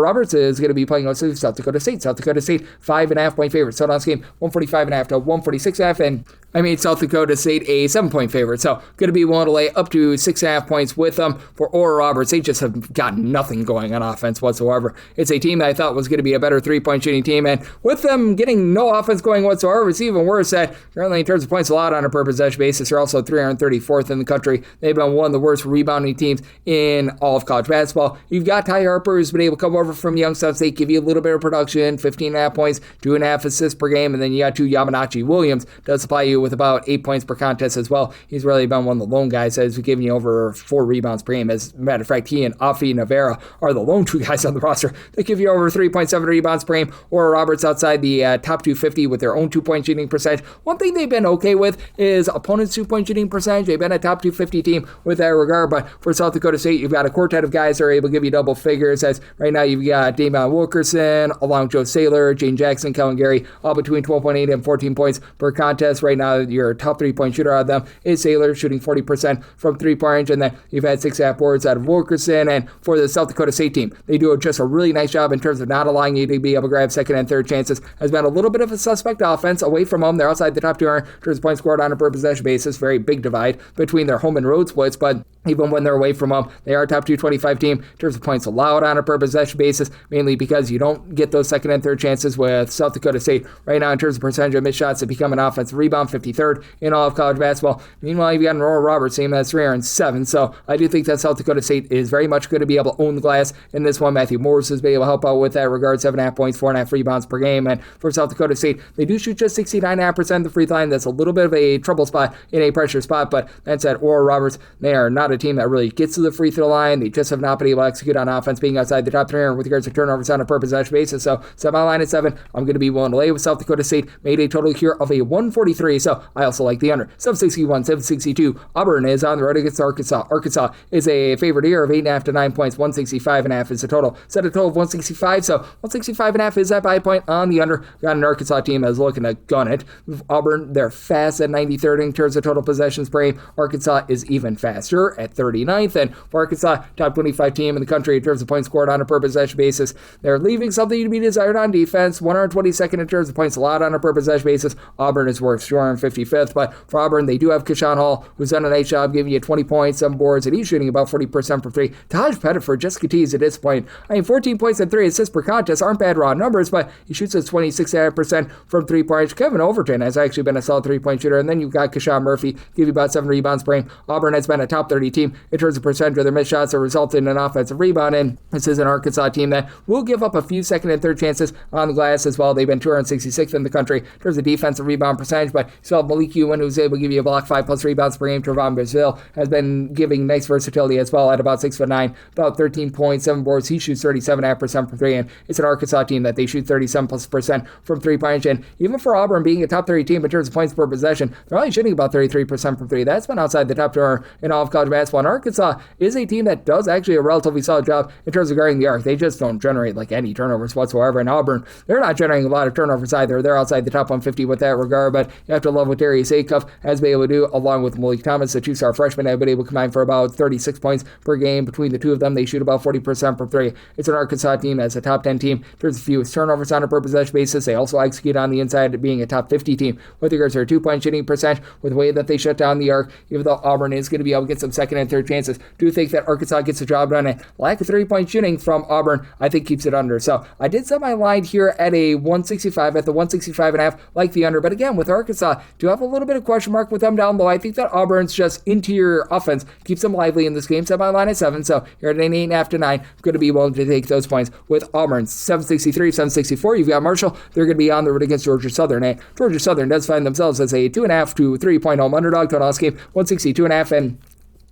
Roberts is going to be playing against South Dakota State. South Dakota State, 5.5 point favorite. So tonight's game, 145.5 to 146.5, and I made South Dakota State a 7-point favorite, so going to be willing to lay up to 6.5 points with them. For Oral Roberts, they just have got nothing going on offense whatsoever. It's a team that I thought was going to be a better 3-point shooting team, and with them getting no offense going whatsoever, it's even worse that currently in terms of points allowed on a per possession basis, they're also 334th in the country. They've been one of the worst rebounding teams in all of college basketball. You've got Ty Harper, who's been able to come over from Youngstown State, give you a little bit of production, 15.5 points, 2.5 assists per game, and then you got Yamanachi Williams does supply you with about 8 points per contest as well. He's really been one of the lone guys that has given you over 4 rebounds per game. As a matter of fact, he and Afi Navarra are the lone 2 guys on the roster that give you over 3.7 rebounds per game. Or Roberts outside the top 250 with their own 2-point shooting percentage. One thing they've been okay with is opponents' 2-point shooting percentage. They've been a top 250 team with that regard, but for South Dakota State, you've got a quartet of guys that are able to give you double figures, as right now you've got Damian Wilkerson, along with Joe Saylor, Jane Jackson, Kellen Gary, all between 12.8 and 14 points per contest. Right now, your top 3-point shooter out of them is Saylor, shooting 40% from 3-point range, and then you've had 6.5 boards out of Wilkerson. And for the South Dakota State team, they do just a really nice job in terms of not allowing you to be able to grab second and third chances. Has been a little bit of a suspect offense away from home. They're outside the top 2 in terms of points scored on a per possession basis. Very big divide between their home and road splits, but even when they're away from home, they are a top 225 team in terms of points allowed on a per possession basis, mainly because you don't get those second and third chances with South Dakota State. Right now, in terms of percentage of missed shots that become an offensive rebound, 153rd in all of college basketball. Meanwhile, you've got an Oral Roberts team that's 307. So I do think that South Dakota State is very much going to be able to own the glass in this one. Matthew Morris has been able to help out with that regard, 7.5 points, 4.5 rebounds per game. And for South Dakota State, they do shoot just 69.5% of the free throw line. That's a little bit of a trouble spot in a pressure spot, but that said, Oral Roberts, they are not a team that really gets to the free throw line. They just have not been able to execute on offense, being outside the top 300 with regards to turnovers on a per possession basis. So set my line at 7. I'm going to be willing to lay with South Dakota State. Made a total here of a 143, so I also like the under. 761, 762. Auburn is on the road against Arkansas. Arkansas is a favorite here of 8.5 to 9 points. 165.5 is the total. Set a total of 165, so 165.5 is that buy point on the under. Got an Arkansas team that's looking to gun it. Auburn, they're fast at 93rd in terms of total possessions per game. Arkansas is even faster at 39th, and for Arkansas, top 25 team in the country in terms of points scored on a per possession basis. They're leaving something to be desired on defense. 122nd in terms of points allowed on a per possession basis. Auburn is worth 255th, but for Auburn, they do have Keyshawn Hall, who's done a nice job giving you 20 points, 7 boards, and he's shooting about 40% from 3. Taj Pettiford just continues at this point. 14 points and 3 assists per contest aren't bad raw numbers, but he shoots at 26% from 3-point. Kevin Overton has actually been a solid 3-point shooter, and then you've got Keyshawn Murphy, give you about 7 rebounds per game. Auburn has been a top 30 team in terms of percentage of their missed shots that result in an offensive rebound, and this is an Arkansas team that will give up a few second and third chances on the glass as well. They've been 266th in the country in terms of defensive rebound percentage, but you still have Malik Ewan, who's able to give you a block 5+ rebounds per game. Trevon Brazil has been giving nice versatility as well at about 6'9", about 13 points, 7 boards. He shoots 37.5% from 3, and it's an Arkansas team that they shoot 37+% from 3-point. And even for Auburn being a top 30 team in terms of points per possession, they're only shooting about 33% from 3. That's been outside the top 2 in all of college basketball. And Arkansas is a team that does actually a relatively solid job in terms of guarding the arc. They just don't generate like any turnovers whatsoever. And Auburn, they're not generating a lot of turnovers either. They're outside the top 150 with that regard, but you have to love what Darius Acuff has been able to do, along with Malik Thomas, the 2-star freshman, have been able to combine for about 36 points per game. Between the two of them, they shoot about 40% from 3. It's an Arkansas team that's a top 10 team in terms of fewest turnovers on a per possession basis. They also execute on the inside, being a top 50 team with regards to their 2-point shooting percent, with the way that they shut down the arc. Even though Auburn is going to be able to get some second and third chances, do think that Arkansas gets the job done, and lack of 3-point shooting from Auburn, I think, keeps it under. So I did set my line here at a 165, at the 165.5, like the under. But again, with Arkansas, do have a little bit of question mark with them down low. I think that Auburn's just interior offense keeps them lively in this game. Set my line at 7, so you're at an 8.5 to 9. I'm going to be willing to take those points with Auburn. 763, 764. You've got Marshall. They're going to be on the road against Georgia Southern. And Georgia Southern does find themselves as a 2.5 to 3-point home underdog. Total game 162.5, and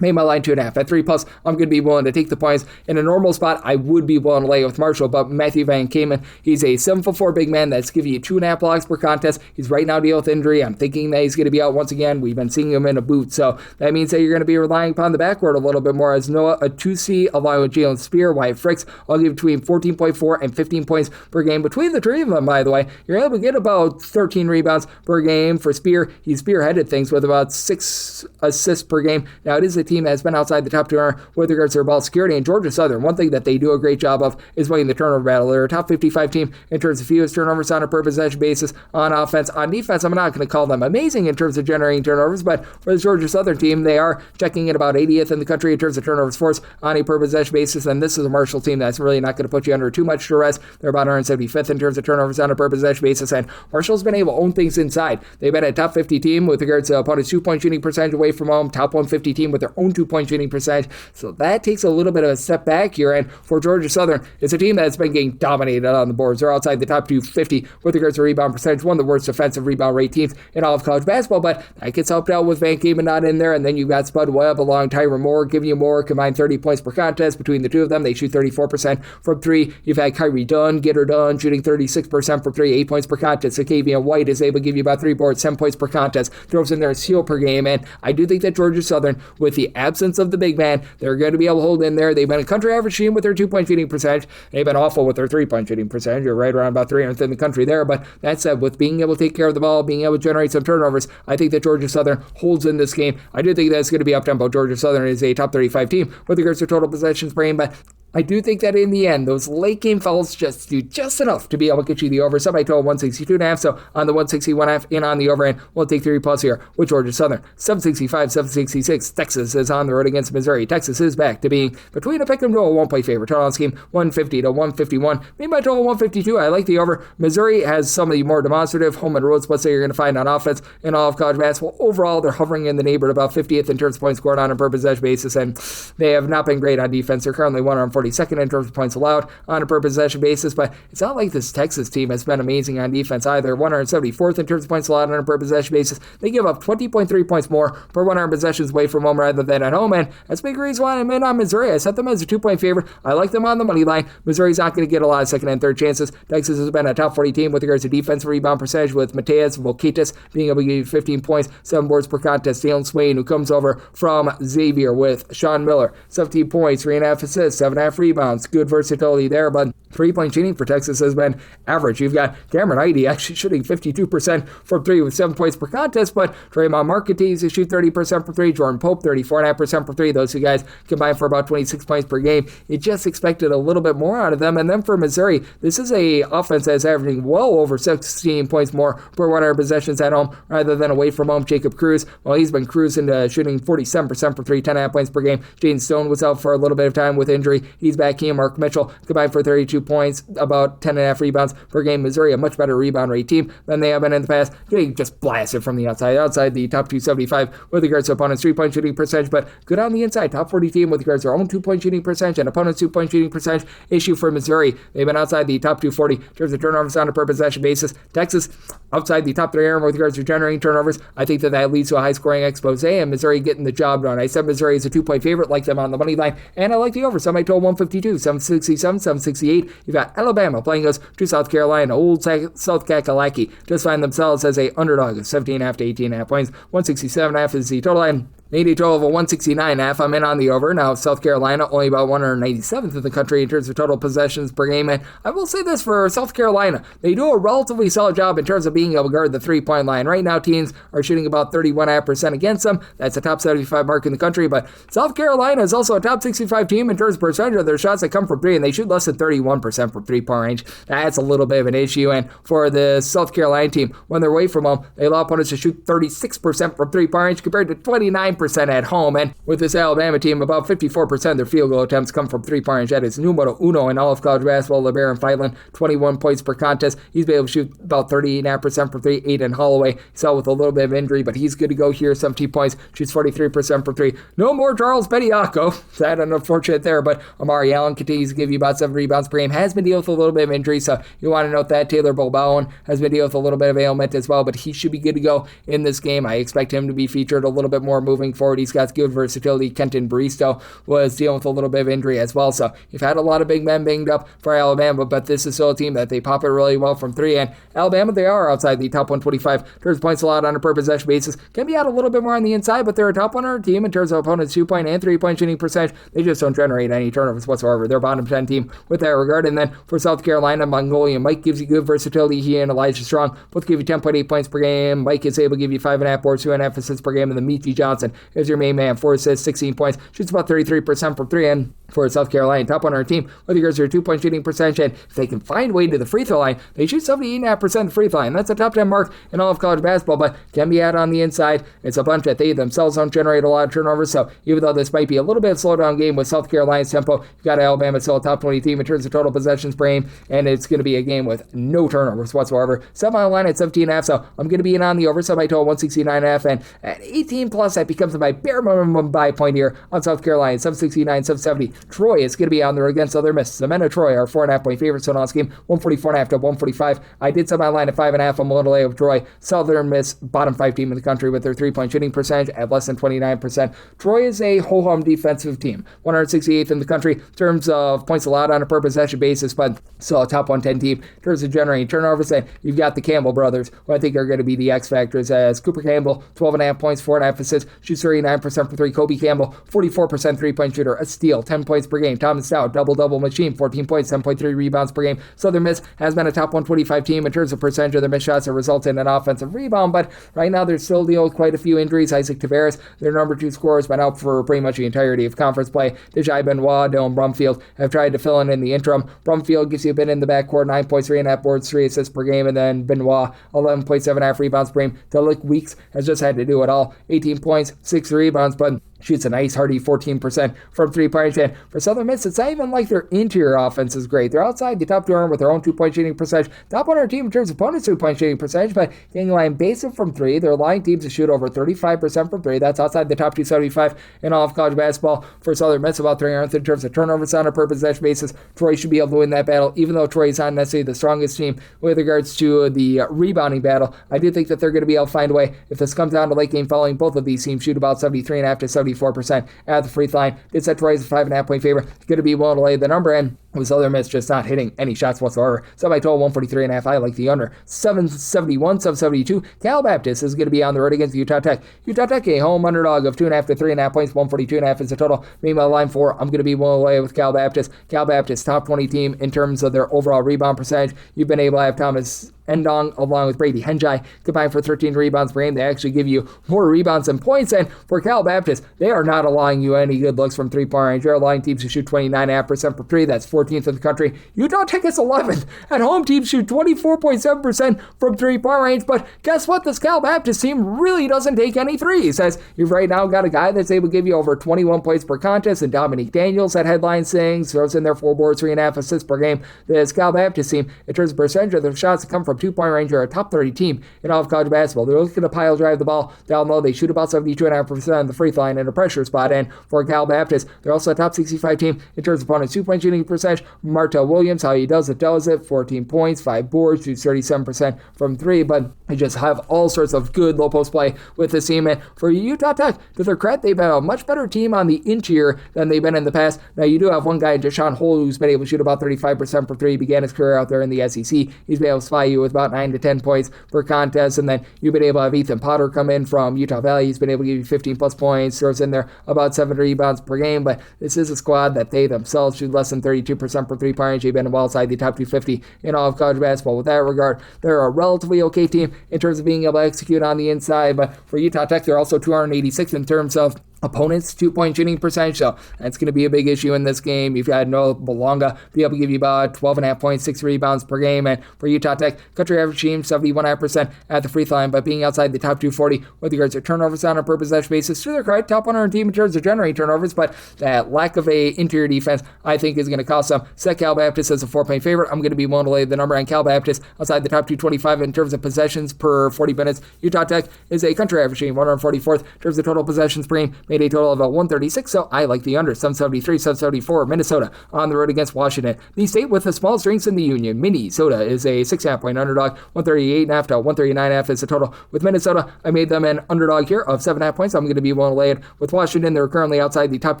made my line 2.5. At 3+, I'm going to be willing to take the points. In a normal spot, I would be willing to lay with Marshall, but Matthew Van Kamen, he's a 7'4" big man that's giving you 2.5 blocks per contest. He's right now dealing with injury. I'm thinking that he's going to be out once again. We've been seeing him in a boot, so that means that you're going to be relying upon the backcourt a little bit more, as Noah Atusi, along with Jalen Spear, Wyatt Fricks, I'll give between 14.4 and 15 points per game. Between the three of them, by the way, you're able to get about 13 rebounds per game. For Spear, he spearheaded things with about 6 assists per game. Now, it is a team that has been outside the top 200 with regards to their ball security. And Georgia Southern, one thing that they do a great job of is winning the turnover battle. They're a top 55 team in terms of fewest turnovers on a per possession basis on offense. On defense, I'm not going to call them amazing in terms of generating turnovers, but for the Georgia Southern team, they are checking in about 80th in the country in terms of turnovers forced on a per possession basis. And this is a Marshall team that's really not going to put you under too much duress. They're about 175th in terms of turnovers on a per possession basis, and Marshall's been able to own things inside. They've been a top 50 team with regards to opponents' 2-point shooting percentage away from home, top 150 team with their own 2-point shooting percentage. So that takes a little bit of a step back here. And for Georgia Southern, it's a team that's been getting dominated on the boards. They're outside the top 250 with regards to rebound percentage, one of the worst defensive rebound rate teams in all of college basketball. But that gets helped out with Van Kamen not in there. And then you've got Spud Webb along Tyron Moore, giving you more, combined 30 points per contest between the two of them. They shoot 34% from 3. You've had Kyrie Dunn, get her done, shooting 36% from 3, 8 points per contest. Sakavian White is able to give you about 3 boards, 10 points per contest, throws in there a steal per game. And I do think that Georgia Southern, with the absence of the big man, they're going to be able to hold in there. They've been a country average team with their 2-point shooting percentage. They've been awful with their 3-point shooting percentage. You're right around about 300th in the country there. But that said, with being able to take care of the ball, being able to generate some turnovers, I think that Georgia Southern holds in this game. I do think that's going to be up tempo. Georgia Southern is a top 35 team with regards to total possessions per game, but I do think that in the end, those late game fouls just do just enough to be able to get you the over. Semi total 162.5. So on the 161.5 in on the over end, we'll take 3+ here with Georgia Southern. 765, 766. Texas is on the road against Missouri. Texas is back to being between a pick and roll 1-point favorite. Total on scheme 150 to 151. Maybe by total 152. I like the over. Missouri has some of the more demonstrative home and road splits that you're going to find on offense in all of college basketball. Overall, they're hovering in the neighborhood about 50th in terms of points scored on a per possession basis, and they have not been great on defense. They're currently 142nd in terms of points allowed on a per possession basis, but it's not like this Texas team has been amazing on defense either. 174th in terms of points allowed on a per possession basis. They give up 20.3 points more per 100 possessions away from home rather than at home, and that's a big reason why I'm in on Missouri. I set them as a 2-point favorite. I like them on the money line. Missouri's not going to get a lot of second and third chances. Texas has been a top 40 team with regards to defensive rebound percentage, with Mateus Volquetas being able to give you 15 points, 7 boards per contest. Dalen Swain, who comes over from Xavier with Sean Miller, 17 points, 3.5 assists, 7.5 rebounds. Good versatility there, but 3-point shooting for Texas has been average. You've got Cameron Heide actually shooting 52% from 3 with 7 points per contest, but Draymond Mark continues to shoot 30% from 3. Jordan Pope, 34.5% from 3. Those two guys combined for about 26 points per game. You just expected a little bit more out of them. And then for Missouri, this is a offense that's averaging well over 16 points more per 100 possessions at home rather than away from home. Jacob Cruz, well, he's been cruising to shooting 47% from 3, 10.5 points per game. Jaden Stone was out for a little bit of time with injury. He's back here. Mark Mitchell combined for 32 points, about 10.5 rebounds per game. Missouri, a much better rebound rate team than they have been in the past. Getting just blasted from the outside the top 275 with regards to opponents' 3-point shooting percentage, but good on the inside. Top 40 team with regards to their own 2-point shooting percentage and opponents' 2-point shooting percentage. Issue for Missouri, they've been outside the top 240 in terms of turnovers on a per possession basis. Texas, outside the top 3 area with regards to generating turnovers. I think that leads to a high-scoring expose, and Missouri getting the job done. I said Missouri is a 2-point favorite, like them on the money line, and I like the over. Semi total 152, 767, 768. You've got Alabama playing those to South Carolina. Old South Kakalaki just find themselves as a underdog of 17.5 to 18.5 points. 167.5 is the total line. 80 total of a 169.5. I'm in on the over. Now, South Carolina, only about 187th in the country in terms of total possessions per game. And I will say this for South Carolina. They do a relatively solid job in terms of being able to guard the 3-point line. Right now, teams are shooting about 31.5% against them. That's a top 75 mark in the country. But South Carolina is also a top 65 team in terms of percentage of their shots that come from 3, and they shoot less than 31% from 3-point range. That's a little bit of an issue. And for the South Carolina team, when they're away from home, they allow opponents to shoot 36% from 3-point range compared to 29% at home. And with this Alabama team, about 54% of their field goal attempts come from 3-point range. That is numero uno in all of college basketball. LeBaron Feitland, 21 points per contest. He's been able to shoot about 38.5% from 3. 8 in Holloway. He's out with a little bit of injury, but he's good to go here. 17 points, shoots 43% from 3. No more Charles Bediako. Sad and unfortunate there, but Amari Allen continues to give you about 7 rebounds per game. Has been dealing with a little bit of injury, so you want to note that. Taylor Bobowen has been dealing with a little bit of ailment as well, but he should be good to go in this game. I expect him to be featured a little bit more moving forward. He's got good versatility. Kenton Bristow was dealing with a little bit of injury as well, so you've had a lot of big men banged up for Alabama, but this is still a team that they pop it really well from 3, and Alabama, they are outside the top 125 in terms of points allowed on a per possession basis. Can be out a little bit more on the inside, but they're a top 100 team in terms of opponents' 2-point and 3-point shooting percentage. They just don't generate any turnovers whatsoever. They're bottom 10 team with that regard. And then for South Carolina, Mongolian Mike gives you good versatility. He and Elijah Strong both give you 10.8 points per game. Mike is able to give you 5.5 boards, 2.5 assists per game, and then Meechie Johnson is your main man. 4 assists, 16 points, shoots about 33% from 3, and for South Carolina, top 100 team with regards to their 2-point shooting percentage, and if they can find way to the free throw line, they shoot 78.5% free throw line. That's a top 10 mark in all of college basketball, but can be out on the inside. It's a bunch that they themselves don't generate a lot of turnovers, so even though this might be a little bit of a slowdown game with South Carolina's tempo, you've got Alabama still a top 20 team in terms of total possessions per game, and it's going to be a game with no turnovers whatsoever. Set my line at 17.5, so I'm going to be in on the over. Set my total 169.5, and at 18 plus, that becomes my bare minimum buy point here on South Carolina. 769, 770. Troy is going to be on there against Ole Miss. Zamena Troy are 4.5-point favorites on this game. 144.5 to 145. I did set my line at 5.5. I'm a little late with Troy. Southern Miss, bottom 5 team in the country with their 3-point shooting percentage at less than 29%. Troy is a ho-hum defensive team. 168th in the country in terms of points allowed on a per possession basis, but still a top 110 team in terms of generating turnovers. And you've got the Campbell brothers, who I think are going to be the X factors, as Cooper Campbell, 12.5 points, 4.5 assists, shoots shoots 39% from 3. Kobe Campbell, 44% three-point shooter, a steal, 10 points per game. Thomas Stout, double-double machine, 14 points, 10.3 rebounds per game. Southern Miss has been a top 125 team in terms of percentage of their missed shots that result in an offensive rebound, but right now they're still dealing with quite a few injuries. Isaac Tavares, their number 2 scorer, has been out for pretty much the entirety of conference play. Dejai Benoit, Dylan Brumfield have tried to fill in the interim. Brumfield gives you a bit in the backcourt, 9 points, 3.5 boards, 3 assists per game, and then Benoit, 11.7 rebounds per game. Delic Weeks has just had to do it all. 18 points, 6 rebounds, but shoots a nice hearty 14% from 3-point land. For Southern Miss, it's not even like their interior offense is great. They're outside the top 200 with their own 2-point shooting percentage. Top 100 team in terms of opponents' 2-point shooting percentage, but getting line basic from 3. They're allowing teams to shoot over 35% from 3. That's outside the top 275 in all of college basketball. For Southern Miss, about 300th in terms of turnovers on a per possession basis. Troy should be able to win that battle, even though Troy is not necessarily the strongest team with regards to the rebounding battle. I do think that they're going to be able to find a way. If this comes down to late game following, both of these teams shoot about 73.5 to 74% at the free throw line. Did set Troy as a 5.5 point favorite. Going to be willing to lay the number in, with Southern Miss just not hitting any shots whatsoever. So by total 143.5, I like the under. 771, 772. Cal Baptist is going to be on the road against Utah Tech. Utah Tech, a home underdog of 2.5 to 3.5 points. 142.5 is the total. Meanwhile, line 4, I'm going to be willing to lay with Cal Baptist. Cal Baptist, top 20 team in terms of their overall rebound percentage. You've been able to have Thomas Endong along with Brady Henjai combined for 13 rebounds per game. They actually give you more rebounds than points. And for Cal Baptist, they are not allowing you any good looks from 3-point range. They're allowing teams to shoot 29.5% for 3. That's 14th in the country. Utah Tech is 11th. At home, teams shoot 24.7% from 3-point range. But guess what? This Cal Baptist team really doesn't take any threes. As you've right now got a guy that's able to give you over 21 points per contest, and Dominique Daniels, that headline sings, throws in their 4 boards, 3.5 assists per game. This Cal Baptist team, in terms of percentage of their shots that come from 2-point range, are a top 30 team in all of college basketball. They're looking to pile drive the ball down low. They shoot about 72.5% on the free throw line in a pressure spot. And for Cal Baptist, they're also a top 65 team in terms of opponents' 2-point shooting percentage. Martell Williams, how he does it, 14 points, 5 boards, shoots 37% from 3, but they just have all sorts of good low post play with this team. And for Utah Tech, to their credit, they've been a much better team on the interior than they've been in the past. Now, you do have one guy, Deshaun Hole, who's been able to shoot about 35% for 3. He began his career out there in the SEC. He's been able to supply you with about 9 to 10 points per contest, and then you've been able to have Ethan Potter come in from Utah Valley. He's been able to give you 15 plus points, throws in there about 7 rebounds per game, but this is a squad that they themselves shoot less than 32% for 3-point range. They've been well outside the top 250 in all of college basketball. With that regard, they're a relatively okay team in terms of being able to execute on the inside, but for Utah Tech, they're also 286th in terms of opponents' 2-point shooting percentage, so that's going to be a big issue in this game. You've got Noah Belonga be able to give you about 12.5 points, 6 rebounds per game, and for Utah Tech, country average team 71.5% at the free throw line, but being outside the top 240 with regards to turnovers on a per possession basis. To their credit, top 100 team in terms of generating turnovers, but that lack of a interior defense, I think, is going to cost them. Set Cal Baptist as a 4-point favorite. I'm going to be willing to lay the number on Cal Baptist outside the top 225 in terms of possessions per 40 minutes. Utah Tech is a country average team, 144th in terms of total possessions per game, made a total of 136, so I like the under. 773, 774. Minnesota on the road against Washington. The state with the small strengths in the union. Minnesota is a 6.5 point underdog. 138.5 to 139.5 is the total. With Minnesota, I made them an underdog here of 7.5 points. I'm going to be willing to lay it. With Washington, they're currently outside the top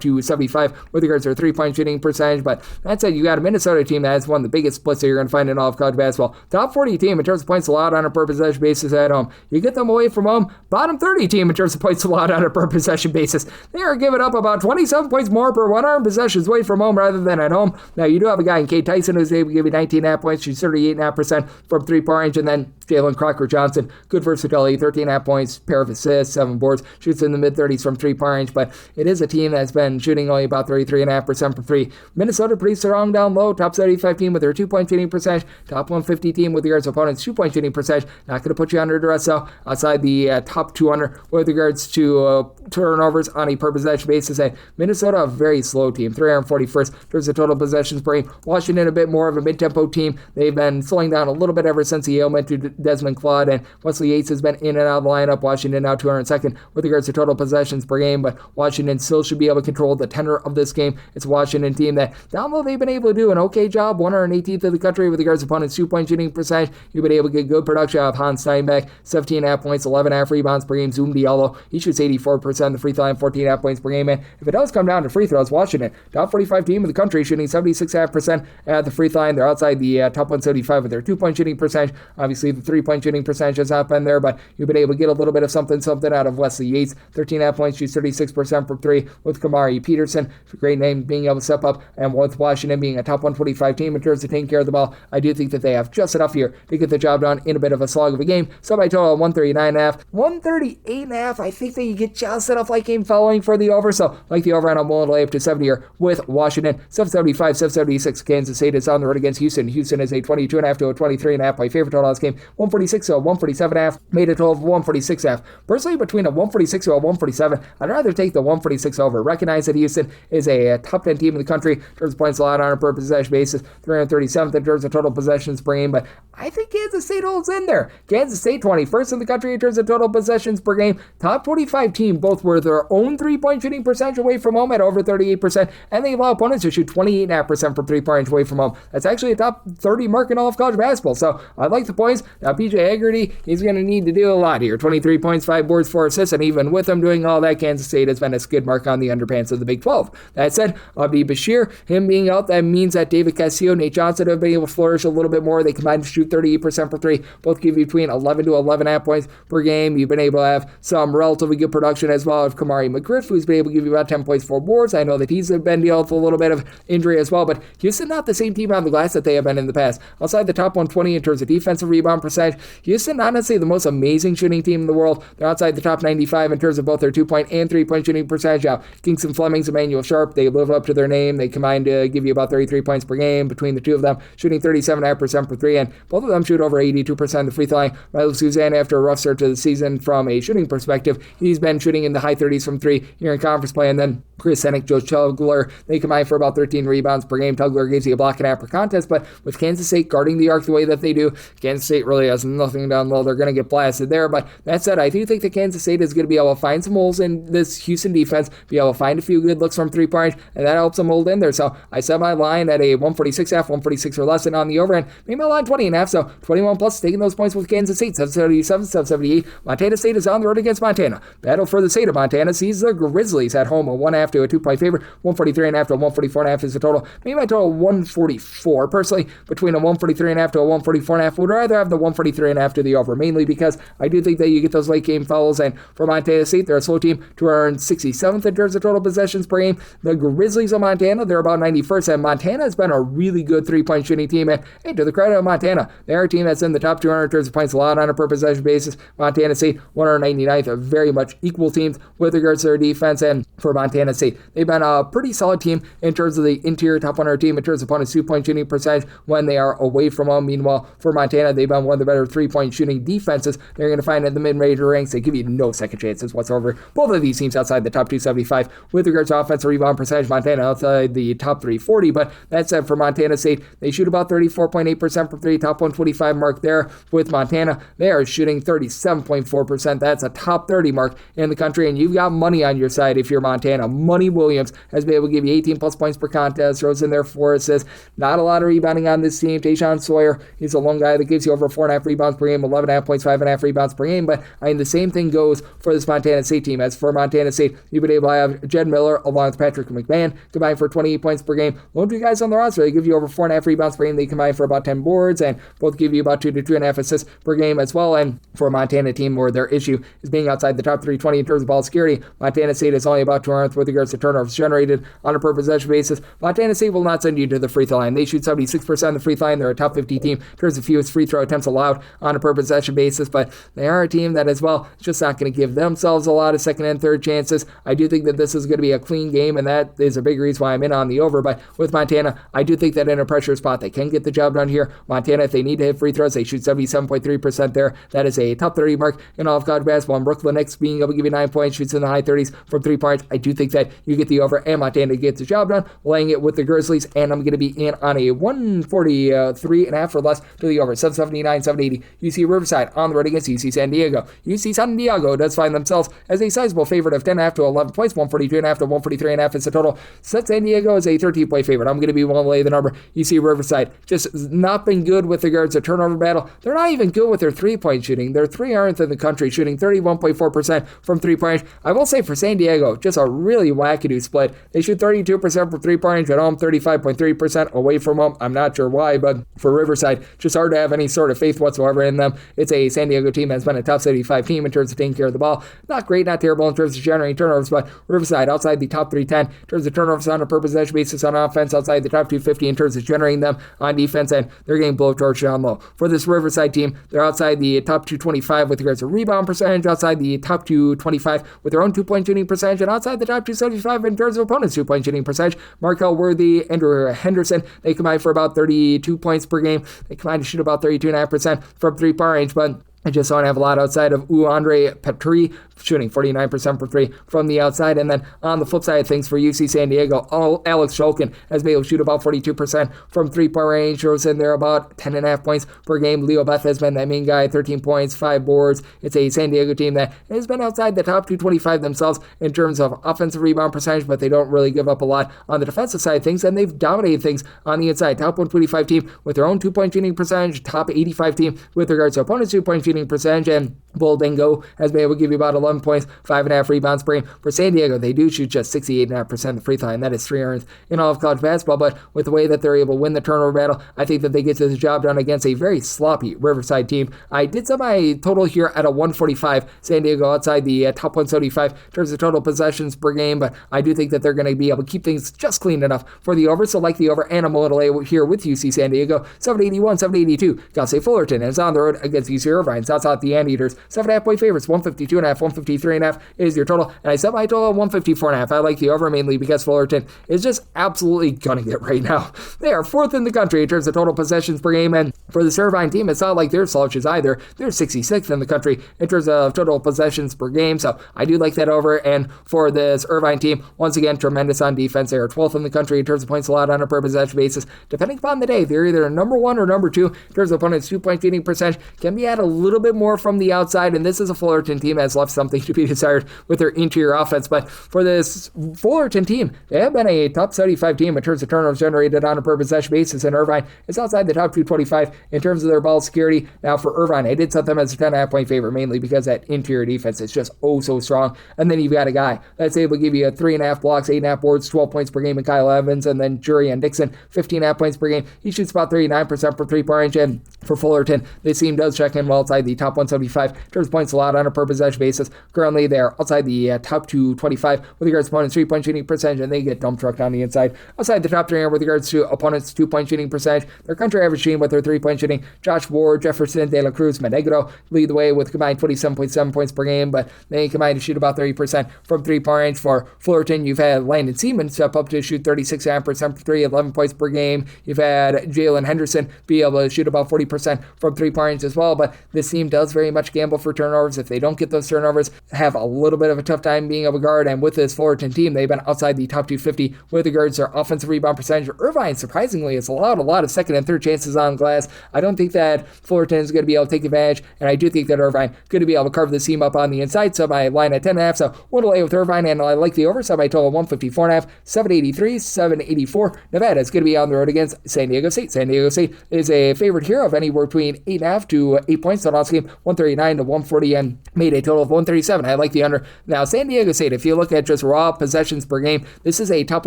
275 with regards to their 3-point shooting percentage, but that said, you got a Minnesota team that has one of the biggest splits that you're going to find in all of college basketball. Top 40 team in terms of points allowed on a per possession basis at home. You get them away from home. Bottom 30 team in terms of points allowed on a per possession basis. They are giving up about 27 points more per 100 possessions away from home rather than at home. Now, you do have a guy in Cade Tyson who's able to give you 19.5 points, shoots 38.5% from 3-point range, and then Jalen Crocker Johnson, good versatility, 13.5 points, pair of assists, 7 boards, shoots in the mid-30s from 3-point range, but it is a team that's been shooting only about 33.5% from 3. Minnesota pretty strong down low, top 75 team with their 2-point shooting percentage, top 150 team with regards to opponents' 2-point shooting percentage, not going to put you under duress, so outside the top 200 with regards to turnovers on a per possession basis. And Minnesota, a very slow team, 341st in terms of total possessions per game. Washington, a bit more of a mid-tempo team. They've been slowing down a little bit ever since the ailment to Desmond Claude, and Wesley Yates has been in and out of the lineup. Washington now 202nd with regards to total possessions per game, but Washington still should be able to control the tenor of this game. It's a Washington team that, down low, they've been able to do an okay job, 118th of the country with regards to opponents' 2-point shooting percentage. You've been able to get good production out of Hans Steinbeck, 17.5 points, 11.5 rebounds per game. Zoom Diallo, he shoots 84% of the free throw line, line, 14.5 points per game. And if it does come down to free throws, Washington, top 45 team in the country, shooting 76.5% at the free throw line. They're outside the top 175 with their 2-point shooting percentage. Obviously, the 3-point shooting percentage has not been there, but you've been able to get a little bit of something out of Wesley Yates. 13.5 points, shoots 36% from 3 with Kamari Peterson. Great name being able to step up, and with Washington being a top 125 team in terms of taking care of the ball, I do think that they have just enough here to get the job done in a bit of a slog of a game. So by total 139.5, 138.5, I think that you get just enough like game following for the over. So like the over, and I'm willing to lay up to 70 here with Washington. 775, 776. Kansas State is on the road against Houston. Houston is a 22.5 to a 23.5. My favorite total on this game, 146 to a 147.5. Made a total of 146.5. Personally, between a 146 to a 147, I'd rather take the 146 over. Recognize that Houston is a top 10 team in the country in terms of points allowed on a per possession basis, 337th in terms of total possessions per game, but I think Kansas State holds in there. Kansas State 21st in the country in terms of total possessions per game. Top 25 team, both were their own 3-point shooting percentage away from home at over 38%, and they allow opponents to shoot 28.5% from 3-point away from home. That's actually a top 30 mark in all of college basketball, so I like the points. Now, PJ Haggerty, he's going to need to do a lot here. 23 points, 5 boards, 4 assists, and even with him doing all that, Kansas State has been a skid mark on the underpants of the Big 12. That said, Abdi Bashir, him being out, that means that David Castillo, Nate Johnson have been able to flourish a little bit more. They combine to shoot 38% for 3. Both give you between 11 to 11.5 points per game. You've been able to have some relatively good production as well of Kamari McGriff, who's been able to give you about 10 points, 4 boards. I know that he's been dealing with a little bit of injury as well, but Houston not the same team on the glass that they have been in the past. Outside the top 120 in terms of defensive rebound percentage, Houston not necessarily the most amazing shooting team in the world. They're outside the top 95 in terms of both their 2-point and 3-point shooting percentage. Now, Kingston Flemings, Emmanuel Sharp, they live up to their name. They combine to give you about 33 points per game between the two of them, shooting 37.5% for 3, and both of them shoot over 82% of the free throw line. Milo Suzanne, after a rough start to the season from a shooting perspective, he's been shooting in the high 30s from 3 here in conference play, and then Chris Hennick, Joe Tugler, they combine for about 13 rebounds per game. Tugler gives you a block and a half per contest, but with Kansas State guarding the arc the way that they do, Kansas State really has nothing down low. They're going to get blasted there, but that said, I do think that Kansas State is going to be able to find some holes in this Houston defense, be able to find a few good looks from 3-point, and that helps them hold in there. So I set my line at a 146.5, 146 or less, and on the over end, maybe my line 20.5, so 21 plus, taking those points with Kansas State, 777, 778. Montana State is on the road against Montana. Battle for the state of Montana sees the Grizzlies at home, a 1.5 to a 2-point favorite. 143.5 to a 144.5 is the total. Maybe my total 144. Personally, between a 143.5 to a 144.5, would rather have the 143.5 to the over, mainly because I do think that you get those late game fouls, and for Montana State, they're a slow team to earn 67th in terms of total possessions per game. The Grizzlies of Montana, they're about 91st, and Montana has been a really good 3-point shooting team, and hey, to the credit of Montana, they're a team that's in the top 200 in terms of points allowed on a per possession basis. Montana State, 199th, are very much equal teams with regards to their defense, and for Montana State, they've been a pretty solid team in terms of the interior top 100 team in terms of opponents' 2-point shooting percentage when they are away from home. Meanwhile, for Montana, they've been one of the better 3-point shooting defenses they're going to find in the mid-major ranks. They give you no second chances whatsoever. Both of these teams outside the top 275 with regards to offensive rebound percentage. Montana outside the top 340, but that said, for Montana State, they shoot about 34.8% from 3, top 125 mark there. With Montana, they are shooting 37.4%. That's a top 30 mark in the country, and you've got money on your side if you're Montana. Money Williams has been able to give you 18 plus points per contest, throws in there 4 assists. Not a lot of rebounding on this team. Tayshaun Sawyer, he's a lone guy that gives you over 4.5 rebounds per game, 11.5 points, 5.5 rebounds per game, but I mean, the same thing goes for this Montana State team. As for Montana State, you've been able to have Jed Miller along with Patrick McMahon combined for 28 points per game. Lone 2 guys on the roster, they give you over 4.5 rebounds per game. They combine for about 10 boards, and both give you about 2 to 2.5 assists per game as well. And for a Montana team where their issue is being outside the top 320 in terms of ball security, Montana State is only about 200th with regards to turnovers generated on a per possession basis. Montana State will not send you to the free throw line. They shoot 76% of the free throw line. They're a top 50 team in terms of fewest free throw attempts allowed on a per possession basis, but they are a team that as well is just not going to give themselves a lot of second and third chances. I do think that this is going to be a clean game, and that is a big reason why I'm in on the over, but with Montana, I do think that in a pressure spot, they can get the job done here. Montana, if they need to hit free throws, they shoot 77.3% there. That is a top 30 mark in all of college basketball, and Brooke Lennox being able to give you 9 points, shoots in the high 30s from 3 points. I do think that you get the over, and Montana gets the job done, laying it with the Grizzlies, and I'm going to be in on a 143.5 or less to the over. 779, 780. UC Riverside on the road against UC San Diego. UC San Diego does find themselves as a sizable favorite of 10.5 to 11 points. 142.5 to 143.5 is the total. Set San Diego is a 13-point favorite. I'm going to be willing to lay the number. UC Riverside just not been good with regards to turnover battle. They're not even good with their 3-point shooting. Their 3 aren't in the country, shooting 31.4% from 3 points. I will will say for San Diego, just a really wackadoo split. They shoot 32% from three-point range at home, 35.3% away from home. I'm not sure why, but for Riverside, just hard to have any sort of faith whatsoever in them. It's a San Diego team that's been a top 75 team in terms of taking care of the ball. Not great, not terrible in terms of generating turnovers, but Riverside outside the top 310 in terms of turnovers on a per possession basis on offense, outside the top 250 in terms of generating them on defense, and they're getting blowtorched down low. For this Riverside team, they're outside the top 225 with regards to rebound percentage, outside the top 225 with their own two-point shooting percentage, and outside the top 275 in terms of opponents' two-point shooting percentage. Markel Worthy, Andrew Henderson, they combine for about 32 points per game. They combine to shoot about 32.5% from three-point range, but I just don't have a lot outside of Andre Petrie, shooting 49% for three from the outside. And then on the flip side of things for UC San Diego, Alex Shulkin has been able to shoot about 42% from three-point range. Shows in there about 10.5 points per game. Leo Beth has been that main guy, 13 points, 5 boards. It's a San Diego team that has been outside the top 225 themselves in terms of offensive rebound percentage, but they don't really give up a lot on the defensive side of things, and they've dominated things on the inside. Top 125 team with their own two-point shooting percentage, top 85 team with regards to opponents' two-point shooting percentage, and Bull Dingo has been able to give you about 11 points, 5.5 rebounds per game. For San Diego, they do shoot just 68.5% of the free throw, and that is 3 earned in all of college basketball, but with the way that they're able to win the turnover battle, I think that they get the job done against a very sloppy Riverside team. I did set my total here at a 145. San Diego outside the top 175 in terms of total possessions per game, but I do think that they're going to be able to keep things just clean enough for the over, so like the over, and I'm a little A here with UC San Diego, 781, 782. Cal State Fullerton is on the road against UC Irvine. South out the Anteaters, 7.5 point favorites, 152.5, 153.5 is your total, and I set my total at 154.5. I like the over mainly because Fullerton is just absolutely gunning it right now. They are 4th in the country in terms of total possessions per game, and for this Irvine team, it's not like they're slouches either. They're 66th in the country in terms of total possessions per game, so I do like that over. And for this Irvine team, once again, tremendous on defense. They are 12th in the country in terms of points allowed on a per possession basis. Depending upon the day, they're either number 1 or number 2 in terms of opponents' two-point shooting percentage. Can be at a little bit more from the outside, and this is a Fullerton team that has left something to be desired with their interior offense. But for this Fullerton team, they have been a top 75 team in terms of turnovers generated on a per possession basis, and Irvine is outside the top 225 in terms of their ball security. Now for Irvine, I did set them as a 10.5 point favorite, mainly because that interior defense is just so strong. And then you've got a guy that's able to give you 3.5 blocks, 8.5 boards, 12 points per game in Kyle Evans, and then Jurian Dixon, 15.5 points per game. He shoots about 39% for three-point range, and for Fullerton, this team does check in well outside the top 175 in terms of points allowed on a per possession basis. Currently, they're outside the top 225 with regards to opponents' three-point shooting percentage, and they get dump trucked on the inside. Outside the top 300 with regards to opponents' two-point shooting percentage, their country average team with their three-point shooting, Josh Ward, Jefferson, De La Cruz, Monegro lead the way with combined 27.7 points per game, but they combine to shoot about 30% from three-point range. For Fullerton, you've had Landon Seaman step up to shoot 36.5% for three, 11 points per game. You've had Jalen Henderson be able to shoot about 40% from three-point range as well, but this team does very much gamble for turnovers. If they don't get those turnovers, have a little bit of a tough time being able to guard, and with this Fullerton team, they've been outside the top 250 with regards to their offensive rebound percentage. Irvine, surprisingly, has allowed a lot of second and third chances on glass. I don't think that Fullerton is going to be able to take advantage, and I do think that Irvine is going to be able to carve the seam up on the inside, so my line at 10.5, so 1-8 with Irvine, and I like the over, so my total 154.5, 783, 784. Nevada is going to be on the road against San Diego State. San Diego State is a favorite here of anywhere between 8.5 to 8 points. So last game, 139 to 140, and made a total of 137. I like the under. Now, San Diego State, if you look at just raw possessions per game, this is a top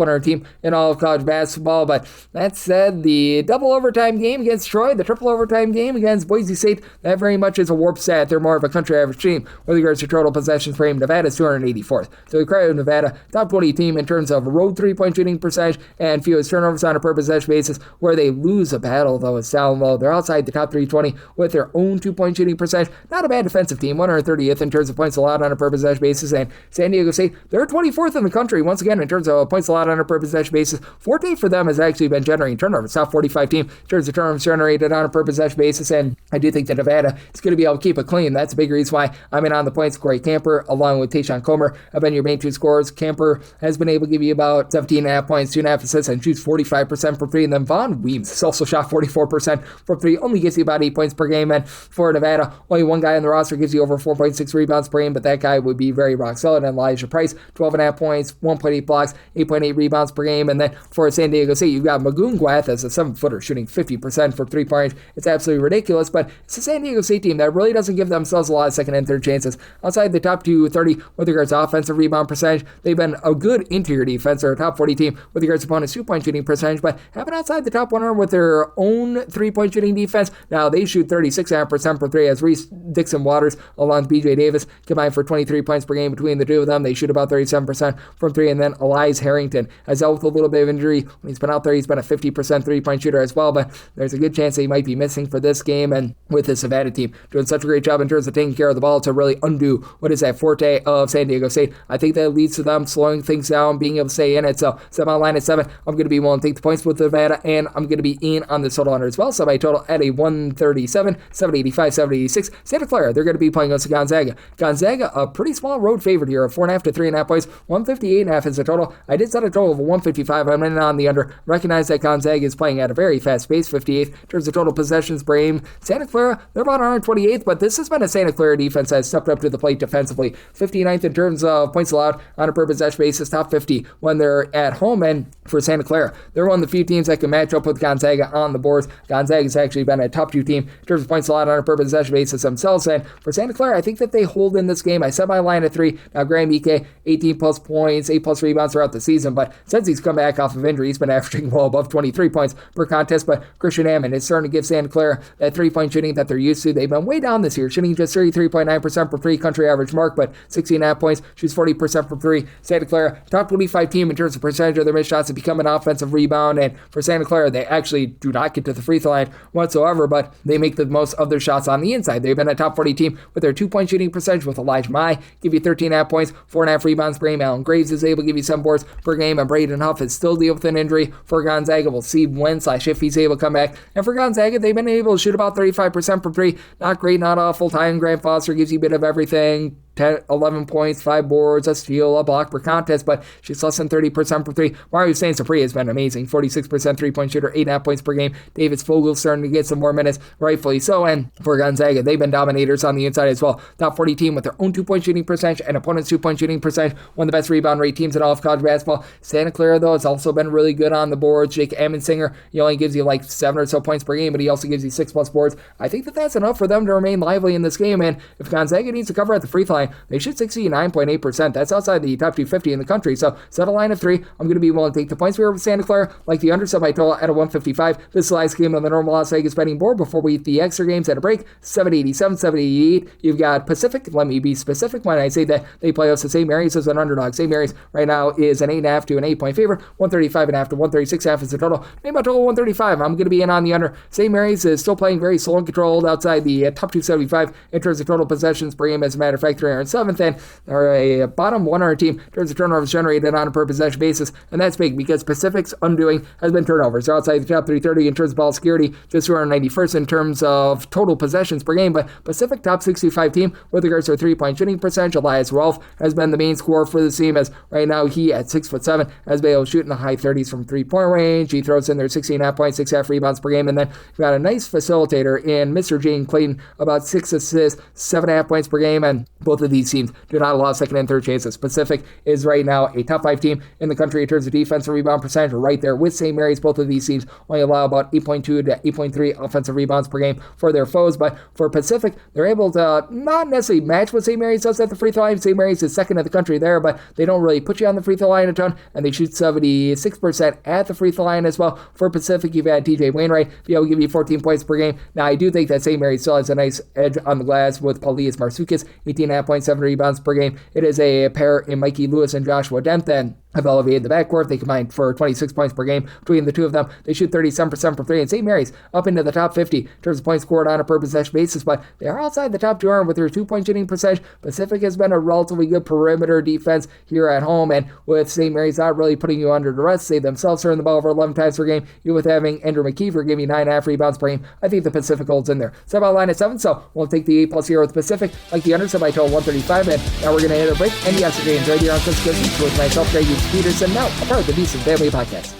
100 team in all of college basketball, but that said, the double overtime game against Troy, the triple overtime game against Boise State, that very much is a warped stat. They're more of a country average team with regards to total possessions per game. Nevada is 284th. So the credit of Nevada, top 20 team in terms of road three-point shooting percentage and fewest turnovers on a per possession basis. Where they lose a battle, though, is down low. They're outside the top 320 with their own two-point shooting percentage. Not a bad defensive team, 130th in terms of points allowed on a per possession basis. And San Diego State, they're 24th in the country, once again, in terms of points allowed on a per possession basis. Forte for them has actually been generating turnovers. Top 45 team in terms of turnovers generated on a per possession basis. And I do think that Nevada is going to be able to keep it clean. That's a big reason why I'm in on the points. Corey Camper, along with Tayshaun Comer, have been your main two scorers. Camper has been able to give you about 17.5 points, 2.5 assists, and shoots 45% from three. And then Von Weems has also shot 44% from three, only gets you about 8 points per game. And for Nevada, Nevada. Only one guy on the roster gives you over 4.6 rebounds per game, but that guy would be very rock solid. And Elijah Price, 12.5 points, 1.8 blocks, 8.8 rebounds per game. And then for San Diego State, you've got Magoon Gwath as a 7-footer shooting 50% from three-point range. It's absolutely ridiculous, but it's a San Diego State team that really doesn't give themselves a lot of second and third chances. Outside the top 230 with regards to offensive rebound percentage, they've been a good interior defense. They're a top 40 team with regards to opponents' two-point shooting percentage, but haven't outside the top 100 with their own three-point shooting defense. Now, they shoot 36.5% per three as Reese Dixon Waters along with BJ Davis combined for 23 points per game between the two of them. They shoot about 37% from three, and then Elias Harrington has dealt with a little bit of injury. When he's been out there, he's been a 50% three-point shooter as well, but there's a good chance that he might be missing for this game. And with this Nevada team doing such a great job in terms of taking care of the ball to really undo what is that forte of San Diego State, I think that leads to them slowing things down, being able to stay in it. So semi line at 7, I'm going to be willing to take the points with Nevada, and I'm going to be in on the total under as well. Semi total at a 137, 785, 786. Santa Clara, they're going to be playing against Gonzaga. Gonzaga, a pretty small road favorite here, of 4.5 to 3.5 points. 158.5 is the total. I did set a total of 155. I'm in on the under. Recognize that Gonzaga is playing at a very fast pace, 58th in terms of total possessions per game. Santa Clara, they're about 128th, but this has been a Santa Clara defense that has stepped up to the plate defensively. 59th in terms of points allowed on a per possession basis, top 50 when they're at home. And for Santa Clara, they're one of the few teams that can match up with Gonzaga on the boards. Gonzaga's actually been a top 2 team in terms of points allowed on a per possession basis themselves. And for Santa Clara, I think that they hold in this game. I set my line at 3. Now, Graham Ike, 18 plus points, 8 plus rebounds throughout the season, but since he's come back off of injury, he's been averaging well above 23 points per contest. But Christian Ammon is starting to give Santa Clara that 3-point shooting that they're used to. They've been way down this year, shooting just 33.9% for 3, country average mark, but 16.5 points, shoots 40% from 3. Santa Clara, top 25 team in terms of percentage of their missed shots to become an offensive rebound. And for Santa Clara, they actually do not get to the free throw line whatsoever, but they make the most of their shots on the inside. They've been a top 40 team with their 2-point shooting percentage, with Elijah Mai give you 13.5 points, 4.5 rebounds per game. Alan Graves is able to give you 7 boards per game, and Braden Huff is still dealing with an injury for Gonzaga. We'll see when/if he's able to come back. And for Gonzaga, they've been able to shoot about 35% from 3. Not great, not awful. Ty Grant Foster gives you a bit of everything. 10, 11 points, 5 boards, a steal, a block per contest, but she's less than 30% from 3. Mario St. Cyprien has been amazing. 46% 3-point shooter, 8.5 points per game. Davis Fogel starting to get some more minutes, rightfully so. And for Gonzaga, they've been dominators on the inside as well. Top 40 team with their own 2-point shooting percentage and opponent's 2-point shooting percentage. One of the best rebound rate teams in all of college basketball. Santa Clara, though, has also been really good on the boards. Jake Ammensinger, he only gives you like 7 or so points per game, but he also gives you 6 plus boards. I think that that's enough for them to remain lively in this game. And if Gonzaga needs to cover at the free throw line, they should succeed. 9.8%. That's outside the top 250 in the country. So set a line of 3. I'm going to be willing to take the points here with Santa Clara, like the underside by total at a 155. This is the last game on the normal Las Vegas betting board before we hit the extra games at a break. 787, 788. You've got Pacific. Let me be specific when I say that they play us the St. Mary's as an underdog. St. Mary's right now is an 8.5 to an 8-point favorite. 135.5 to 136.5 is the total. Name my total 135. I'm going to be in on the under. St. Mary's is still playing very slow and controlled outside the top 275 in terms of total possessions per game. As a matter of fact, they're in 7th, and they're a bottom 100 team in terms of turnovers generated on a per possession basis, and that's big because Pacific's undoing has been turnovers. They're outside the top 330 in terms of ball security, just 291st in terms of total possessions per game, but Pacific top 65 team with regards to their 3-point shooting percentage. Elias Rolfe has been the main scorer for the team, as right now he at 6'7" has been able to shoot in the high 30s from 3-point range. He throws in their 16.5 points, 6.5 rebounds per game, and then we've got a nice facilitator in Mr. Jane Clayton, about 6 assists, 7.5 points per game, and both of these teams do not allow second and third chances. Pacific is right now a top 5 team in the country in terms of defensive rebound percentage, right there with St. Mary's. Both of these teams only allow about 8.2 to 8.3 offensive rebounds per game for their foes, but for Pacific, they're able to not necessarily match what St. Mary's does at the free throw line. St. Mary's is second in the country there, but they don't really put you on the free throw line a ton, and they shoot 76% at the free throw line as well. For Pacific, you've had TJ Wainwright be able to give you 14 points per game. Now, I do think that St. Mary's still has a nice edge on the glass with Paulius Marsoukas, 18.5 points, 7 rebounds per game. It is a pair in Mikey Lewis and Joshua Dent then have elevated the backcourt. They combined for 26 points per game between the two of them. They shoot 37% from 3, and St. Mary's up into the top 50 in terms of points scored on a per possession basis, but they are outside the top 200 with their 2-point shooting percentage. Pacific has been a relatively good perimeter defense here at home, and with St. Mary's not really putting you under duress, they themselves turn the ball over 11 times per game. You with having Andrew McKeever give you 9.5 rebounds per game. I think the Pacific holds in there. Set by line at 7, so we'll take the 8+ here with Pacific, like the under, set by total 135, and now we're going to hit a break and the extra games right here on Coach Cousins with myself, Greg Peterson, now a part of the Decent Family Podcast.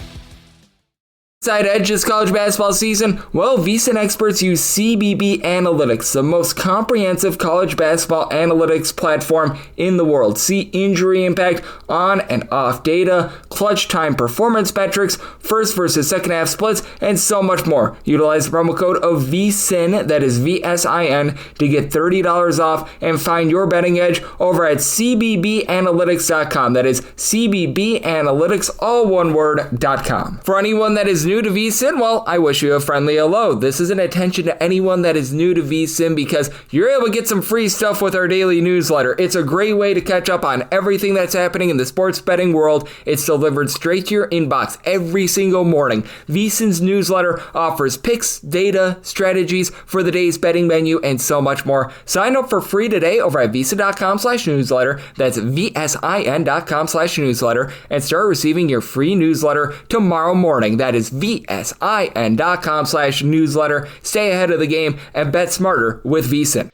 Side edge this college basketball season? Well, VSiN experts use CBB Analytics, the most comprehensive college basketball analytics platform in the world. See injury impact, on and off data, clutch time performance metrics, first versus second half splits, and so much more. Utilize the promo code of VSiN, that is VSIN, to get $30 off and find your betting edge over at cbbanalytics.com. That is cbbanalytics, all one word.com. For anyone that is new to VSiN, well, I wish you a friendly hello. This is an attention to anyone that is new to VSiN because you're able to get some free stuff with our daily newsletter. It's a great way to catch up on everything that's happening in the sports betting world. It's delivered straight to your inbox every single morning. VSiN's newsletter offers picks, data, strategies for the day's betting menu, and so much more. Sign up for free today over at VSiN.com/newsletter. That's VSIN.com/newsletter, and start receiving your free newsletter tomorrow morning. That is VSIN.com/newsletter. Stay ahead of the game and bet smarter with VSiN.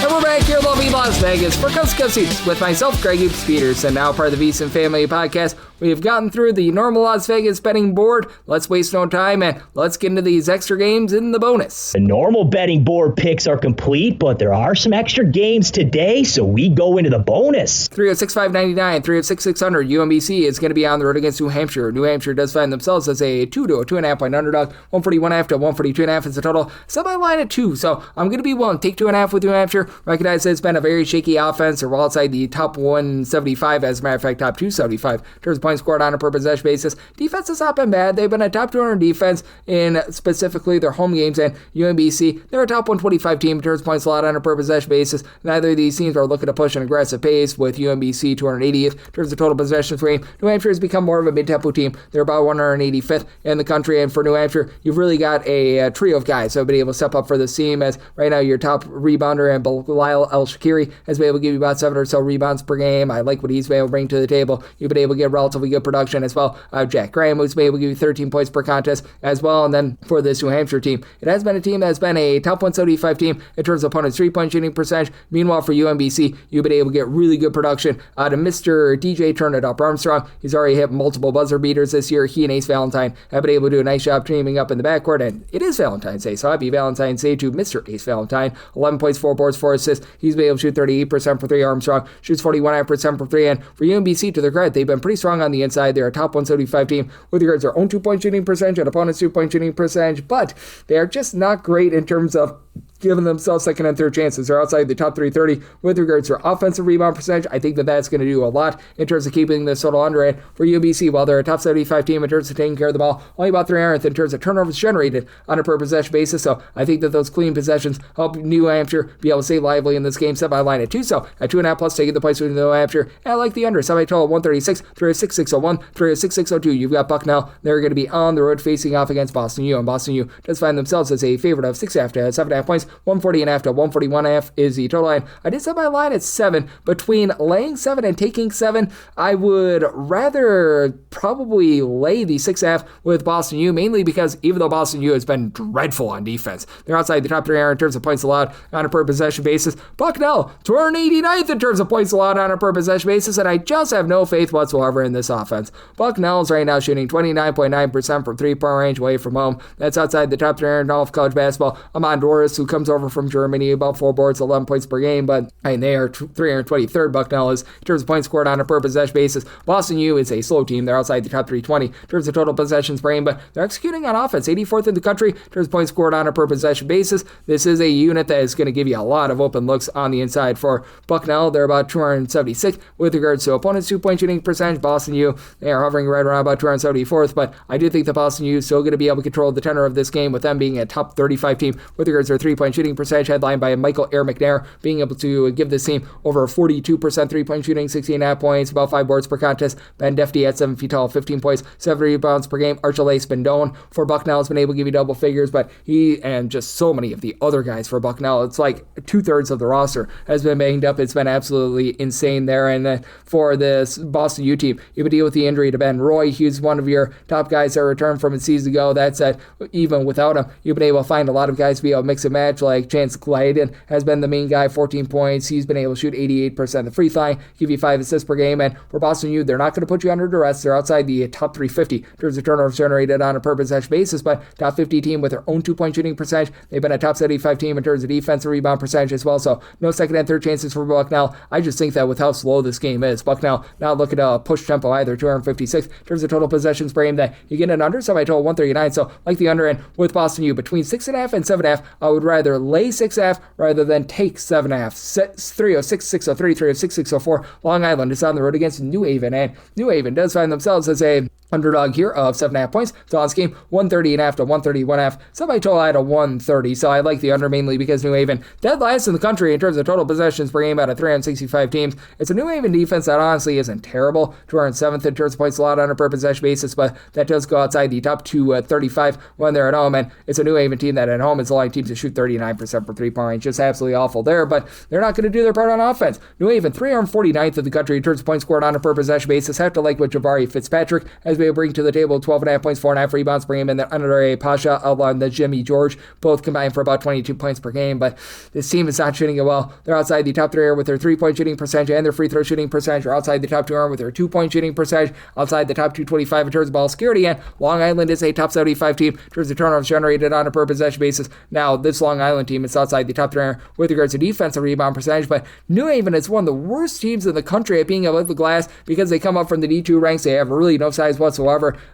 And we're back here in lovely Las Vegas for Coast to Coast Seats with myself, Greg Hoops Peterson, now part of the VSiN Family Podcast. We have gotten through the normal Las Vegas betting board. Let's waste no time and let's get into these extra games in the bonus. The normal betting board picks are complete, but there are some extra games today, so we go into the bonus. 306-599, 306-600. UMBC is going to be on the road against New Hampshire. New Hampshire does find themselves as a 2 to a 2.5 point underdog. 141.5 to 142.5 is the total. Set my line at 2, so I'm going to be willing to take 2.5 with New Hampshire. Recognize that it's been a very shaky offense. They're well outside the top 175, as a matter of fact, top 275 in terms of points scored on a per possession basis. Defense has not been bad. They've been a top 200 defense in specifically their home games, and UMBC, they're a top 125 team in terms of points allowed on a per possession basis. Neither of these teams are looking to push an aggressive pace, with UMBC 280th in terms of total possessions per game. New Hampshire has become more of a mid-tempo team. They're about 185th in the country, and for New Hampshire, you've really got a trio of guys who have been able to step up for this team, as right now your top rebounder and Bilal El-Shakiri has been able to give you about 7 or so rebounds per game. I like what he's been able to bring to the table. You've been able to get relatively good production as well. Jack Graham, who's been able to give you 13 points per contest as well. And then for this New Hampshire team, it has been a team that has been a top 175 team in terms of opponents' three-point shooting percentage. Meanwhile, for UMBC, you've been able to get really good production out of Mr. DJ Turn It Up Armstrong. He's already hit multiple buzzer beaters this year. He and Ace Valentine have been able to do a nice job teaming up in the backcourt, and it is Valentine's Day, so happy Valentine's Day to Mr. Ace Valentine. 11 points, 4 boards, 4 assists. He's been able to shoot 38% for 3. Armstrong shoots 41.5% for 3, and for UMBC, to their credit, they've been pretty strong on the inside. They're a top 175 team with regards to their own 2-point shooting percentage and opponents' 2-point shooting percentage, but they are just not great in terms of giving themselves second and third chances. They're outside the top 330 with regards to offensive rebound percentage. I think that that's going to do a lot in terms of keeping this total under it. For UBC, while they're a top 75 team in terms of taking care of the ball, only about 300th in terms of turnovers generated on a per possession basis. So I think that those clean possessions help New Hampshire be able to stay lively in this game. Set by line at 2, so at 2.5 plus, taking the points with New Hampshire. And I like the under. Semi total 136, 306-601, 306-602. You've got Bucknell. They're going to be on the road facing off against Boston U, and Boston U does find themselves as a favorite of 6.5 to 7.5 points. 140.5 to 141.5 is the total line. I did set my line at 7. Between laying 7 and taking 7, I would rather probably lay the 6.5 with Boston U, mainly because even though Boston U has been dreadful on defense, they're outside the top 300 in terms of points allowed on a per possession basis. Bucknell, 289th in terms of points allowed on a per possession basis, and I just have no faith whatsoever in this offense. Bucknell's right now shooting 29.9% from 3-point range away from home. That's outside the top 300 in all of college basketball. Amon Doris, who comes over from Germany, about 4 boards, 11 points per game, but they are 323rd. Bucknell is in terms of points scored on a per possession basis. Boston U is a slow team. They're outside the top 320 in terms of total possessions per game, but they're executing on offense. 84th in the country in terms of points scored on a per possession basis. This is a unit that is going to give you a lot of open looks on the inside. For Bucknell, they're about 276 with regards to opponents' 2-point shooting percentage. Boston U, they are hovering right around about 274th, but I do think the Boston U is still going to be able to control the tenor of this game, with them being a top 35 team with regards to their 3-point shooting percentage, headlined by Michael Air McNair, being able to give this team over 42% 3-point shooting, 16.5 points, about 5 boards per contest. Ben Defty at 7 feet tall, 15 points, 7 rebounds per game. Archelaus Spindone for Bucknell has been able to give you double figures, but he and just so many of the other guys for Bucknell, it's like 2/3 of the roster has been banged up. It's been absolutely insane there. And then for this Boston U team, you would deal with the injury to Ben Roy. He's one of your top guys that returned from a season ago. That said, even without him, you've been able to find a lot of guys to be able to mix and match. match. Like Chance Glayden has been the main guy, 14 points. He's been able to shoot 88% of the free throw line, give you 5 assists per game. And for Boston U, they're not going to put you under duress. They're outside the top 350 in terms of turnovers generated on a per possession basis, but top 50 team with their own 2-point shooting percentage. They've been a top 75 team in terms of defensive rebound percentage as well. So no second and third chances for Bucknell. I just think that with how slow this game is, Bucknell not looking to push tempo either. 256 in terms of total possessions per game. That you get an under, so I told 139. So like the under, and with Boston U between 6.5 and 7.5, I would rather lay 6.5 rather than take 7.5. 306, 603, 306, 604. Long Island is on the road against New Haven, and New Haven does find themselves as a underdog here of 7.5 points. So on this game, 130.5 to 131.5. Somebody told I had a 130, so I like the under mainly because New Haven dead last in the country in terms of total possessions per game out of 365 teams. It's a New Haven defense that honestly isn't terrible. 207th in terms of points allowed on a per possession basis, but that does go outside the top 235 when they're at home, and it's a New Haven team that at home is allowing teams to shoot 39% for three-point range. Just absolutely awful there, but they're not going to do their part on offense. New Haven, 349th of the country in terms of points scored on a per possession basis. Have to like what Jabari Fitzpatrick has been able to bring to the table. 12.5 points, 4.5 rebounds per game, and then Andre Pasha, Elon, the Jimmy George, both combined for about 22 points per game, but this team is not shooting it well. They're outside the top 3 with their 3-point shooting percentage and their free throw shooting percentage, or outside the top 2 with their 2-point shooting percentage, outside the top 225 in terms of ball security, and Long Island is a top 75 team in terms of turnovers generated on a per possession basis. Now, this Long Island team is outside the top 3 with regards to defensive rebound percentage, but New Haven is one of the worst teams in the country at being able to hit the glass because they come up from the D2 ranks. They have really no size whatsoever.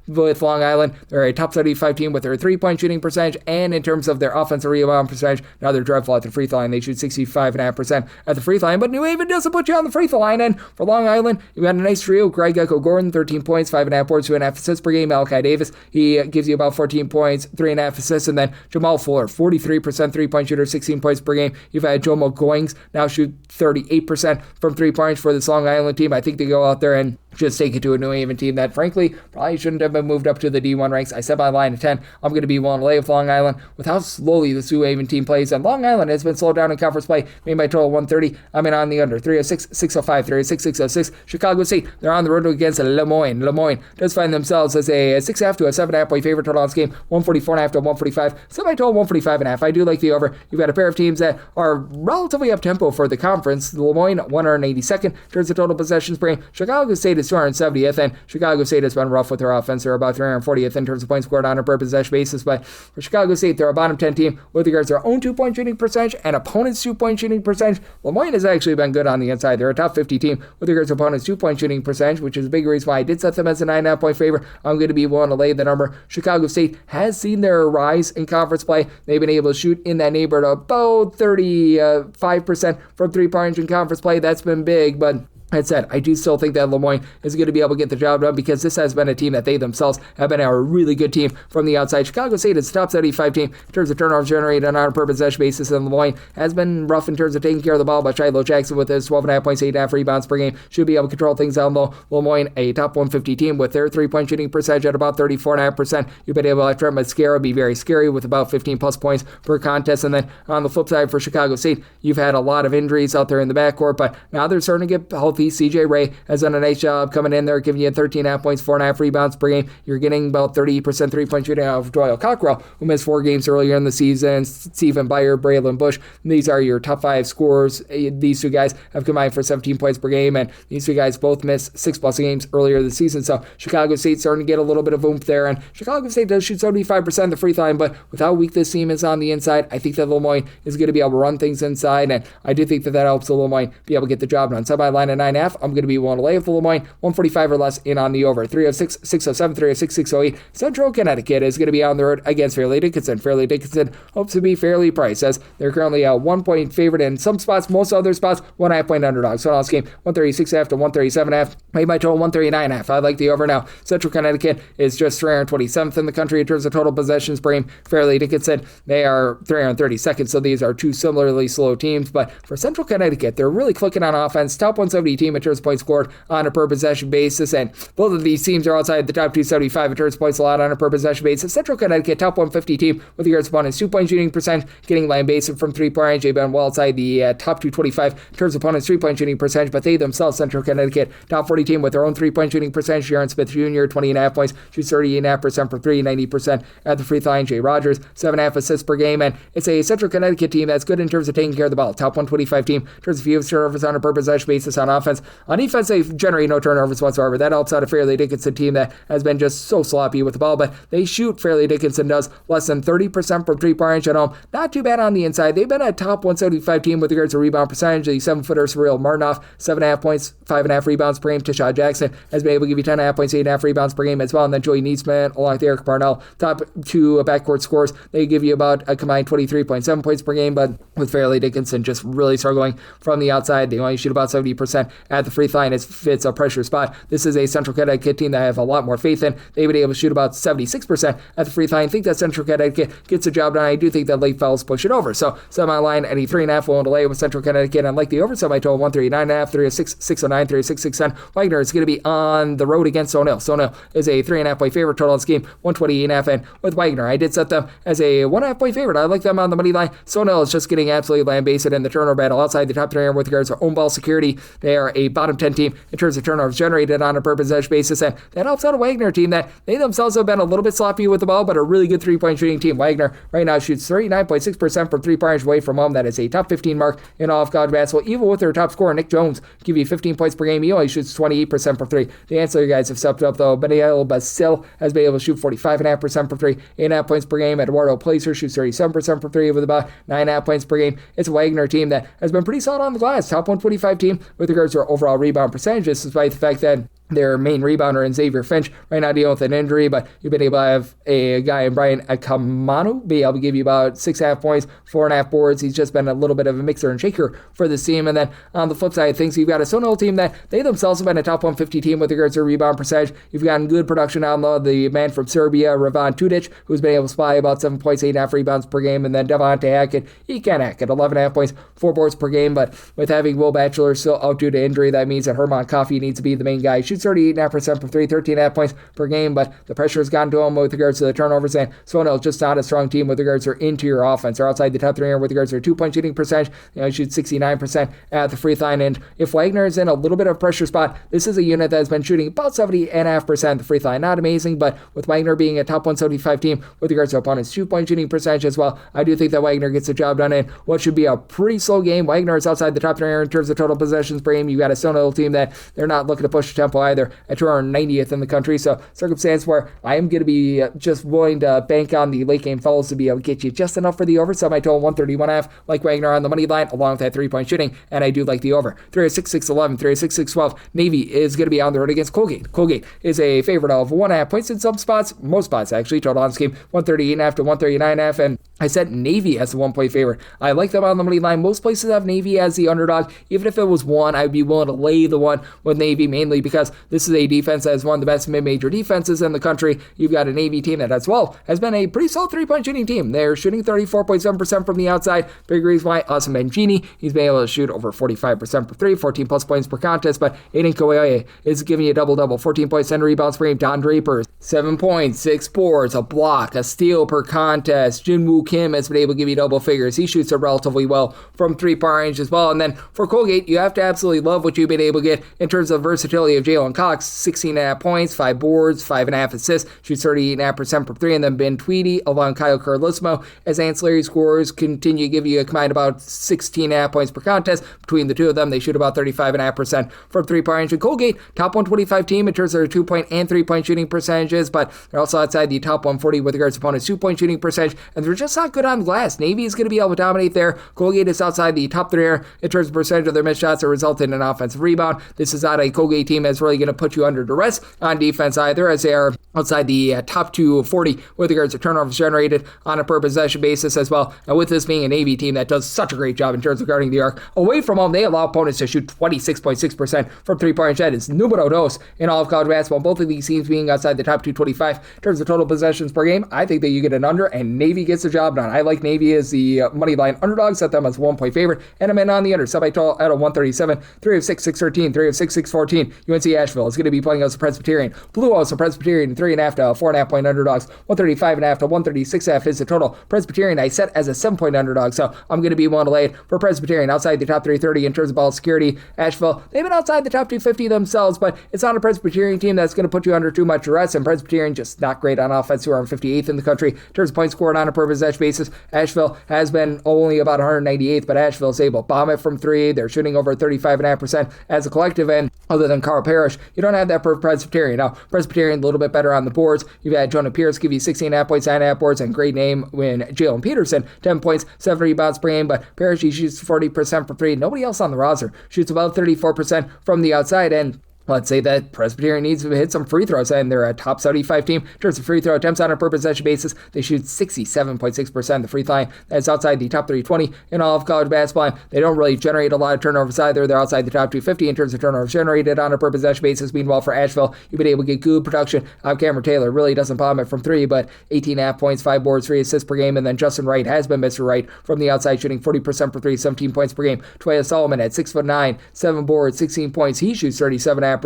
With Long Island, they're a top 75 team with their 3-point shooting percentage, and in terms of their offensive rebound percentage, now they're dreadful at the free throw line. They shoot 65.5% at the free throw line, but New Haven doesn't put you on the free throw line. And for Long Island, you've got a nice trio. Greg Echo Gordon, 13 points, 5.5 boards, 2.5 assists per game. Malachi Davis, he gives you about 14 points, 3.5 assists, and then Jamal Fuller, 43% 3-point shooter, 16 points per game. You've had Jomo Goings now shoot 38% from 3 points for this Long Island team. I think they go out there and just take it to a New Haven team that, frankly, probably shouldn't have been moved up to the D1 ranks. I set my line at 10. I'm going to be willing to lay with Long Island with how slowly this New Haven team plays. And Long Island has been slowed down in conference play, made by total 130. I'm in on the under. 306, 605, 306, 606. Chicago State, they're on the road against Le Moyne. Le Moyne does find themselves as a 6.5 to a 7.5 point favorite total on this game. 144.5 to 145. Somebody told 145.5. I do like the over. You've got a pair of teams that are relatively up tempo for the conference. Le Moyne, 182nd in terms of total possessions per game. Chicago State is 270th, and Chicago State has been rough with their offense. They're about 340th in terms of points scored on a per possession basis, but for Chicago State, they're a bottom 10 team with regards to their own 2-point shooting percentage and opponents' 2-point shooting percentage. Le Moyne has actually been good on the inside. They're a top 50 team with regards to opponents' 2-point shooting percentage, which is a big reason why I did set them as a 9.5 point favorite. I'm going to be willing to lay the number. Chicago State has seen their rise in conference play. They've been able to shoot in that neighborhood of about 35% from 3-point in conference play. That's been big, but that said, I do still think that Le Moyne is going to be able to get the job done because this has been a team that they themselves have been a really good team from the outside. Chicago State is a top 75 team in terms of turnovers generated on a per possession basis, and Le Moyne has been rough in terms of taking care of the ball, but Shiloh Jackson with his 12.5 points, 8.5 rebounds per game should be able to control things down low. Le Moyne, a top 150 team with their 3-point shooting percentage at about 34.5%. You've been able to let Trent Mascara be very scary with about 15 plus points per contest, and then on the flip side for Chicago State, you've had a lot of injuries out there in the backcourt, but now they're starting to get healthy. CJ Ray has done a nice job coming in there, giving you 13.5 points, 4.5 rebounds per game. You're getting about 30% 3-point shooting out of Doyle Cockrell, who missed 4 games earlier in the season. Stephen Byer, Braylon Bush. These are your top 5 scorers. These two guys have combined for 17 points per game, and these two guys both missed 6+ games earlier this season. So Chicago State's starting to get a little bit of oomph there, and Chicago State does shoot 75% of the free throw line, but with how weak this team is on the inside, I think that Le Moyne is going to be able to run things inside, and I do think that helps Le Moyne be able to get the job done. Set my line at 9.5. I'm going to be willing to lay with the Le Moyne, 145 or less in on the over. 306, 607, 306, 608. Central Connecticut is going to be on the road against Fairleigh Dickinson. Fairleigh Dickinson hopes to be fairly priced, as they're currently a 1-point favorite in some spots, most other spots, 1.5 point underdog. So on this game, 136.5 to 137.5. Made my total 139.5. I like the over now. Central Connecticut is just 327th in the country in terms of total possessions per game. Fairleigh Dickinson, they are 332nd, so these are two similarly slow teams. But for Central Connecticut, they're really clicking on offense. Top 170 team in terms of points scored on a per possession basis, and both of these teams are outside the top 275 in terms of points allowed on a per possession basis. Central Connecticut, top 150 team with regards to opponents' 2-point shooting percentage, getting land-based from 3-point range. They've been well outside the top 225 in terms of opponents' 3-point shooting percentage, but they themselves, Central Connecticut, top 40 team with their own 3-point shooting percentage. Aaron Smith Jr., 20.5 points, shoots 38.5% from 3, 90% at the free throw line. Jay Rogers, 7.5 assists per game, and it's a Central Connecticut team that's good in terms of taking care of the ball. Top 125 team in terms of fewest turnovers on a per possession basis on offense. On defense, they generate no turnovers whatsoever. That helps out a Fairleigh Dickinson team that has been just so sloppy with the ball, but they shoot, Fairleigh Dickinson does, less than 30% from 3-point range at home. Not too bad on the inside. They've been a top 175 team with regards to rebound percentage. The 7-footer Surreal Martinoff, 7.5 points, 5.5 rebounds per game. Tashad Jackson has been able to give you 10.5 points, 8.5 rebounds per game as well. And then Joey Neesman, along with Eric Parnell, top 2 backcourt scores. They give you about a combined 23.7 points per game, but with Fairleigh Dickinson just really struggling from the outside. They only shoot about 70% at the free throw line if it's a pressure spot. This is a Central Connecticut team that I have a lot more faith in. They've been able to shoot about 76% at the free throw line. I think that Central Connecticut gets the job done. I do think that late fouls push it over. So set my line at a 3.5 willing to lay with Central Connecticut. And like the over, set my total 139.5, 306, 609, 306, 610. Wagner is going to be on the road against O'Neill. So O'Neill is a 3.5 point favorite total in this game, 128.5. And with Wagner, I did set them as a 1.5 point favorite. I like them on the money line. So O'Neill is just getting absolutely land-based in the turnover battle outside the top 3 with regards to own ball security. They are a bottom 10 team in terms of turnovers generated on a per possession basis, and that helps out a Wagner team that they themselves have been a little bit sloppy with the ball, but a really good 3-point shooting team. Wagner right now shoots 39.6% from 3-point range away from home. That is a top 15 mark in all of college basketball. Even with their top scorer, Nick Jones, give you 15 points per game. He only shoots 28% from 3. The ancillary guys have stepped up, though. Benio Basil has been able to shoot 45.5% from 3, 8.5 points per game. Eduardo Placer shoots 37% from 3 with about 9.5 points per game. It's a Wagner team that has been pretty solid on the glass. Top 125 team with regards to our overall rebound percentages, despite the fact that their main rebounder in Xavier Finch right now dealing with an injury, but you've been able to have a guy in Brian Akamanu be able to give you about 6.5 points, 4.5 boards. He's just been a little bit of a mixer and shaker for this team. And then on the flip side of things, you've got a Sonal team that they themselves have been a top 150 team with regards to rebound percentage. You've gotten good production on the man from Serbia, Ravan Tudic, who's been able to supply about 7 points, 8.5 rebounds per game. And then Devontae Hackett, he can hack at 11.5 points, 4 boards per game. But with having Will Batchelor still out due to injury, that means that Herman Coffey needs to be the main guy. He shoots 38.5% from 3, 13.5 points per game, but the pressure has gotten to him with regards to the turnovers, and Sonal just not a strong team with regards to their interior offense. They're outside the top 3 with regards to their 2-point shooting percentage. They shoot 69% at the free throw line, and if Wagner is in a little bit of a pressure spot, this is a unit that has been shooting about 70.5% at the free throw line. Not amazing, but with Wagner being a top 175 team with regards to opponents' 2-point shooting percentage as well, I do think that Wagner gets the job done in what should be a pretty slow game. Wagner is outside the top 3 in terms of total possessions per game. You got a Sonal team that they're not looking to push the tempo either at 290th in the country, so circumstance where I am going to be just willing to bank on the late game fouls to be able to get you just enough for the over. So my total 131.5, like Wagner on the money line, along with that 3-point shooting, and I do like the over. 306-611, 306-612. Navy is going to be on the road against Colgate. Colgate is a favorite of 1.5 points in some spots, most spots actually. Total on this game 138.5 to 139.5, and I set Navy as the 1-point favorite. I like them on the money line. Most places have Navy as the underdog. Even if it was 1, I'd be willing to lay the 1 with Navy, mainly because this is a defense that is one of the best mid-major defenses in the country. You've got a Navy team that as well has been a pretty solid 3-point shooting team. They're shooting 34.7% from the outside. Big reason why Austin Benjini, he's been able to shoot over 45% per 3, 14 plus points per contest, but Aiden Koyoye is giving you a double-double, 14 points, 10 rebounds per game. Don Draper, 7 points, 6 boards, a block, a steal per contest. Jinwoo Kim has been able to give you double figures. He shoots it relatively well from 3-point range as well. And then for Colgate, you have to absolutely love what you've been able to get in terms of versatility of Jalen Cox, 16.5 points, 5 boards, 5.5 assists, shoots 38.5% per 3, and then Ben Tweedy along Kyle Carlosimo as ancillary scorers continue to give you a combined about 16.5 points per contest. Between the two of them, they shoot about 35.5% from 3-point range. And Colgate, top 125 team in terms of their 2-point and 3-point shooting percentages, but they're also outside the top 140 with regards to opponents' 2-point shooting percentage, and they're just not good on the glass. Navy is going to be able to dominate there. Colgate is outside the top 3 in terms of percentage of their missed shots that result in an offensive rebound. This is not a Colgate team that's really going to put you under duress on defense either, as they are outside the top 240 with regards to turnovers generated on a per possession basis as well. And with this being a Navy team that does such a great job in terms of guarding the arc, away from home, they allow opponents to shoot 26.6% from 3-point range. That is numero dos in all of college basketball. Both of these teams being outside the top 225 in terms of total possessions per game. I think that you get an under, and Navy gets the job job done. I like Navy as the money line underdog, set them as 1-point favorite, and I'm in on the under. Semi-total at a 137, 3 of 6, 613, 3 of 6, 614. UNC Asheville is going to be playing as a Presbyterian. Blue House and Presbyterian 3.5 to 4.5 point underdogs. 135.5 to 136.5 is the total. Presbyterian I set as a 7-point underdog, so I'm going to be willing to lay it for Presbyterian outside the top 330 in terms of ball security. Asheville, they've been outside the top 250 themselves, but it's not a Presbyterian team that's going to put you under too much duress, and Presbyterian just not great on offense, who are on 58th in the country in terms of points scored on a per possession basis. Asheville has been only about 198th, but Asheville is able to bomb it from three. They're shooting over 35.5% as a collective, and other than Carl Parrish, you don't have that for Presbyterian. Now, Presbyterian a little bit better on the boards. You've had Jonah Pierce give you 16.5 points, 9.5 boards, and great name when Jalen Peterson, 10 points, 7 rebounds per game, but Parrish, he shoots 40% from three. Nobody else on the roster shoots above 34% from the outside, and let's say that Presbyterian needs to hit some free throws, and they're a top 75 team in terms of free throw attempts on a per possession basis. They shoot 67.6% the free throw line. That's outside the top 320 in all of college basketball. And they don't really generate a lot of turnovers either. They're outside the top 250 in terms of turnovers generated on a per possession basis. Meanwhile, for Asheville, you've been able to get good production out of Cameron Taylor. Really doesn't bomb it from three, but 18.5 points, 5 boards, 3 assists per game. And then Justin Wright has been Mr. Wright from the outside, shooting 40% for three, 17 points per game. Toya Solomon at 6'9", 7 boards, 16 points. He shoots 37.5%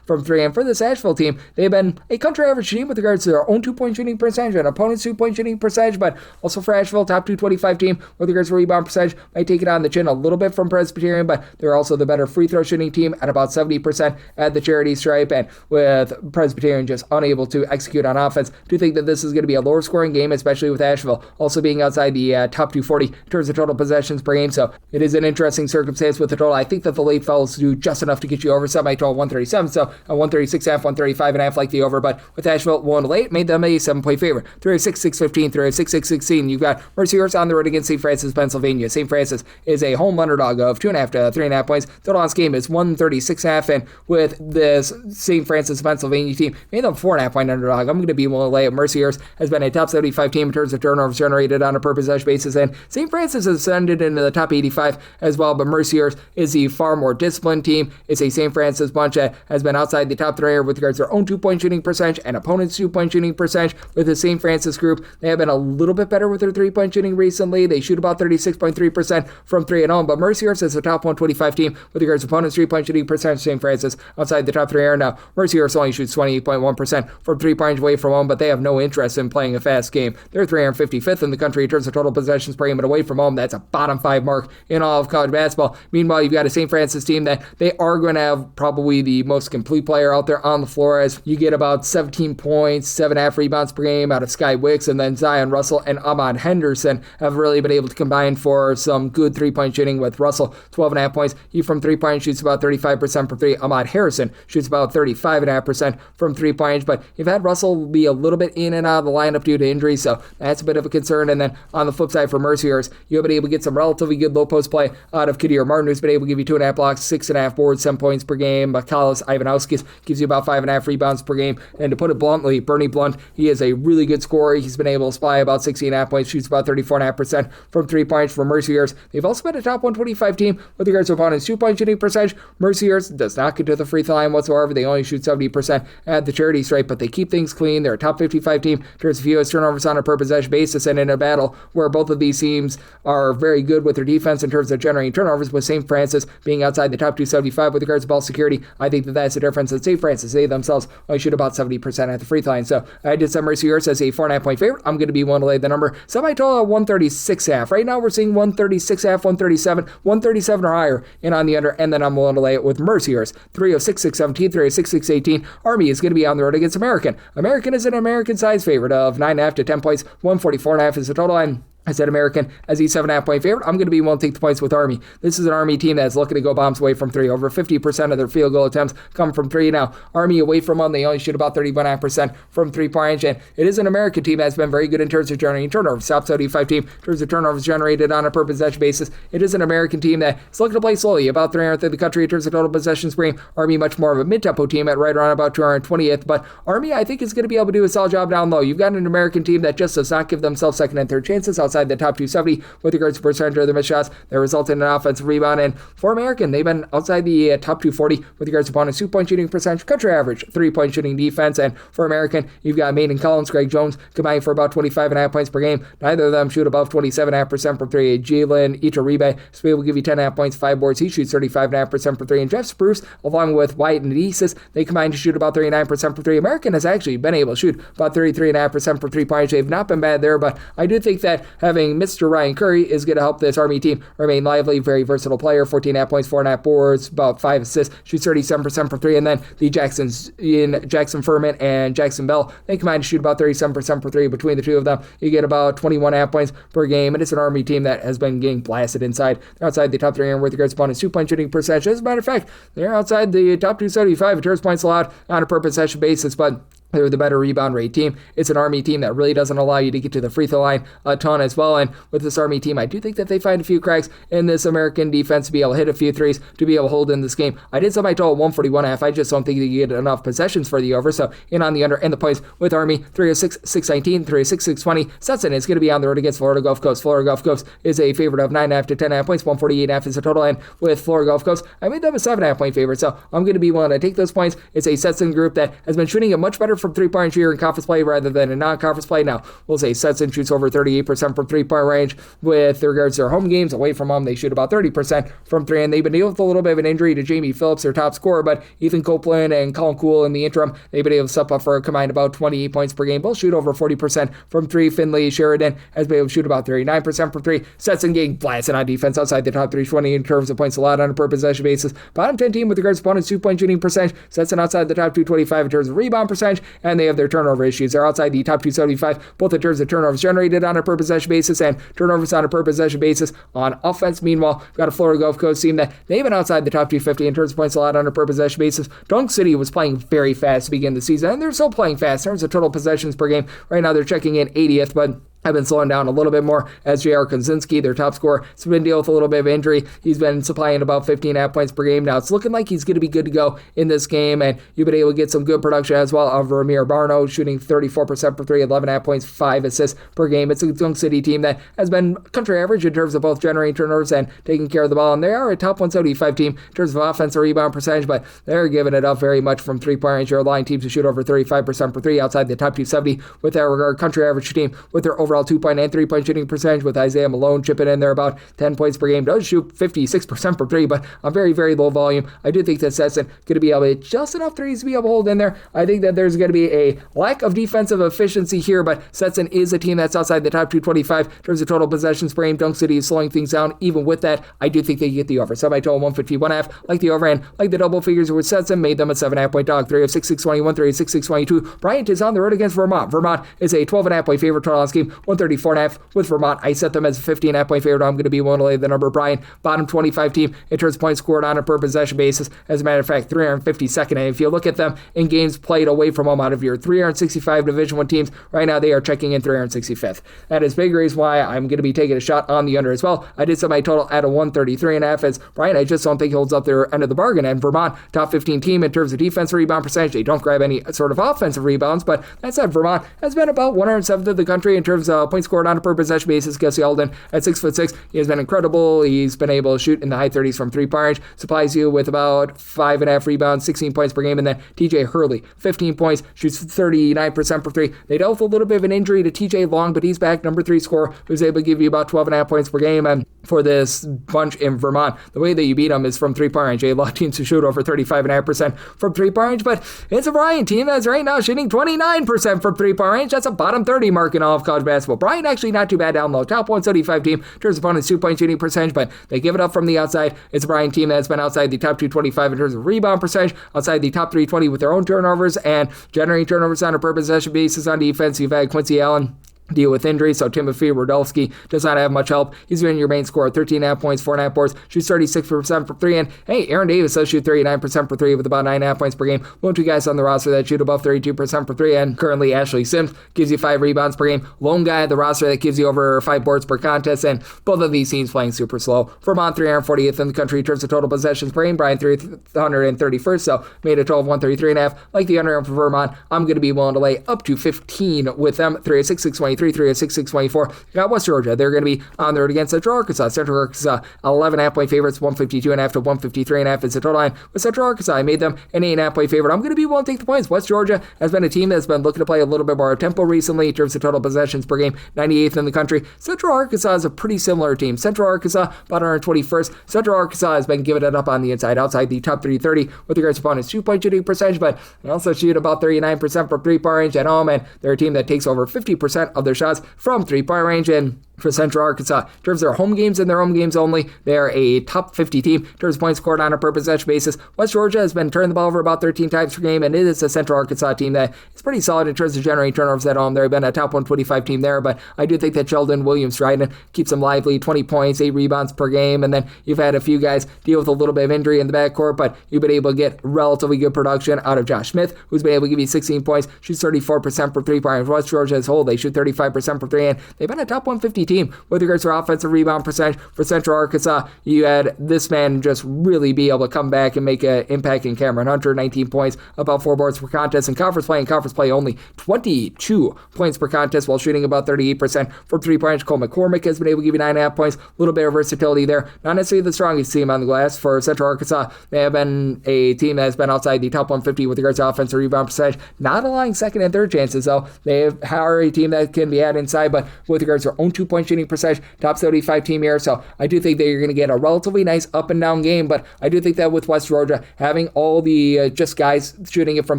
from three. And for this Asheville team, they've been a country average team with regards to their own 2-point shooting percentage and opponent's 2-point shooting percentage, but also for Asheville, top 225 team with regards to rebound percentage. Might take it on the chin a little bit from Presbyterian, but they're also the better free throw shooting team at about 70% at the charity stripe, and with Presbyterian just unable to execute on offense. Do think that this is going to be a lower scoring game, especially with Asheville also being outside the top 240 in terms of total possessions per game, so it is an interesting circumstance with the total. I think that the late fouls do just enough to get you over semi-total 137, so 136.5, 135.5 like the over, but with Asheville 1 late, made them a 7-point favorite. 3 of 6, 615, 3 of 6, 616. You've got Mercer on the road against St. Francis, Pennsylvania. St. Francis is a home underdog of 2.5 to 3.5 points. Total on this game is 136.5, and with this St. Francis, Pennsylvania team, made them 4.5 point underdog. I'm going to be willing to lay it. Mercer has been a top 75 team in terms of turnovers generated on a per possession basis, and St. Francis has ascended into the top 85 as well, but Mercer is the far more disciplined team. It's a St. Francis bunch that has been outside the top 3 with regards to their own 2-point shooting percentage and opponents' 2-point shooting percentage. With the St. Francis group, they have been a little bit better with their 3-point shooting recently. They shoot about 36.3% from 3 at home, but Mercer is the top 125 team with regards to opponents' 3-point shooting percentage. St. Francis outside the top 3 are now. Mercer only shoots 28.1% from 3 points away from home, but they have no interest in playing a fast game. They're 355th in the country in terms of total possessions per game, but away from home, that's a bottom 5 mark in all of college basketball. Meanwhile, you've got a St. Francis team that they are going to have probably the most complete player out there on the floor, as you get about 17 points, 7.5 rebounds per game out of Sky Wicks, and then Zion Russell and Ahmad Henderson have really been able to combine for some good 3-point shooting, with Russell 12.5 points. He from 3 points shoots about 35% from 3. Ahmad Harrison shoots about 35.5% from 3 points, but you've had Russell be a little bit in and out of the lineup due to injury, so that's a bit of a concern. And then on the flip side for Mercyhurst, you've been able to get some relatively good low post play out of Kadir Martin, who's been able to give you 2.5 blocks, 6.5 boards, 7 points per game. Kalis Ivanowskis gives you about 5.5 rebounds per game. And to put it bluntly, Bernie Blunt, he is a really good scorer. He's been able to supply about 16.5 points, shoots about 34.5% from 3 points for Mercyhurst. They've also been a top 125 team with regards to opponents' 2-point shooting percentage. Mercyhurst does not get to the free throw line whatsoever. They only shoot 70% at the charity stripe, but they keep things clean. They're a top 55 team in terms of fewest turnovers on a per possession basis, and in a battle where both of these teams are very good with their defense in terms of generating turnovers, with St. Francis being outside the top 275 with regards to ball security, I think that that's the difference. At St. Francis, they themselves only shoot about 70% at the free throw line. So I did set Mercyhurst as a 4.5 point favorite. I'm going to be willing to lay the number. Semi-total at 136.5. Right now we're seeing 136.5, 137, 137 or higher in on the under, and then I'm willing to lay it with Mercyhurst. 3 of 6, 617, 3 of 6, 618. Army is going to be on the road against American. American is an American size favorite of 9.5 to 10 points. 144.5 is the total line. I said American as a 7.5 point favorite. I'm going to be willing to take the points with Army. This is an Army team that's looking to go bombs away from 3. Over 50% of their field goal attempts come from 3 now. Army away from them, they only shoot about 31.5% from 3-point range. And it is an American team that's been very good in terms of generating turnovers. Top 75 team in terms of turnovers generated on a per possession basis. It is an American team that's looking to play slowly, about 300th in the country in terms of total possessions per game. Army much more of a mid-tempo team at right around about 220th. But Army, I think, is going to be able to do a solid job down low. You've got an American team that just does not give themselves second and third chances outside outside the top 270 with regards to percentage of their missed shots that result in an offensive rebound. And for American, they've been outside the top 240 with regards to opponents' 2-point shooting percentage, country average 3-point shooting defense. And for American, you've got Maiden Collins, Greg Jones combined for about 25.5 points per game. Neither of them shoot above 27.5% from three. Jalen Iturribe will give you 10.5 points, 5 boards. He shoots 35.5% from three. And Jeff Spruce, along with Wyatt and Desis, they combine to shoot about 39% from three. American has actually been able to shoot about 33.5% from three-pointers. They've not been bad there, but I do think that having Mr. Ryan Curry is going to help this Army team remain lively. Very versatile player, 14.5 points, 4.5 boards, about 5 assists, shoots 37% from three. And then the Jacksons in Jackson Furman and Jackson Bell, they combine to shoot about 37% for three. Between the two of them, you get about 21.5 points per game, and it's an Army team that has been getting blasted inside. They're outside the top 300 with regards to opponents' 2-point shooting percentage. As a matter of fact, they're outside the top 275 in terms of points allowed on a per possession basis, but they're the better rebound rate team. It's an Army team that really doesn't allow you to get to the free throw line a ton as well. And with this Army team, I do think that they find a few cracks in this American defense to be able to hit a few threes, to be able to hold in this game. I did set my total 141.5. I just don't think you get enough possessions for the over. So in on the under and the points with Army, 306, 619, 306, 620. Stetson is going to be on the road against Florida Gulf Coast. Florida Gulf Coast is a favorite of 9.5 to 10.5 points. 148.5 is the total. And with Florida Gulf Coast, I made them a 7.5 point favorite. So I'm going to be willing to take those points. It's a Stetson group that has been shooting it much better from 3-point here in conference play rather than in non-conference play. Now, we'll say Stetson shoots over 38% from 3-point range. With regards to their home games, away from home, they shoot about 30% from three, and they've been dealing with a little bit of an injury to Jamie Phillips, their top scorer, but Ethan Copeland and Colin Cool in the interim, they've been able to step up for a combined about 28 points per game. Both shoot over 40% from three. Finley Sheridan has been able to shoot about 39% from three. Stetson getting blasted on defense outside the top 320 in terms of points allowed on a per possession basis. Bottom 10 team with regards to opponents' 2-point shooting percentage. Stetson outside the top 225 in terms of rebound percentage, and they have their turnover issues. They're outside the top 275, both in terms of turnovers generated on a per possession basis and turnovers on a per possession basis on offense. Meanwhile, we've got a Florida Gulf Coast team that they've been outside the top 250 in terms of points allowed on a per possession basis. Dunk City was playing very fast to begin the season, and they're still playing fast in terms of total possessions per game. Right now, they're checking in 80th, but I've been slowing down a little bit more as J.R. Konzinski, their top scorer, has been dealing with a little bit of injury. He's been supplying about 15.5 points per game. Now, it's looking like he's going to be good to go in this game, and you've been able to get some good production as well of Ramir Barno, shooting 34% per three, 11.5 points, 5 assists per game. It's a Dunk City team that has been country average in terms of both generating turnovers and taking care of the ball, and they are a top 175 team in terms of offensive rebound percentage, but they're giving it up very much from three-point range. They're allowing teams to shoot over 35% per three outside the top 270 with that regard. Country average team with their overall 2-point and 3-point shooting percentage, with Isaiah Malone chipping in there about 10 points per game. Does shoot 56% per three, but on very, very low volume. I do think that Stetson going to be able to hit just enough threes to be able to hold in there. I think that there's going to be a lack of defensive efficiency here, but Stetson is a team that's outside the top 225 in terms of total possessions per game. Dunk City is slowing things down. Even with that, I do think they get the over. So my total 151.5, like the over, and like the double figures with Stetson, made them a 7.5 point dog. 3 of 6, 621, 3 of 6, 622. Bryant is on the road against Vermont. Vermont is a 12.5 point favorite total on this game, 134.5 with Vermont. I set them as a 15.5 point favorite. I'm going to be willing to lay the number. Bryant, bottom 25 team in terms of points scored on a per possession basis. As a matter of fact, 352nd. And if you look at them in games played away from home out of your 365 Division I teams, right now they are checking in 365th. That is big reason why I'm going to be taking a shot on the under as well. I did set my total at a 133.5 as Bryant, I just don't think he holds up their end of the bargain. And Vermont, top 15 team in terms of defensive rebound percentage. They don't grab any sort of offensive rebounds, but that said, Vermont has been about 107th of the country in terms of points scored on a per possession basis. Jesse Alden at 6'6", he has been incredible. He's been able to shoot in the high 30s from 3-point range, supplies you with about 5.5 rebounds, 16 points per game, and then TJ Hurley, 15 points, shoots 39% per three. They dealt with a little bit of an injury to TJ Long, but he's back, number 3 scorer, who's able to give you about 12.5 points per game. And for this bunch in Vermont, the way that you beat them is from 3-point range. A lot of teams who shoot over 35.5% from 3-point range, but it's a Bryant team that's right now shooting 29% from 3-point range. That's a bottom 30 mark in all of college basketball. Bryant actually not too bad down low. Top 175 team in terms of opponents' 2-point shooting percentage, but they give it up from the outside. It's a Bryant team that's been outside the top 225 in terms of rebound percentage, outside the top 320 with their own turnovers, and generating turnovers on a per possession basis on defense. You've had Quincy Allen deal with injury, so Timothy Rodolski does not have much help. He's been your main scorer, 13.5 points, 4.5 boards, shoots 36% for three, and hey, Aaron Davis does shoot 39% for three with about 9.5 points per game. One, two guys on the roster that shoot above 32% for three, and currently Ashley Sims gives you 5 rebounds per game. Lone guy at the roster that gives you over 5 boards per contest, and both of these teams playing super slow. Vermont 340th in the country in terms of total possessions per game. Bryant 331st, so made a total of 133.5. Like the under for Vermont, I'm going to be willing to lay up to 15 with them. 306, 620, 623, 306, 624. You got West Georgia. They're going to be on the road against Central Arkansas. Central Arkansas, 11.5 point favorites, 152.5 to 153.5 is the total line. With Central Arkansas, I made them an 8.5 point favorite. I'm going to be willing to take the points. West Georgia has been a team that's been looking to play a little bit more tempo recently in terms of total possessions per game, 98th in the country. Central Arkansas is a pretty similar team. Central Arkansas, about 121st. Central Arkansas has been giving it up on the inside, outside the top 330 with regards to opponents' 2-point shooting percentage, but they also shoot about 39% from three-point range at home, and they're a team that takes over 50% of their shots from three-point range. And for Central Arkansas, in terms of their home games and their home games only, they are a top 50 team in terms of points scored on a per possession basis. West Georgia has been turning the ball over about 13 times per game, and it is a Central Arkansas team that is pretty solid in terms of generating turnovers at home. They've been a top 125 team there, but I do think that Sheldon Williams-Dryden keeps them lively, 20 points, 8 rebounds per game, and then you've had a few guys deal with a little bit of injury in the backcourt, but you've been able to get relatively good production out of Josh Smith, who's been able to give you 16 points, shoots 34% from three-point. West Georgia as a whole, they shoot 35% from three, and they've been a top 150 team with regards to offensive rebound percentage. For Central Arkansas, you had this man just really be able to come back and make an impact in Cameron Hunter, 19 points, about 4 boards per contest. In conference play only 22 points per contest while shooting about 38% from three-point. Cole McCormick has been able to give you 9.5 points. A little bit of versatility there. Not necessarily the strongest team on the glass. For Central Arkansas, they have been a team that has been outside the top 150 with regards to offensive rebound percentage. Not allowing second and third chances, though. They are a team that can be had inside, but with regards to their own 2-point shooting percentage, top 75 team here. So I do think that you're going to get a relatively nice up and down game, but I do think that with West Georgia having all the just guys shooting it from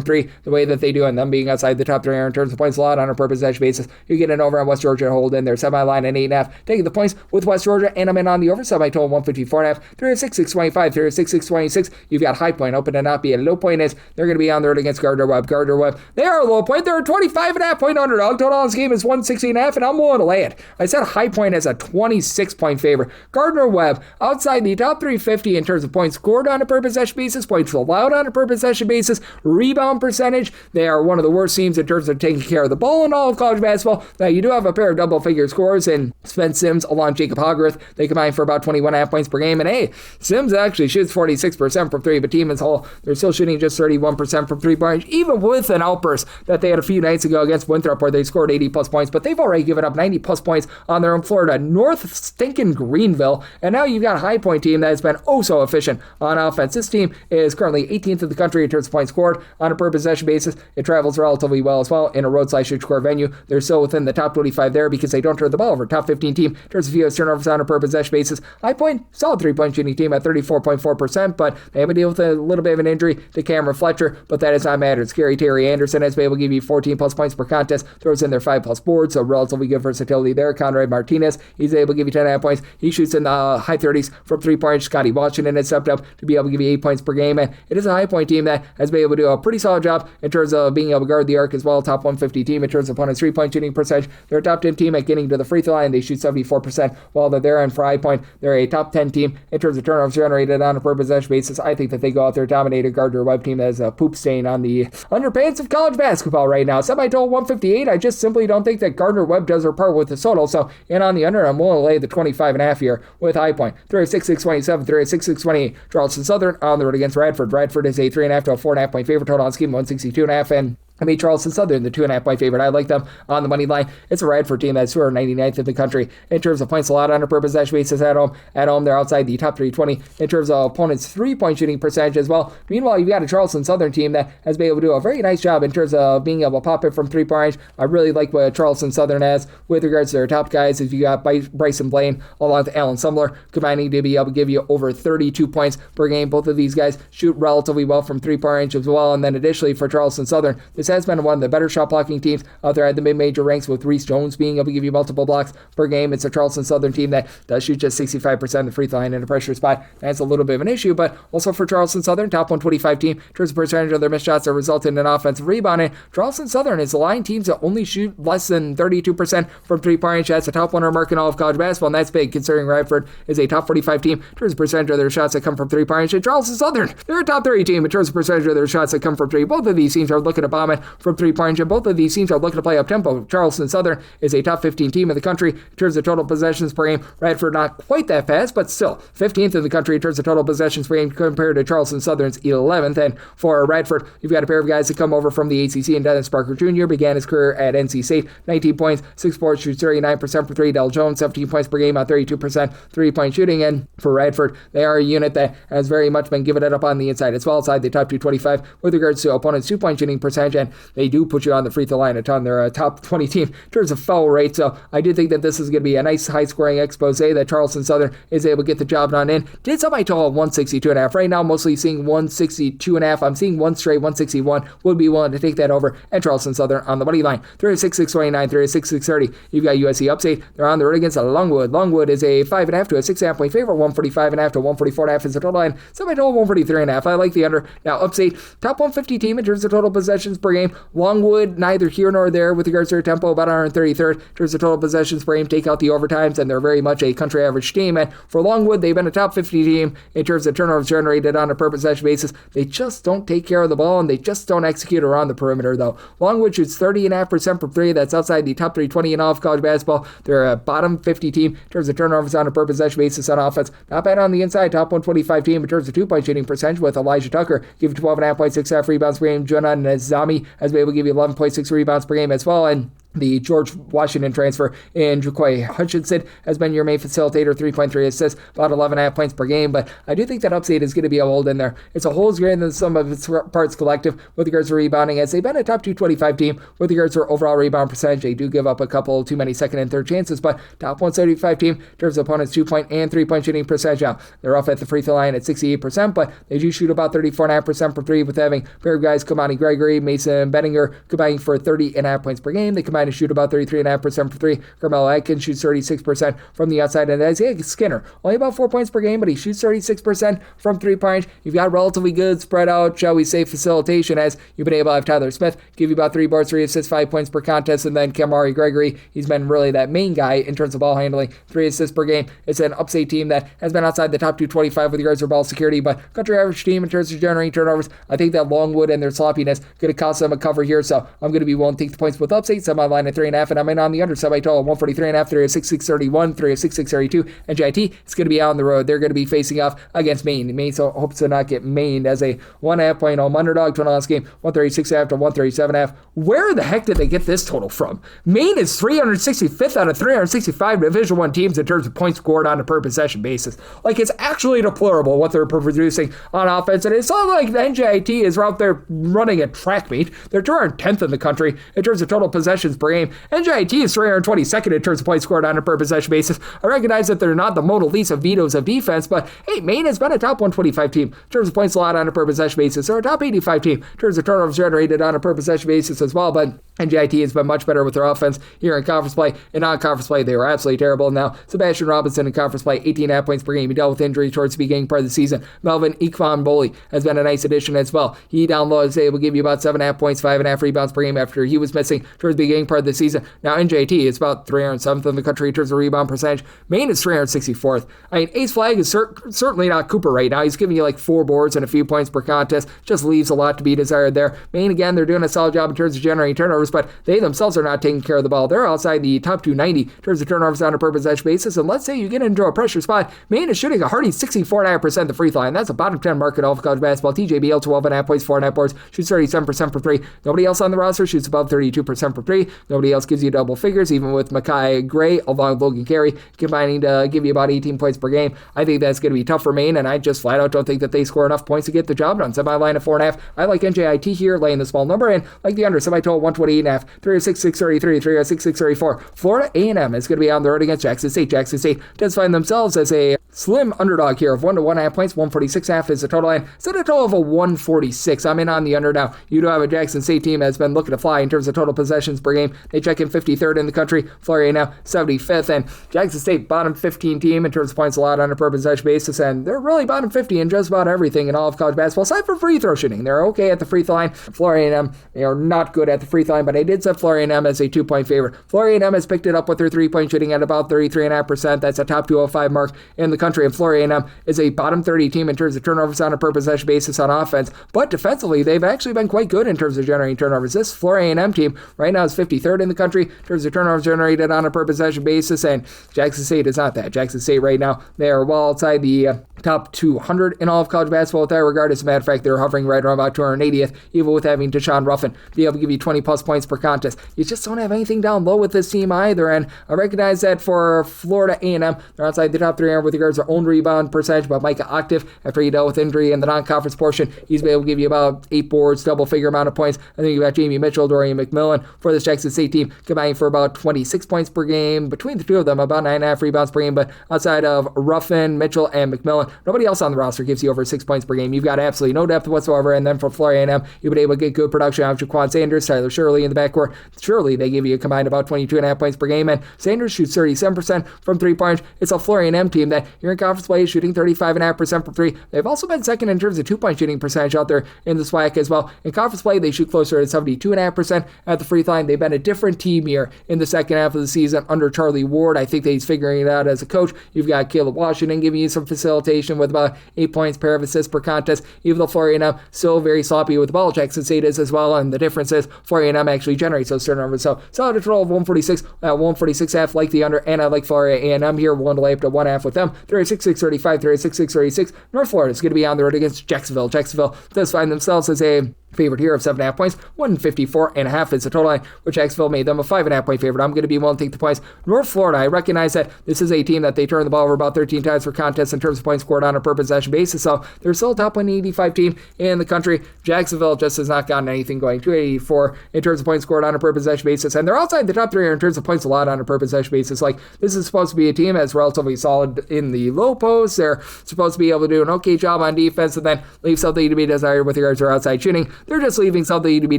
three the way that they do and them being outside the top 3 in terms of points allowed on a per possession basis, you're getting over on West Georgia to hold in their semi-line at 8.5. Taking the points with West Georgia, and I'm in on the over semi-total 154.5, 306, 625, 306, 626. You've got high point open to not be a low point is they're going to be on the road against Gardner-Webb. Gardner-Webb, they are a low point. They're a 25.5 point underdog. Total on this game is 160.5, and I'm willing to lay it. I said high point as a 26 point favor. Gardner-Webb outside the top 350 in terms of points scored on a per possession basis, points allowed on a per possession basis, rebound percentage. They are one of the worst teams in terms of taking care of the ball in all of college basketball. Now, you do have a pair of double-figure scores in Spence Sims along Jacob Hogarth. They combine for about 21.5 points per game. And hey, Sims actually shoots 46% from three, but team as a whole, they're still shooting just 31% from three-point, even with an outburst that they had a few nights ago against Winthrop where they scored 80-plus points, but they've already given up 90-plus points on their own floor to North stinking Greenville. And now you've got a High Point team that has been oh so efficient on offense. This team is currently 18th in the country in terms of points scored on a per possession basis. It travels relatively well as well in a road/core venue. They're still within the top 25 there because they don't turn the ball over. Top 15 team in terms of U.S. turnovers on a per possession basis. High Point, solid 3-point shooting team at 34.4%, but they have to deal with a little bit of an injury to Cameron Fletcher, but that has not mattered. Scary Terry Anderson has been able to give you 14-plus points per contest, throws in their 5-plus boards, so relatively good versatility there. Conrad Martinez, he's able to give you 10.5 points. He shoots in the high 30s from 3-point. Scotty Washington has stepped up to be able to give you 8 points per game, and it is a High Point team that has been able to do a pretty solid job in terms of being able to guard the arc as well. Top 150 team in terms of opponents' 3-point shooting percentage. They're a top 10 team at getting to the free throw line. They shoot 74% while they're there, and for High Point, they're a top 10 team in terms of turnovers generated on a per possession basis. I think that they go out there, dominate a Gardner-Webb team that is a poop stain on the underpants of college basketball right now. Semi-total 158. I just simply don't think that Gardner-Webb does their part with the total, so in on the under, I'm willing to lay the 25.5 here with High Point. 306, 627, 306, 628. Charleston Southern on the road against Radford. Radford is a 3.5 to a 4.5 point favorite. Total on scheme 162.5, and I made Charleston Southern the 2.5 point favorite. I like them on the money line. It's a Radford team that's 299th in the country in terms of points allowed on a per possession basis at home. At home, they're outside the top 320 in terms of opponents' 3-point shooting percentage as well. Meanwhile, you've got a Charleston Southern team that has been able to do a very nice job in terms of being able to pop it from 3-point range. I really like what Charleston Southern has with regards to their top guys. If you got Bryson Blaine along with Alan Sumler combining to be able to give you over 32 points per game. Both of these guys shoot relatively well from 3-point range as well. And then additionally for Charleston Southern, this has been one of the better shot blocking teams out there at the mid-major ranks, with Reese Jones being able to give you multiple blocks per game. It's a Charleston Southern team that does shoot just 65% of the free throw line in a pressure spot. That's a little bit of an issue, but also for Charleston Southern, top 125 team in terms of percentage of their missed shots that result in an offensive rebound. And Charleston Southern is the line teams that only shoot less than 32% from 3-point range. That's a top 100 mark in all of college basketball, and that's big considering Radford is a top 45 team in terms of percentage of their shots that come from 3-point range. And Charleston Southern, they're a top 30 team in terms of percentage of their shots that come from 3. Both of these teams are looking to bomb it line from 3-point, and both of these teams are looking to play up-tempo. Charleston Southern is a top 15 team in the country in terms of total possessions per game. Radford not quite that fast, but still 15th in the country in terms of total possessions per game compared to Charleston Southern's 11th. And for Radford, you've got a pair of guys that come over from the ACC, and Dennis Parker Jr. began his career at NC State, 19 points, 6 boards, shoots 39% for 3. Del Jones, 17 points per game on 32% 3-point shooting. And for Radford, they are a unit that has very much been giving it up on the inside as well, outside the top 225 with regards to opponents' 2-point shooting percentage, and they do put you on the free throw line a ton. They're a top 20 team in terms of foul rate, so I do think that this is going to be a nice high-scoring expose that Charleston Southern is able to get the job done in. Did somebody total 162.5. Right now, mostly seeing 162.5. I'm seeing one straight 161. Would be willing to take that over, and Charleston Southern on the money line. 36-629, 36-630. You've got USC Upstate. They're on the road against Longwood. Longwood is a 5.5 to a 6.5 point favorite. 145.5 to 144.5 is the total line. Somebody total 143.5. I like the under. Now, Upstate, top 150 team in terms of total possessions per game. Longwood, neither here nor there with regards to their tempo, about 133rd in terms of total possessions per game. Take out the overtimes, and they're very much a country average team. And for Longwood, they've been a top 50 team in terms of turnovers generated on a per possession basis. They just don't take care of the ball, and they just don't execute around the perimeter, though. Longwood shoots 30.5% from 3. That's outside the top 320 in all of college basketball. They're a bottom 50 team in terms of turnovers on a per possession basis on offense. Not bad on the inside. Top 125 team in terms of 2-point shooting percentage with Elijah Tucker. Give you 12.5 points, 6.5 rebounds per game. Jonah Nazami has been able to give you 11.6 rebounds per game as well. And the George Washington transfer in Jaquay Hutchinson has been your main facilitator, 3.3 assists, about 11.5 points per game. But I do think that Upstate is going to be a hold in there. It's a whole greater than some of its parts collective with regards to rebounding, as they've been a top 225 team with regards to overall rebound percentage. They do give up a couple too many second and third chances, but top 175 team in terms of opponents' 2-point and 3-point shooting percentage. Now, they're off at the free throw line at 68%, but they do shoot about 34.5% from 3, with having a pair of guys, Kamani Gregory, Mason Benninger, combining for 30.5 points per game. They combine to shoot about 33.5% for 3. Carmelo Atkins shoots 36% from the outside, and Isaiah Skinner, only about 4 points per game, but he shoots 36% from 3-point. You've got relatively good spread out, shall we say, facilitation, as you've been able to have Tyler Smith give you about 3 boards, 3 assists, 5 points per contest, and then Kamari Gregory, he's been really that main guy in terms of ball handling, 3 assists per game. It's an Upstate team that has been outside the top 225 with regards to ball security, but country average team in terms of generating turnovers. I think that Longwood and their sloppiness going to cost them a cover here, so I'm going to be willing to take the points with Upstate. Set my line at 3.5, and I'm in on the under. Semi total 143.5, 306-631, 306-632, and GIT is going to be out on the road. They're going to be facing off against Maine. Maine hopes to not get Maine as a 1.5 point home underdog. Total last game 136.5 to 137.5. Where the heck did they get this total from? Maine is 365th out of 365 Division I teams in terms of points scored on a per possession basis. Like, it's actually deplorable what they're producing on offense, and it's not like the NJIT is out there running a track meet. They're 210th in the country in terms of total possessions per game. NJIT is 322nd in terms of points scored on a per possession basis. I recognize that they're not the Mona Lisa Vitos of defense, but hey, Maine has been a top 125 team in terms of points allowed on a per possession basis. They're a top 85 team in terms of turnovers generated on a per possession basis as well, but NJIT has been much better with their offense here in conference play. In non-conference play, they were absolutely terrible. Now, Sebastian Robinson in conference play, 18.5 points per game. He dealt with injury towards the beginning part of the season. Melvin Ikwanboli has been a nice addition as well. He down low is able to give you about 7.5 points, 5.5 rebounds per game after he was missing towards the beginning part of the season. Now, NJIT is about 307th in the country in terms of rebound percentage. Maine is 364th. I mean, Ace Flag is certainly not Cooper right now. He's giving you like 4 boards and a few points per contest. Just leaves a lot to be desired there. Maine, again, they're doing a solid job in terms of generating turnovers, but they themselves are not taking care of the ball. They're outside the top 290 in terms of turnovers on a per possession basis, and let's say you get into a pressure spot, Maine is shooting a hearty 64.5% the free throw line. That's a bottom 10 mark in all of college basketball. TJBL, 12.5 points, 4.5 boards, shoots 37% for 3. Nobody else on the roster shoots above 32% for 3. Nobody else gives you double figures, even with Makai Gray along with Logan Carey combining to give you about 18 points per game. I think that's going to be tough for Maine, and I just flat out don't think that they score enough points to get the job done. Semi-line at 4.5. I like NJIT here, laying the small number, and like the under, semi-total 128.5, 306-633, 306-634. Florida A&M is going to be on the road against Jackson State. Jackson State does find themselves as a slim underdog here of 1 to 1.5 points. 146.5 is the total line. Set a total of a 146. I'm in on the under now. You do have a Jackson State team that's been looking to fly in terms of total possessions per game. They check in 53rd in the country. Florida now 75th, and Jackson State bottom 15 team in terms of points allowed on a per possession basis, and they're really bottom 50 in just about everything in all of college basketball, aside from free throw shooting. They're okay at the free throw line. Florida A&M, they are not good at the free throw line, but I did set Florida A&M as a 2-point favorite. Florida A&M has picked it up with their 3-point shooting at about 33.5%. That's a top 205 mark in the country, and Florida A&M is a bottom 30 team in terms of turnovers on a per possession basis on offense, but defensively, they've actually been quite good in terms of generating turnovers. This Florida A&M team right now is 53rd in the country in terms of turnovers generated on a per possession basis, and Jackson State is not that. Jackson State right now, they are well outside the top 200 in all of college basketball with that regard. As a matter of fact, they're hovering right around about 280th, even with having Deshaun Ruffin be able to give you 20-plus points per contest. You just don't have anything down low with this team either, and I recognize that for Florida A&M, they're outside the top 300 with regards to their own rebound percentage, but Micah Octave, after he dealt with injury in the non-conference portion, he's been able to give you about 8 boards, double-figure amount of points. I think you've got Jamie Mitchell, Dorian McMillan for this Jackson State team, combining for about 26 points per game. Between the two of them, about 9.5 rebounds per game, but outside of Ruffin, Mitchell, and McMillan, nobody else on the roster gives you over 6 points per game. You've got absolutely no depth whatsoever, and then for Florida A&M, you've been able to get good production out of Jaquan Sanders, Tyler Shirley in the backcourt. Shirley, they give you a combined about 22.5 points per game, and Sanders shoots 37% from three-pointers. It's a Florida A&M team that here in conference play is shooting 35.5% from three. They've also been second in terms of two-point shooting percentage out there in the SWAC as well. In conference play, they shoot closer to 72.5% at the free throw line. They've been a different team here in the second half of the season under Charlie Ward. I think that he's figuring it out as a coach. You've got Caleb Washington giving you some facilitation with about 8 points, pair of assists per contest, even though Florida A&M still very sloppy with the ball. Jackson State is as well, and the difference is Florida A&M actually generates those turnovers. So solid a total of 146, 146.5, like the under, and I like Florida A&M here, 1 to lay up to 1.5 with them. 36-635, 36-636. North Florida is going to be on the road against Jacksonville. Jacksonville does find themselves as a favorite here of 7.5 points. 154.5 is the total line, which Jacksonville made them a 5.5 point favorite. I'm going to be willing to take the points. North Florida, I recognize that this is a team that they turn the ball over about 13 times per contest in terms of points scored on a per possession basis, so they're still a top 185 team in the country. Jacksonville just has not gotten anything going. 284 in terms of points scored on a per possession basis, and they're outside the top 3 in terms of points allowed on a per possession basis. Like, this is supposed to be a team that's relatively solid in the low post. They're supposed to be able to do an okay job on defense and then leave something to be desired with regards to their outside shooting. They're just leaving something to be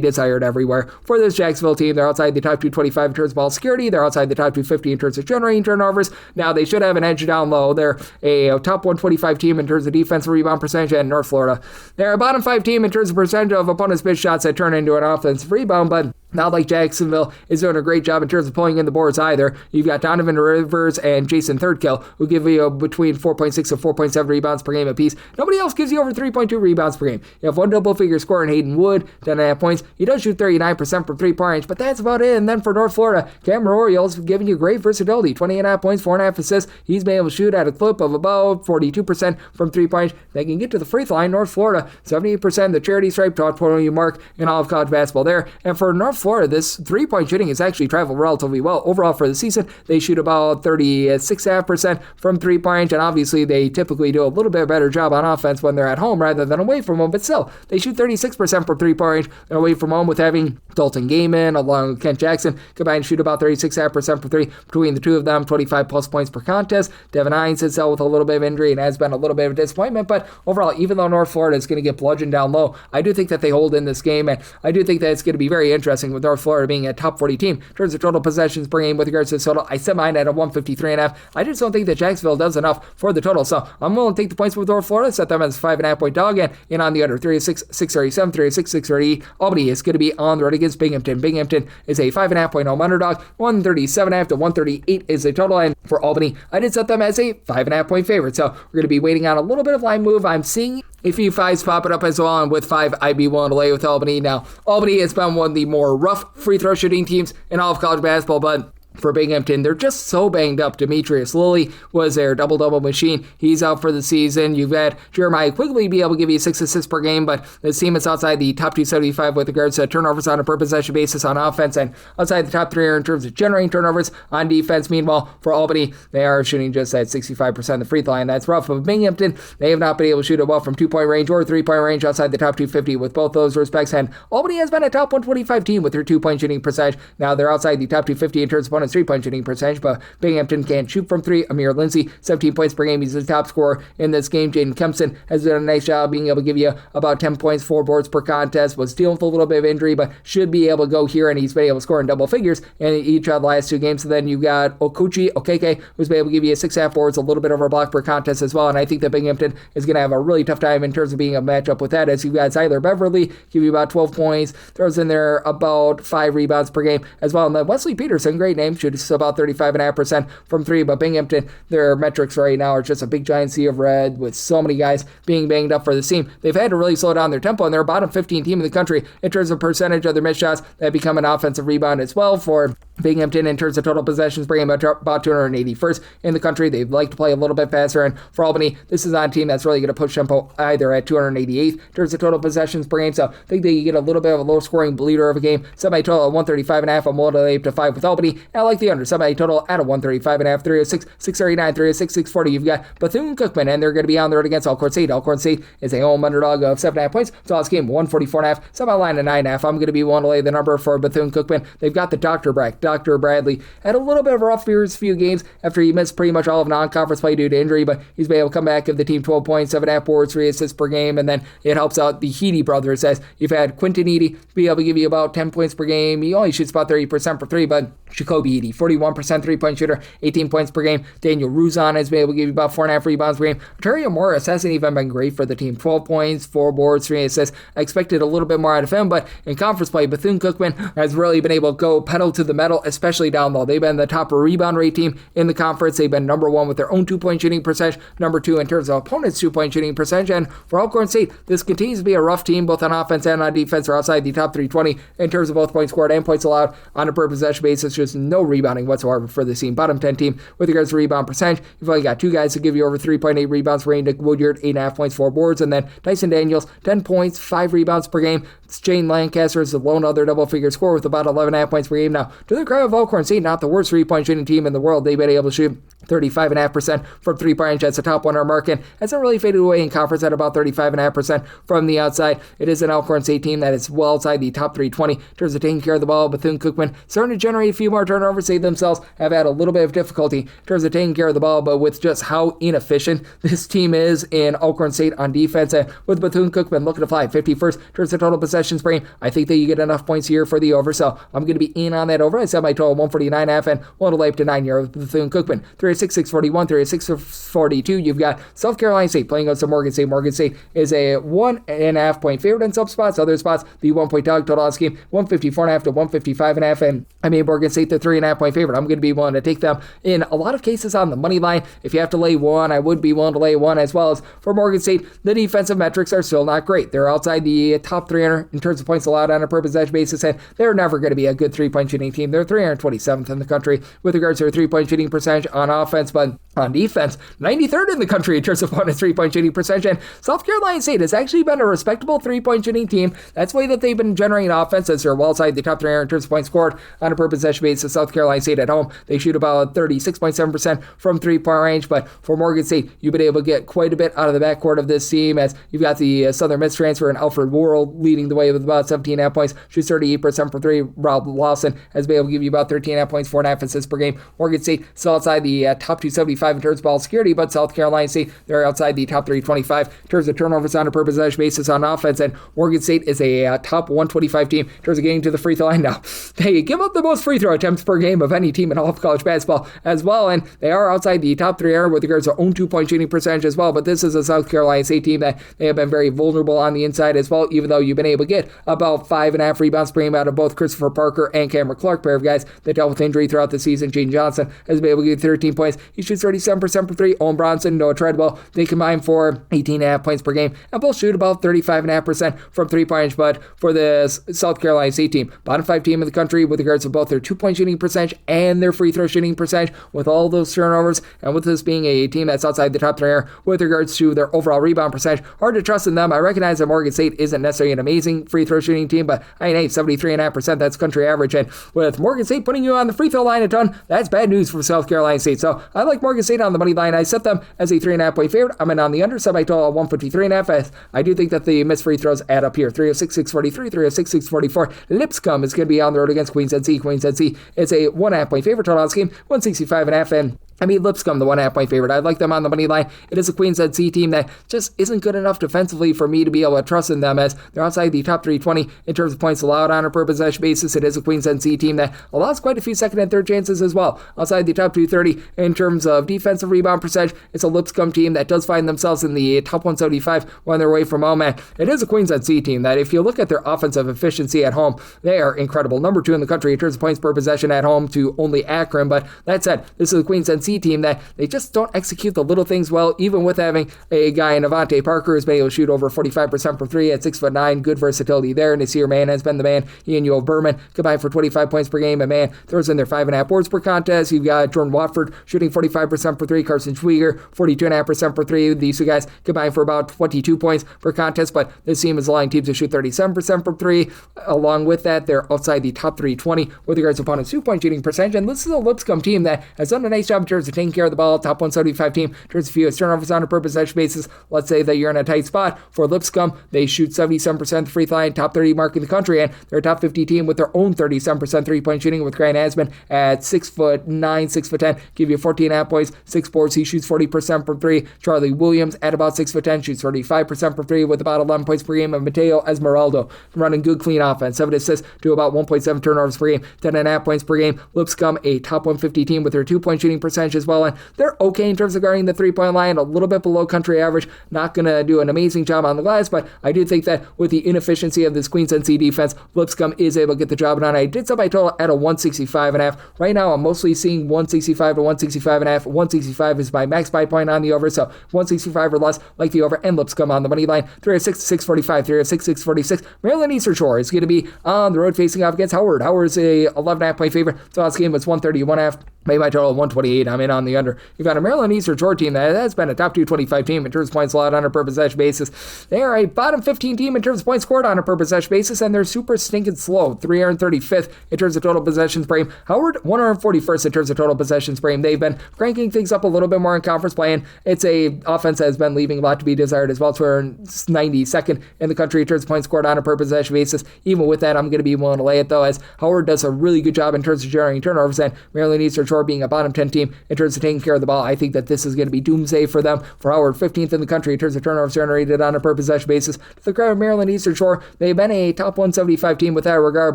desired everywhere. For this Jacksonville team, they're outside the top 225 in terms of ball security. They're outside the top 250 in terms of generating turnovers. Now, they should have an edge down low. They're a top 125 team in terms of defensive rebound percentage, and North Florida, they're a bottom 5 team in terms of percentage of opponents' missed shots that turn into an offensive rebound, but not like Jacksonville is doing a great job in terms of pulling in the boards either. You've got Donovan Rivers and Jason Thirdkill, who give you between 4.6 and 4.7 rebounds per game apiece. Nobody else gives you over 3.2 rebounds per game. You have one double-figure scorer in Hayden Wood, 10.5 points. He does shoot 39% from three-point range, but that's about it. And then for North Florida, Cameron Orioles giving you great versatility. 20.5 points, 4.5 assists. He's been able to shoot at a clip of about 42% from three-point. They can get to the free throw line. North Florida, 78%. The charity stripe, top 20 mark in all of college basketball there. And for North Florida, this three-point shooting has actually traveled relatively well. Overall for the season, they shoot about 36.5% from three-point, and obviously they typically do a little bit better job on offense when they're at home rather than away from home, but still, they shoot 36% from three-point range and away from home with having Dalton Gaiman along with Kent Jackson combined shoot about 36.5% from three between the two of them, 25-plus points per contest. Devin Hines has dealt with a little bit of injury and has been a little bit of a disappointment, but overall, even though North Florida is going to get bludgeoned down low, I do think that they hold in this game, and I do think that it's going to be very interesting with North Florida being a top 40 team. In terms of total possessions per game with regards to the total, I set mine at a 153.5. I just don't think that Jacksonville does enough for the total, so I'm willing to take the points with North Florida, set them as a 5.5 point dog, and on the under 36-637, 36-638. Albany is going to be on the road against Binghamton. Binghamton is a 5.5 point home underdog. 137.5 to 138 is the total, and for Albany, I did set them as a 5.5 point favorite, so we're going to be waiting on a little bit of line move. I'm seeing a few fives popping up as well, and with 5, I'd be willing to lay with Albany. Now, Albany has been one of the more rough free throw shooting teams in all of college basketball, but for Binghamton, they're just so banged up. Demetrius Lilly was their double-double machine. He's out for the season. You've had Jeremiah Quigley be able to give you 6 assists per game, but this team is outside the top 275 with regards to turnovers on a per possession basis on offense, and outside the top 3 in terms of generating turnovers on defense. Meanwhile, for Albany, they are shooting just at 65% of the free throw line. That's rough. But Binghamton, they have not been able to shoot it well from 2-point range or 3-point range outside the top 250 with both those respects, and Albany has been a top 125 team with their 2-point shooting percentage. Now they're outside the top 250 in terms of opponents' 3-point shooting percentage, but Binghamton can't shoot from 3. Amir Lindsey, 17 points per game. He's the top scorer in this game. Jaden Kempson has done a nice job being able to give you about 10 points, 4 boards per contest. Was dealing with a little bit of injury, but should be able to go here, and he's been able to score in double figures in each of the last 2 games. So then you've got Okuchi Okeke, who's been able to give you 6.5 boards, a little bit over a block per contest as well, and I think that Binghamton is going to have a really tough time in terms of being a matchup with that, as you've got Zyler Beverly give you about 12 points, throws in there about 5 rebounds per game as well, and then Wesley Peterson, great name, game, shoots about 35.5% from three, but Binghamton, their metrics right now are just a big giant sea of red with so many guys being banged up for the team. They've had to really slow down their tempo, and they're a bottom 15 team in the country in terms of percentage of their missed shots that become an offensive rebound as well. For Binghamton, in terms of total possessions, bringing about 281st in the country. They'd like to play a little bit faster, and for Albany, this is not a team that's really going to push tempo either at 288th in terms of total possessions per game, so I think they get a little bit of a low-scoring bleeder of a game. Semi-total at 135.5, I'm willing to lay up to 5 with Albany, and I like the under. Semi-total at a 135.5, 306, 639, 306, 640. You've got Bethune-Cookman, and they're going to be on the road against Alcorn State. Alcorn State is a home underdog of 7.5 points, so this game 144.5, semi-line at 9.5. I'm going to be willing to lay the number for Bethune-Cookman. They've got the Dr. Bradley had a little bit of a rough first few games after he missed pretty much all of non-conference play due to injury, but he's been able to come back, give the team 12 points, 7.5 boards, 3 assists per game, and then it helps out the Heedy brothers as you've had Quinton Heedy be able to give you about 10 points per game. He only shoots about 30% for 3, but Jacoby Heedy, 41% three-point shooter, 18 points per game. Daniel Ruzon has been able to give you about 4.5 rebounds per game. Ontario Morris hasn't even been great for the team. 12 points, 4 boards, 3 assists. I expected a little bit more out of him, but in conference play, Bethune-Cookman has really been able to go pedal to the metal, especially down low. They've been the top rebound rate team in the conference. They've been number 1 with their own 2-point shooting percentage, number 2 in terms of opponents' 2-point shooting percentage, and for Alcorn State, this continues to be a rough team, both on offense and on defense. They're outside the top 320 in terms of both points scored and points allowed on a per possession basis. Just no rebounding whatsoever for this team. Bottom 10 team with regards to rebound percentage. You've only got 2 guys to give you over 3.8 rebounds per game. Nick Woodyard, 8.5 points, 4 boards, and then Tyson Daniels, 10 points, 5 rebounds per game. Shane Lancaster is the lone other double-figure scorer with about 11.5 points per game. Now, to the credit of Alcorn State, not the worst three-point shooting team in the world. They've been able to shoot 35.5% from three-point range. That's a top 100 mark, and hasn't really faded away in conference at about 35.5% from the outside. It is an Alcorn State team that is well outside the top 320 in terms of taking care of the ball. Bethune-Cookman starting to generate a few more turnovers. They themselves have had a little bit of difficulty in terms of taking care of the ball, but with just how inefficient this team is in Alcorn State on defense, and with Bethune-Cookman looking to fly 51st in terms of total possessions per game, I think that you get enough points here for the over, so I'm going to be in on that over. I set my total 149.5 and want to lay up to 9 here with Bethune-Cookman. 306, 641, 306, 642. You've got South Carolina State playing against Morgan State. Morgan State is a 1.5 point favorite in some spots. Other spots, the 1 point dog. Total on this game, 154.5 to 155.5. And I mean, Morgan State, the 3.5 point favorite. I'm going to be willing to take them in a lot of cases on the money line. If you have to lay 1, I would be willing to lay 1 as well. As for Morgan State, the defensive metrics are still not great. They're outside the top 300 in terms of points allowed on a per possession basis, and they're never going to be a good 3-point shooting team. They're 327th in the country with regards to their 3-point shooting percentage on offense, but on defense, 93rd in the country in terms of opponent's 3-point shooting percentage. And South Carolina State has actually been a respectable 3-point shooting team. That's the way that they've been generating offense, as they're well outside the top 300 in terms of points scored on a per possession basis. South Carolina State at home, they shoot about 36.7% from 3-point range, but for Morgan State, you've been able to get quite a bit out of the backcourt of this team, as you've got the Southern Miss transfer and Alfred Worrell leading the way with about 17.5 points, shoots 38% for 3. Rob Lawson has been able to give you about 13.5 points, 4.5 assists per game. Morgan State still outside the top 275 in terms of ball security, but South Carolina State, they're outside the top 325 in terms of turnovers on a per possession basis on offense, and Morgan State is a top 125 team in terms of getting to the free throw line. Now, they give up the most free throw attempts per game of any team in all of college basketball as well, and they are outside the top 300 with regards to own 2-point shooting percentage as well, but this is a South Carolina State team that they have been very vulnerable on the inside as well, even though you've been able to get about 5.5 rebounds per game out of both Christopher Parker and Cameron Clark, pair of guys that dealt with injury throughout the season. Gene Johnson has been able to get 13 points. He shoots 37% for 3. Owen Bronson, Noah Treadwell, they combine for 18.5 points per game, and both shoot about 35.5% from 3-point range. But for the South Carolina State team, bottom 5 team in the country with regards to both their 2-point shooting percentage and their free throw shooting percentage, with all those turnovers, and with this being a team that's outside the top 300 with regards to their overall rebound percentage, hard to trust in them. I recognize that Morgan State isn't necessarily an amazing free throw shooting team, but I mean, hey, 73.5%, that's country average, and with Morgan State putting you on the free throw line a ton, that's bad news for South Carolina State. So I like Morgan State on the money line. I set them as a 3.5 point favorite. I'm in on the under, set my total at 153.5. I do think that the missed free throws add up here. 306, 643, 306, 644. Lipscomb is going to be on the road against Queens NC. Queens NC is a 1.5 point favorite. Total on this game, 165.5, and I mean, Lipscomb, the 1.5 point favorite. I'd like them on the money line. It is a Queens NC team that just isn't good enough defensively for me to be able to trust in them, as they're outside the top 320 in terms of points allowed on a per possession basis. It is a Queens NC team that allows quite a few second and third chances as well. Outside the top 230 in terms of defensive rebound percentage, it's a Lipscomb team that does find themselves in the top 175 when they're away from home. And it is a Queens NC team that, if you look at their offensive efficiency at home, they are incredible. Number 2 in the country in terms of points per possession at home to only Akron. But that said, this is a Queens NC team that they just don't execute the little things well, even with having a guy in Avante Parker who's been able to shoot over 45% for 3 at 6'9", good versatility there. Nasir Man has been the man. He and Yoel Berman combined for 25 points per game, and man throws in their 5.5 boards per contest. You've got Jordan Watford shooting 45% for 3, Carson Schwieger 42.5% for 3. These two guys combined for about 22 points per contest, but this team is allowing teams to shoot 37% for 3. Along with that, they're outside the top 320 with regards to opponents' 2-point shooting percentage, and this is a Lipscomb team that has done a nice job in terms of taking care of the ball. Top 175 team in terms of fewest turnovers on a per possession basis. Let's say that you're in a tight spot. For Lipscomb, they shoot 77% free throw line, top 30 mark in the country, and they're a top 50 team with their own 37% 3-point shooting, with Grant Asman at 6'9", 6'10", give you 14.5 points, 6 boards. He shoots 40% from 3. Charlie Williams at about 6'10", shoots 35% from 3 with about 11 points per game. And Mateo Esmeraldo running good clean offense, 7 assists to about 1.7 turnovers per game, 10.5 points per game. Lipscomb, a top 150 team with their 2-point shooting percentage as well, and they're okay in terms of guarding the 3-point line, a little bit below country average. Not going to do an amazing job on the glass, but I do think that with the inefficiency of this Queens NC defense, Lipscomb is able to get the job done. I did set my total at a 165.5. Right now, I'm mostly seeing 165 to 165.5. 165 is my max buy point on the over, so 165 or less, like the over, and Lipscomb on the money line. 306 to 645, 306 646. Maryland Eastern Shore is going to be on the road facing off against Howard. Howard's a 11.5 point favorite, so this game was 131.5. Made my total of 128. I'm in on the under. You've got a Maryland Eastern Shore team that has been a top 225 team in terms of points allowed on a per possession basis. They are a bottom 15 team in terms of points scored on a per possession basis, and they're super stinking slow. 335th in terms of total possessions per game. Howard, 141st in terms of total possessions per game. They've been cranking things up a little bit more in conference play, and it's a offense that has been leaving a lot to be desired as well. So we're 92nd in the country in terms of points scored on a per possession basis. Even with that, I'm going to be willing to lay it, though, as Howard does a really good job in terms of generating turnovers, and Maryland Eastern Shore being a bottom 10 team in terms of taking care of the ball. I think that this is going to be doomsday for them. For Howard, 15th in the country in terms of turnovers generated on a per possession basis. To the credit of Maryland Eastern Shore, they've been a top 175 team with that regard,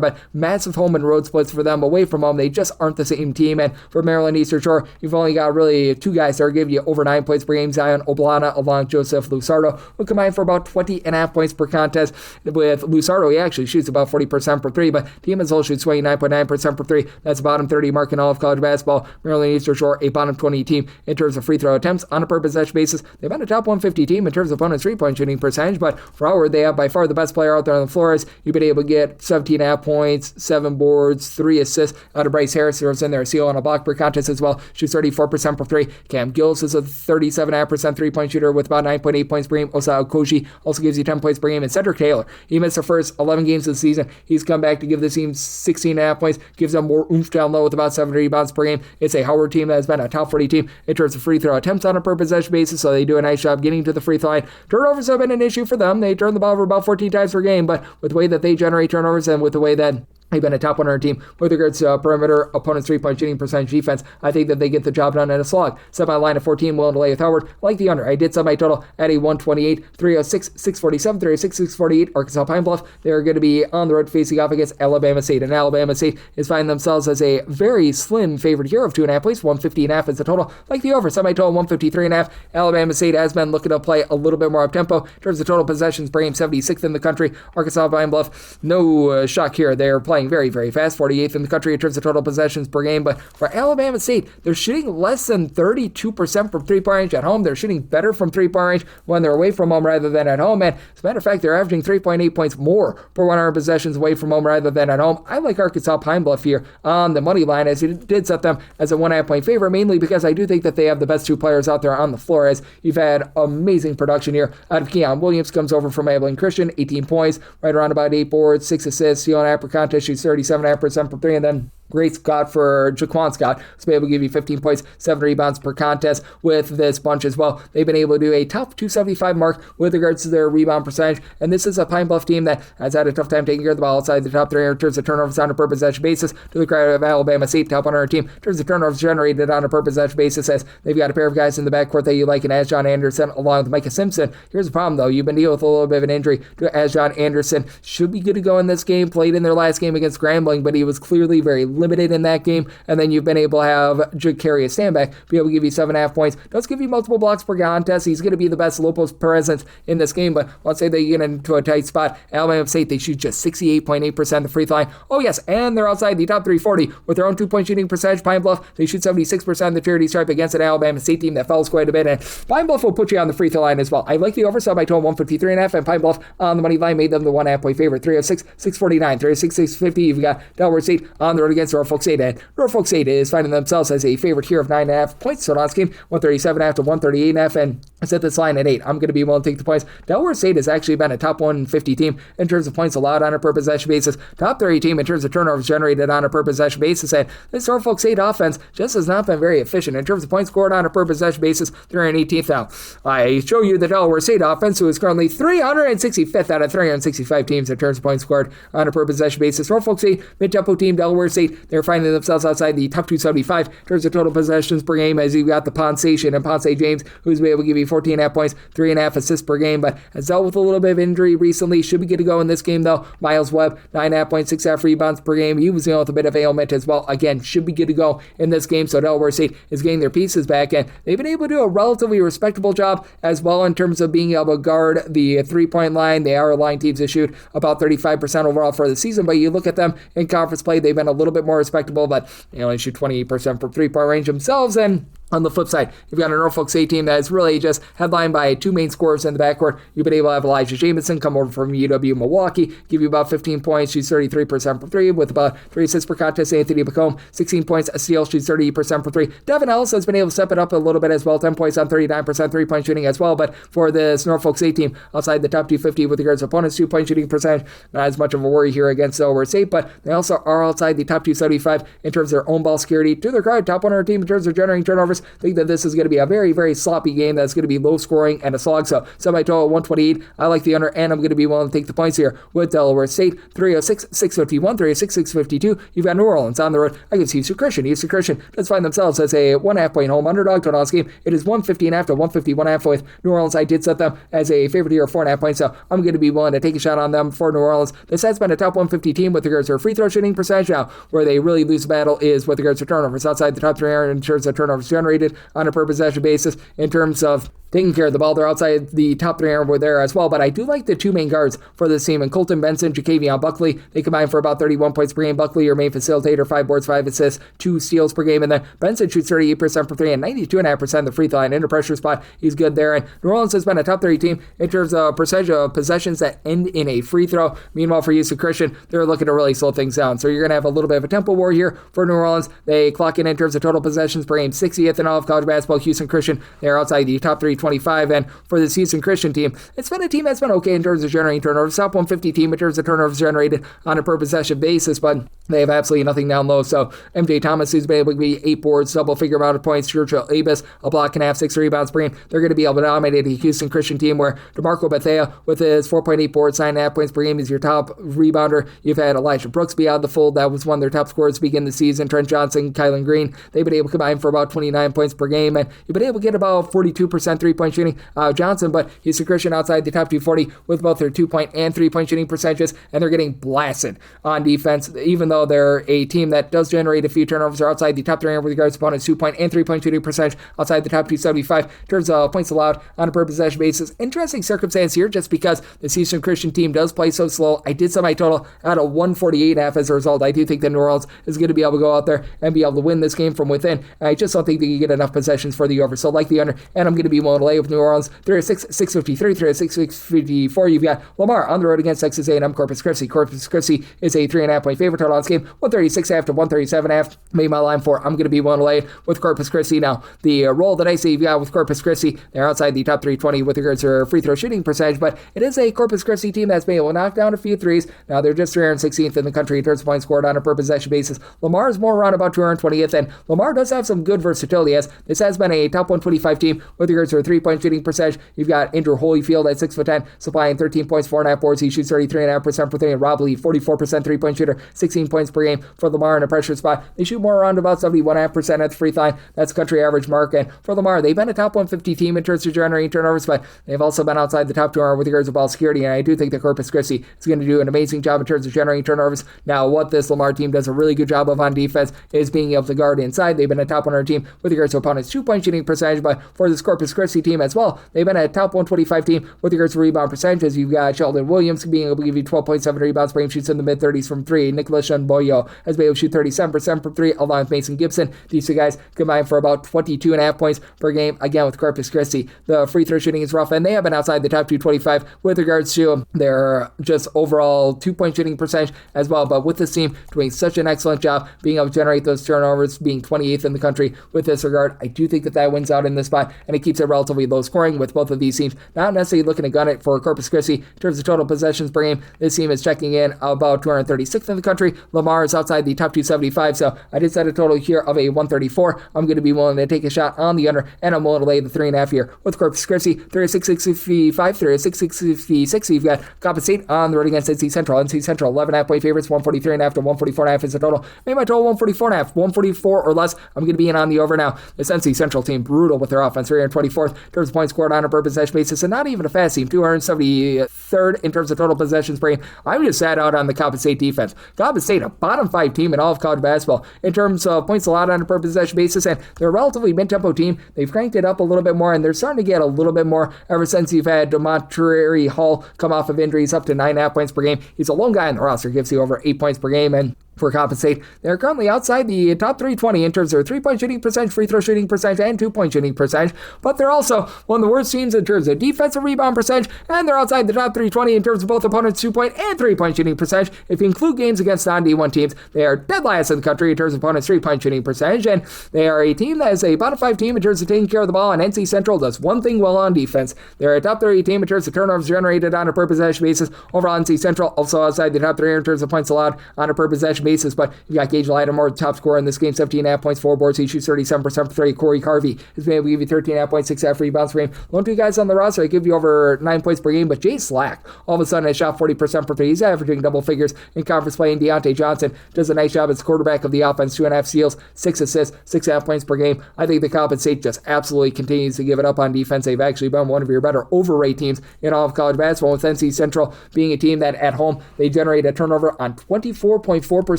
but massive home and road splits for them. Away from home, they just aren't the same team. And for Maryland Eastern Shore, you've only got really 2 guys that are giving you over 9 points per game. Zion Oblana along with Joseph Lusardo, who combined for about 20.5 points per contest. With Lusardo, he actually shoots about 40% per 3, but team as a whole shoots 29.9% per 3. That's a bottom 30 mark in all of college basketball. Maryland Eastern Shore, a bottom 20 team in terms of free throw attempts on a per possession basis. They've been a top 150 team in terms of opponent's 3-point shooting percentage, but for Howard, they have by far the best player out there on the floor. As you've been able to get 17.5 points, 7 boards, 3 assists out of Bryce Harris, who's in there, a steal on a block per contest as well. Shoots 34% per 3. Cam Gillis is a 37.5% 3-point shooter with about 9.8 points per game. Osa Okoji also gives you 10 points per game. And Cedric Taylor, he missed the first 11 games of the season. He's come back to give the team 16.5 points, gives them more oomph down low with about 7 rebounds per game. It's a Howard team that has been a top 40 team in terms of free throw attempts on a per possession basis, so they do a nice job getting to the free throw line. Turnovers have been an issue for them. They turn the ball over about 14 times per game, but with the way that they generate turnovers and with the way that they've been a top 100 team with regards to perimeter opponent's 3-point shooting percentage defense, I think that they get the job done in a slog. Set my line of 14, willing to lay with Howard. Like the under, I did set my total at a 128, 306, 647, 306, 648. Arkansas Pine Bluff, they're going to be on the road facing off against Alabama State, and Alabama State is finding themselves as a very slim favorite here of 2.5 points. 150.5 is the total. Like the over, set my total 153.5. Alabama State has been looking to play a little bit more up tempo in terms of total possessions per game, 76th in the country. Arkansas Pine Bluff, no shock here. They're playing very, very fast, 48th in the country in terms of total possessions per game. But for Alabama State, they're shooting less than 32% from 3-point range at home. They're shooting better from 3-point range when they're away from home rather than at home. And as a matter of fact, they're averaging 3.8 points more per 100 possessions away from home rather than at home. I like Arkansas Pine Bluff here on the money line, as it did set them as a 1.5 point favorite, mainly because I do think that they have the best 2 players out there on the floor, as you've had amazing production here out of Keon Williams. Comes over from Abilene Christian, 18 points, right around about 8 boards, 6 assists, steal an half per contest, shoots 37.5% from 3, and then Great Scott for Jaquan Scott, who's been able to give you 15 points, 7 rebounds per contest with this bunch as well. They've been able to do a top 275 mark with regards to their rebound percentage, and this is a Pine Bluff team that has had a tough time taking care of the ball outside the top 3 in terms of turnovers on a per possession basis, to the credit of Alabama State, top 100 team in terms of turnovers generated on a per possession basis, as they've got a pair of guys in the backcourt that you like in Asjon Anderson along with Micah Simpson. Here's the problem, though. You've been dealing with a little bit of an injury to Asjon Anderson. Should be good to go in this game, played in their last game against Grambling, but he was clearly very limited in that game. And then you've been able to have Jacarius Stanback be able to give you 7.5 points. Does give you multiple blocks per contest. He's going to be the best low post presence in this game, but let's say they get into a tight spot. Alabama State, they shoot just 68.8% the free throw line. Oh yes, and they're outside the top 340 with their own 2-point shooting percentage. Pine Bluff, they shoot 76% the charity stripe against an Alabama State team that fouls quite a bit, and Pine Bluff will put you on the free throw line as well. I like the over, so by total 153.5, and Pine Bluff on the money line made them the 1.5 point favorite. 306, 649, 306, 650. You've got Delaware State on the road against Norfolk State, and Norfolk State is finding themselves as a favorite here of 9.5 points. So last game, 137.5 to 138.5, and I set this line at 8. I'm going to be willing to take the points. Delaware State has actually been a top 150 team in terms of points allowed on a per possession basis, top 30 team in terms of turnovers generated on a per possession basis, and this Norfolk State offense just has not been very efficient in terms of points scored on a per possession basis. They're in 18th now. I show you the Delaware State offense, who is currently 365th out of 365 teams in terms of points scored on a per possession basis. Norfolk State, mid-tempo team. Delaware State, they're finding themselves outside the top 275 in terms of total possessions per game, as you've got the Ponce Station and Ponce James, who's been able to give you 14.5 points, 3.5 assists per game, but has dealt with a little bit of injury recently. Should be good to go in this game, though. Miles Webb, 9.5 points, 6.5 rebounds per game. He was dealing with a bit of ailment as well. Again, should be good to go in this game, so Delaware State is getting their pieces back, and they've been able to do a relatively respectable job as well in terms of being able to guard the three-point line. They are line teams that shoot about 35% overall for the season, but you look at them in conference play, they've been a little bit more respectable, but they only shoot 28% from three-point range themselves. And on the flip side, you've got a Norfolk State team that is really just headlined by 2 main scorers in the backcourt. You've been able to have Elijah Jamison come over from UW-Milwaukee, give you about 15 points, shoots 33% from 3, with about 3 assists per contest. Anthony Bacombe, 16 points, a steal, shoots 30% from 3. Devin Ellis has been able to step it up a little bit as well, 10 points on 39% three-point shooting as well, but for this Norfolk State team, outside the top 250 with regards to opponents' 2-point shooting percentage, not as much of a worry here against Delaware State, but they also are outside the top 275 in terms of their own ball security. To their credit, top 100 team in terms of generating turnovers. I think that this is going to be a very, very sloppy game that's going to be low scoring and a slog. So semi-total 128. I like the under, and I'm going to be willing to take the points here with Delaware State. 306, 651, 306, 652. You've got New Orleans on the road against Houston Christian. Houston Christian does find themselves as a 1.5 point home underdog to this game. It is 150.5 to 151.5 with New Orleans. I did set them as a favorite here of 4.5 points, so I'm going to be willing to take a shot on them for New Orleans. This has been a top 150 team with regards to their free throw shooting percentage. Now, where they really lose the battle is with regards to turnovers. Outside the top 300 in terms of turnovers generated on a per possession basis. In terms of taking care of the ball, they're outside the top 300 were there as well, but I do like the 2 main guards for this team, and Colton Benson, Jacavion Buckley. They combine for about 31 points per game. Buckley, your main facilitator, 5 boards, 5 assists, 2 steals per game, and then Benson shoots 38% for 3 and 92.5% the free throw line. In the pressure spot, he's good there, and New Orleans has been a top 30 team in terms of percentage of possessions that end in a free throw. Meanwhile, for Houston Christian, they're looking to really slow things down, so you're going to have a little bit of a tempo war here for New Orleans. They clock in terms of total possessions per game, 60th in all of college basketball. Houston Christian, they're outside the top 325, and for this Houston Christian team, it's been a team that's been okay in terms of generating turnovers. Top 150 team in terms of turnovers generated on a per possession basis, but they have absolutely nothing down low. So MJ Thomas, who's been able to be 8 boards, double-figure amount of points. Churchill Abis, a block and a half, 6 rebounds per game. They're going to be able to dominate a Houston Christian team where DeMarco Bethea, with his 4.8 boards, 9.5 points per game, is your top rebounder. You've had Elijah Brooks be out of the fold. That was one of their top scorers to begin the season. Trent Johnson, Kylan Green, they've been able to combine for about 29 points per game, and you've been able to get about 42% three-point shooting Johnson, but Houston Christian outside the top 240 with both their 2-point and 3-point shooting percentages, and they're getting blasted on defense, even though they're a team that does generate a few turnovers. They're outside the top 300 with regards to opponents' 2-point and 3-point shooting percentage, outside the top 275 in terms of points allowed on a per possession basis. Interesting circumstance here, just because this Houston Christian team does play so slow. I did set my total at a 148.5 as a result. I do think that New Orleans is going to be able to go out there and be able to win this game from within. I just don't think they can get enough possessions for the over, so like the under, and I'm going to be willing to lay with New Orleans. 306, 653, 306, 654. You've got Lamar on the road against Texas A&M Corpus Christi. Corpus Christi is a 3.5 point favorite. Total on game, 136.5 to 137.5. Made my line for I'm going to be willing to lay with Corpus Christi. Now, the roll that I see you've got with Corpus Christi, they're outside the top 320 with regards to their free throw shooting percentage, but it is a Corpus Christi team that's been able to knock down a few threes. Now, they're just 316th in the country in terms of points scored on a per possession basis. Lamar is more around about 220th, and Lamar does have some good versatility, as this has been a top 125 team with regards to their three-point shooting percentage. You've got Andrew Holyfield at 6'10", supplying 13 points, 4.5 boards. He shoots 33.5% for three, and Rob Lee, 44% three-point shooter, 16 points per game for Lamar in a pressure spot. They shoot more around about 71.5% at the free throw line. That's country average mark, and for Lamar, they've been a top 150 team in terms of generating turnovers, but they've also been outside the top 200 with regards to ball security, and I do think that Corpus Christi is going to do an amazing job in terms of generating turnovers. Now, what this Lamar team does a really good job of on defense is being able to guard inside. They've been a top 100 team with regards to opponents' two-point shooting percentage, but for this Corpus Christi team as well, they've been a top 125 team with regards to rebound percentages. You've got Sheldon Williams being able to give you 12.7 rebounds per game, shoots in the mid-30s from three. Nicholas Shunboyo has been able to shoot 37% from three, along with Mason Gibson. These two guys combined for about 22.5 points per game, again with Corpus Christi. The free throw shooting is rough, and they have been outside the top 225 with regards to their just overall two-point shooting percentage as well. But with this team doing such an excellent job being able to generate those turnovers, being 28th in the country with this regard, I do think that that wins out in this spot, and it keeps it relatively low scoring with both of these teams. Not necessarily looking to gun it for Corpus Christi in terms of total possessions per game. This team is checking in about 236th in the country. Lamar is outside the top 275, so I did set a total here of a 134. I'm going to be willing to take a shot on the under, and I'm willing to lay the 3.5 here with Corpus Christi. 36-65, 36-66. You've got Penn St on the road against NC Central. NC Central 11.5 point favorites, 143.5 to 144.5 is the total. Maybe my total 144.5, 144 or less. I'm going to be in on the over now. This NC Central team brutal with their offense, 324th in terms of points scored on a per possession basis, and not even a fast team, 273rd in terms of total possessions per game. I'm just sat out on the Penn State defense. Penn State, a bottom 5 team in all of college basketball in terms of points allowed on a per possession basis, and they're a relatively mid-tempo team. They've cranked it up a little bit more, and they're starting to get a little bit more ever since you've had Demontre Hall come off of injuries, up to 9.5 points per game. He's a lone guy on the roster, gives you over 8 points per game, and for Penn State, they're currently outside the top 320 in terms of their three-point shooting percentage, free throw shooting percentage, and two-point shooting percentage, but they're also one of the worst teams in terms of defensive rebound percentage, and they're outside the top 320 in terms of both opponents' two-point and three-point shooting percentage. If you include games against non-D1 teams, they are dead last in the country in terms of opponents' three-point shooting percentage, and they are a team that is a bottom 5 team in terms of taking care of the ball, and NC Central does one thing well on defense. They're a top 30 team in terms of turnovers generated on a per possession basis. Overall, NC Central also outside the top 3 in terms of points allowed on a per possession basis, but you got Gage Lattimore, top scorer in this game, 17.5 points, 4 boards. He shoots 37% for 3. Corey Carvey has been able to give you 13.5 points, 6.5 rebounds per game. Lone 2 guys on the roster, they give you over 9 points per game, but Jay Slack all of a sudden has shot 40% for 3. He's averaging double figures in conference play, and Deontay Johnson does a nice job as quarterback of the offense, 2.5 steals, 6 assists, 6.5 points per game. I think the Penn State just absolutely continues to give it up on defense. They've actually been one of your better overrate teams in all of college basketball, with NC Central being a team that at home they generate a turnover on 24.4%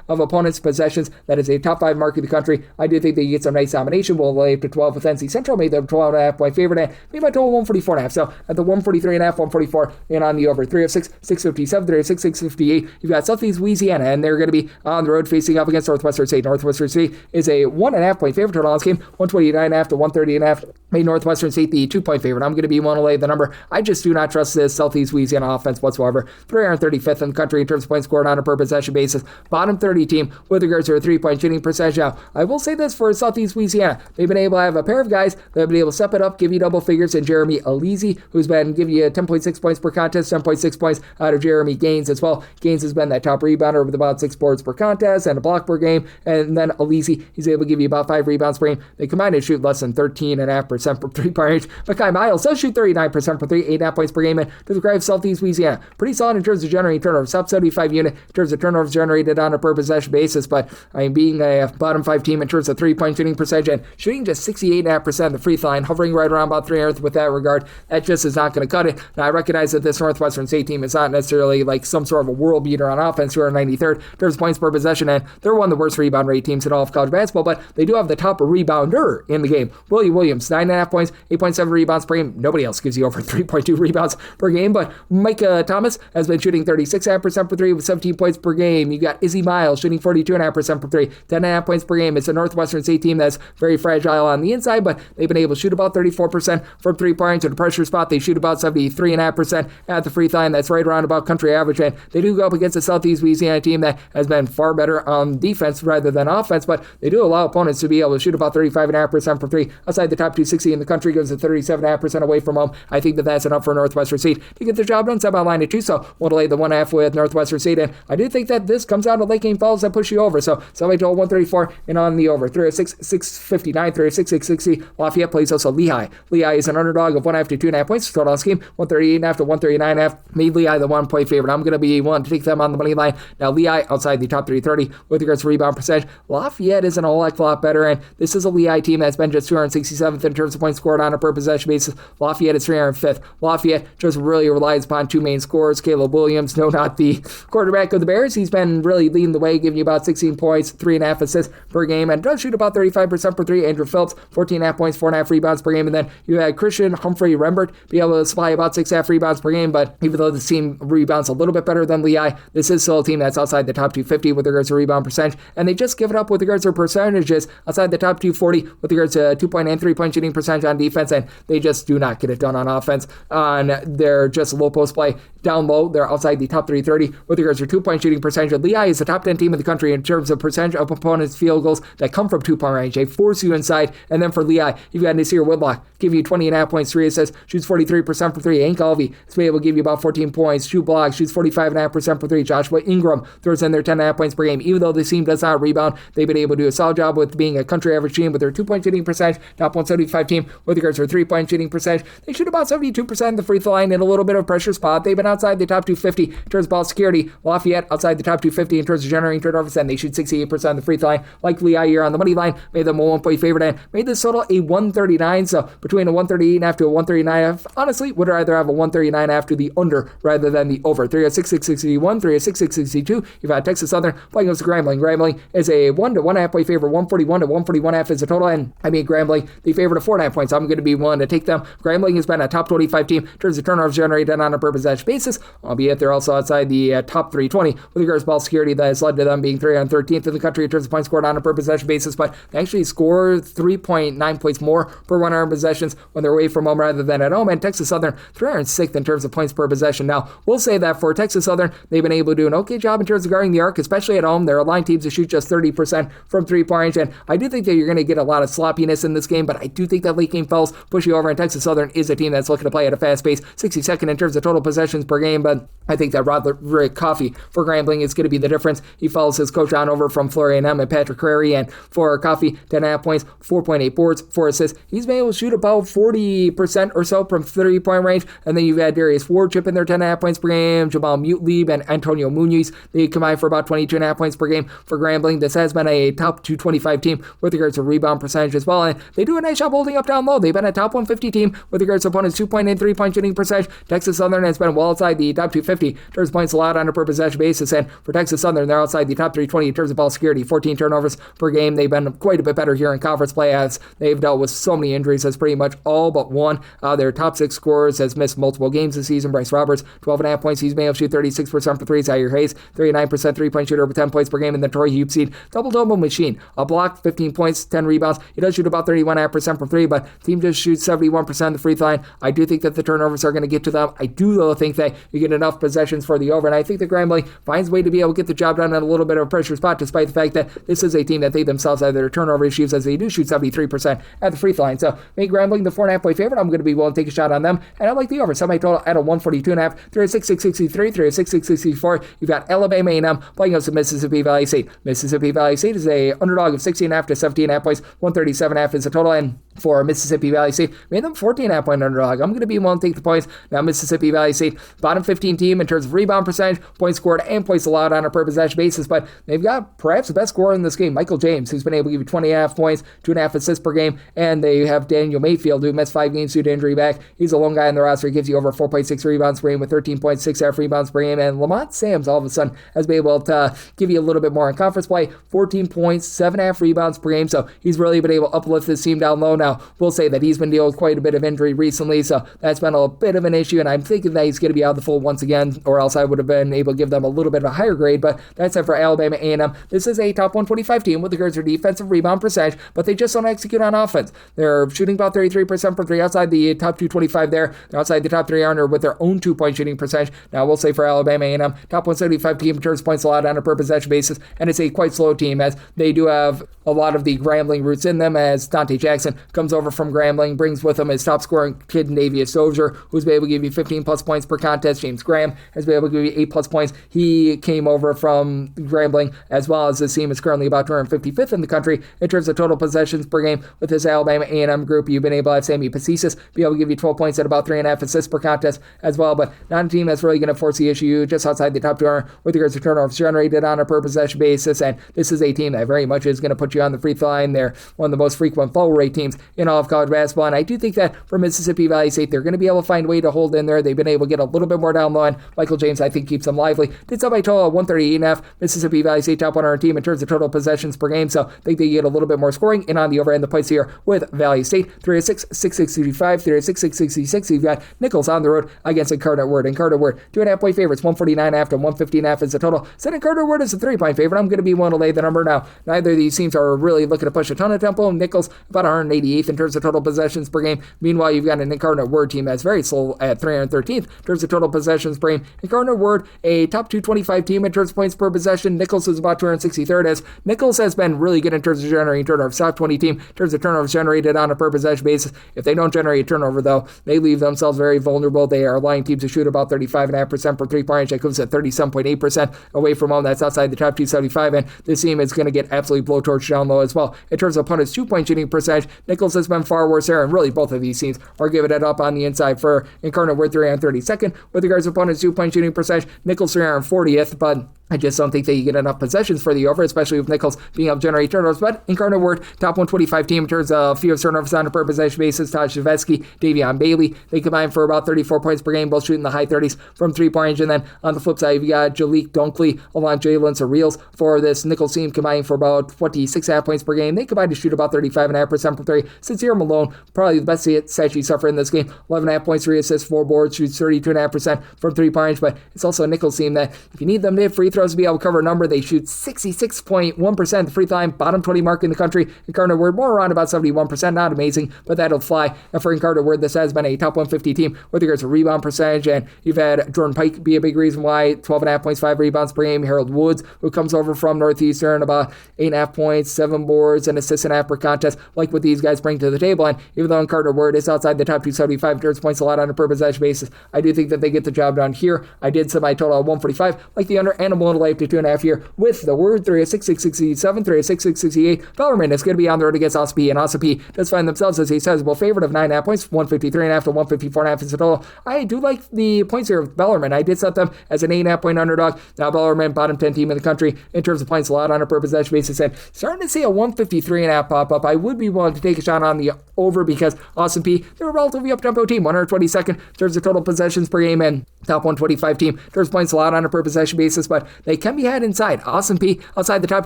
of opponents' possessions. That is a top 5 mark in the country. I do think they get some nice domination. We'll lay up to 12 with NC Central, made them 12.5 point favorite, and made my total 144.5. So at the 143.5, 144, and on the over 3 of 6, 657, 3 of 6, 658. You've got Southeast Louisiana, and they're going to be on the road facing up against Northwestern St. Northwestern State is a 1.5 point favorite total on this game, 129.5 to 130.5. Made Northwestern State the 2 point favorite. I'm going to be one to lay the number. I just do not trust this Southeast Louisiana offense whatsoever. 335th in the country in terms of points scored on a per possession basis. Bottom 30 team with regards to their 3-point shooting percentage. Now, I will say this for Southeast Louisiana. They've been able to have a pair of guys that have been able to step it up, give you double figures, and Jeremy Alizi, who's been giving you 10.6 points per contest, 10.6 points out of Jeremy Gaines as well. Gaines has been that top rebounder with about 6 boards per contest and a block per game, and then Alizi, he's able to give you about 5 rebounds per game. They combine to shoot less than 13.5% from 3-point range. Makai Miles does shoot 39% for 3, 8.5 points per game, and to the credit of Southeast Louisiana, pretty solid in terms of generating turnovers, top 75 unit in terms of turnovers generated on a per possession basis, but I mean, being a bottom 5 team in terms of 3-point shooting percentage and shooting just 68.5% of the free throw line, hovering right around about 300th with that regard, that just is not going to cut it. Now, I recognize that this Northwestern State team is not necessarily like some sort of a world beater on offense, who are 93rd in terms of points per possession, and they're one of the worst rebound rate teams in all of college basketball, but they do have the top rebounder in the game. Willie Williams, 9.5 points, 8.7 rebounds per game. Nobody else gives you over 3.2 rebounds per game, but Micah Thomas has been shooting 36.5% for 3 with 17 points per game. You got Izzy Miles shooting 42.5% from three, 10.5 points per game. It's a Northwestern State team that's very fragile on the inside, but they've been able to shoot about 34% from three-point to the pressure spot. They shoot about 73.5% at the free throw line. That's right around about country average, and they do go up against a Southeast Louisiana team that has been far better on defense rather than offense, but they do allow opponents to be able to shoot about 35.5% from three outside the top 260 in the country, goes to 37.5% away from home. I think that that's enough for Northwestern State to get the job done. Semi line at 2, so we'll delay the 1.5 with Northwestern State, and I do think that this comes out of Lake Game Falls that push you over, so semi total 134 and on the over. 306, 659, 306, 660. Lafayette plays also Lehigh. Lehigh is an underdog of 1.5 to 2.5 points. Total on this game 138.5 to 139.5. Made Lehigh the 1-point favorite. I'm going to be one to take them on the money line. Now Lehigh outside the top 330 with regards to rebound percentage. Lafayette isn't a whole heck of a lot better, and this is a Lehigh team that's been just 267th in terms of points scored on a per possession basis. Lafayette is 305th. Lafayette just really relies upon two main scorers. Caleb Williams, no, not the quarterback of the Bears. He's been really leading the way, giving you about 16 points, 3.5 assists per game, and does shoot about 35% per three. Andrew Phillips, 14.5 points, 4.5 rebounds per game, and then you had Christian Humphrey Rembert be able to supply about 6.5 rebounds per game, but even though this team rebounds a little bit better than Lehigh, this is still a team that's outside the top 250 with regards to rebound percentage, and they just give it up with regards to percentages outside the top 240 with regards to 2-point and 3-point shooting percentage on defense, and they just do not get it done on offense. On their just low post play, down low, they're outside the top 330 with regards to 2-point shooting percentage. Lehigh is the top 10 team in the country in terms of percentage of opponents' field goals that come from 2-point range. They force you inside, and then for Lehigh, you've got Nasir Whitlock, give you 20.5 points, 3 assists, shoots 43% from 3. Hank Alvey is able to give you about 14 points, 2 blocks, shoots 45.5% from 3. Joshua Ingram throws in their 10.5 points per game. Even though this team does not rebound, they've been able to do a solid job with being a country average team with their 2-point shooting percentage, top 175 team with regards to their 3-point shooting percentage. They shoot about 72% in the free throw line and a little bit of pressure spot. They've been outside the top 250 in terms of ball security. Lafayette outside the top 250 in terms of generating turnovers, and they shoot 68% in the free throw line. Like Lehigh here on the money line, made them a 1-point favorite and made this total a 139. So between a 138.5 to a 139.5, honestly, would rather have a 139.5 to the under rather than the over. 306, 661, 306, 662. You've had Texas Southern playing against Grambling. Grambling is a 1 to 1.5 point favorite. 141 to 141.5 is the total, and I mean Grambling the favorite of 4.5 points. I'm going to be willing to take them. Grambling has been a top 25 team in terms of turnovers generated on a per possession basis, albeit they're also outside the top 320 with regards to ball security. That has led to them being 313th in the country in terms of points scored on a per possession basis, but they actually score 3.9 points more per 100 possessions when they're away from home rather than at home. And Texas Southern 306th in terms of points per possession. Now, we'll say that for Texas Southern, they've been able to do an okay job in terms of guarding the arc, especially at home. They're aligned teams to shoot just 30% from 3-point range, and I do think that you're going to get a lot of sloppiness in this game, but I do think that Lake Game Fells push you over, and Texas Southern is a team that's looking to play at a fast pace, 62nd in terms of total possessions per game, but I think that Roderick Coffey for Grambling is going to be the difference. He follows his coach on over from Florida A&M and Patrick Crary, and for Coffey, 10.5 points, 4.8 boards, 4 assists. He's been able to shoot about 40% or so from 3-point range, and then you've had Darius Ward chip in their 10.5 points per game, Jamal Mutlieb and Antonio Munoz. They combine for about 22.5 points per game for Grambling. This has been a top 225 team with regards to rebound percentage as well, and they do a nice job holding up down low. They've been a top 150 team with regards to opponents' 2-point and 3-point shooting percentage. Texas Southern has been well outside the top 250 in terms of points allowed on a per possession basis, and for Texas Southern, they're outside the top 320 in terms of ball security, 14 turnovers per game. They've been quite a bit better here in conference play as they've dealt with so many injuries as pretty much all but one. Their top 6 scorers has missed multiple games this season. Bryce Roberts, 12.5 points. He's been able to shoot 36% for 3. Zaire Hayes, 39% 3-point shooter with 10 points per game. And then Troy Hupseed, double-double machine. A block, 15 points, 10 rebounds. He does shoot about 31.5% from 3, but team just shoots 71% of the free throw line. I do think that the turnovers are going to get to them. I do, though, think that you get enough possessions for the over, and I think that Grambling finds a way to be able to get the job done at a little bit of a pressure spot, despite the fact that this is a team that they themselves have their turnover issues, as they do shoot 73% at the free throw line. So, make Grambling the 4.5 point favorite. I'm going to be willing to take a shot on them, and I like the over. Semi-total at a 142.5, 306, 663, 306, 664. You've got Alabama A&M playing against Mississippi Valley State. Mississippi Valley State is a underdog of 16.5 to 17.5 points. 137.5 is the total, and for Mississippi Valley State, made them 14.5 point underdog. I'm going to be willing to take the points. Now, Mississippi Valley State, bottom 15 team in terms of rebound percentage, points scored, and points allowed on a per possession basis, but they've got perhaps the best scorer in this game, Michael James, who's been able to give you 20.5 points, 2.5 assists per game, and they have Daniel Mayfield, who missed 5 games due to injury back. He's a lone guy in the roster. He gives you over 4.6 rebounds per game with 13.6 half rebounds per game, and Lamont Sams all of a sudden has been able to give you a little bit more in conference play, 14 points, 7.5 rebounds per game, so he's really been able to uplift this team down low. Now, we'll say that he's been dealing with quite a bit of injury recently, so that's been a bit of an issue, and I'm thinking that he's going to be out of the fold once again, or else I would have been able to give them a little bit of a higher grade, but but that's it for Alabama A&M. This is a top 125 team with regards to defensive rebound percentage, but they just don't execute on offense. They're shooting about 33% from three, outside the top 225 there. They're outside the top 300 with their own 2-point shooting percentage. Now, we'll say for Alabama A&M, top 175 team in terms of points allowed on a per possession basis, and it's a quite slow team as they do have a lot of the Grambling roots in them, as Dante Jackson comes over from Grambling, brings with him his top scoring kid, Navius Dozier, who's been able to give you 15 plus points per contest. James Graham has been able to give you 8 plus points. He came over from Grambling, as well as this team is currently about 255th in the country in terms of total possessions per game. With this Alabama A&M group, you've been able to have Sammy Pacisis be able to give you 12 points at about 3.5 assists per contest as well, but not a team that's really going to force the issue just outside the top 200 with regards to turnovers generated on a per possession basis, and this is a team that very much is going to put you on the free throw line. They're one of the most frequent foul rate teams in all of college basketball, and I do think that for Mississippi Valley State, they're going to be able to find a way to hold in there. They've been able to get a little bit more down low, and Michael James, I think, keeps them lively. Did so by total of 138.5. Mississippi Valley State top 100 team in terms of total possessions per game, so I think they get a little bit more scoring in on the over end the points here with Valley State. 306, 665, 306, 666. You've got Nichols on the road against Incarnate Word. Incarnate Word, 2.5-point favorites, 149.5 to 115.5 is the total. Set Incarnate Word is a 3-point favorite. I'm going to be one to lay the number now. Neither of these teams are really looking to push a ton of tempo. Nichols about 188th in terms of total possessions per game. Meanwhile, you've got an Incarnate Word team that's very slow at 313th in terms of total possessions per game. Incarnate Word, a top 225 team in terms of points per possession. Nichols is about 263rd, as Nichols has been really good in terms of generating turnovers. Top 20 team in terms of turnovers generated on a per possession basis. If they don't generate a turnover, though, they leave themselves very vulnerable. They are allowing teams to shoot about 35.5% for 3-point range. That comes at 37.8% away from home. That's outside the top 275, and this team is going to get absolutely blowtorched down low as well. In terms of opponents' 2-point shooting percentage, Nichols has been far worse there, and really both of these teams are giving it up on the inside. For Incarnate Word, 332nd. With regards to opponents' 2-point shooting percentage, Nichols 340th, but I just don't think that you get enough possessions for the over, especially with Nichols being able to generate turnovers. But Incarnate Word, top 125 team in terms of few turnovers on a per possession basis. Taj Shavetsky, Davion Bailey, they combine for about 34 points per game, both shooting the high 30s from 3-point range. And then on the flip side, you've got Jalik Dunkley along Jalen Surreals for this Nichols team, combining for about 26.5 points per game. They combine to shoot about 35.5% from 3. Sincere Malone, probably the best stat sheet sufferer in this game, 11.5 points, 3 assists, 4 boards, shoots 32.5% from 3-point range. But it's also a Nichols team that if you need them to hit free throws to be able to cover a number, they shoot 66.1% the free throw line, bottom 20 mark in the country. Incarnate Word, more around about 71%, not amazing, but that'll fly. And for Incarnate Word, this has been a top 150 team with regards to rebound percentage, and you've had Jordan Pike be a big reason why, 12.5 points, 5 rebounds per game. Harold Woods, who comes over from Northeastern, about 8.5 points, 7 boards, and assists and a half per contest, like what these guys bring to the table. And even though Incarnate Word is outside the top 275 in terms of points allowed on a per possession basis, I do think that they get the job done here. I did set my total at 145, like the under, and I'm willing to lay up to 2.5 here with the Word. 306, 667, 306, 668. Bellarmine is going to be on the road against Ossipee, and Ossipee does find themselves as a sizable favorite of 9.5 points, 153.5 to 154.5 is the total. I do like the points here of Bellarmine. I did set them as an 8.5 point underdog. Now Bellarmine, bottom 10 team in the country in terms of points allowed on a per possession basis, and starting to see a 153.5 pop up. I would be willing to take a shot on the over because Ossipee, they're a relatively up-tempo team, 122nd in terms of total possessions per game, and top 125 team in terms of points allowed on a per possession basis, but they can be had inside. Ossipee outside the top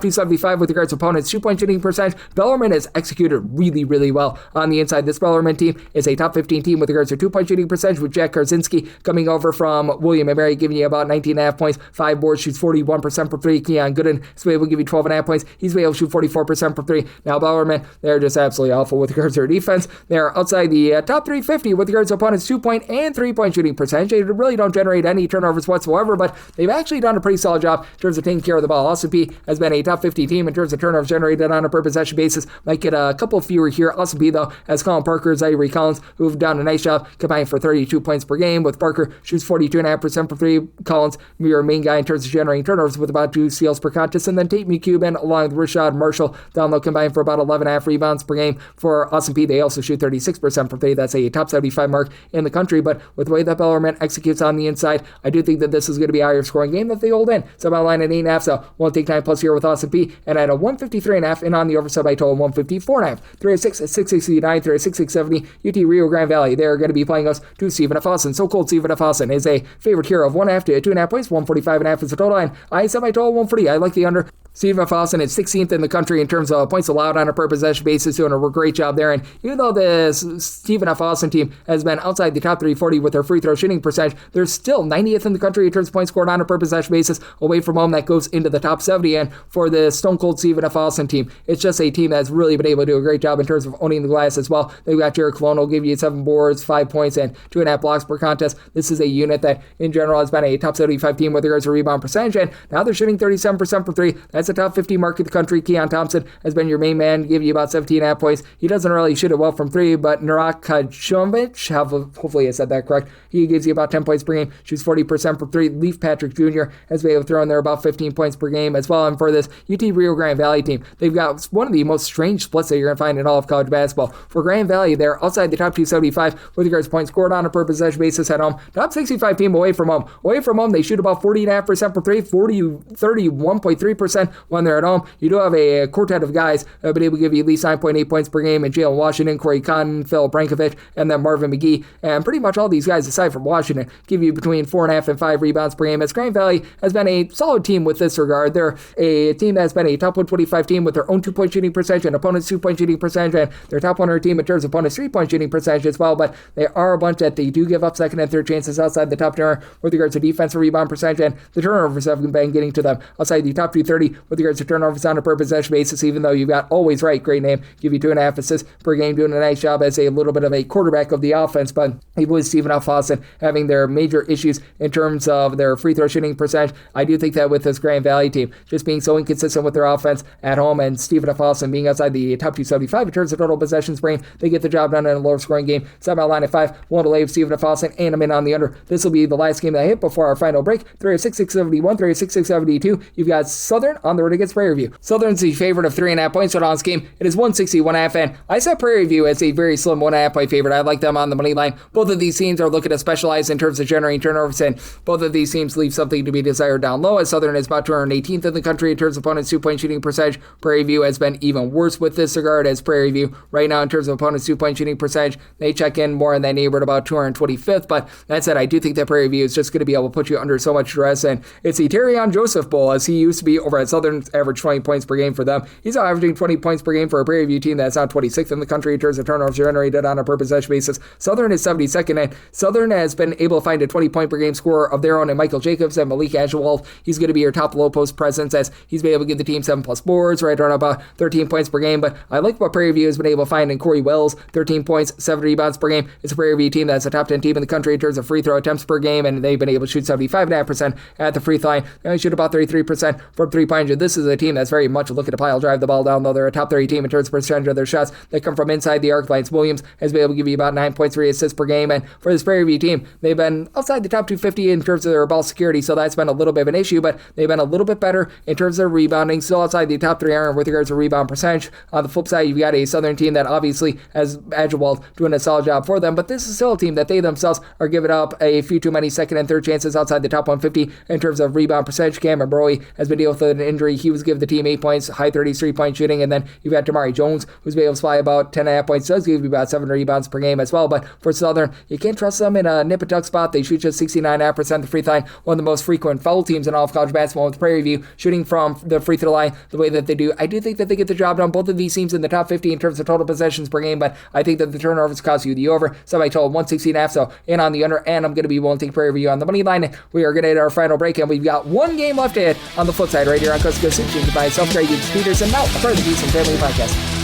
275 with regards to opponents' 2-point shooting percentage. Bellarmine has executed really, really well on the inside. This Bellarmine team is a top 15 team with regards to 2-point shooting percentage, with Jack Karzinski coming over from William & Mary, giving you about 19.5 points, 5 boards, shoots 41% from 3. Keon Gooden is able to give you 12.5 points. He's able to shoot 44% from 3. Now Bellarmine, they're just absolutely awful with regards to their defense. They're outside the top 350 with regards to opponents' 2-point and 3-point shooting percentage. They really don't generate any turnovers whatsoever, but they've actually done a pretty solid job in terms of taking care of the ball. Ossipee has been a top 50 team in terms of turnovers generated on a per possession basis. Might get a couple fewer here. Ossipee, though, as Colin Parker, Zaire Collins, who've done a nice job combining for 32 points per game, with Parker shoots 42.5% from 3. Collins, your main guy in terms of generating turnovers with about 2 steals per contest, and then Tate McCuban along with Rashad Marshall down low combined for about 11.5 rebounds per game. For Ossipee, they also shoot 36% from 3. That's a top 75 mark in the country, but with the way that Bellarmine executes on the inside, I do think that this is going to be a higher scoring game that they hold in. So my line at 8.5, so won't take 9 plus here with Ossipee, and at a 153.5, and on the overside I told 154.5. 306, 669, 306, 670. UT Rio Grande Valley, they're going to be playing us to Stephen F. Austin. So cold Stephen F. Austin is a favorite here of 1.5 to 2.5 points. 145.5 is the total, and I set my total 140. I like the under. Stephen F. Austin is 16th in the country in terms of points allowed on a per possession basis, doing a great job there. And even though the Stephen F. Austin team has been outside the top 340 with their free throw shooting percentage, they're still 90th in the country in terms of points scored on a per possession basis away from home. That goes into the top 70. And for the Stone Cold Stephen F. Austin team, it's just a team that's really been able to do a great job in terms of owning the glass as well. They've got Jared Colon will give you 7 boards, 5 points, and 2.5 blocks per contest. This is a unit that in general has been a top 75 team with regards to rebound percentage, and now they're shooting 37% from 3. That's a top 50 mark in the country. Keon Thompson has been your main man, give you about 17.5 points. He doesn't really shoot it well from 3, but Narak Kajovic, hopefully I said that correct, he gives you about 10 points per game, shoots 40% from 3. Leaf Patrick Jr. has been able to throw in there about 15 points per game as well. And for this UT Rio Grande Valley team, they've got one of the most strange splits that you're going to find in all of college basketball. For Grand Valley, they're outside the top 275 with regards to points scored on a per possession basis at home. Top 65 team away from home. Away from home, they shoot about 40.5% from 3, 31.3% when they're at home. You do have a quartet of guys that have been able to give you at least 9.8 points per game in Jalen Washington, Corey Cotton, Phil Brankovic, and then Marvin McGee. And pretty much all these guys, aside from Washington, give you between 4.5 and 5 rebounds per game. As Grand Valley has been a solid team with this regard. They're a team that's been a top 125 team with their own 2-point shooting percentage and opponents' 2-point shooting percentage, and they're top 100 team in terms of opponents' 3-point shooting percentage as well. But they are a bunch that they do give up second and third chances outside the top 10 with regards to defensive rebound percentage, and the turnovers have been getting to them outside the top 230 with regards to turnovers on a per possession basis, even though you've got Always Right, great name, give you 2.5 assists per game, doing a nice job as a little bit of a quarterback of the offense. But even with Stephen F. Austin having their major issues in terms of their free throw shooting percentage, I do think that with this Grand Valley team just being so inconsistent with their offense at home and Stephen F. Austin being outside the top 275 in terms of total possessions per game, they get the job done in a lower scoring game. Set my line at 5, 1 to lay with Stephen F. Austin, and I'm in on the under. This will be the last game that I hit before our final break. 306-671, 306-672. You've got Southern on the road against Prairie View. Southern's the favorite of 3.5 points on this game. It is 161.5, and I set Prairie View as a very slim 1.5 point favorite. I like them on the money line. Both of these teams are looking to specialize in terms of generating turnovers, and both of these teams leave something to be desired down low, as Southern is about 218th in the country in terms of opponents' 2-point shooting percentage. Prairie View has been even worse with this regard, as Prairie View right now in terms of opponents' 2-point shooting percentage, they check in more in that neighborhood about 225th. But that said, I do think that Prairie View is just going to be able to put you under so much stress, and it's the Terrion Joseph Bowl, as he used to be over at Southern, average 20 points per game for them. He's now averaging 20 points per game for a Prairie View team that's now 26th in the country in terms of turnovers generated on a per possession basis. Southern is 72nd, and Southern has been able to find a 20-point per game scorer of their own in Michael Jacobs and Malik Ashwald. He's going to be your top low post presence, as he's been able to give the team 7+ boards, right around about 13 points per game. But I like what Prairie View has been able to find in Corey Wells, 13 points, 7 rebounds per game. It's a Prairie View team that's a top 10 team in the country in terms of free throw attempts per game, and they've been able to shoot 75.5% at the free throw line. They only shoot about 33% from 3-point. This is a team that's very much looking to pile drive the ball down, though they're a top 30 team in terms of percentage of their shots that come from inside the arc. Lance Williams has been able to give you about 9 points, 3 assists per game, and for this Prairie View team, they've been outside the top 250 in terms of their ball security, so that's been a little bit of an issue, but they've been a little bit better in terms of their rebounding, still outside the top 300 with regards to rebound percentage. On the flip side, you've got a Southern team that obviously has Agewald doing a solid job for them, but this is still a team that they themselves are giving up a few too many second and third chances outside the top 150 in terms of rebound percentage. Cameron Broy has been dealing with an injury. He was given the team 8 points, high 30s 3-point shooting, and then you've got Damari Jones, who's been able to supply about 10.5 points, does give you about 7 rebounds per game as well. But for Southern, you can't trust them in a nip and tuck spot. They shoot just 69.5% the free throw line, one of the most frequent foul teams in all of college basketball, with Prairie View shooting from the free throw line the way that they do. I do think that they get the job done. Both of these teams in the top 50 in terms of total possessions per game, but I think that the turnovers cost you the over. So I told 116.5, so in on the under, and I'm going to be willing to take Prairie View on the money line. We are going to hit our final break, and we've got one game left to hit on the flip side right here on Coast to Coast Hoops, by myself, Greg Peterson, now a part of the Beast and Family Podcast.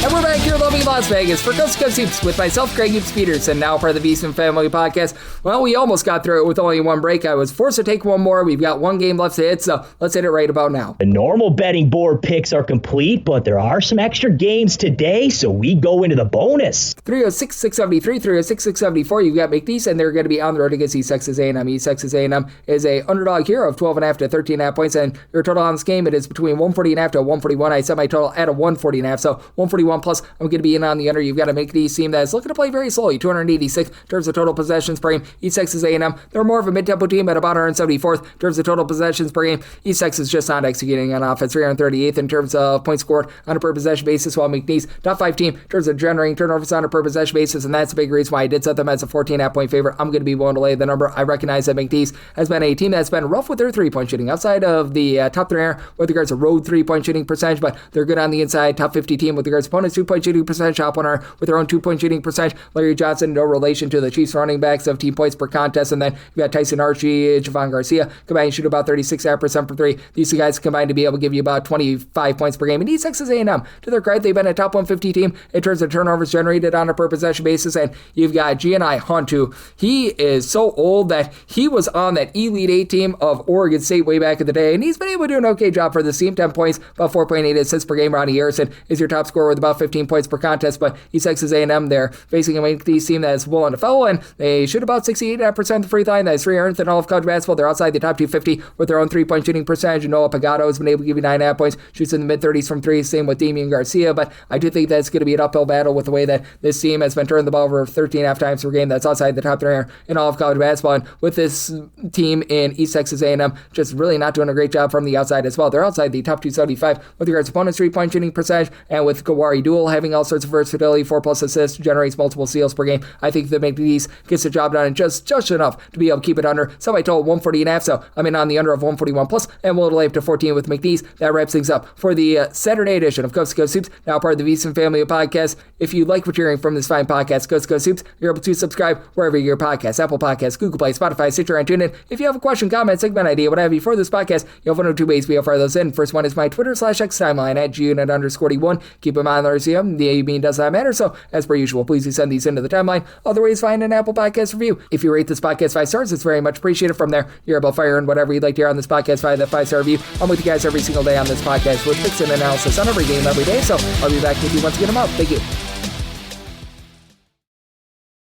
And we're back here in lovely Las Vegas for Coast to Coast Hoops with myself, Greg Hoops Peterson, now part of the Beast and Family Podcast. Well, we almost got through it with only one break. I was forced to take one more. We've got one game left to hit, so let's hit it right about now. The normal betting board picks are complete, but there are some extra games today, so we go into the bonus. 306-673, 306-674. You've got McNeese, and they're going to be on the road against East Texas A&M. East Texas A&M is a underdog here of 12.5 to 13.5 points, and your total on this game, it is between 140.5 to 141. I set my total at a 140.5, so 141 plus. I'm going to be being on the under. You've got a McNeese team that is looking to play very slowly, 286 in terms of total possessions per game. East Texas A&M, they're more of a mid-tempo team at about 174th in terms of total possessions per game. East Texas just not executing on offense, 338th in terms of points scored on a per possession basis, while McNeese, top 5 team in terms of generating turnovers on a per possession basis, and that's a big reason why I did set them as a 14.5 point favorite. I'm going to be willing to lay the number. I recognize that McNeese has been a team that's been rough with their three-point shooting, outside of the top 3 with regards to road three-point shooting percentage, but they're good on the inside, top 50 team with regards to opponents' 2-point shooting percentage, top 1 with their own 2-point shooting percentage. Larry Johnson, no relation to the Chiefs running backs of team points per contest, and then you got Tyson Archie, Javon Garcia, combined shoot about 36.5% for 3. These two guys combined to be able to give you about 25 points per game. And East Texas A&M, to their credit, they've been a top 150 team in terms of turnovers generated on a per possession basis, and you've got Gianni Hunt, who he is so old that he was on that Elite 8 team of Oregon State way back in the day, and he's been able to do an okay job for this team. 10 points, about 4.8 assists per game. Ronnie Harrison is your top scorer with about 15 points per contest, but East Texas A&M, they're facing a McNeese team that is willing to foul, and they shoot about 68% the free throw line. That is 300th in all of college basketball. They're outside the top 250 with their own 3-point shooting percentage. And Noah Pagano has been able to give you 9.5 points, shoots in the mid-30s from 3, same with Damian Garcia, but I do think that's going to be an uphill battle with the way that this team has been turning the ball over 13.5 times per game. That's outside the top 3 in all of college basketball, and with this team in East Texas A&M just really not doing a great job from the outside as well. They're outside the top 275 with regards to opponents' 3-point shooting percentage, and with Gawari Duel having all sorts of versatility, 4+ assists, generates multiple steals per game. I think the McNeese gets the job done, and just enough to be able to keep it under. So I told 140.5, so I'm in on the under of 141 plus, and we'll lay up to 14 with McNeese. That wraps things up for the Saturday edition of Coast to Coast Hoops, now part of the VSiN family of podcasts. If you like what you're hearing from this fine podcast, Coast to Coast Hoops, you're able to subscribe wherever you get your podcasts, Apple Podcasts, Google Play, Spotify, Stitcher, and TuneIn. If you have a question, comment, segment idea, what have you for this podcast, you have one of 2 ways we have fire those in. First one is my Twitter/X timeline at gunit_D1. Keep in mind, RCM, the A being does not matter, so as per usual, please do send these into the timeline. Other ways, find an Apple Podcast review. If you rate this podcast 5 stars, it's very much appreciated. From there, you're able to fire in whatever you'd like to hear on this podcast via that 5-star review. I'm with you guys every single day on this podcast with picks and analysis on every game every day, so I'll be back with you once again tomorrow. Thank you.